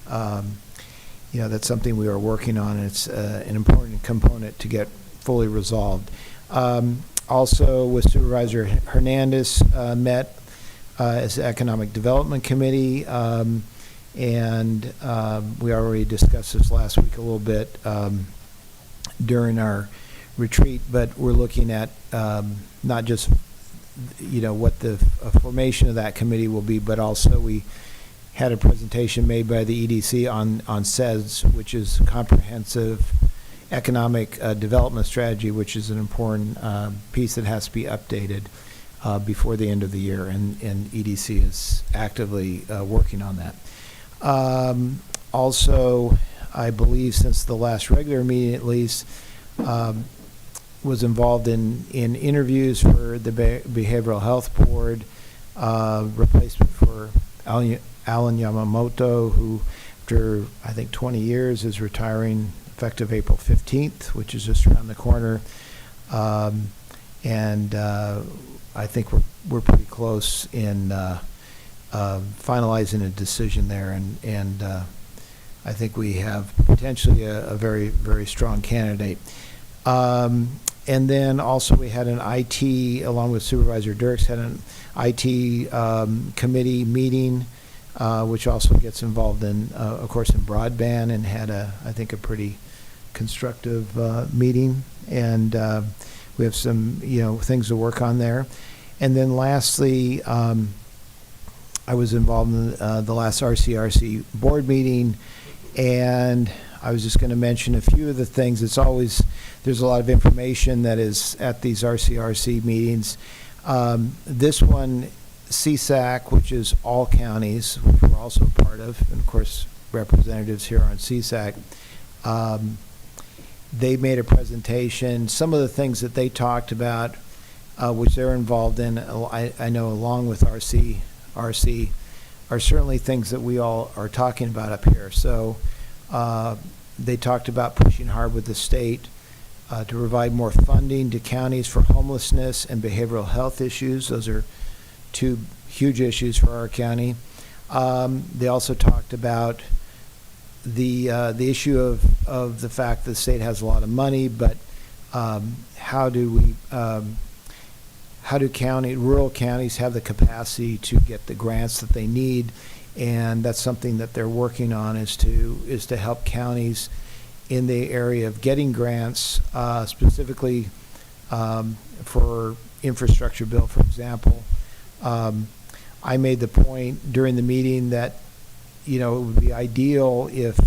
that's something we are working on, and it's an important component to get fully resolved. Also, with Supervisor Hernandez, met as the Economic Development Committee, and we already discussed this last week a little bit during our retreat, but we're looking at not just what the formation of that committee will be, but also we had a presentation made by the EDC on CEDS, which is comprehensive economic development strategy, which is an important piece that has to be updated before the end of the year, and EDC is actively working on that. Also, I believe since the last regular meeting at least, was involved in interviews for the Behavioral Health Board, replacement for Alan Yamamoto, who after I think 20 years is retiring effective April 15th, which is just around the corner. And I think we're pretty close in finalizing a decision there, and I think we have potentially a very, very strong candidate. And then also we had an IT, along with Supervisor Dirks, had an IT committee meeting, which also gets involved in, of course, in broadband, and had I think a pretty constructive meeting. And we have some, things to work on there. And then lastly, I was involved in the last RCRC board meeting, and I was just going to mention a few of the things. There's a lot of information that is at these RCRC meetings. This one, CSAC, which is all counties, which we're also part of, and of course representatives here on CSAC, they made a presentation. Some of the things that they talked about, which they're involved in, I know along with RC, are certainly things that we all are talking about up here. So they talked about pushing hard with the state to provide more funding to counties for homelessness and behavioral health issues. Those are two huge issues for our county. They also talked about the issue of the fact that the state has a lot of money, but how do rural counties have the capacity to get the grants that they need? And that's something that they're working on, is to help counties in the area of getting grants, specifically for infrastructure bill, for example. I made the point during the meeting that, it would be ideal if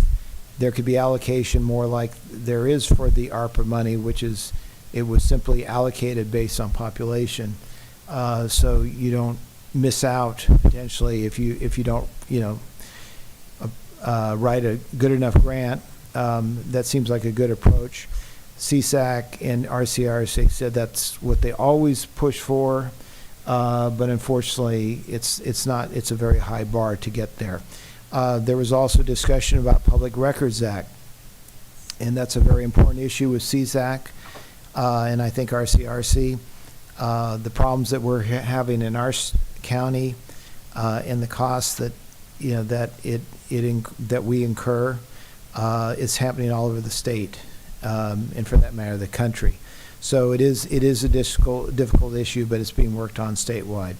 there could be allocation more like there is for the ARPA money, which is, it was simply allocated based on population. So you don't miss out potentially if you don't, write a good enough grant. That seems like a good approach. CSAC and RCRC said that's what they always push for, but unfortunately it's a very high bar to get there. There was also discussion about Public Records Act, and that's a very important issue with CSAC, and I think RCRC. The problems that we're having in our county, and the costs that that we incur, is happening all over the state, and for that matter, the country. So it is a difficult issue, but it's being worked on statewide.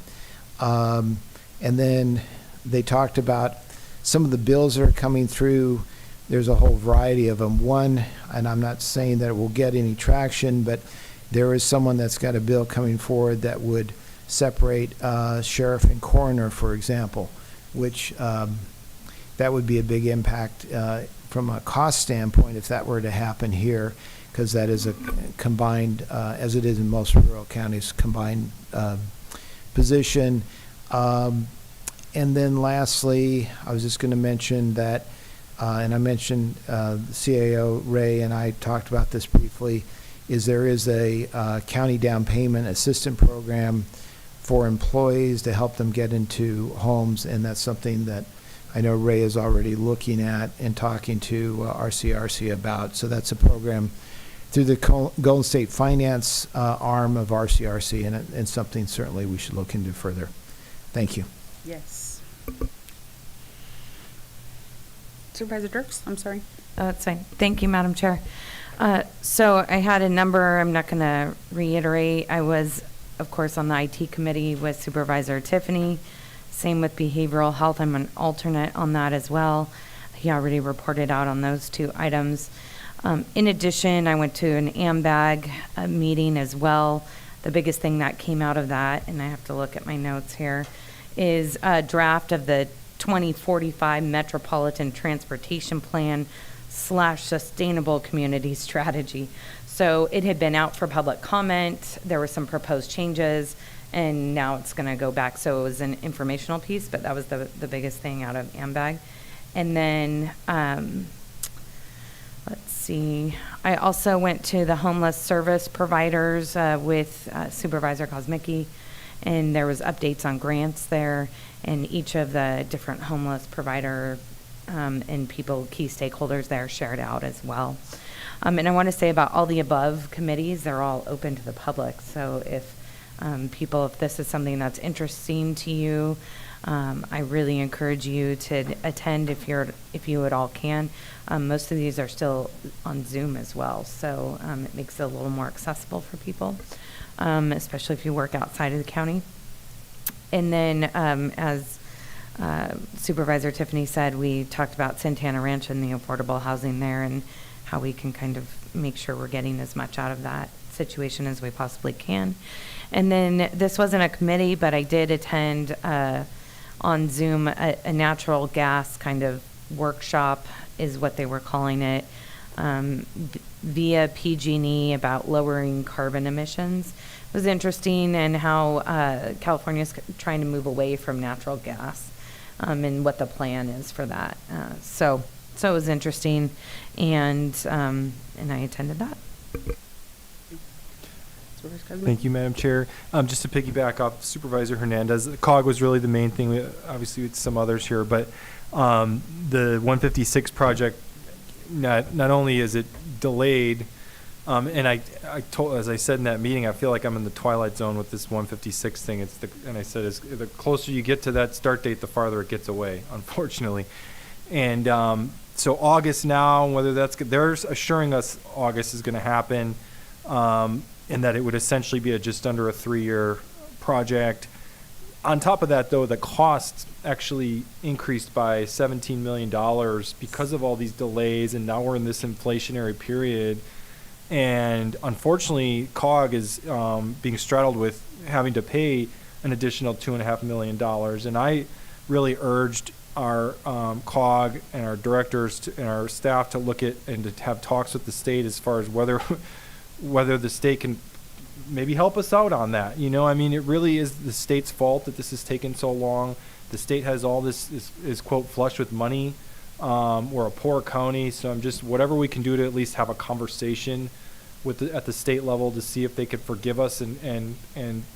And then they talked about some of the bills that are coming through. There's a whole variety of them. One, and I'm not saying that it will get any traction, but there is someone that's got a bill coming forward that would separate sheriff and coroner, for example, which that would be a big impact from a cost standpoint if that were to happen here, because that is a combined, as it is in most rural counties, combined position. And then lastly, I was just going to mention that, and I mentioned CAO Ray and I talked about this briefly, is there is a county down payment assistance program for employees to help them get into homes, and that's something that I know Ray is already looking at and talking to RCRC about. So that's a program through the Golden State Finance arm of RCRC, and something certainly we should look into further. Thank you. Yes. Supervisor Dirks, I'm sorry. That's fine. Thank you, Madam Chair. So I had a number, I'm not going to reiterate. I was, of course, on the IT committee with Supervisor Tiffany. Same with behavioral health. I'm an alternate on that as well. He already reported out on those two items. In addition, I went to an AMBAG meeting as well. The biggest thing that came out of that, and I have to look at my notes here, is a draft of the 2045 Metropolitan Transportation Plan / Sustainable Community Strategy. So it had been out for public comment. There were some proposed changes, and now it's going to go back. So it was an informational piece, but that was the biggest thing out of AMBAG. And then, let's see, I also went to the homeless service providers with Supervisor Kosmicki, and there was updates on grants there, and each of the different homeless provider and people, key stakeholders there shared out as well. And I want to say about all the above committees, they're all open to the public. So if people, if this is something that's interesting to you, I really encourage you to attend if you at all can. Most of these are still on Zoom as well, so it makes it a little more accessible for people, especially if you work outside of the county. And then as Supervisor Tiffany said, we talked about Santana Ranch and the affordable housing there and how we can kind of make sure we're getting as much out of that situation as we possibly can. And then this wasn't a committee, but I did attend on Zoom a natural gas kind of workshop is what they were calling it, via PG&E about lowering carbon emissions. It was interesting and how California is trying to move away from natural gas and what the plan is for that. So it was interesting, and I attended that. Thank you, Madam Chair. Just to piggyback off Supervisor Hernandez, the COG was really the main thing. Obviously, with some others here, but the 156 project, not only is it delayed, and I told, as I said in that meeting, I feel like I'm in the twilight zone with this 156 thing. And I said, the closer you get to that start date, the farther it gets away, unfortunately. And so August now, whether that's good, they're assuring us August is going to happen. And that it would essentially be just under a 3-year project. On top of that, though, the cost actually increased by $17 million because of all these delays, and now we're in this inflationary period. And unfortunately, COG is being straddled with having to pay an additional $2.5 million. And I really urged our COG and our directors and our staff to look at and to have talks with the state as far as whether the state can maybe help us out on that. You know, I mean, it really is the state's fault that this has taken so long. The state has all this is quote flush with money. We're a poor county, so I'm just whatever we can do to at least have a conversation with at the state level to see if they could forgive us and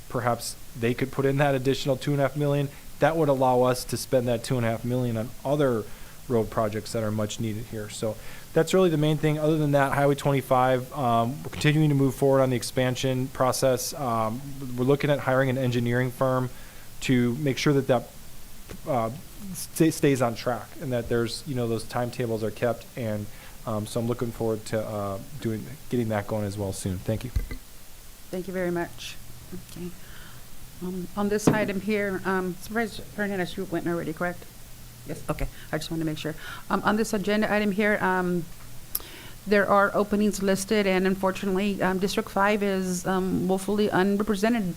perhaps they could put in that additional $2.5 million. That would allow us to spend that $2.5 million on other road projects that are much needed here. So that's really the main thing. Other than that, Highway 25, we're continuing to move forward on the expansion process. We're looking at hiring an engineering firm to make sure that stays on track and that there's, those timetables are kept. And so I'm looking forward to getting that going as well soon. Thank you. Thank you very much. Okay. On this item here, Supervisor Hernandez, you went already, correct? Yes, okay. I just want to make sure. On this agenda item here, there are openings listed, and unfortunately, District 5 is woefully unrepresented.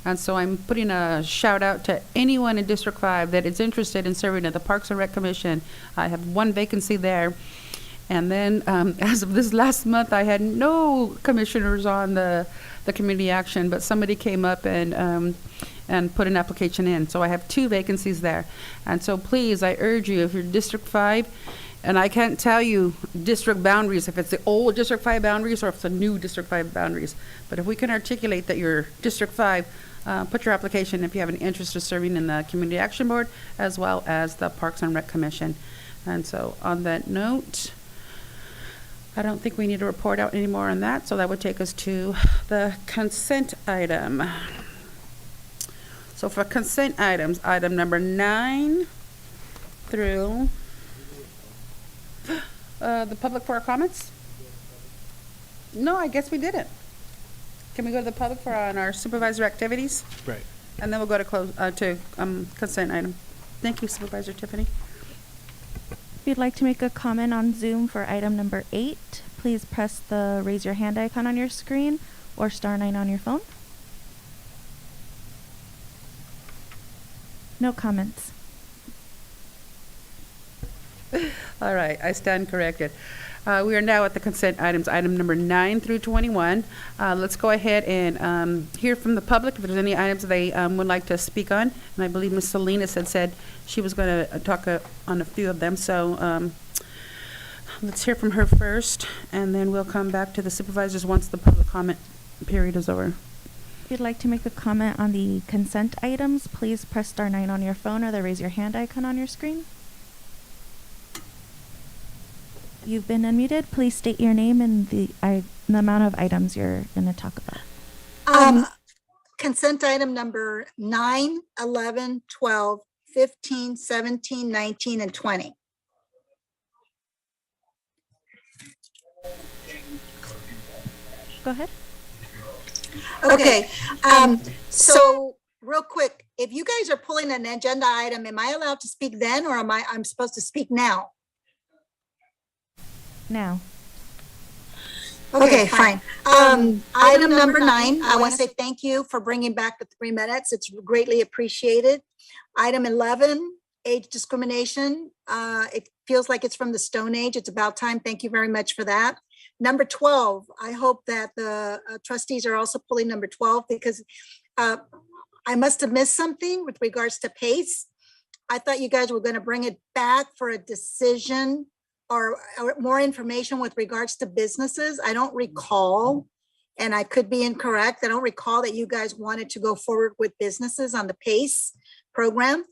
And so I'm putting a shout out to anyone in District 5 that is interested in serving at the Parks and Rec Commission. I have one vacancy there. And then as of this last month, I had no commissioners on the community action, but somebody came up and put an application in. So I have 2 vacancies there. And so please, I urge you, if you're District 5, and I can't tell you district boundaries, if it's the old District 5 boundaries or if it's the new District 5 boundaries, but if we can articulate that you're District 5, put your application if you have an interest in serving in the Community Action Board as well as the Parks and Rec Commission. And so on that note, I don't think we need to report out anymore on that, so that would take us to the consent item. So for consent items, item number 9 through the public for our comments? No, I guess we didn't. Can we go to the public for on our supervisor activities? Right. And then we'll go to consent item. Thank you, Supervisor Tiffany. If you'd like to make a comment on Zoom for item number 8, please press the raise your hand icon on your screen or *9 on your phone. No comments. All right, I stand corrected. We are now at the consent items, item number 9 through 21. Let's go ahead and hear from the public if there's any items they would like to speak on. And I believe Ms. Salinas had said she was going to talk on a few of them. So let's hear from her first, and then we'll come back to the supervisors once the public comment period is over. If you'd like to make a comment on the consent items, please press star 9 on your phone or the raise your hand icon on your screen. You've been unmuted. Please state your name and the amount of items you're going to talk about. Consent item number 9, 11, 12, 15, 17, 19, and 20. Go ahead. Okay, so real quick, if you guys are pulling an agenda item, am I allowed to speak then, or I'm supposed to speak now? Now. Okay, fine. Item number 9, I want to say thank you for bringing back the 3 minutes. It's greatly appreciated. Item 11, age discrimination. It feels like it's from the Stone Age. It's about time. Thank you very much for that. Number 12, I hope that the trustees are also pulling number 12, because I must have missed something with regards to PACE. I thought you guys were going to bring it back for a decision or more information with regards to businesses. I don't recall, and I could be incorrect, I don't recall that you guys wanted to go forward with businesses on the PACE program.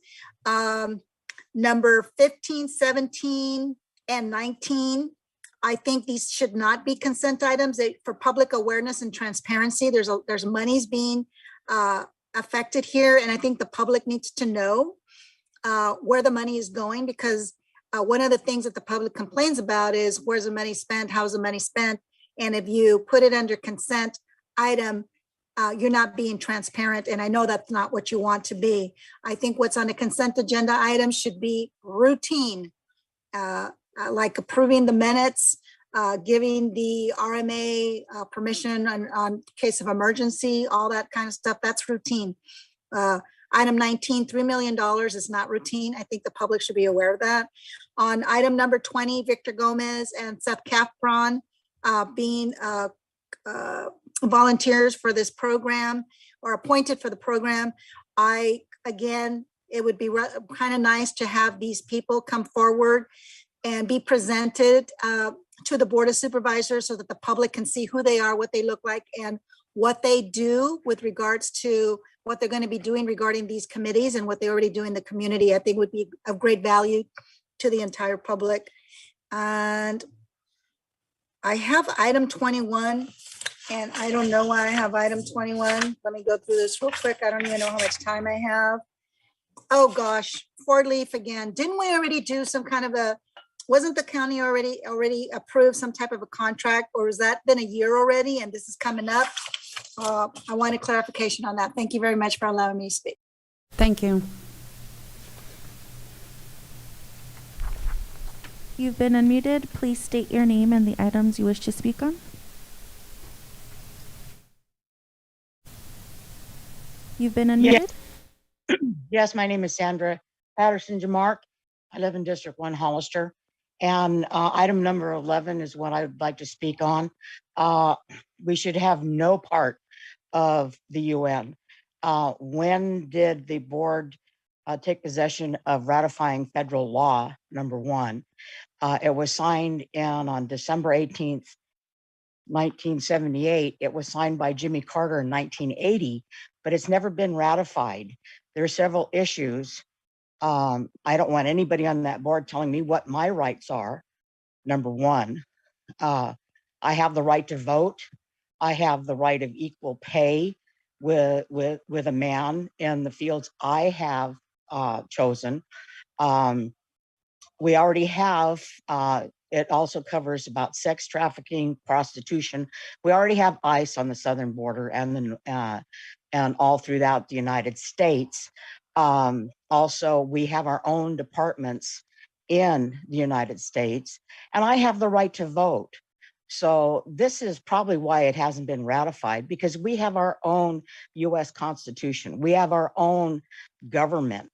Number 15, 17, and 19, I think these should not be consent items. For public awareness and transparency, there's monies being affected here, and I think the public needs to know where the money is going, because one of the things that the public complains about is where's the money spent, how's the money spent, and if you put it under consent item, you're not being transparent, and I know that's not what you want to be. I think what's on the consent agenda item should be routine, like approving the minutes, giving the RMA permission on case of emergency, all that kind of stuff. That's routine. Item 19, $3 million is not routine. I think the public should be aware of that. On item number 20, Victor Gomez and Seth Capron being volunteers for this program or appointed for the program. Again, it would be kind of nice to have these people come forward and be presented to the Board of Supervisors so that the public can see who they are, what they look like, and what they do with regards to what they're going to be doing regarding these committees and what they already do in the community. I think would be of great value to the entire public. And I have item 21, and I don't know why I have item 21. Let me go through this real quick. I don't even know how much time I have. Oh gosh, Ford Leaf again. Didn't we already do some kind of wasn't the county already approved some type of a contract, or has that been a year already and this is coming up? I want a clarification on that. Thank you very much for allowing me to speak. Thank you. You've been unmuted. Please state your name and the items you wish to speak on. You've been unmuted. Yes, my name is Sandra Patterson Jamark. I live in District 1 Hollister. And item number 11 is what I would like to speak on. We should have no part of the UN. When did the board take possession of ratifying federal law, number 1? It was signed on December 18th, 1978. It was signed by Jimmy Carter in 1980, but it's never been ratified. There are several issues. I don't want anybody on that board telling me what my rights are, number 1. I have the right to vote. I have the right of equal pay with a man in the fields I have chosen. We already have, it also covers about sex trafficking, prostitution. We already have ICE on the southern border and all throughout the United States. Also, we have our own departments in the United States, and I have the right to vote. So this is probably why it hasn't been ratified, because we have our own US Constitution. We have our own government.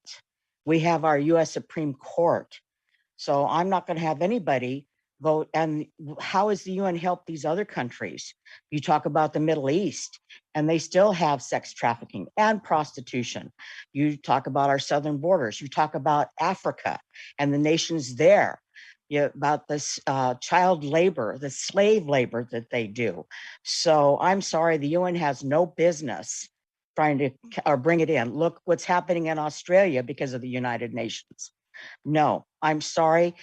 We have our US Supreme Court. So I'm not going to have anybody vote. And how has the UN helped these other countries? You talk about the Middle East, and they still have sex trafficking and prostitution. You talk about our southern borders. You talk about Africa and the nations there. About this child labor, the slave labor that they do. So I'm sorry, the UN has no business trying to or bring it in. Look what's happening in Australia because of the United Nations. No, I'm sorry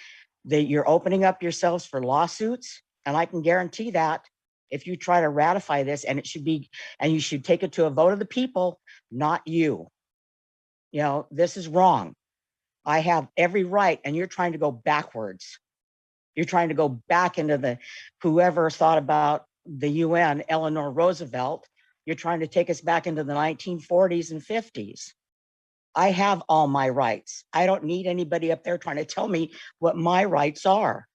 that you're opening up yourselves for lawsuits. And I can guarantee that if you try to ratify this, and you should take it to a vote of the people, not you. This is wrong. I have every right, and you're trying to go backwards. You're trying to go back into whoever thought about the UN, Eleanor Roosevelt. You're trying to take us back into the 1940s and 50s. I have all my rights. I don't need anybody up there trying to tell me what my rights are.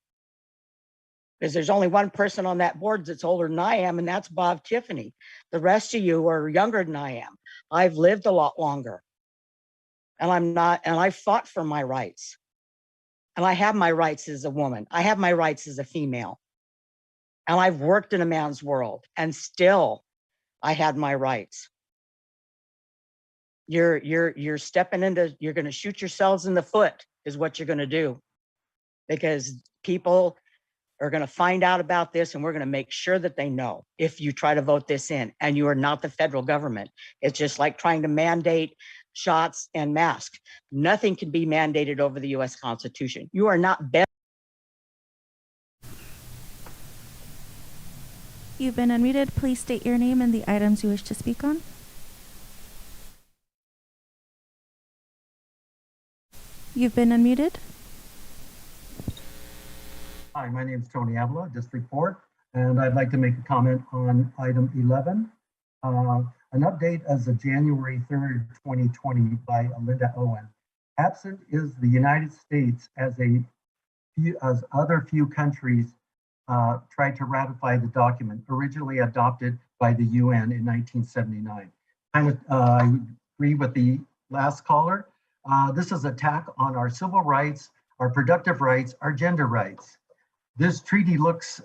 Because there's only one person on that board that's older than I am, and that's Bob Tiffany. The rest of you are younger than I am. I've lived a lot longer. And I fought for my rights. And I have my rights as a woman. I have my rights as a female. And I've worked in a man's world, and still I had my rights. You're stepping into, you're going to shoot yourselves in the foot is what you're going to do, because people are going to find out about this, and we're going to make sure that they know if you try to vote this in, and you are not the federal government. It's just like trying to mandate shots and masks. Nothing can be mandated over the U.S. Constitution. You are not better. You've been unmuted. Please state your name and the items you wish to speak on. You've been unmuted. Hi, my name is Tony Avila, District 4, and I'd like to make a comment on item 11. An update as of January 3rd, 2020 by Linda Owen. Absent is the United States as other few countries tried to ratify the document originally adopted by the UN in 1979. I agree with the last caller. This is an attack on our civil rights, our productive rights, our gender rights. This treaty looks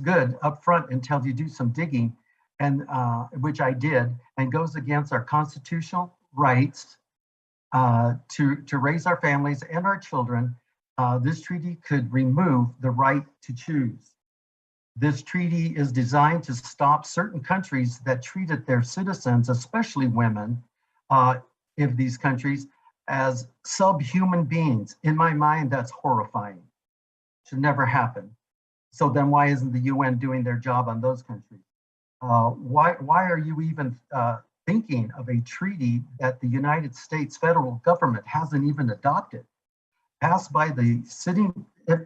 good up front until you do some digging, and which I did, and goes against our constitutional rights to raise our families and our children. This treaty could remove the right to choose. This treaty is designed to stop certain countries that treated their citizens, especially women, in these countries, as subhuman beings. In my mind, that's horrifying. Should never happen. So then why isn't the UN doing their job on those countries? Why are you even thinking of a treaty that the United States federal government hasn't even adopted? Passed by the sitting, if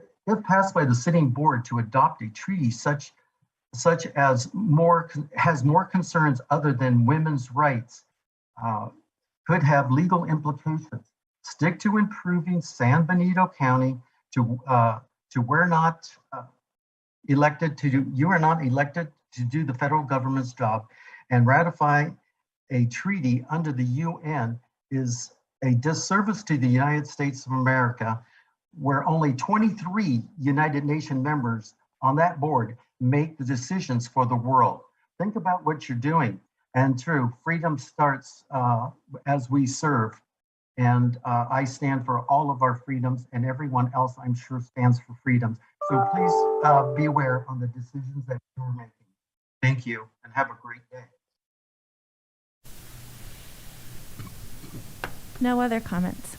passed by the sitting board to adopt a treaty such as has more concerns other than women's rights, could have legal implications. Stick to improving San Benito County to we're not elected to do, you are not elected to do the federal government's job, and ratify a treaty under the UN is a disservice to the United States of America, where only 23 United Nations members on that board make the decisions for the world. Think about what you're doing. And true, freedom starts as we serve. And I stand for all of our freedoms, and everyone else I'm sure stands for freedoms. So please be aware on the decisions that you're making. Thank you, and have a great day. No other comments.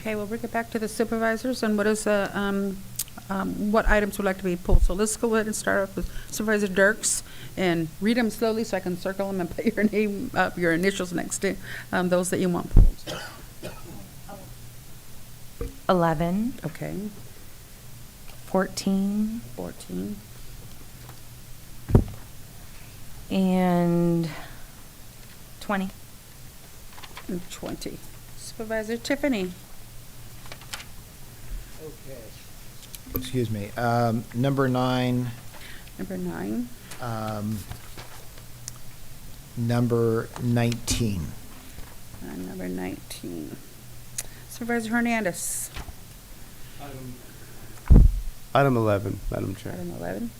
Okay, we'll bring it back to the supervisors, and what is what items would like to be pulled. So let's go ahead and start off with Supervisor Dirks and read them slowly so I can circle them and put your name up, your initials next to those that you want pulled. 11. Okay. 14. 14. And 20. And 20. Supervisor Tiffany. Okay. Excuse me. Number 9. Number 9. Number 19. Number 19. Supervisor Hernandez. Item 11, Madam Chair. Item 11.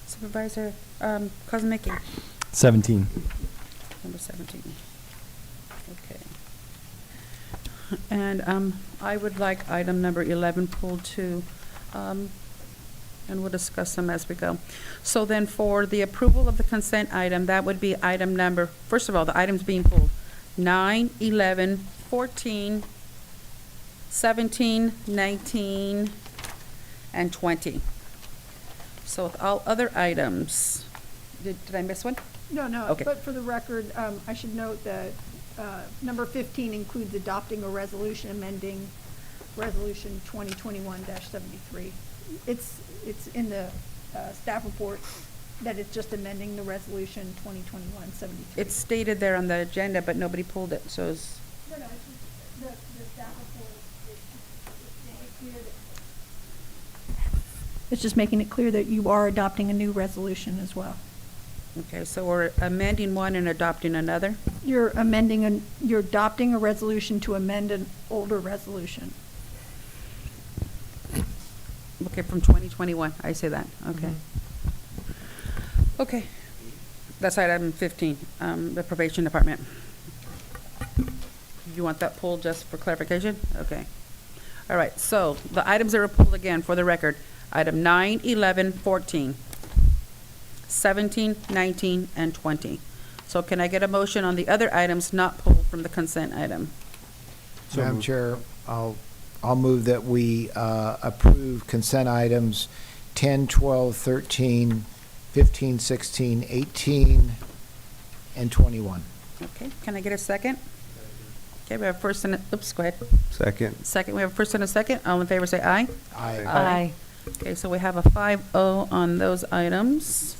Supervisor Kozmicki, 17. number 17. Okay. And I would like item number 11 pulled too, and we'll discuss them as we go. So then for the approval of the consent item, that would be item number, first of all, the items being pulled, 9, 11, 14, 17, 19, and 20. So with all other items, did I miss one? No, no, Okay. but for the record, I should note that number 15 includes adopting a resolution amending Resolution 2021-73. It's in the staff report that it's just amending the Resolution 2021-73. It's stated there on the agenda, but nobody pulled it, so it's, No, no, it's just the staff report is making it clear that. It's just making it clear that you are adopting a new resolution as well. okay, so we're amending one and adopting another? You're adopting a resolution to amend an older resolution. Okay, from 2021, I say that, okay. Okay, that's item 15, the probation department. You want that pulled just for clarification? Okay. All right, so the items that are pulled again, for the record, item 9, 11, 14, 17, 19, and 20. So can I get a motion on the other items not pulled from the consent item? Madam Chair, I'll move that we approve consent items 10, 12, 13, 15, 16, 18, and 21. Okay, can I get a second? Okay, we have first and, oops, go ahead. Second. Second, we have first and a second. All in favor say aye. Aye. Aye. Okay, so we have a 5-0 on those items.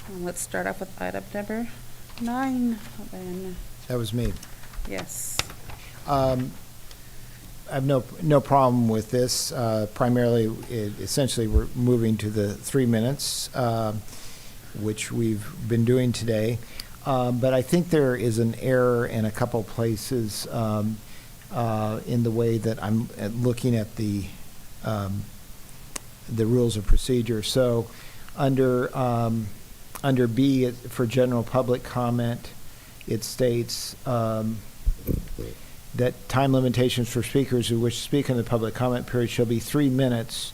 And let's start off with item number 9 then. That was me. Yes. I have no problem with this. Primarily, essentially, we're moving to the 3 minutes, which we've been doing today. But I think there is an error in a couple places in the way that I'm looking at the rules of procedure. So, under B for general public comment, it states that time limitations for speakers who wish to speak in the public comment period shall be 3 minutes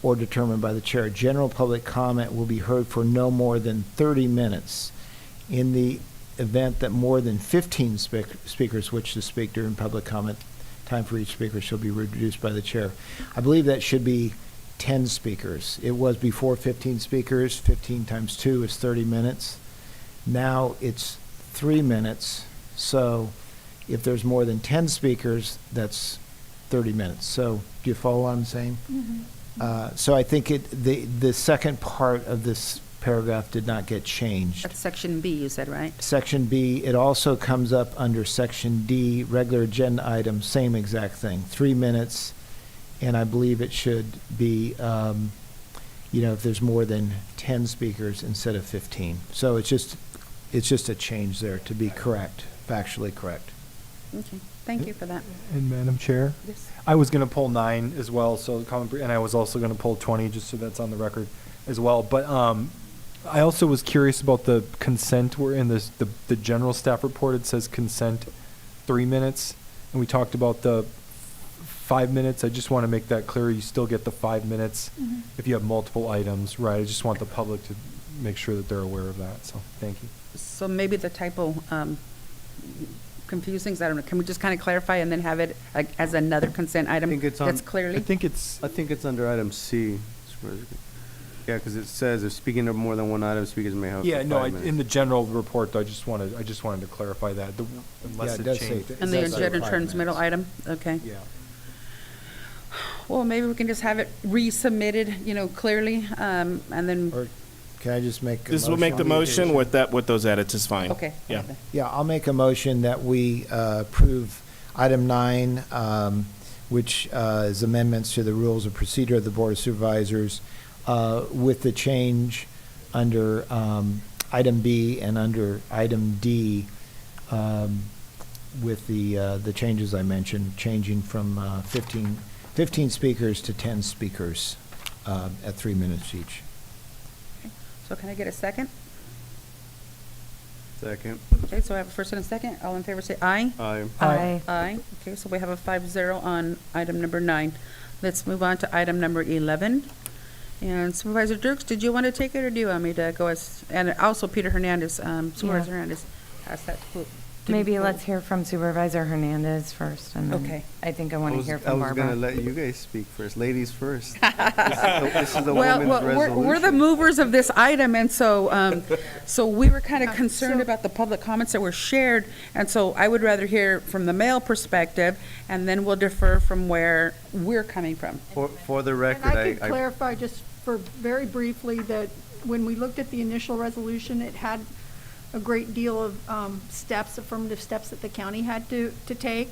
or determined by the chair. General public comment will be heard for no more than 30 minutes. In the event that more than 15 speakers wish to speak during public comment, time for each speaker shall be reduced by the chair. I believe that should be 10 speakers. It was before 15 speakers. 15 times 2 is 30 minutes. Now it's 3 minutes. So if there's more than 10 speakers, that's 30 minutes. So do you follow what I'm saying? Mm-hmm. So I think the second part of this paragraph did not get changed. That's section B, you said, right? Section B, it also comes up under section D, regular agenda items, same exact thing, 3 minutes. And I believe it should be, if there's more than 10 speakers instead of 15. So it's just a change there to be correct, factually correct. Okay, thank you for that. And Madam Chair? Yes. I was going to pull 9 as well, so and I was also going to pull 20, just so that's on the record as well. But I also was curious about the consent. We're in this the general staff report. It says consent 3 minutes, and we talked about the 5 minutes. I just want to make that clear. You still get the 5 minutes if you have multiple items, right? I just want the public to make sure that they're aware of that. So thank you. So maybe the typo confusing, I don't know. Can we just kind of clarify and then have it as another consent item? I think it's on. That's clearly. I think it's under item C. Yeah, because it says if speaking of more than one item, speakers may have. Yeah, up to no, 5 minutes. in the general report, though, I just wanted to clarify that. Unless it it does changed. say- And the It does say agenda 5 transmittal minutes. item, okay. Yeah. Well, maybe we can just have it resubmitted, clearly, and then, Or can I just make a This will motion? make the motion with those edits is fine. okay. Yeah. Yeah, I'll make a motion that we approve item 9, which is amendments to the rules of procedure of the Board of Supervisors, with the change under item B and under item D, with the changes I mentioned, changing from 15 15 speakers to 10 speakers at 3 minutes each. So can I get a second? Second. Okay, so I have a first and a second. All in favor say aye. Aye. Aye. Aye. Okay, so we have a 5-0 on item number 9. Let's move on to item number 11. And Supervisor Dirks, did you want to take it, or do you want me to go as, and also Peter Hernandez, Supervisor Hernandez has that. Maybe let's hear from Supervisor Hernandez first, and then Okay. I think I want to hear from I was Barbara. going to let you guys speak first. Ladies first. This is the Well, women's resolution. we're the movers of this item, and so, so we were kind of concerned about the public comments that were shared, and so I would rather hear from the male perspective, and then we'll defer from where we're coming from. For the record, And I could clarify just for very briefly that when we looked at the initial resolution, it had a great deal of steps, affirmative steps that the county had to take.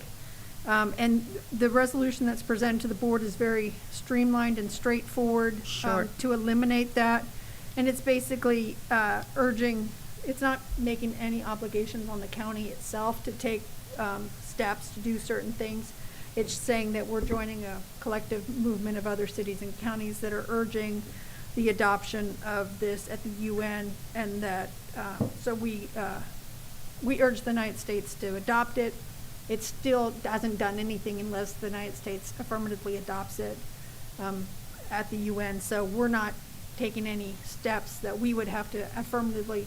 And the resolution that's presented to the board is very streamlined and straightforward to eliminate that. And it's basically urging, it's not making any obligations on the county itself to take steps to do certain things. It's saying that we're joining a collective movement of other cities and counties that are urging the adoption of this at the UN, and that so we urge the United States to adopt it. It still hasn't done anything unless the United States affirmatively adopts it at the UN. So we're not taking any steps that we would have to affirmatively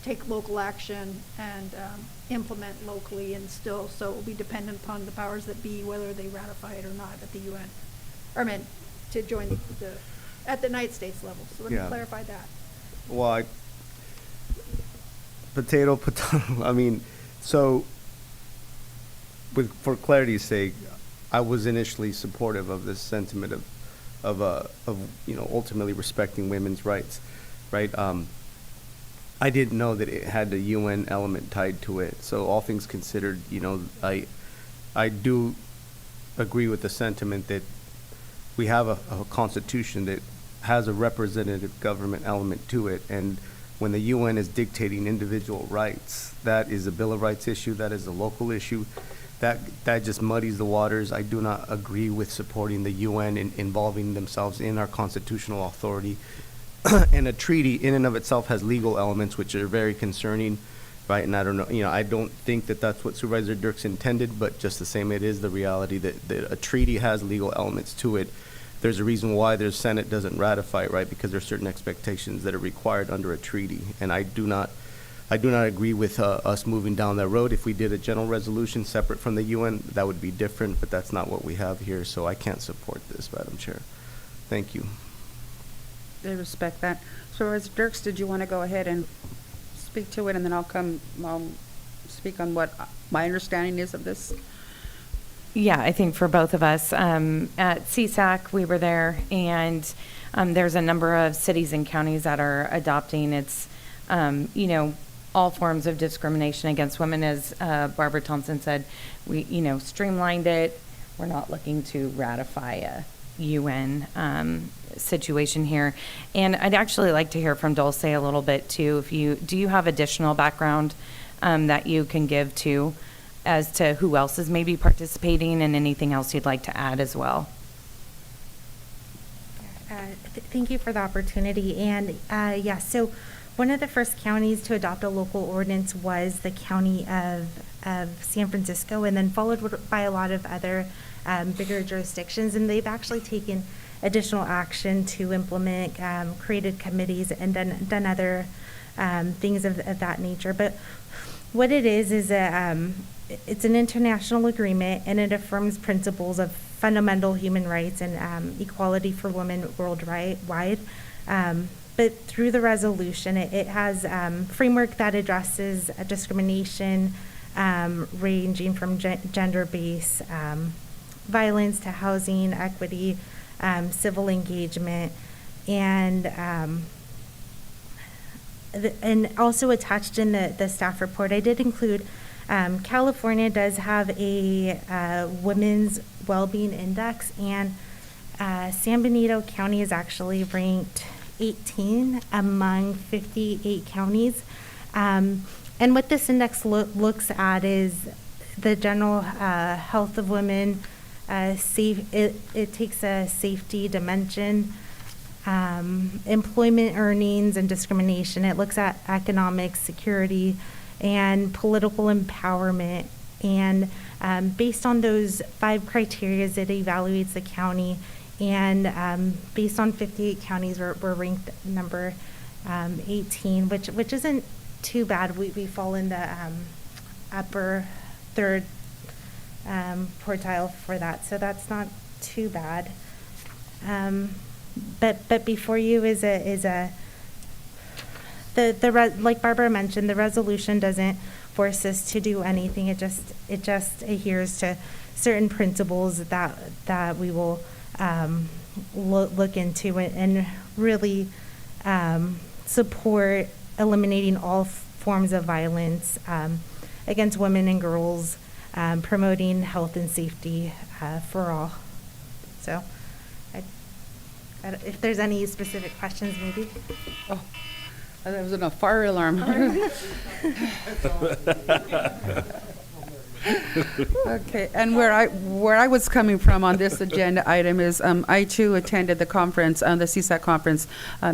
take local action and implement locally, and still, so it will be dependent upon the powers that be, whether they ratify it or not at the UN, or meant to join at the United States level. So let me clarify that. Well, potato, I mean, so for clarity's sake, I was initially supportive of this sentiment of ultimately respecting women's rights, right? I didn't know that it had the UN element tied to it. So all things considered, I do agree with the sentiment that we have a constitution that has a representative government element to it, and when the UN is dictating individual rights, that is a Bill of Rights issue, that is a local issue, that just muddies the waters. I do not agree with supporting the UN in involving themselves in our constitutional authority. And a treaty in and of itself has legal elements which are very concerning, right? And I don't know, I don't think that that's what Supervisor Dirks intended, but just the same, it is the reality that a treaty has legal elements to it. There's a reason why the Senate doesn't ratify it, right? Because there's certain expectations that are required under a treaty. And I do not agree with us moving down that road. If we did a general resolution separate from the UN, that would be different, but that's not what we have here, so I can't support this, Madam Chair. Thank you. I respect that. Supervisor Dirks, did you want to go ahead and speak to it, and then I'll speak on what my understanding is of this? Yeah, I think for both of us, at CSAC, we were there, and there's a number of cities and counties that are adopting its, all forms of discrimination against women. As Barbara Thompson said, we, streamlined it. We're not looking to ratify a UN situation here. And I'd actually like to hear from Dulce a little bit too. Do you have additional background that you can give to as to who else is maybe participating, and anything else you'd like to add as well? Thank you for the opportunity. And so one of the first counties to adopt a local ordinance was the county of San Francisco, and then followed by a lot of other bigger jurisdictions. And they've actually taken additional action to implement, created committees, and done other things of that nature. But what it is it's an international agreement, and it affirms principles of fundamental human rights and equality for women worldwide. But through the resolution, it has framework that addresses discrimination ranging from gender-based violence to housing, equity, civil engagement, and also attached in the staff report, I did include California does have a women's well-being index, and San Benito County is actually ranked 18 among 58 counties. And what this index looks at is the general health of women, it takes a safety dimension, employment earnings and discrimination. It looks at economic security and political empowerment. And based on those 5 criteria, it evaluates the county. And based on 58 counties, we're ranked number 18, which isn't too bad. We fall in the upper third portile for that, so that's not too bad. But before you is like Barbara mentioned, the resolution doesn't force us to do anything. It just adheres to certain principles that we will look into and really support eliminating all forms of violence against women and girls, promoting health and safety for all. So if there's any specific questions, maybe. Oh, that was a fire alarm. Okay, and where I was coming from on this agenda item is I too attended the conference, the CSAC conference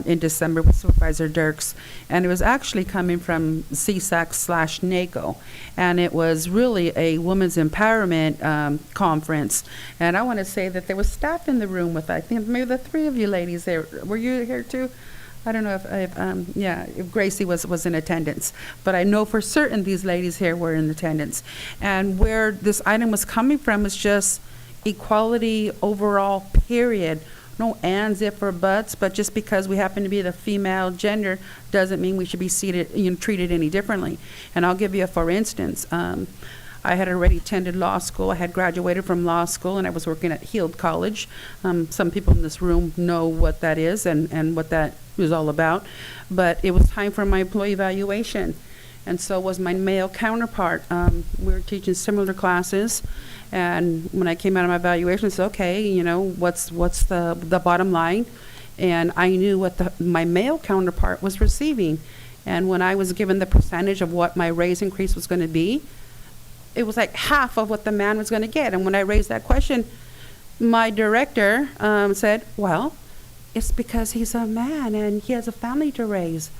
in December with Supervisor Dirks, and it was actually coming from CSAC/NACO, and it was really a women's empowerment conference. And I want to say that there was staff in the room with, I think maybe the 3 of you ladies there. Were you here too? I don't know if Gracie was in attendance, but I know for certain these ladies here were in attendance. And where this item was coming from is just equality overall, period. No ands, if, or buts, but just because we happen to be the female gender doesn't mean we should be treated any differently. And I'll give you a for instance. I had already attended law school. I had graduated from law school, and I was working at Heald College. Some people in this room know what that is and what that is all about. But it was time for my employee evaluation, and so was my male counterpart. We were teaching similar classes, and when I came out of my evaluation, I said, okay, what's the bottom line? And I knew what my male counterpart was receiving. And when I was given the percentage of what my raise increase was going to be, it was like half of what the man was going to get. And when I raised that question, my director said, well, it's because he's a man and he has a family to raise.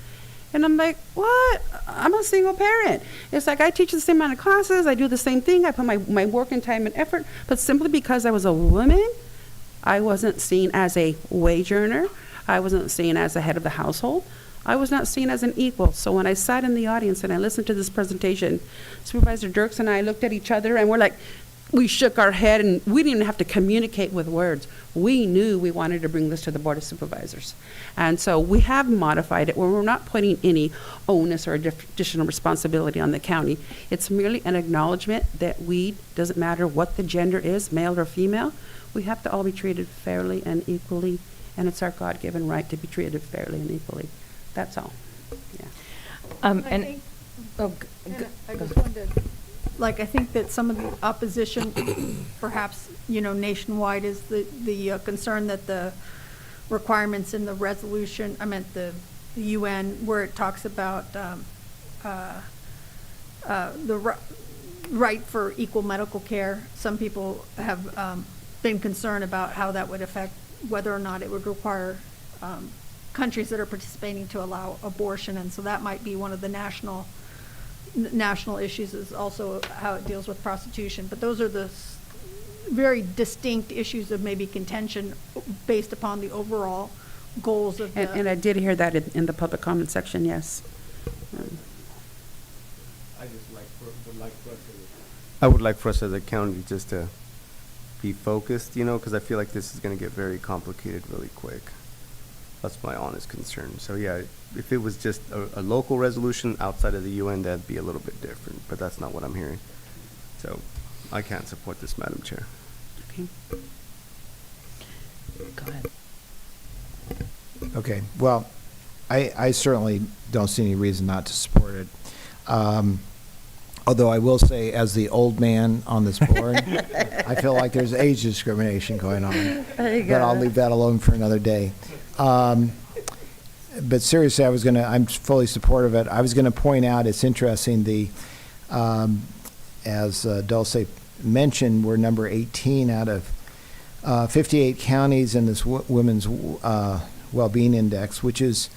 And I'm like, what? I'm a single parent. It's like I teach the same amount of classes. I do the same thing. I put my work and time and effort. But simply because I was a woman, I wasn't seen as a wage earner. I wasn't seen as the head of the household. I was not seen as an equal. So when I sat in the audience and I listened to this presentation, Supervisor Dirks and I looked at each other and we shook our head, and we didn't even have to communicate with words. We knew we wanted to bring this to the Board of Supervisors. And so we have modified it where we're not putting any onus or additional responsibility on the county. It's merely an acknowledgement that doesn't matter what the gender is, male or female, we have to all be treated fairly and equally, and it's our God-given right to be treated fairly and equally. That's all. Yeah. I just wanted to, I think that some of the opposition, perhaps, nationwide, is the concern that the requirements in the resolution, the UN, where it talks about the right for equal medical care. Some people have been concerned about how that would affect whether or not it would require countries that are participating to allow abortion, and so that might be one of the national issues, is also how it deals with prostitution. But those are the very distinct issues of maybe contention based upon the overall goals of the... And I did hear that in the public comment section, yes. I would like for us as a county just to be focused, because I feel like this is going to get very complicated really quick. That's my honest concern. So yeah, if it was just a local resolution outside of the UN, that'd be a little bit different, but that's not what I'm hearing. So I can't support this, Madam Chair. Okay. Go ahead. Okay, well, I certainly don't see any reason not to support it. Although I will say, as the old man on this board, I feel like there's age discrimination going on. But I'll leave that alone for another day. But seriously, I'm fully supportive of it. I was going to point out, it's interesting, as Dulce mentioned, we're number 18 out of 58 counties in this Women's Wellbeing Index, which is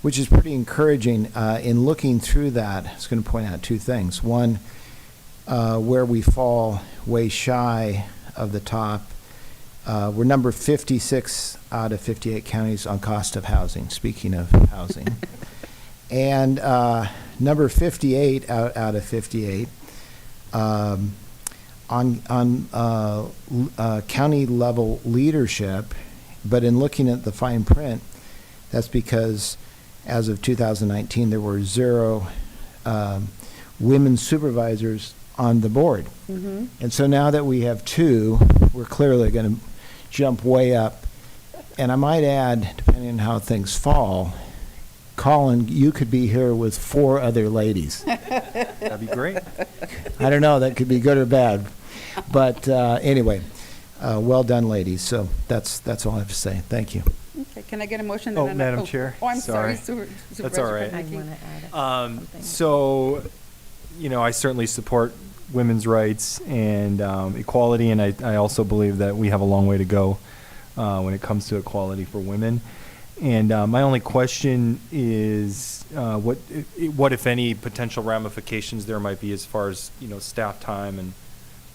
pretty encouraging. In looking through that, I was going to point out two things. One, where we fall way shy of the top. We're number 56 out of 58 counties on cost of housing, speaking of housing. And number 58 out of 58 on county level leadership. But in looking at the fine print, that's because as of 2019, there were 0 women supervisors on the board. Mm-hmm. And so now that we have 2, we're clearly going to jump way up. And I might add, depending on how things fall, Colin, you could be here with 4 other ladies. That'd be great. I don't know, that could be good or bad. But anyway, well done, ladies. So that's all I have to say. Thank you. Okay, can I get a motion? Oh, Madam Chair. Oh, I'm Sorry. sorry. That's all right. I want to add something. So, I certainly support women's rights and equality, and I also believe that we have a long way to go when it comes to equality for women. And my only question is what, if any, potential ramifications there might be as far as, staff time and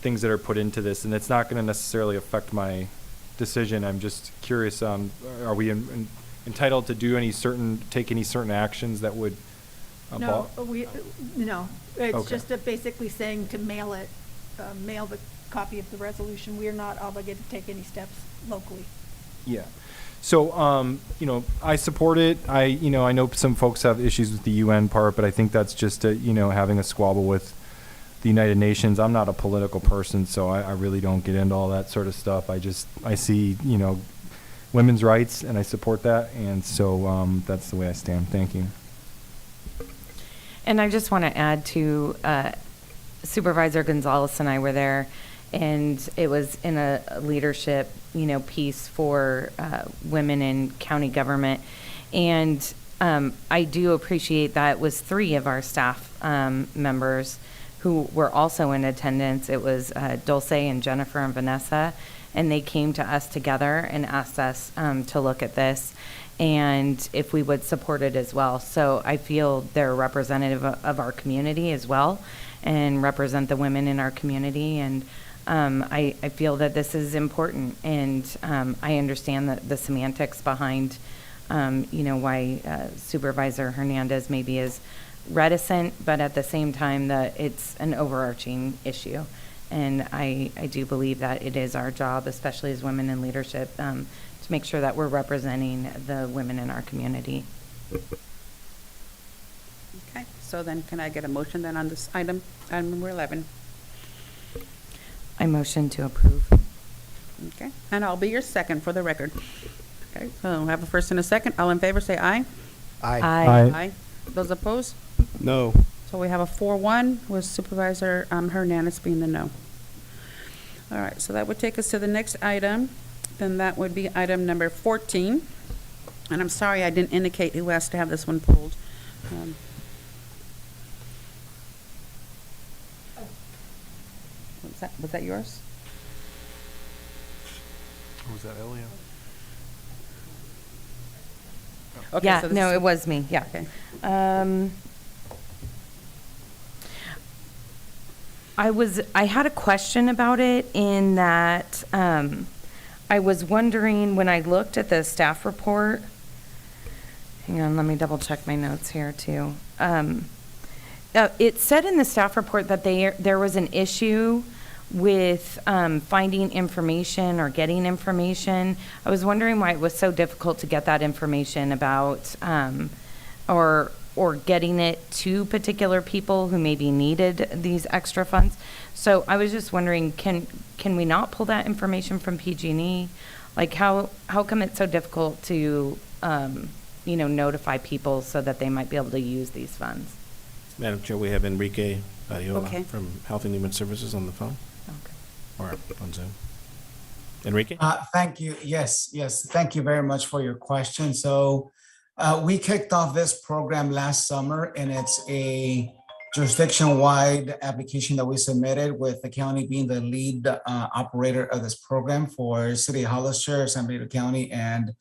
things that are put into this. And it's not going to necessarily affect my decision. I'm just curious, are we entitled to take any certain actions that would No, it's Okay. just basically saying to mail the copy of the resolution. We are not obligated to take any steps locally. Yeah. So, I support it. I know some folks have issues with the UN part, but I think that's just having a squabble with the United Nations. I'm not a political person, so I really don't get into all that sort of stuff. I see, women's rights, and I support that. And so that's the way I stand. Thank you. And I just want to add to Supervisor Gonzalez and I were there, and it was in a leadership, piece for women in county government. And I do appreciate that it was 3 of our staff members who were also in attendance. It was Dulce and Jennifer and Vanessa, and they came to us together and asked us to look at this and if we would support it as well. So I feel they're representative of our community as well and represent the women in our community. And I feel that this is important, and I understand the semantics behind, why Supervisor Hernandez maybe is reticent, but at the same time that it's an overarching issue. And I do believe that it is our job, especially as women in leadership, to make sure that we're representing the women in our community. Okay, so then can I get a motion then on this item number 11? I motion to approve. Okay, and I'll be your second for the record. Okay, so we have a first and a second. All in favor, say aye. Aye. Aye. Aye. Those opposed? No. So we have a 4-1 with Supervisor Hernandez being the no. All right, so that would take us to the next item. Then that would be item number 14. And I'm sorry I didn't indicate who has to have this one pulled. Was that yours? Or was that Elio? Okay, Yeah, so this no, is- it was me, yeah. Okay. I had a question about it in that, I was wondering when I looked at the staff report, hang on, let me double check my notes here too. It said in the staff report that there was an issue with finding information or getting information. I was wondering why it was so difficult to get that information about, or getting it to particular people who maybe needed these extra funds. So I was just wondering, can we not pull that information from PG&E? Like how come it's so difficult to, notify people so that they might be able to use these funds? Madam Chair, we have Enrique Ariola Okay. from Health and Human Services on the phone, Okay. or on Zoom. Enrique? Thank you. Yes. Thank you very much for your question. So we kicked off this program last summer, and it's a jurisdiction-wide application that we submitted, with the county being the lead operator of this program for City of Hollister, San Benito County, and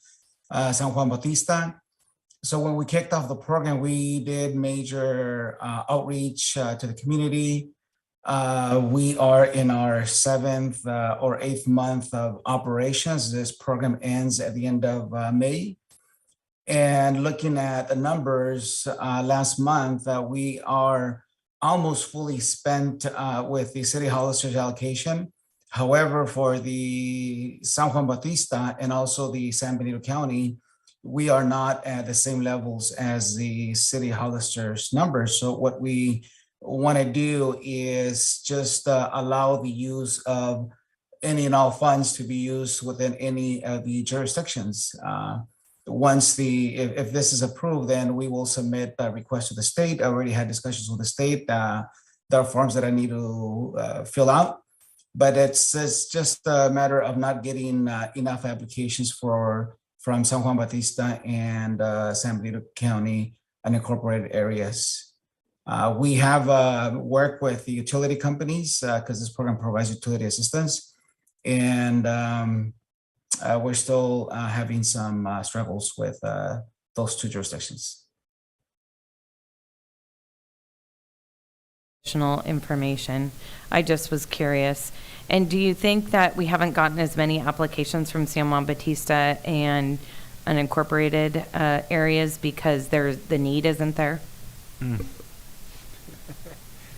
San Juan Bautista. So when we kicked off the program, we did major outreach to the community. We are in our 7th or 8th month of operations. This program ends at the end of May. And looking at the numbers last month, we are almost fully spent with the City Hollister's allocation. However, for the San Juan Bautista and also the San Benito County, we are not at the same levels as the City Hollister's numbers. So what we want to do is just allow the use of any and all funds to be used within any of the jurisdictions. Once if this is approved, then we will submit a request to the state. I already had discussions with the state. There are forms that I need to fill out, but it's just a matter of not getting enough applications from San Juan Bautista and San Benito County unincorporated areas. We have worked with the utility companies because this program provides utility assistance, and we're still having some struggles with those two jurisdictions. Additional information. I just was curious. And do you think that we haven't gotten as many applications from San Juan Bautista and unincorporated areas because the need isn't there?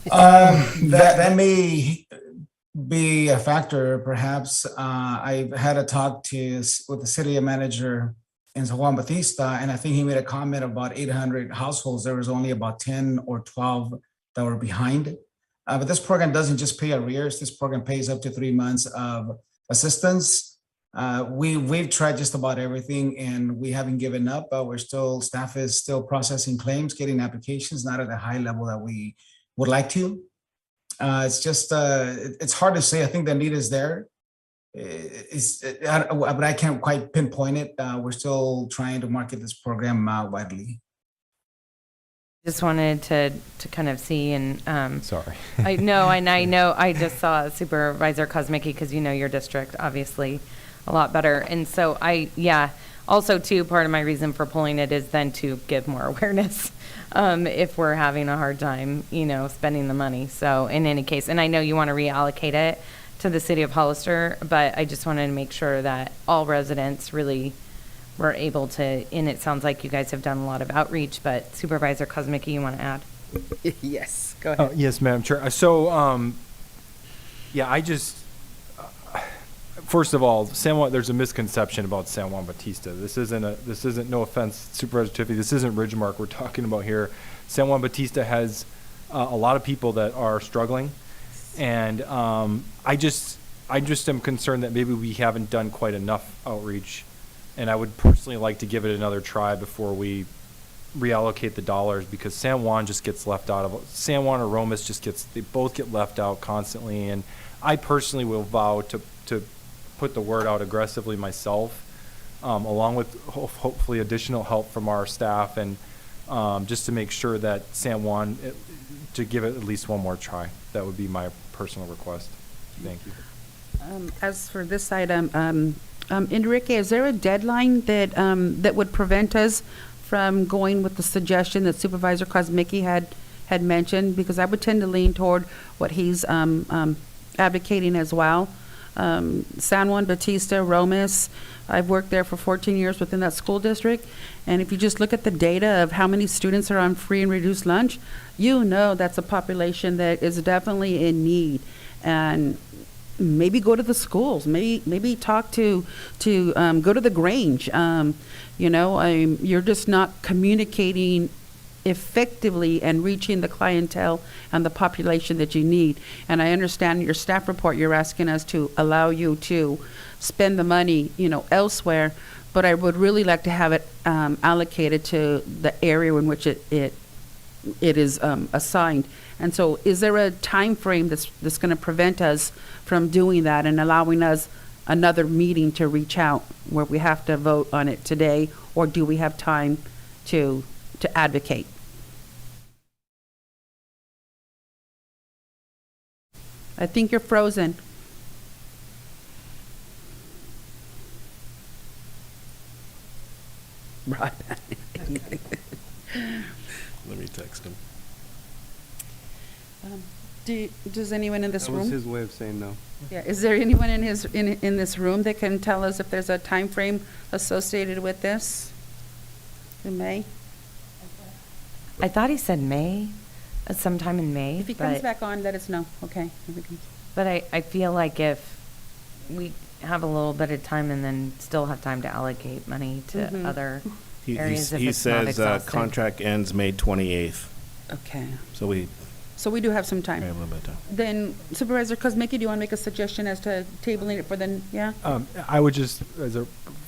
That may be a factor, perhaps. I've had a talk with the city manager in San Juan Bautista, and I think he made a comment about 800 households. There was only about 10 or 12 that were behind. But this program doesn't just pay arrears. This program pays up to 3 months of assistance. We've tried just about everything, and we haven't given up. Staff is still processing claims, getting applications, not at a high level that we would like to. It's just, it's hard to say. I think the need is there. But I can't quite pinpoint it. We're still trying to market this program widely. Just wanted to kind of see and sorry. I know I just saw Supervisor Kosmicki because you know your district obviously a lot better, and so also too, part of my reason for pulling it is then to give more awareness if we're having a hard time spending the money. So in any case, and I know you want to reallocate it to the City of Hollister, but I just wanted to make sure that all residents really were able to, and it sounds like you guys have done a lot of outreach, but Supervisor Kosmicki, you want to add? Yes, go ahead. Yes, Madam Chair. So, I just, first of all, there's a misconception about San Juan Bautista. This isn't, no offense, Supervisor Tiffy, this isn't Ridgemark we're talking about here. San Juan Bautista has a lot of people that are struggling, and I just am concerned that maybe we haven't done quite enough outreach. And I would personally like to give it another try before we reallocate the dollars, because San Juan just gets left out of San Juan or Romas they both get left out constantly. And I personally will vow to put the word out aggressively myself, along with hopefully additional help from our staff, and just to make sure that San Juan, to give it at least one more try. That would be my personal request. Thank you. As for this item, Enrique, is there a deadline that would prevent us from going with the suggestion that Supervisor Kosmicki had mentioned? Because I would tend to lean toward what he's advocating as well. San Juan Bautista, Romas, I've worked there for 14 years within that school district, and if you just look at the data of how many students are on free and reduced lunch, that's a population that is definitely in need. And maybe go to the schools, maybe talk to go to the Grange. You're just not communicating effectively and reaching the clientele and the population that you need. And I understand your staff report, you're asking us to allow you to spend the money, elsewhere, but I would really like to have it allocated to the area in which it is assigned. And so is there a time frame that's going to prevent us from doing that and allowing us another meeting to reach out where we have to vote on it today, or do we have time to advocate? I think you're frozen. Right. Let me text him. Does anyone in this That room? was his way of saying no. Yeah, is there anyone in this room that can tell us if there's a time frame associated with this? In May? I thought he said May, sometime in May. If he comes but- back on, let us know, okay? If he comes- But I feel like if we have a little bit of time and then still have time to allocate money to Mhm. other He areas if he it's not says exhausting. contract ends May 28th. Okay, So so we do have some we time. have a little bit of time. Then Supervisor Kozmicki, do you want to make a suggestion as to tabling it for the, yeah? I would just, as a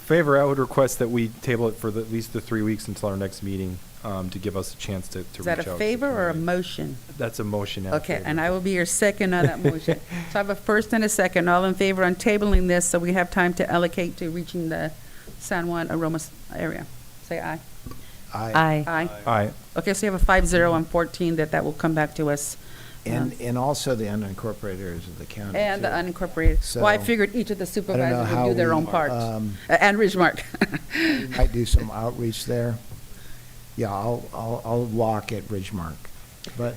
favor, I would request that we table it for at least the 3 weeks until our next meeting, to give us a chance to reach out. Is that a favor or a motion? That's a motion. and a Okay, favor. and I will be your second on that motion. So I have a first and a second. All in favor on tabling this so we have time to allocate to reaching the San Juan Aromas area? Say aye. Aye. Aye. Aye. Okay, so you have a 5-0 on 14 that will come back to us. And also the unincorporated areas of the county. And the too. unincorporated. Well, I So, figured each of the I don't know supervisors how would do their own we, part. And Ridgemark. We might do some outreach there. Yeah, I'll walk at Ridgemark, but.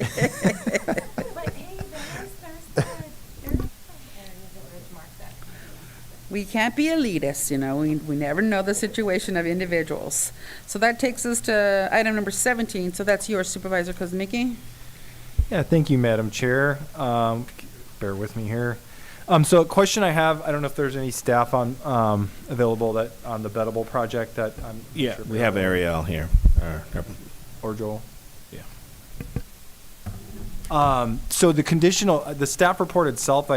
We can't be elitists, you know, we never know the situation of individuals. So that takes us to item number 17, so that's yours, Supervisor Kozmicki. Yeah, thank you, Madam Chair. Bear with me here. So a question I have, I don't know if there's any staff on, available that, on the Bettable project that I'm. not Yeah, sure if we they're have available. Ariel here. Or Joel. Yeah. So the conditional, the staff report itself,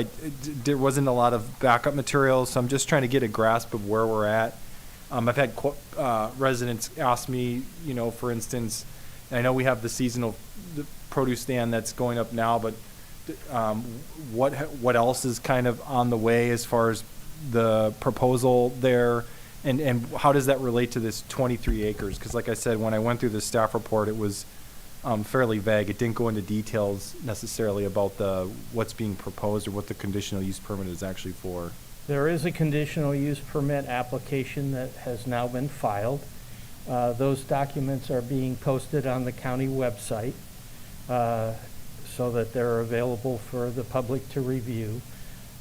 there wasn't a lot of backup materials, so I'm just trying to get a grasp of where we're at. I've had residents ask me, you know, for instance, I know we have the seasonal produce stand that's going up now, but what else is kind of on the way as far as the proposal there? And how does that relate to this 23 acres? Because like I said, when I went through the staff report, it was fairly vague. It didn't go into details necessarily about what's being proposed or what the conditional use permit is actually for. There is a conditional use permit application that has now been filed. Those documents are being posted on the county website so that they're available for the public to review.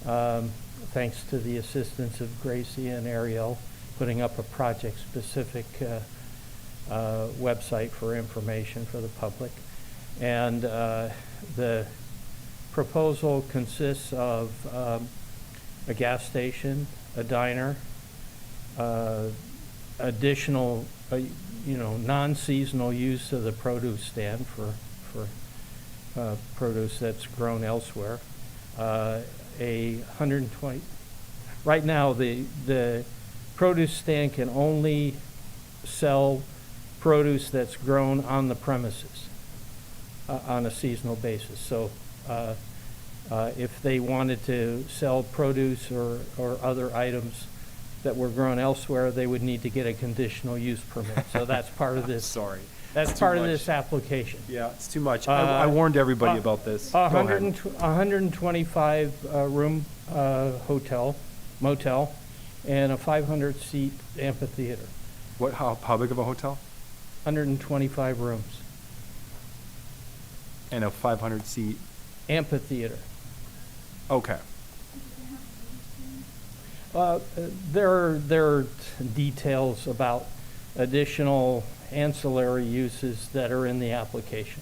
Thanks to the assistance of Gracie and Ariel, putting up a project-specific website for information for the public. And the proposal consists of a gas station, a diner, additional, non-seasonal use of the produce stand for produce that's grown elsewhere. 120. Right now, the produce stand can only sell produce that's grown on the premises on a seasonal basis. So if they wanted to sell produce or other items that were grown elsewhere, they would need to get a conditional use permit. So that's part of this. Sorry. That's It's part too of much. this application. Yeah, it's too much. I warned everybody about this. Go ahead. 125 room motel, and a 500-seat amphitheater. How big of a hotel? 125 rooms. And a 500-seat Amphitheater. Okay. There are details about additional ancillary uses that are in the application.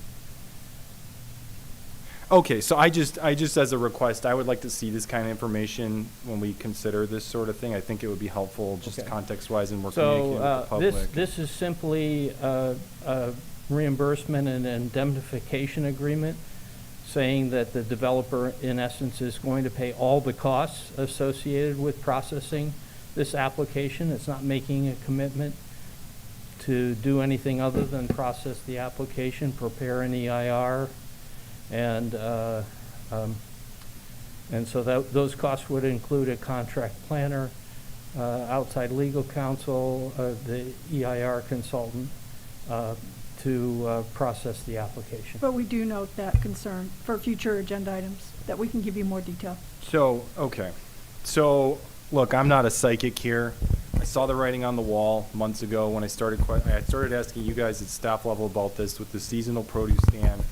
Okay, so I just as a request, I would like to see this kind of information when we consider this sort of thing. I think it would be helpful, just Okay. context-wise, and more communicating with the public. This is simply a reimbursement and indemnification agreement, saying that the developer, in essence, is going to pay all the costs associated with processing this application. It's not making a commitment to do anything other than process the application, prepare an EIR, and so those costs would include a contract planner, outside legal counsel, the EIR consultant, to process the application. But we do note that concern for future agenda items. that we can give you more detail. So, okay. So, look, I'm not a psychic here. I saw the writing on the wall months ago when I started asking you guys at staff level about this with the seasonal produce stand.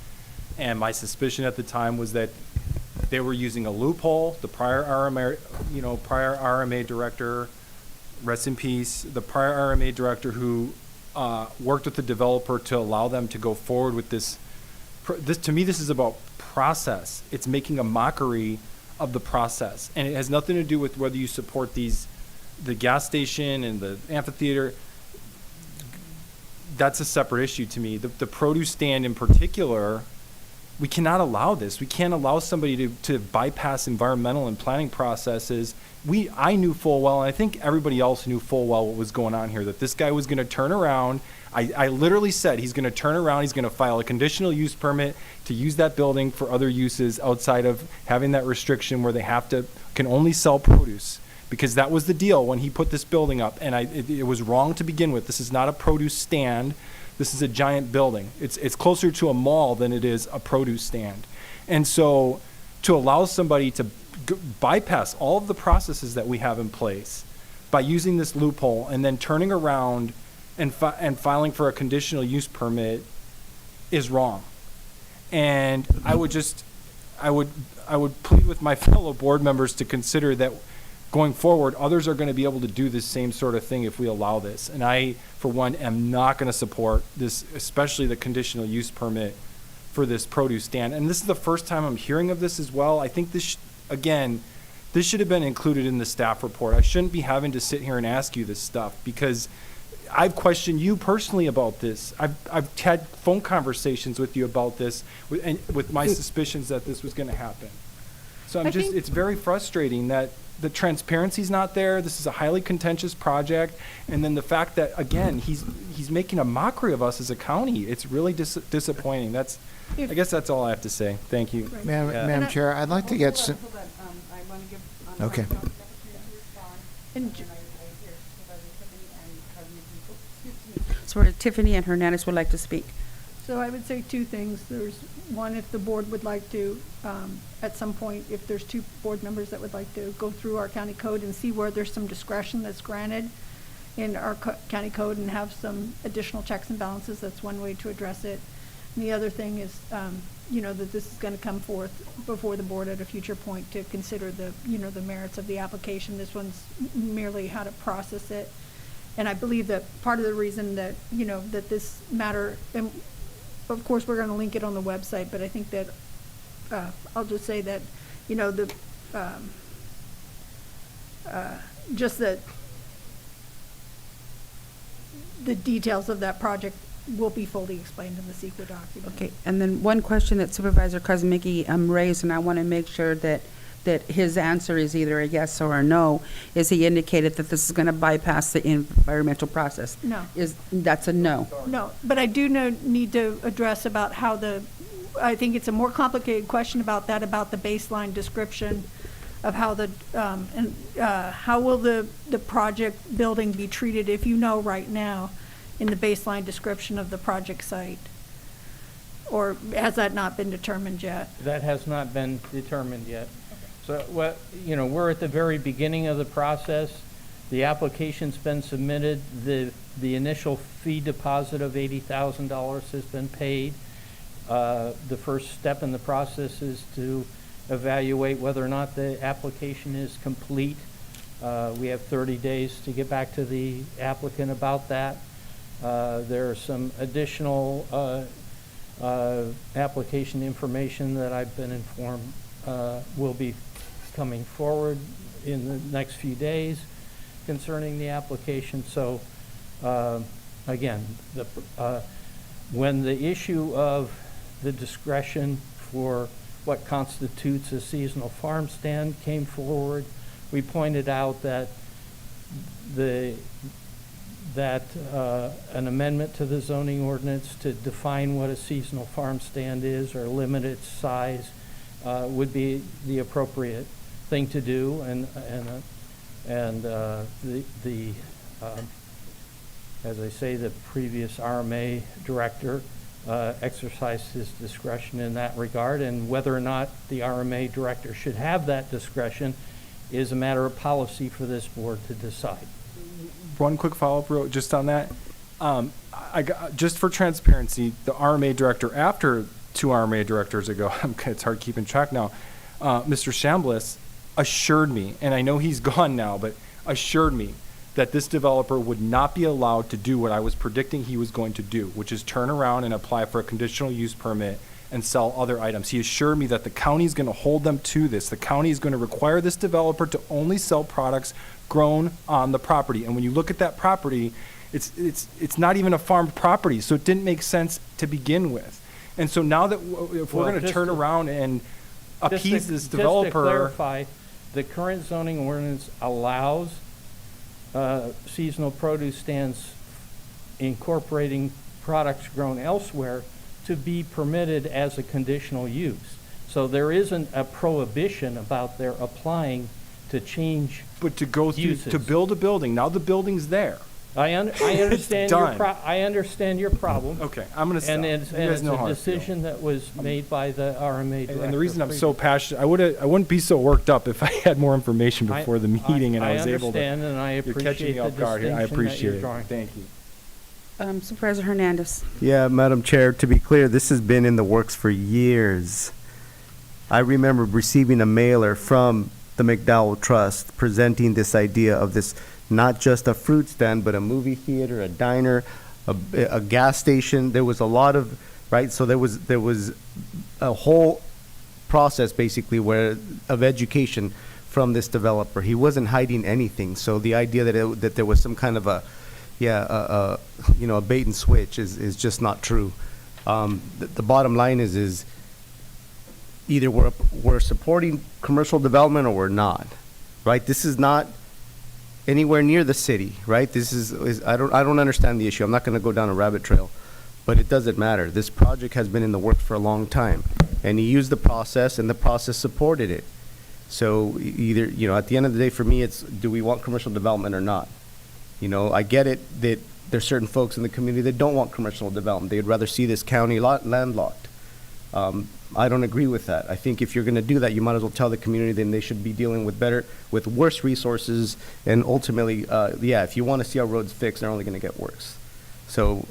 And my suspicion at the time was that they were using a loophole. The prior RMA director, rest in peace, the prior RMA director who worked with the developer to allow them to go forward with this. To me, this is about process. It's making a mockery of the process. And it has nothing to do with whether you support the gas station and the amphitheater. That's a separate issue to me. The produce stand in particular, we cannot allow this. We can't allow somebody to bypass environmental and planning processes. I knew full well, and I think everybody else knew full well what was going on here, that this guy was going to turn around. I literally said he's going to turn around, he's going to file a conditional use permit to use that building for other uses outside of having that restriction where they can only sell produce. Because that was the deal when he put this building up, and it was wrong to begin with. This is not a produce stand. This is a giant building. It's closer to a mall than it is a produce stand. And so to allow somebody to bypass all of the processes that we have in place by using this loophole and then turning around and filing for a conditional use permit is wrong. And I would plead with my fellow board members to consider that going forward, others are going to be able to do this same sort of thing if we allow this. And I, for one, am not going to support this, especially the conditional use permit for this produce stand. And this is the first time I'm hearing of this as well. I think this should have been included in the staff report. I shouldn't be having to sit here and ask you this stuff because I've questioned you personally about this. I've had phone conversations with you about this with my suspicions that this was going to happen. So it's very frustrating that the transparency's not there. This is a highly contentious project. And then the fact that, again, he's making a mockery of us as a county. It's really disappointing. I guess that's all I have to say. Thank you. Right. Madam Chair, I'd like to get some. I want to give. Okay. So Tiffany and Hernandez would like to speak. So I would say two things. There's one, if the board would like to, at some point, if there's two board members that would like to go through our county code and see where there's some discretion that's granted in our county code and have some additional checks and balances, that's one way to address it. And the other thing is, that this is going to come forth before the board at a future point to consider the merits of the application. This one's merely how to process it. And I believe that part of the reason that, that this matter, and of course, we're going to link it on the website, but I think that I'll just say that, just that the details of that project will be fully explained in the CEQA document. Okay, and then one question that Supervisor Kosmicki raised, and I want to make sure that his answer is either a yes or a no, is he indicated that this is going to bypass the environmental process. No. That's a no? No, but I do need to address about how I think it's a more complicated question about the baseline description of how how will the project building be treated if right now in the baseline description of the project site? Or has that not been determined yet? That has not been determined yet. So we're at the very beginning of the process. The application's been submitted. The initial fee deposit of $80,000 has been paid. The first step in the process is to evaluate whether or not the application is complete. We have 30 days to get back to the applicant about that. There are some additional application information that I've been informed will be coming forward in the next few days concerning the application. So again, when the issue of the discretion for what constitutes a seasonal farm stand came forward, we pointed out that an amendment to the zoning ordinance to define what a seasonal farm stand is or limit its size would be the appropriate thing to do, and as I say, the previous RMA director exercise his discretion in that regard, and whether or not the RMA director should have that discretion is a matter of policy for this board to decide. One quick follow-up just on that. Just for transparency, the RMA director, after 2 RMA directors ago, it's hard keeping track now, Mr. Chambliss assured me, and I know he's gone now, but assured me that this developer would not be allowed to do what I was predicting he was going to do, which is turn around and apply for a conditional use permit and sell other items. He assured me that the county is going to hold them to this. The county is going to require this developer to only sell products grown on the property. And when you look at that property, it's not even a farmed property, so it didn't make sense to begin with. And so now that if we're going to turn around and appease this developer. Just to clarify, the current zoning ordinance allows seasonal produce stands incorporating products grown elsewhere to be permitted as a conditional use. So there isn't a prohibition about their applying to change. But to go through, uses. to build a building, now the building's there. I understand done. I understand your problem. Okay, I'm going to stop. And it's a decision that was made by the RMA director. And the reason I'm so passionate, I wouldn't be so worked up if I had more information before the meeting and I was able to. I understand, and I You're catching appreciate me the off guard here. I distinction that appreciate you're it. drawing. Thank you. Supervisor Hernandez. Yeah, Madam Chair, to be clear, this has been in the works for years. I remember receiving a mailer from the McDowell Trust presenting this idea of this, not just a fruit stand, but a movie theater, a diner, a gas station. There was a lot of, right? So there was a whole process basically of education from this developer. He wasn't hiding anything. So the idea that there was some kind of a bait and switch is just not true. The bottom line is either we're supporting commercial development or we're not, right? This is not anywhere near the city, right? This is I don't understand the issue. I'm not going to go down a rabbit trail, but it doesn't matter. This project has been in the works for a long time, and he used the process, and the process supported it. So either, at the end of the day, for me, it's, do we want commercial development or not? I get it that there's certain folks in the community that don't want commercial development. They'd rather see this county landlocked. I don't agree with that. I think if you're going to do that, you might as well tell the community then they should be dealing with worse resources, and ultimately, if you want to see our roads fixed, they're only going to get worse. So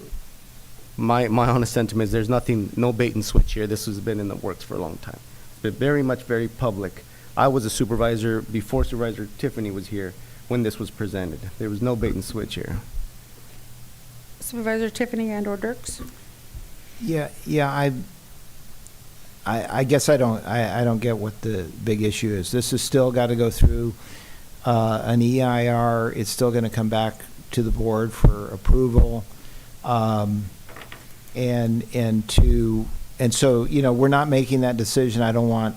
my honest sentiment is there's no bait and switch here. This has been in the works for a long time. It's been very public. I was a supervisor before Supervisor Tiffany was here when this was presented. There was no bait and switch here. Supervisor Tiffany and/or Dirks. I guess I don't get what the big issue is. This has still got to go through an EIR. It's still going to come back to the board for approval, and so we're not making that decision. I don't want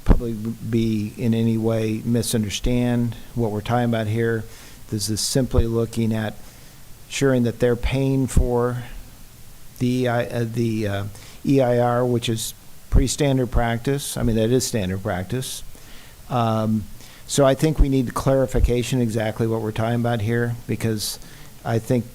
public be in any way misunderstand what we're talking about here. This is simply looking at ensuring that they're paying for the EIR, which is pretty standard practice. I mean, that is standard practice. So I think we need clarification exactly what we're talking about here, because I think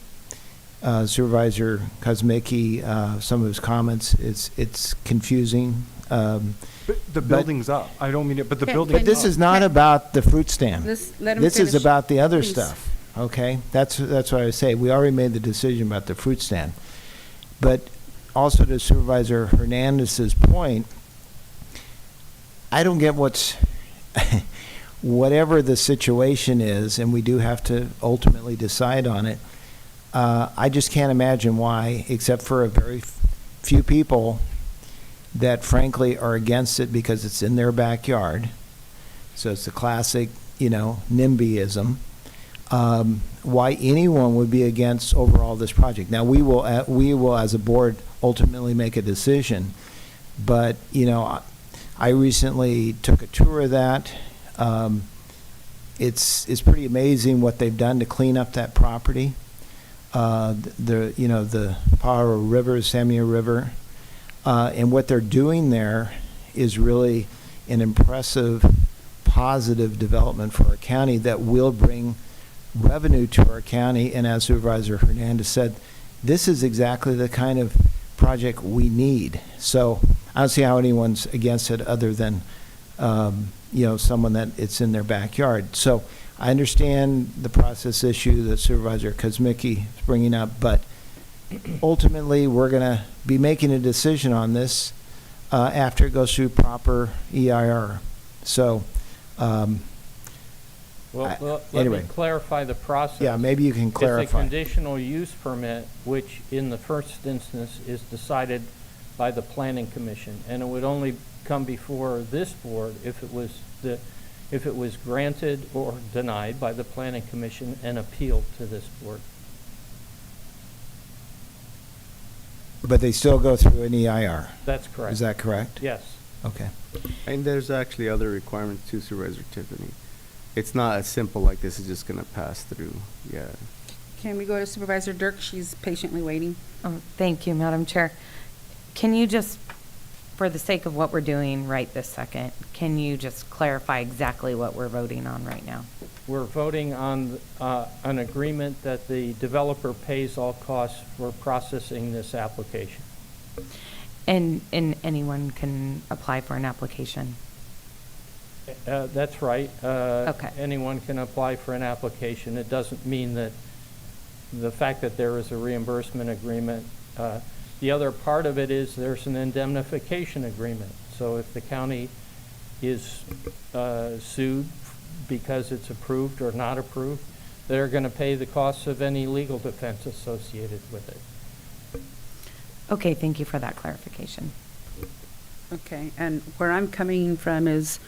Supervisor Kosmicki, some of his comments, it's confusing. But the building's up. I don't mean it, but the building's But this up. is not about the fruit stand. Let him This is finish, about the other please. stuff, okay? That's what I say. We already made the decision about the fruit stand. But also to Supervisor Hernandez's point, I don't get whatever the situation is, and we do have to ultimately decide on it. I just can't imagine why, except for a very few people that frankly are against it because it's in their backyard. So it's the classic, NIMBYism. Why anyone would be against overall this project. Now, we will as a board ultimately make a decision, but, I recently took a tour of that. It's pretty amazing what they've done to clean up that property. The Pajaro River, Samia River, and what they're doing there is really an impressive, positive development for our county that will bring revenue to our county. And as Supervisor Hernandez said, this is exactly the kind of project we need. So I don't see how anyone's against it other than, someone that it's in their backyard. So I understand the process issue that Supervisor Kuzmicki is bringing up, but ultimately, we're going to be making a decision on this after it goes through proper EIR. So, Let anyway. me clarify the process. Yeah, maybe you can clarify. It's a conditional use permit, which in the first instance is decided by the Planning Commission, and it would only come before this board if it was granted or denied by the Planning Commission and appealed to this board. But they still go through an EIR. That's correct. Is that correct? Yes. Okay. And there's actually other requirements too, Supervisor Tiffany. It's not as simple like this is just gonna pass through, yeah. Can we go to Supervisor Dirk? She's patiently waiting. Oh, thank you, Madam Chair. Can you just, for the sake of what we're doing right this second, can you just clarify exactly what we're voting on right now? We're voting on an agreement that the developer pays all costs for processing this application. And anyone can apply for an application? That's right. Okay. Anyone can apply for an application. It doesn't mean that the fact that there is a reimbursement agreement. The other part of it is there's an indemnification agreement. So if the county is sued because it's approved or not approved, they're going to pay the costs of any legal defense associated with it. Okay, thank you for that clarification. Okay, and where I'm coming from is,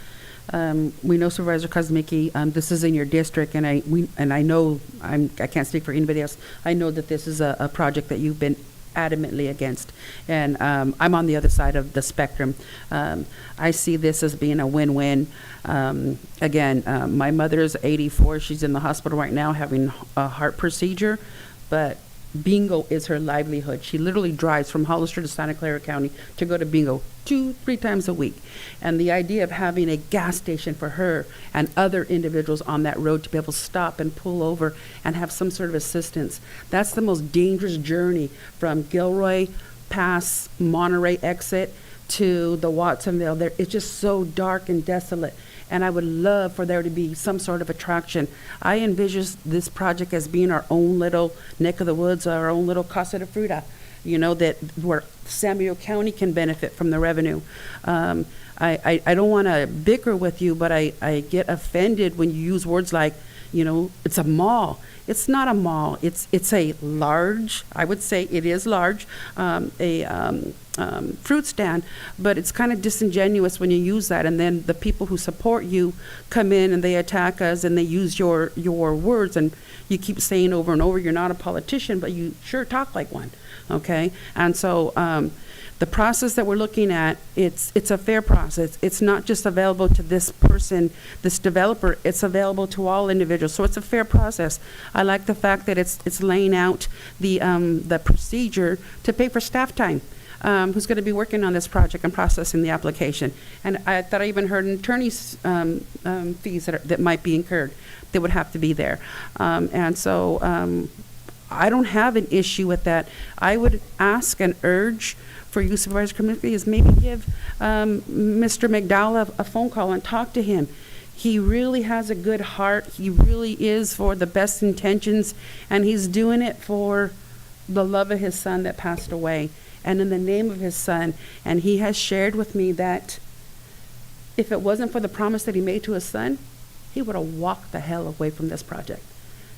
we know Supervisor Kuzmicki, this is in your district, and I know, I can't speak for anybody else. I know that this is a project that you've been adamantly against, and I'm on the other side of the spectrum. I see this as being a win-win. Again, my mother's 84. She's in the hospital right now having a heart procedure, but bingo is her livelihood. She literally drives from Hollister to Santa Clara County to go to bingo 2-3 times a week. And the idea of having a gas station for her and other individuals on that road to be able to stop and pull over and have some sort of assistance, that's the most dangerous journey from Gilroy past Monterey exit to the Watsonville. There, it's just so dark and desolate. And I would love for there to be some sort of attraction. I envision this project as being our own little neck of the woods, our own little Casa de Fruta, that where Samuel County can benefit from the revenue. I don't want to bicker with you, but I get offended when you use words like, it's a mall. It's not a mall. It's a large, I would say it is large, fruit stand, but it's kind of disingenuous when you use that, and then the people who support you come in and they attack us and they use your words, and you keep saying over and over, you're not a politician, but you sure talk like one, okay? And so the process that we're looking at, it's a fair process. It's not just available to this person, this developer, it's available to all individuals. So it's a fair process. I like the fact that it's laying out the procedure to pay for staff time. Who's going to be working on this project and processing the application. And I thought I even heard attorney's fees that might be incurred that would have to be there. And so I don't have an issue with that. I would ask and urge for you, Supervisor Committee, is maybe give Mr. McDowell a phone call and talk to him. He really has a good heart. He really is for the best intentions, and he's doing it for the love of his son that passed away and in the name of his son. And he has shared with me that if it wasn't for the promise that he made to his son, he would have walked the hell away from this project.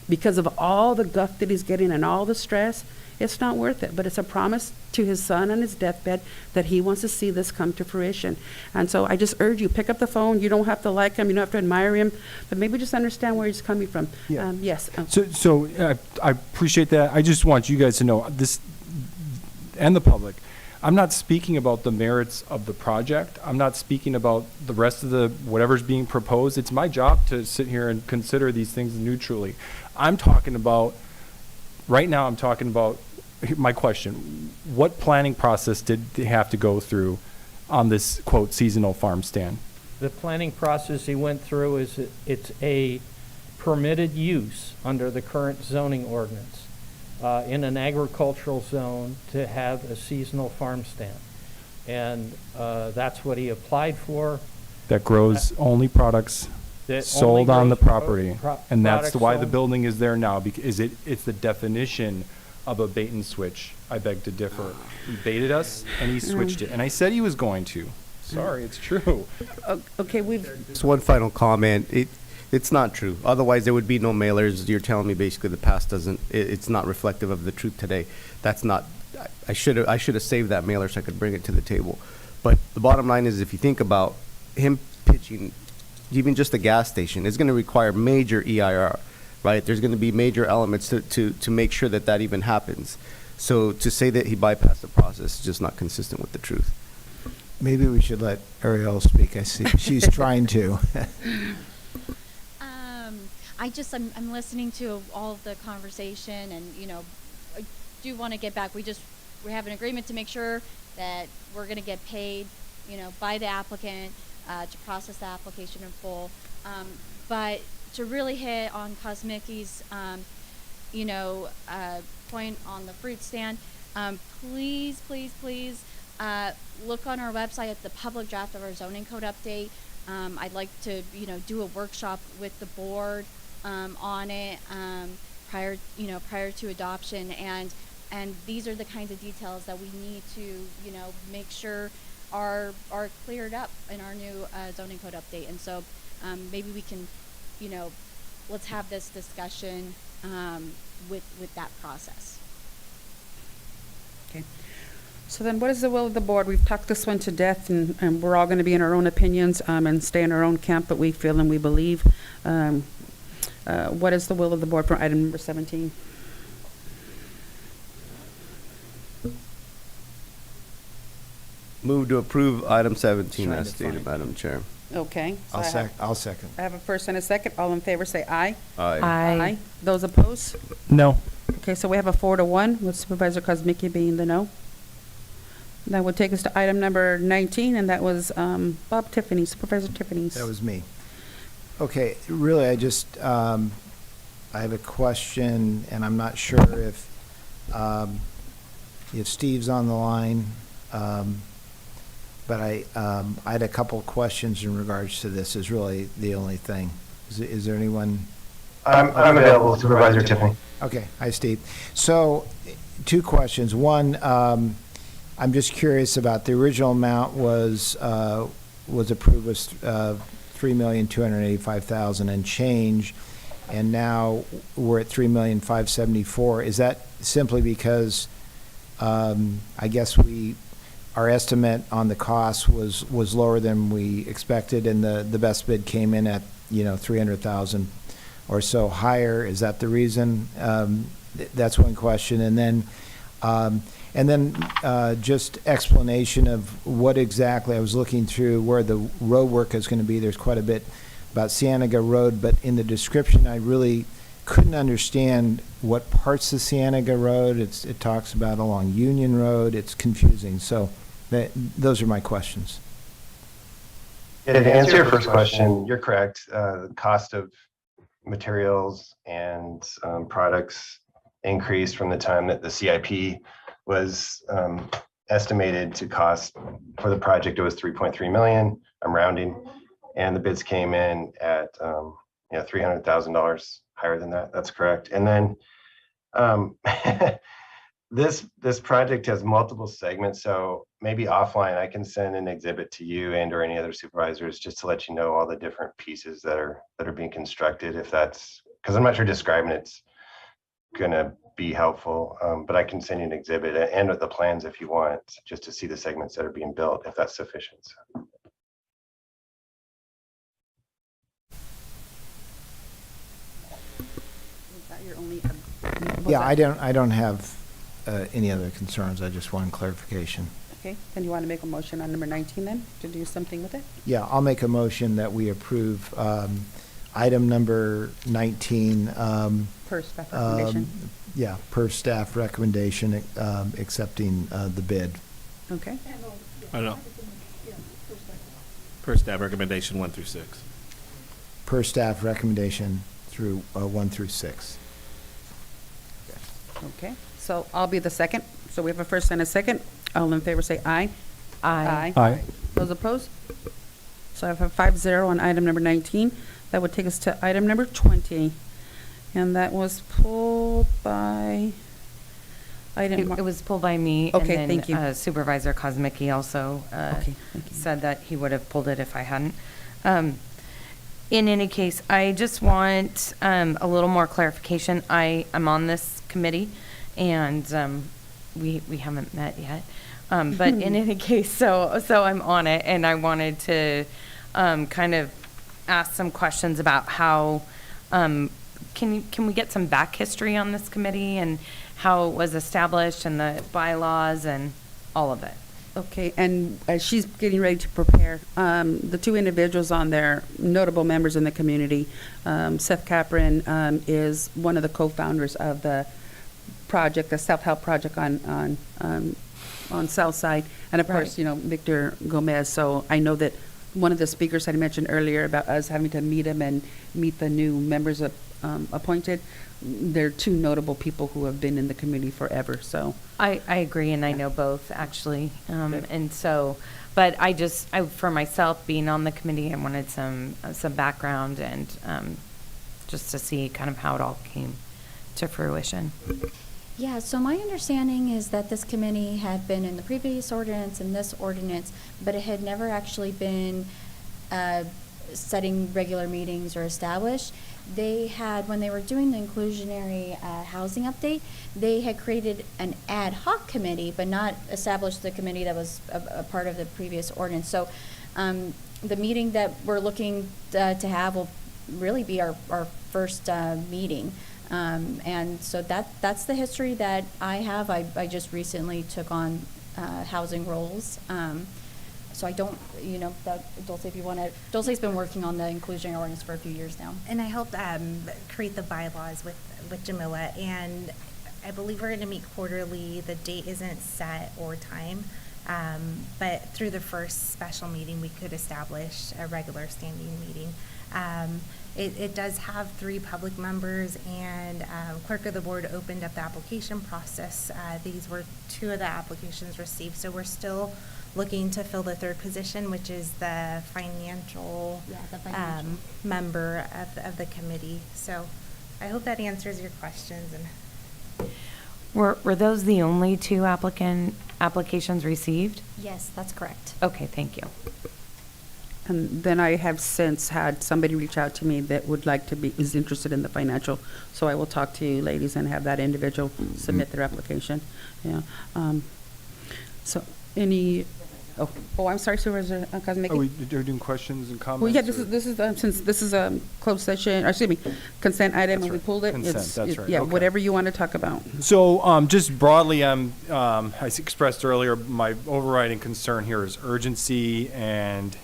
Because of all the guff that he's getting and all the stress, it's not worth it. But it's a promise to his son on his deathbed that he wants to see this come to fruition. And so I just urge you, pick up the phone. You don't have to like him, you don't have to admire him, but maybe just understand where he's coming from. Yeah. Yes. So I appreciate that. I just want you guys to know this, and the public, I'm not speaking about the merits of the project. I'm not speaking about the rest of the whatever's being proposed. It's my job to sit here and consider these things neutrally. I'm talking about, right now I'm talking about, my question, what planning process did they have to go through on this, quote, seasonal farm stand? The planning process he went through is it's a permitted use under the current zoning ordinance. in an agricultural zone to have a seasonal farm stand. And that's what he applied for. That grows only products That sold only on the grows property. And that's products why the sold. building is there now, because it's the definition of a bait and switch. I beg to differ. He baited us and he switched it. And I said he was going to. Sorry, it's true. Okay, Just one final comment. It's not true. Otherwise, there would be no mailers. You're telling me basically the past it's not reflective of the truth today. That's not, I should have saved that mailer so I could bring it to the table. But the bottom line is, if you think about him pitching, even just a gas station, it's going to require major EIR, right? There's going to be major elements to make sure that even happens. So to say that he bypassed the process is just not consistent with the truth. Maybe we should let Ariel speak. I see she's trying to. I'm listening to all of the conversation, and I do want to get back. We have an agreement to make sure that we're going to get paid, by the applicant to process the application in full. But to really hit on Cosmicki's, point on the fruit stand, please look on our website at the public draft of our zoning code update. I'd like to, do a workshop with the board on it prior to adoption, and these are the kinds of details that we need to, make sure are cleared up in our new zoning code update. And so maybe we can, let's have this discussion with that process. Okay. So then what is the will of the board? We've talked this one to death, and we're all going to be in our own opinions and stay in our own camp, but we feel and we believe. What is the will of the board for item number 17? Move to approve item 17 Trying as to stated, find- Madam Chair. Okay. So I'll second. I have a first and a second. All in favor say aye. Aye. Aye. Those opposed? No. Okay, so we have a 4-1 with Supervisor Kosmicki being the no. That would take us to item number 19, and that was Bob Tiffany, Supervisor Tiffany's. That was me. Okay, really, I just, I have a question, and I'm not sure if Steve's on the line, but I had a couple of questions in regards to this, is really the only thing. Is there anyone? I'm available, Supervisor Tiffany. Okay, hi, Steve. So, two questions. One, I'm just curious about the original amount was approved was $3,285,000 and change, and now we're at $3,574,000. Is that simply because I guess our estimate on the cost was lower than we expected, and the best bid came in at $300,000 or so higher? Is that the reason? That's one question, and then just explanation of what exactly, I was looking through where the road work is going to be. There's quite a bit about Cienega Road, but in the description, I really couldn't understand what parts of Cienega Road. It talks about along Union Road. It's confusing. So those are my questions. Yeah, to answer your first question, you're correct. The cost of materials and products increased from the time that the CIP was estimated to cost for the project. It was $3.3 million. I'm rounding, and the bids came in at $300,000 higher than that. That's correct. And then this project has multiple segments, so maybe offline I can send an exhibit to you and or any other supervisors just to let you know all the different pieces that are being constructed, if that's, because I'm not sure describing it's gonna be helpful, but I can send you an exhibit and with the plans if you want, just to see the segments that are being built, if that's sufficient. Is that your only? Yeah, I don't have any other concerns. I just want clarification. Okay, then you want to make a motion on number 19 then, to do something with it? Yeah, I'll make a motion that we approve item number 19. Per staff recommendation. Yeah, per staff recommendation, accepting the bid. Okay. I know. Per staff recommendation 1 through 6. Per staff recommendation through 1 through 6. Okay, so I'll be the second. So we have a first and a second. All in favor say aye. Aye. Aye. Those opposed? So I have a 5-0 on item number 19. That would take us to item number 20. And that was pulled by item. It was pulled by me. Okay, and thank you. then Supervisor Kozmicki also Okay, thank you. said that he would have pulled it if I hadn't. In any case, I just want a little more clarification. I'm on this committee, and we haven't met yet. But in any case, so I'm on it, and I wanted to kind of ask some questions about how can we get some back history on this committee and how it was established and the bylaws and all of it. Okay, and as she's getting ready to prepare, the two individuals on there, notable members in the community, Seth Capron is one of the co-founders of the project, the self-help project on Southside, and of course, Right. you know, Victor Gomez. So I know that one of the speakers had mentioned earlier about us having to meet him and meet the new members appointed. They're two notable people who have been in the community forever, so. I agree, and I know both, actually. And so, but I for myself, being on the committee, I wanted some background and just to see kind of how it all came to fruition. Yeah, so my understanding is that this committee had been in the previous ordinance and this ordinance, but it had never actually been setting regular meetings or established. They had, when they were doing the inclusionary housing update, they had created an ad hoc committee, but not established the committee that was a part of the previous ordinance. So the meeting that we're looking to have will really be our first meeting. And so that's the history that I have. I just recently took on housing roles. So I don't, you know, Dulce, if you want to, Dulce's been working on the inclusionary ordinance for a few years now. And I helped create the bylaws with Jamila, and I believe we're going to meet quarterly. The date isn't set or time, but through the first special meeting, we could establish a regular standing meeting. It does have 3 public members, and clerk of the board opened up the application process. These were 2 of the applications received, so we're still looking to fill the 3rd position, which is the financial, member of the committee. So I hope that answers your questions. And Were those the only 2 applications received? Yes, that's correct. Okay, thank you. And then I have since had somebody reach out to me that would like to is interested in the financial. So I will talk to you ladies and have that individual submit their application. Yeah. So I'm sorry, Supervisor Kozmicki. Are we doing questions and comments? Well, yeah, this is since this is a closed session, or excuse me, consent item, and we pulled it. Consent, that's right. Yeah, Okay. whatever you want to talk about. So, just broadly, I expressed earlier, my overriding concern here is urgency, and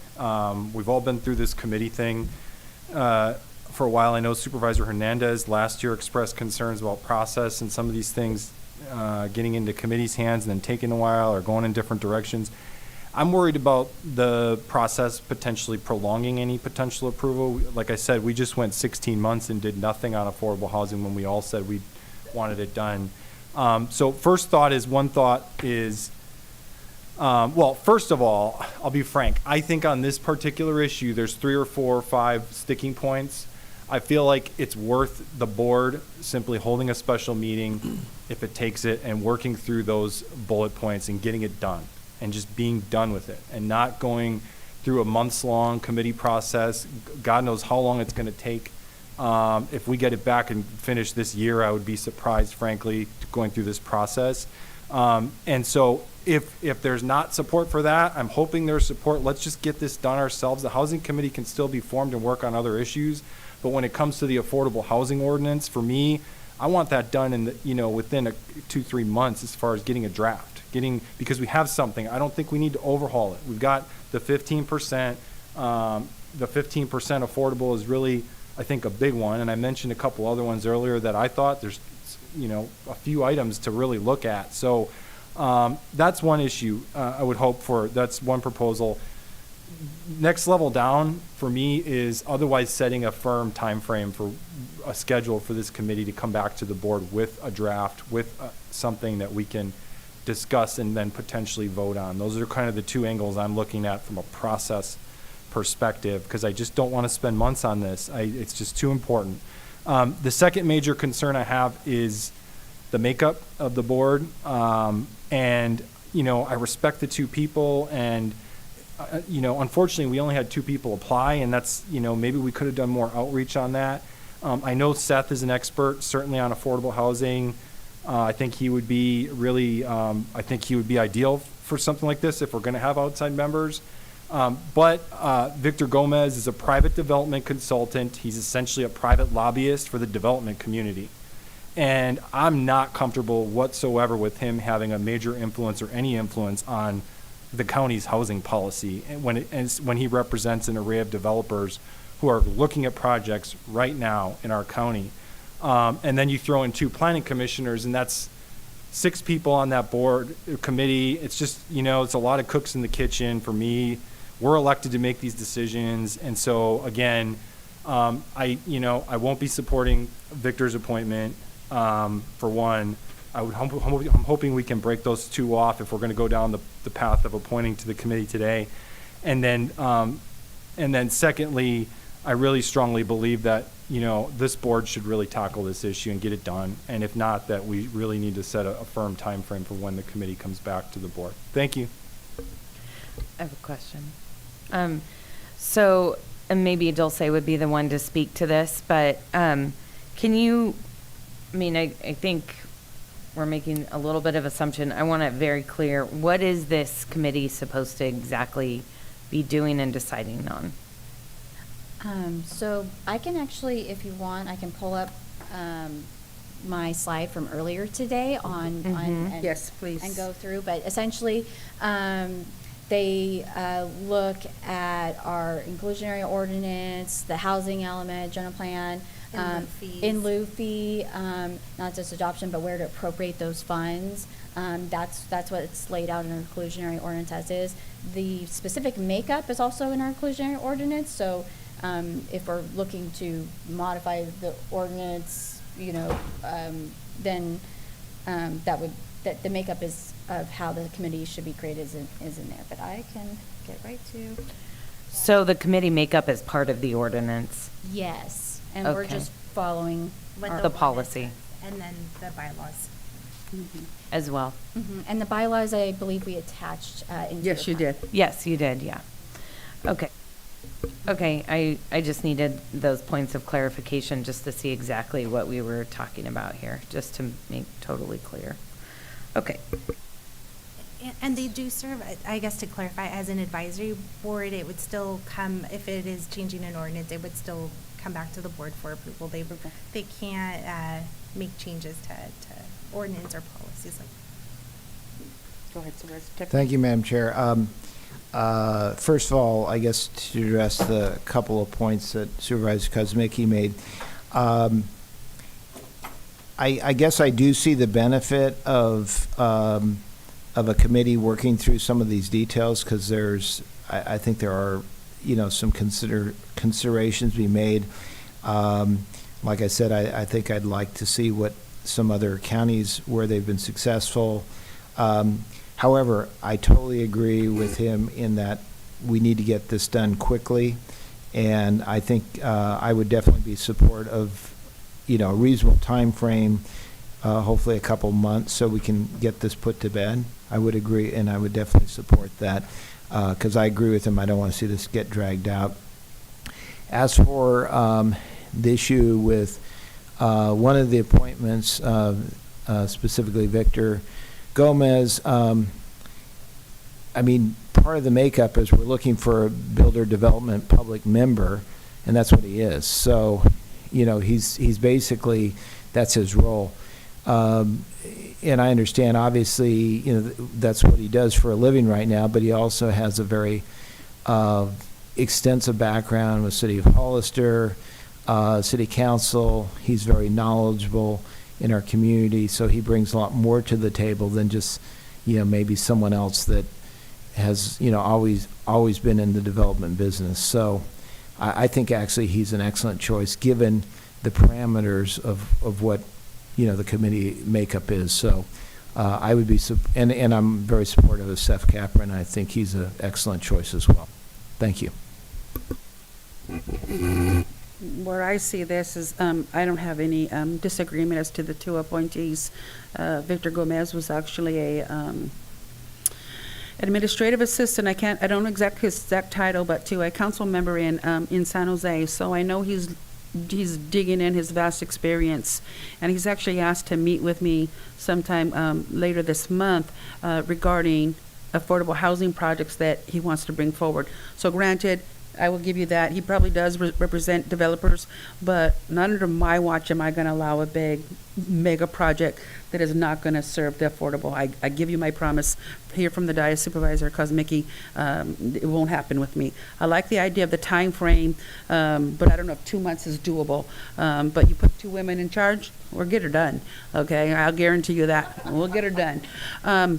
we've all been through this committee thing for a while. I know Supervisor Hernandez last year expressed concerns about process and some of these things getting into committee's hands and then taking a while or going in different directions. I'm worried about the process potentially prolonging any potential approval. Like I said, we just went 16 months and did nothing on affordable housing when we all said we wanted it done. So first thought is, well, first of all, I'll be frank. I think on this particular issue, there's 3 or 4 or 5 sticking points. I feel like it's worth the board simply holding a special meeting if it takes it and working through those bullet points and getting it done and just being done with it and not going through a months-long committee process. God knows how long it's going to take. If we get it back and finish this year, I would be surprised, frankly, going through this process. And so if there's not support for that, I'm hoping there's support. Let's just get this done ourselves. The housing committee can still be formed and work on other issues. But when it comes to the affordable housing ordinance, for me, I want that done in within 2-3 months as far as getting a draft. Because we have something. I don't think we need to overhaul it. We've got the 15%. The 15% affordable is really, I think, a big one. And I mentioned a couple other ones earlier that I thought there's, a few items to really look at. So that's one issue I would hope for. That's one proposal. Next level down for me is otherwise setting a firm time frame for a schedule for this committee to come back to the board with a draft, with something that we can discuss and then potentially vote on. Those are kind of the two angles I'm looking at from a process perspective, because I just don't want to spend months on this. It's just too important. The second major concern I have is the makeup of the board. And, you know, I respect the two people, and, you know, unfortunately we only had two people apply, and that's, you know, maybe we could have done more outreach on that. I know Seth is an expert, certainly on affordable housing. I think he would be really, I think he would be ideal for something like this if we're going to have outside members. But Victor Gomez is a private development consultant. He's essentially a private lobbyist for the development community. And I'm not comfortable whatsoever with him having a major influence or any influence on the county's housing policy. And when he represents an array of developers who are looking at projects right now in our county. And then you throw in two planning commissioners, and that's 6 people on that board committee. It's just, you know, it's a lot of cooks in the kitchen for me. We're elected to make these decisions. And so again, I won't be supporting Victor's appointment. For one, I'm hoping we can break those two off if we're going to go down the path of appointing to the committee today. And then secondly, I really strongly believe that, you know, this board should really tackle this issue and get it done. And if not, that we really need to set a firm time frame for when the committee comes back to the board. Thank you. I have a question. So, and maybe Dulce would be the one to speak to this, but can you, I mean, I think we're making a little bit of assumption. I want it very clear. What is this committee supposed to exactly be doing and deciding on? So I can actually, if you want, I can pull up my slide from earlier today on and, yes, please, and go through. But essentially, they look at our inclusionary ordinance, the housing element, general plan, in lieu fee, not just adoption, but where to appropriate those funds. That's what's laid out in our inclusionary ordinance as is. The specific makeup is also in our inclusionary ordinance. So if we're looking to modify the ordinance, you know, then that the makeup is of how the committee should be created is in there. But I can get right to. So the committee makeup is part of the ordinance? Yes, and Okay. we're just following the policy. And then the bylaws. As well. And the bylaws, I believe we attached into Yes, the you did. Yes, you did, yeah. Okay. Okay, I just needed those points of clarification just to see exactly what we were talking about here, just to make totally clear. Okay. And they do serve, I guess to clarify, as an advisory board, it would still come, if it is changing an ordinance, it would still come back to the board for approval. They can't make changes to ordinance or policies like. Go ahead, Supervisor. Thank you, Madam Chair. First of all, I guess to address the couple of points that Supervisor Kuzmicki made, I guess I do see the benefit of a committee working through some of these details, because I think there are, you know, some considerations to be made. Like I said, I think I'd like to see what some other counties where they've been successful. However, I totally agree with him in that we need to get this done quickly, and I think I would definitely be support of, you know, a reasonable time frame, hopefully a couple months, so we can get this put to bed. I would agree, and I would definitely support that, because I agree with him. I don't want to see this get dragged out. As for the issue with one of the appointments, specifically Victor Gomez, I mean, part of the makeup is we're looking for a builder development public member, and that's what he is. So, you know, he's basically, that's his role. And I understand, obviously, you know, that's what he does for a living right now, but he also has a very extensive background with City of Hollister, City Council. He's very knowledgeable in our community, so he brings a lot more to the table than just, you know, maybe someone else that has, you know, always been in the development business. So I think actually he's an excellent choice, given the parameters of what, the committee makeup is. So I would be, and I'm very supportive of Seth Capron. I think he's an excellent choice as well. Thank you. Where I see this is, I don't have any disagreement as to the two appointees. Victor Gomez was actually a administrative assistant. I don't know his exact title, but to a council member in San Jose. So I know he's digging in his vast experience, and he's actually asked to meet with me sometime later this month regarding affordable housing projects that he wants to bring forward. So granted, I will give you that. He probably does represent developers, but not under my watch am I going to allow a big mega project that is not going to serve the affordable. I give you my promise here from the dais, Supervisor Kosmicki, it won't happen with me. I like the idea of the time frame, but I don't know if 2 months is doable. But you put two women in charge, we'll get her done. Okay, I'll guarantee you that. We'll get her done.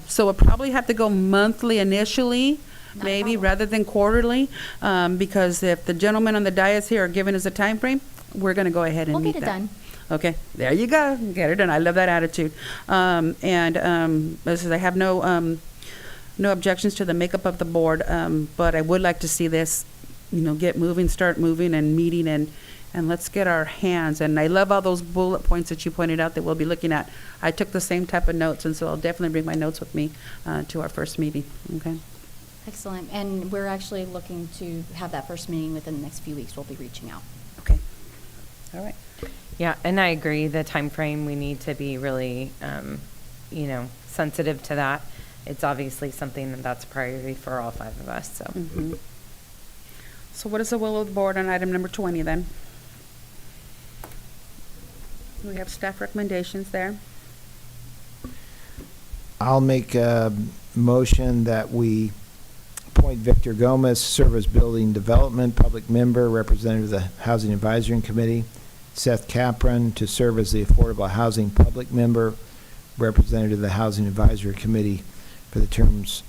So we'll probably have to go monthly initially, maybe rather than quarterly, because if the gentlemen on the dais here are giving us a time frame, we're going to go ahead and meet that. We'll get it done. Okay, there you go. Get it done. I love that attitude. This is, I have no objections to the makeup of the board, but I would like to see this, get moving, start moving and meeting, and let's get our hands. And I love all those bullet points that you pointed out that we'll be looking at. I took the same type of notes, and so I'll definitely bring my notes with me to our first meeting. Okay. Excellent. And we're actually looking to have that first meeting within the next few weeks. We'll be reaching out. Okay. All right. Yeah, and I agree. The time frame, we need to be really, sensitive to that. It's obviously something that's a priority for all five of us. So, So what is the will of the board on item number 20 then? We have staff recommendations there. I'll make a motion that we appoint Victor Gomez, serve as Building Development Public Member, representative of the Housing Advisory Committee. Seth Capron to serve as the Affordable Housing Public Member, representative of the Housing Advisory Committee for the terms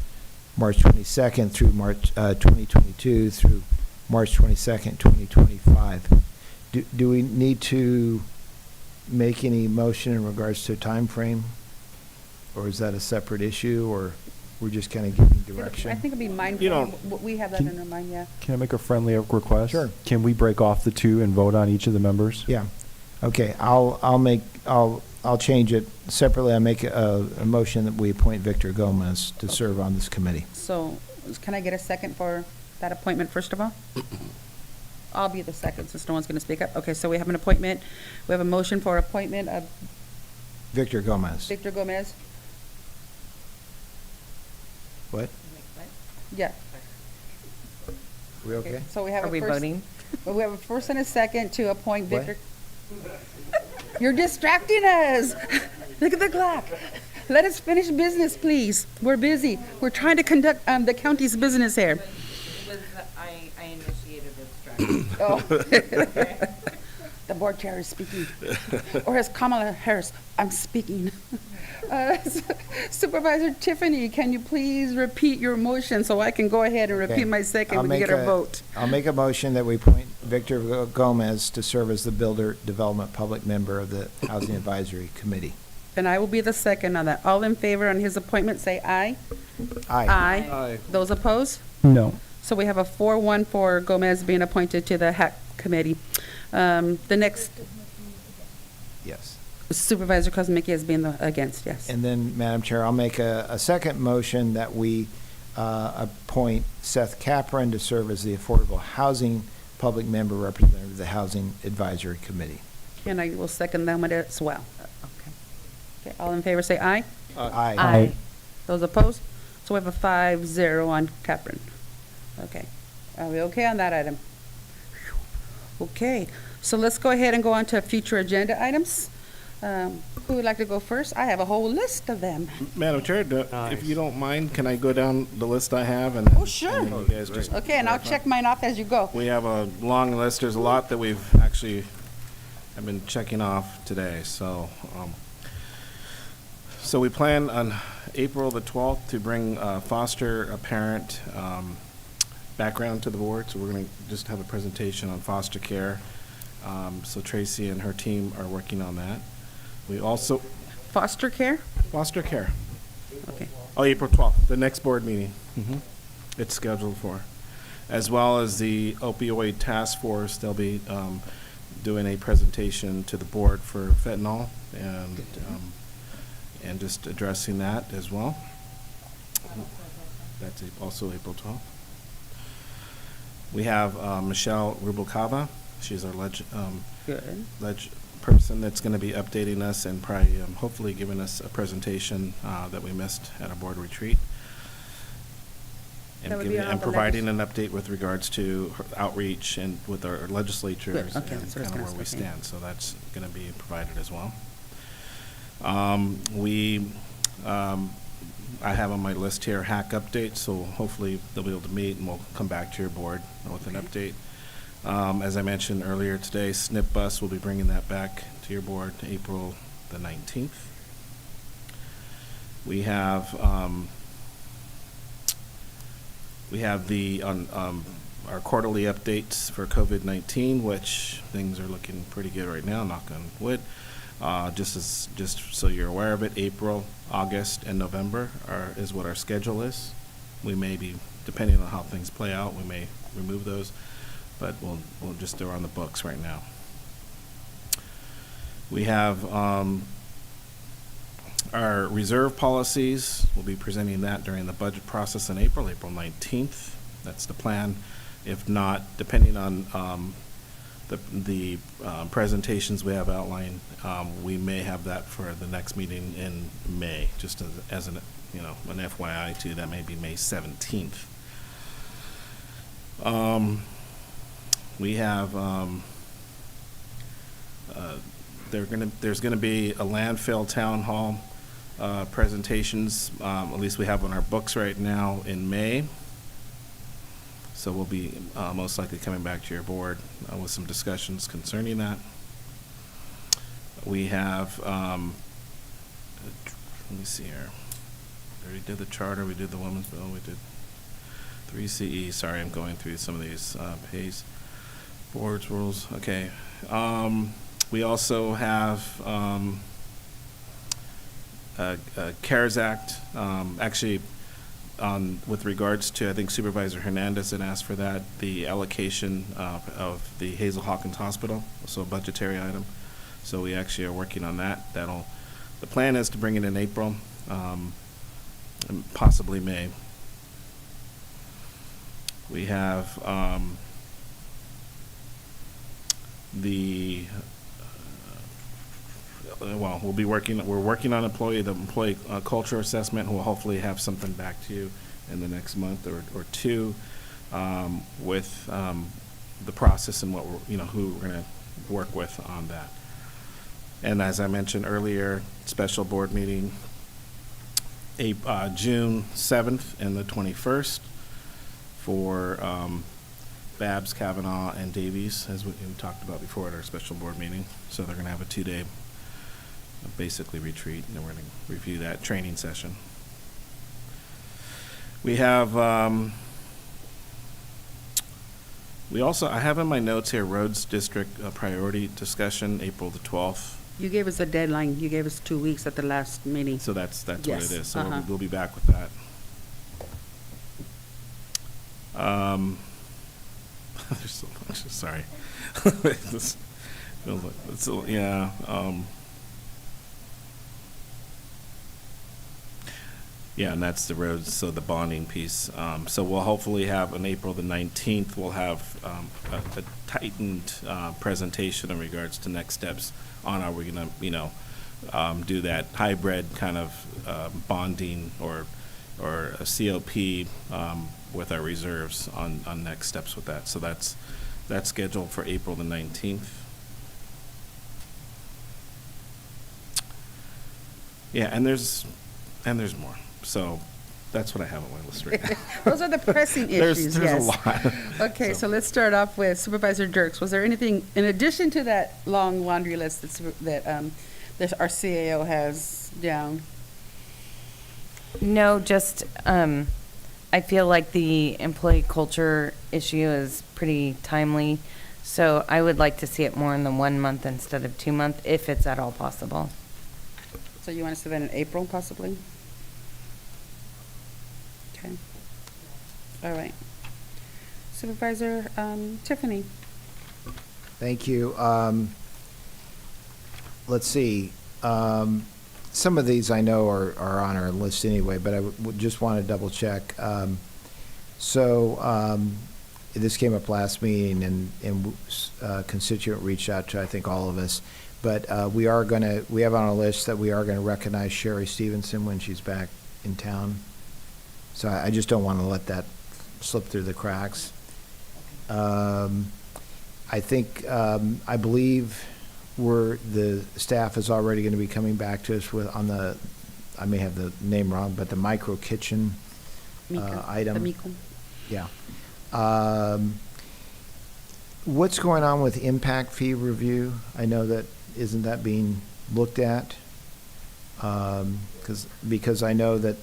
March 22nd through March 2022 through March 22nd, 2025. Do we need to make any motion in regards to a time frame? Or is that a separate issue, or we're just kind of giving direction? I think it'd be mindful. We have that in our mind, yeah. Can I make a friendly request? Sure. Can we break off the two and vote on each of the members? Yeah. Okay. I'll change it separately. I'll make a motion that we appoint Victor Gomez to serve on this committee. So can I get a second for that appointment, first of all? I'll be the second since no one's going to speak up. Okay, so we have an appointment. We have a motion for appointment of Victor Gomez. Victor Gomez. What? Yeah. We okay? So we have are we voting? We have a first and a second to appoint What? Victor. You're distracting us. Look at the clock. Let us finish business, please. We're busy. We're trying to conduct the county's business here. I initiated this strategy. Oh. The board chair is speaking. Or as Kamala Harris, I'm speaking. Supervisor Tiffany, can you please repeat your motion so I can go ahead and repeat my second when we get our vote? I'll make a motion that we appoint Victor Gomez to serve as the Builder Development Public Member of the Housing Advisory Committee. And I will be the second on that. All in favor on his appointment, say aye. Aye. Aye. Those opposed? No. So we have a 4-1 for Gomez being appointed to the HAC committee. The next, Yes. Supervisor Kosmicki has been against, yes. And then, Madam Chair, I'll make a second motion that we appoint Seth Capron to serve as the Affordable Housing Public Member, representative of the Housing Advisory Committee. And I will second that one as well. Okay. Okay, all in favor say aye. Aye. Aye. Those opposed? So we have a 5-0 on Capron. Okay. Are we okay on that item? Okay, so let's go ahead and go on to future agenda items. Who would like to go first? I have a whole list of them. Madam Chair, if you don't mind, can I go down the list I have? And Oh, sure. and then you guys just Okay, and I'll check mine off as you go. We have a long list. There's a lot that I've been checking off today. So we plan on April the 12th to bring foster parent background to the board. So we're going to just have a presentation on foster care. So Tracy and her team are working on that. We also, Foster care? foster care. Okay. Oh, April 12th, the next board meeting. It's scheduled for. As well as the opioid task force, they'll be doing a presentation to the board for fentanyl and just addressing that as well. That's also April 12th. We have Michelle Rubalcava. She's our ledge person that's going to be updating us and probably hopefully giving us a presentation that we missed at our board retreat. And, That would be on and the providing an update with regards to her outreach and with our legislatures Good. Okay, and that's what I was kind of gonna where we say. stand. So that's going to be provided as well. I have on my list here hack updates, so hopefully they'll be able to meet and we'll come back to your board with an update. As I mentioned earlier today, SNP bus, will be bringing that back to your board April the 19th. We have our quarterly updates for COVID-19, which things are looking pretty good right now, knock on wood. Just so you're aware of it, April, August, and November is what our schedule is. We may be, depending on how things play out, we may remove those, but we'll just, they're on the books right now. We have our reserve policies. We'll be presenting that during the budget process in April 19th. That's the plan. If not, depending on the presentations we have outlined, we may have that for the next meeting in May, just as an FYI too. That may be May 17th. We have there's gonna be a landfill town hall presentations. At least we have on our books right now in May. So we'll be most likely coming back to your board with some discussions concerning that. We have, let me see here. We already did the charter, we did the women's bill, we did 3CE. Sorry, I'm going through some of these PACE boards rules. Okay. We also have CARES Act. Actually, with regards to, I think Supervisor Hernandez had asked for that, the allocation of the Hazel Hawkins Hospital, so a budgetary item. So we actually are working on that. The plan is to bring it in April, and possibly May. We have we're working on the employee culture assessment. We'll hopefully have something back to you in the next month or two with the process and what who we're going to work with on that. And as I mentioned earlier, special board meeting June 7th and the 21st for Babs, Kavanaugh, and Davies, as we talked about before at our special board meeting. So they're going to have a 2-day basically retreat, and then we're going to review that training session. We have, I have in my notes here, Roads District priority discussion, April the 12th. You gave us a deadline. You gave us 2 weeks at the last meeting. So that's Yes. what it is. So Uh-huh. we'll be back with that. There's so much. Sorry. This feels like it's yeah. Yeah, and that's the roads. So the bonding piece. So we'll hopefully have on April the 19th. We'll have a tightened presentation in regards to next steps on how we're gonna do that hybrid kind of bonding or a COP with our reserves on next steps with that. So that's scheduled for April the 19th. Yeah, and there's more. So that's what I have on my list right now. Those are the pressing issues. There's yes. a lot. Okay, so let's start off with Supervisor Dirks. Was there anything in addition to that long laundry list that our CAO has down? No, just I feel like the employee culture issue is pretty timely. So I would like to see it more in the 1 month instead of 2 month, if it's at all possible. So you want to submit in April possibly? Okay. All right. Supervisor Tiffany. Thank you. Let's see. Some of these I know are on our list anyway, but I would just want to double check. This came up last meeting, and a constituent reached out to, I think, all of us. But we have on our list that we are going to recognize Sherry Stevenson when she's back in town. So I just don't want to let that slip through the cracks. I believe the staff is already going to be coming back to us I may have the name wrong, but the micro kitchen item. The Miko. Yeah. What's going on with impact fee review? I know that, isn't that being looked at? Because I know that,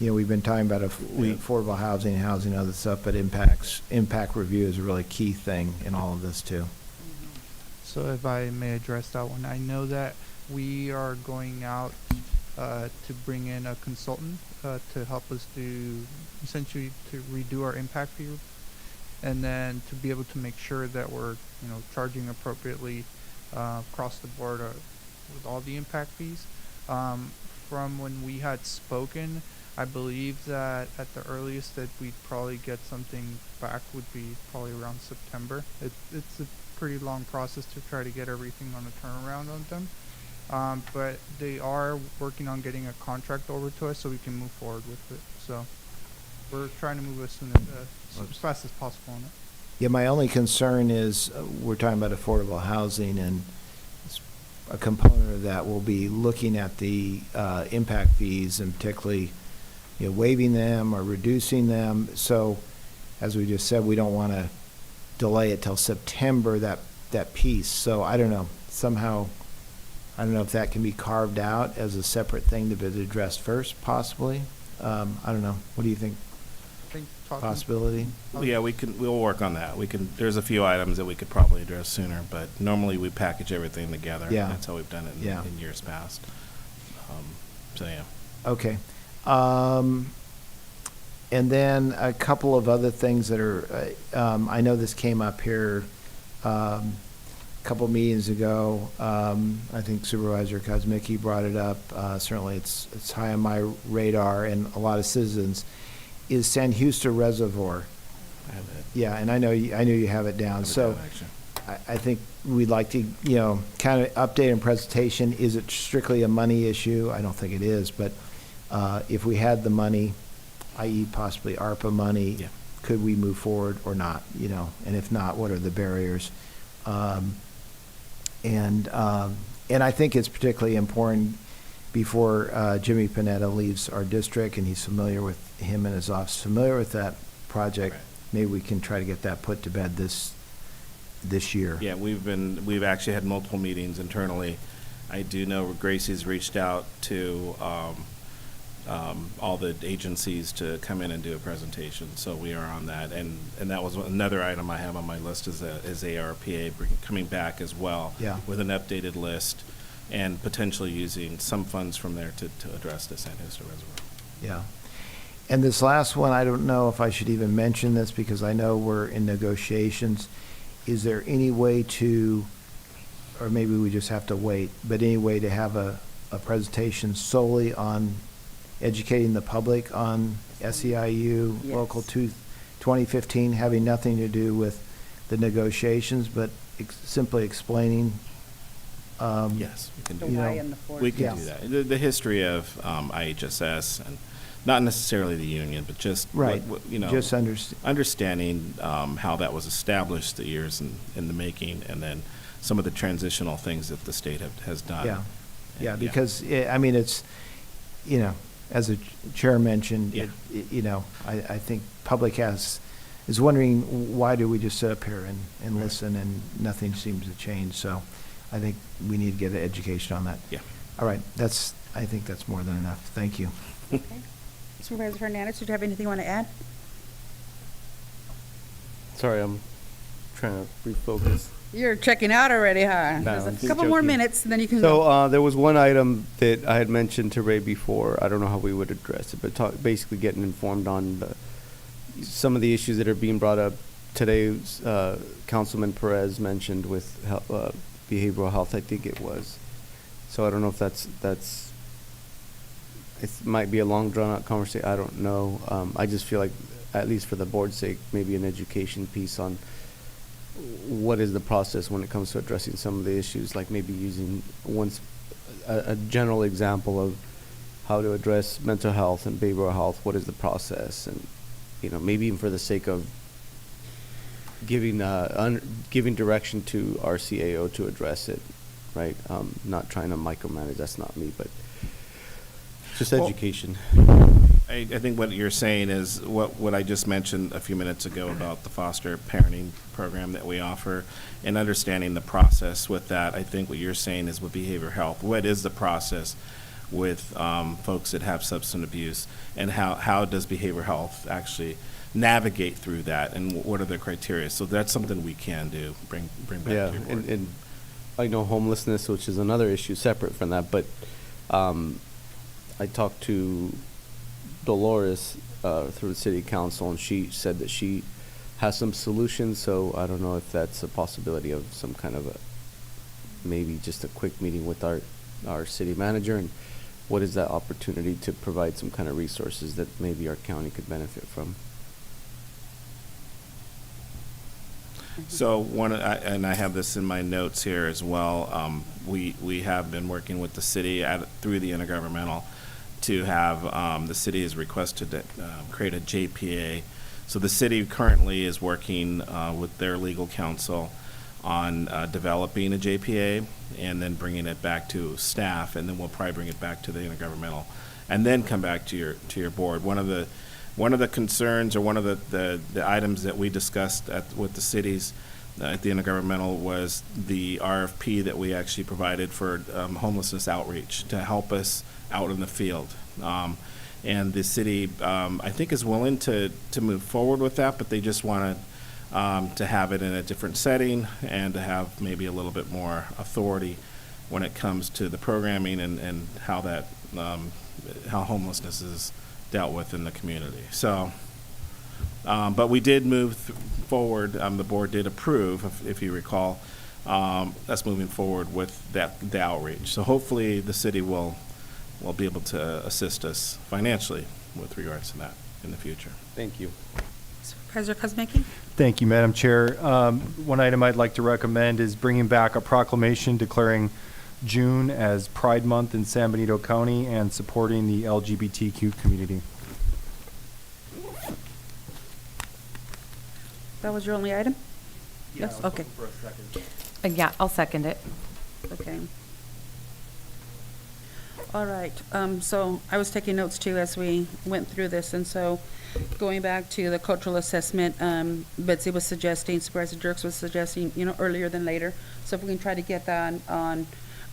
we've been talking about affordable housing and other stuff, but impact review is a really key thing in all of this too. So if I may address that one, I know that we are going out to bring in a consultant to help us essentially to redo our impact fee, and then to be able to make sure that we're charging appropriately across the board with all the impact fees. From when we had spoken, I believe that at the earliest that we'd probably get something back would be probably around September. It's a pretty long process to try to get everything on a turnaround on them. But they are working on getting a contract over to us so we can move forward with it. So we're trying to move as fast as possible on it. Yeah, my only concern is we're talking about affordable housing, and a component of that will be looking at the impact fees, and particularly waiving them or reducing them. So as we just said, we don't want to delay it till September, that piece. So I don't know, somehow, I don't know if that can be carved out as a separate thing to be addressed first, possibly. I don't know. What do you think? Possibility? Yeah, we'll work on that. There's a few items that we could probably address sooner, but normally we package everything together. Yeah. That's how we've done it in years past. Yeah. Okay. And then a couple of other things that are, I know this came up here a couple meetings ago. I think Supervisor Kosmicki brought it up. Certainly it's high on my radar and a lot of citizens, is San Justo Reservoir. I have it. Yeah, and I know you have it down. So I think we'd like to, kind of update and presentation. Is it strictly a money issue? I don't think it is, but if we had the money, i.e. possibly ARPA money, could we move forward or not, and if not, what are the barriers? And I think it's particularly important before Jimmy Panetta leaves our district, and he's familiar with him and his office, familiar with that project. Right. Maybe we can try to get that put to bed this year. Yeah, we've actually had multiple meetings internally. I do know Gracie's reached out to all the agencies to come in and do a presentation, so we are on that. And that was another item I have on my list is ARPA coming back as well, with an updated list and potentially using some funds from there to address the San Justo Reservoir. Yeah. And this last one, I don't know if I should even mention this because I know we're in negotiations. Is there any way to, or maybe we just have to wait, but any way to have a presentation solely on educating the public on SEIU Local 2015, having nothing to do with the negotiations, but simply explaining. Yes, we can do that. We can do that. The history of IHSS, and not necessarily the union, but just just understanding how that was established, the years in the making, and then some of the transitional things that the state has done. Because it's as the chair mentioned, I think public is wondering why do we just sit up here and listen and nothing seems to change. So I think we need to get an education on that. Yeah. All right. I think that's more than enough. Thank you. Okay. Supervisor Hernandez, did you have anything you want to add? Sorry, I'm trying to refocus. You're checking out already, huh? No, There's I'm a just couple more joking. minutes, and then you can So go. there was one item that I had mentioned to Ray before. I don't know how we would address it, but basically getting informed on some of the issues that are being brought up today. Councilman Perez mentioned with behavioral health, I think it was. So I don't know if that's it might be a long drawn out conversation. I don't know. I just feel like, at least for the board's sake, maybe an education piece on what is the process when it comes to addressing some of the issues, like maybe using a general example of how to address mental health and behavioral health. What is the process? And, maybe even for the sake of giving direction to our CAO to address it, right? Not trying to micromanage. That's not me, but just education. I think what you're saying is what I just mentioned a few minutes ago about the foster parenting program that we offer and understanding the process with that. I think what you're saying is with behavioral health, what is the process with folks that have substance abuse, and how does behavioral health actually navigate through that, and what are the criteria? So that's something we can do, bring back to your board. And I know homelessness, which is another issue separate from that, but I talked to Dolores through the city council, and she said that she has some solutions. So I don't know if that's a possibility of some kind of maybe just a quick meeting with our city manager, and what is that opportunity to provide some kind of resources that maybe our county could benefit from. So and I have this in my notes here as well. We have been working with the city through the intergovernmental to have the city has requested to create a JPA. So the city currently is working with their legal counsel on developing a JPA and then bringing it back to staff, and then we'll probably bring it back to the intergovernmental and then come back to your board. One of the concerns, or one of the items that we discussed with the cities at the intergovernmental, was the RFP that we actually provided for homelessness outreach to help us out in the field. And the city, I think, is willing to move forward with that, but they just want to have it in a different setting and to have maybe a little bit more authority when it comes to the programming and how that how homelessness is dealt with in the community. So, but we did move forward. The board did approve, if you recall, us moving forward with the outreach. So hopefully the city will be able to assist us financially with regards to that in the future. Thank you. Supervisor Kuzmicki? Thank you, Madam Chair. One item I'd like to recommend is bringing back a proclamation declaring June as Pride Month in San Benito County and supporting the LGBTQ community. That was your only item? Yeah, Yes, okay. For a second. Yeah, I'll second it. Okay. All right, so I was taking notes too as we went through this, and so going back to the cultural assessment, Betsy was suggesting, Supervisor Dirks was suggesting, earlier than later. So if we can try to get that on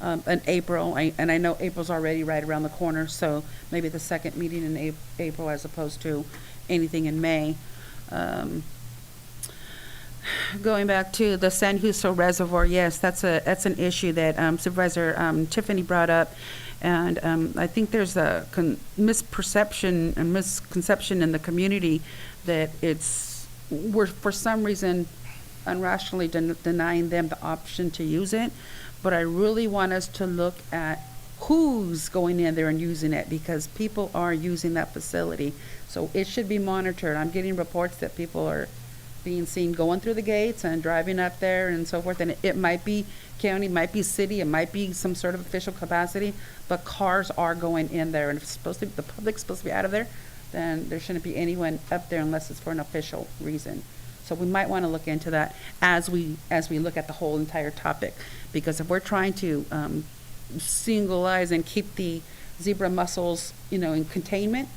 in April, and I know April's already right around the corner, so maybe the second meeting in April as opposed to anything in May. Going back to the San Justo Reservoir, yes, that's an issue that Supervisor Tiffany brought up. And I think there's a misperception and misconception in the community that we're for some reason unrationally denying them the option to use it. But I really want us to look at who's going in there and using it, because people are using that facility. So it should be monitored. I'm getting reports that people are being seen going through the gates and driving up there and so forth. And it might be county, it might be city, it might be some sort of official capacity, but cars are going in there. And if the public's supposed to be out of there, then there shouldn't be anyone up there unless it's for an official reason. So we might want to look into that as we look at the whole entire topic, because if we're trying to singleize and keep the zebra mussels, in containment,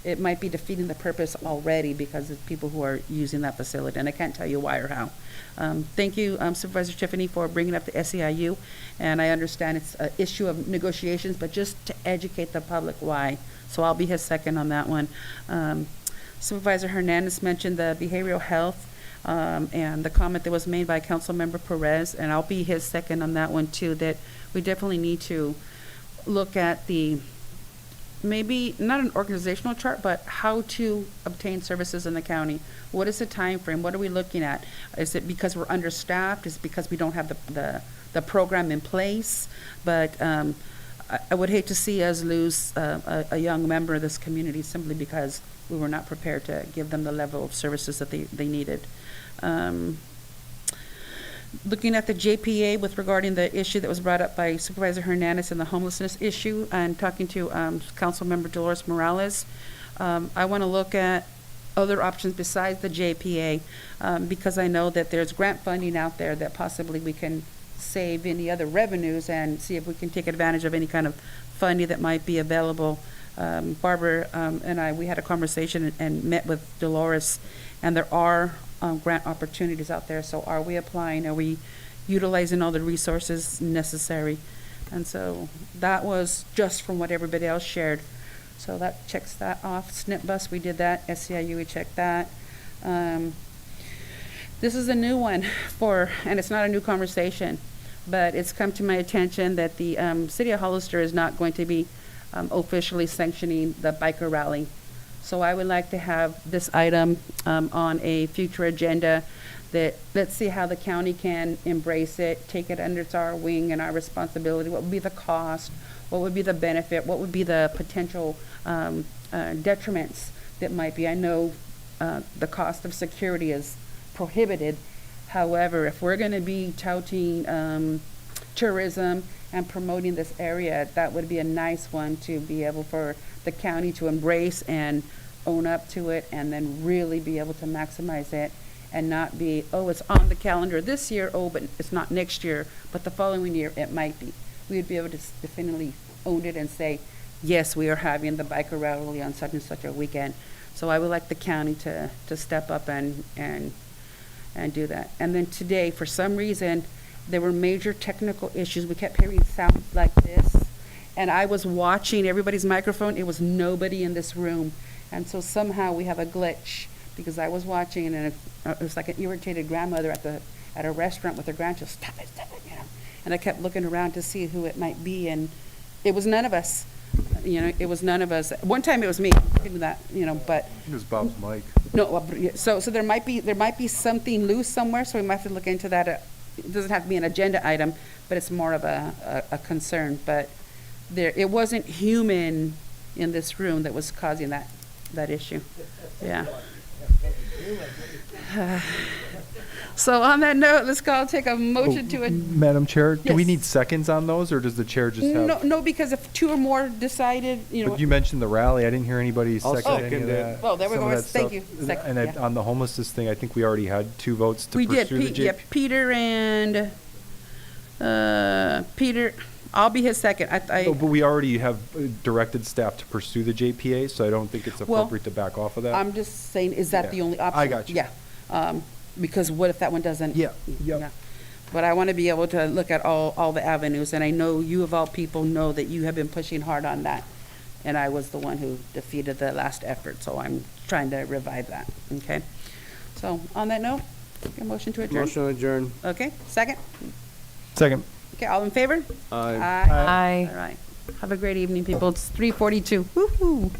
it might be defeating the purpose already because of people who are using that facility, and I can't tell you why or how. Thank you, Supervisor Tiffany, for bringing up the SEIU, and I understand it's an issue of negotiations, but just to educate the public why. So I'll be his second on that one. Supervisor Hernandez mentioned the behavioral health. And the comment that was made by Councilmember Perez, and I'll be his second on that one too, that we definitely need to look at the, maybe not an organizational chart, but how to obtain services in the county. What is the time frame? What are we looking at? Is it because we're understaffed? Is it because we don't have the program in place? But I would hate to see us lose a young member of this community simply because we were not prepared to give them the level of services that they needed. Looking at the JPA with regarding the issue that was brought up by Supervisor Hernandez and the homelessness issue, and talking to Councilmember Dolores Morales, I want to look at other options besides the JPA, because I know that there's grant funding out there that possibly we can save any other revenues and see if we can take advantage of any kind of funding that might be available. Barbara and we had a conversation and met with Dolores, and there are grant opportunities out there. So are we applying? Are we utilizing all the resources necessary? And so that was just from what everybody else shared. So that checks that off. SNP bus, we did that. SCIU, we checked that. This is a new one and it's not a new conversation, but it's come to my attention that the City of Hollister is not going to be officially sanctioning the biker rally. So I would like to have this item on a future agenda that, let's see how the county can embrace it, take it under our wing and our responsibility. What would be the cost? What would be the benefit? What would be the potential detriments that might be? I know the cost of security is prohibited. However, if we're going to be touting tourism and promoting this area, that would be a nice one to be able for the county to embrace and own up to it, and then really be able to maximize it and not be, oh, it's on the calendar this year, oh, but it's not next year, but the following year it might be. We would be able to definitely own it and say, yes, we are having the biker rally on such and such a weekend. So I would like the county to step up and do that. And then today, for some reason, there were major technical issues. We kept hearing sounds like this, and I was watching everybody's microphone. It was nobody in this room. And so somehow we have a glitch, because I was watching, and it was like an irritated grandmother at a restaurant with her grandchild. Stop it, you know. And I kept looking around to see who it might be, and it was none of us. You know, it was none of us. One time it was me, that, you know, but It was Bob's mic. no. So there might be something loose somewhere. So we might have to look into that. It doesn't have to be an agenda item, but it's more of a concern. But it wasn't human in this room that was causing that issue. Yeah. So on that note, let's take a motion to Madam Chair, do we Yes. need seconds on those, or does the chair just have? No, because if two or more decided, you know. But you mentioned the rally. I didn't hear anybody I'll second any second of it. that. Oh, there we some of go. that Thank stuff. you. Second, And yeah. on the homelessness thing, I think we already had 2 votes to We did. pursue the Peter and Peter. I'll be his second. Oh, but we already have directed staff to pursue the JPA, so I don't think it's Well, appropriate to back off of that. I'm just saying, is that the Yeah. only option? I got you. Yeah. Because what if that one doesn't? Yeah. Yeah. But I want to be able to look at all the avenues, and I know you of all people know that you have been pushing hard on that. And I was the one who defeated the last effort, so I'm trying to revive that, okay? So on that note, a motion to adjourn? Motion adjourned. Okay, second? Second. Okay, all in favor? Aye. Aye. Aye. All right. Have a great evening, people. It's 3:42. Woo-hoo.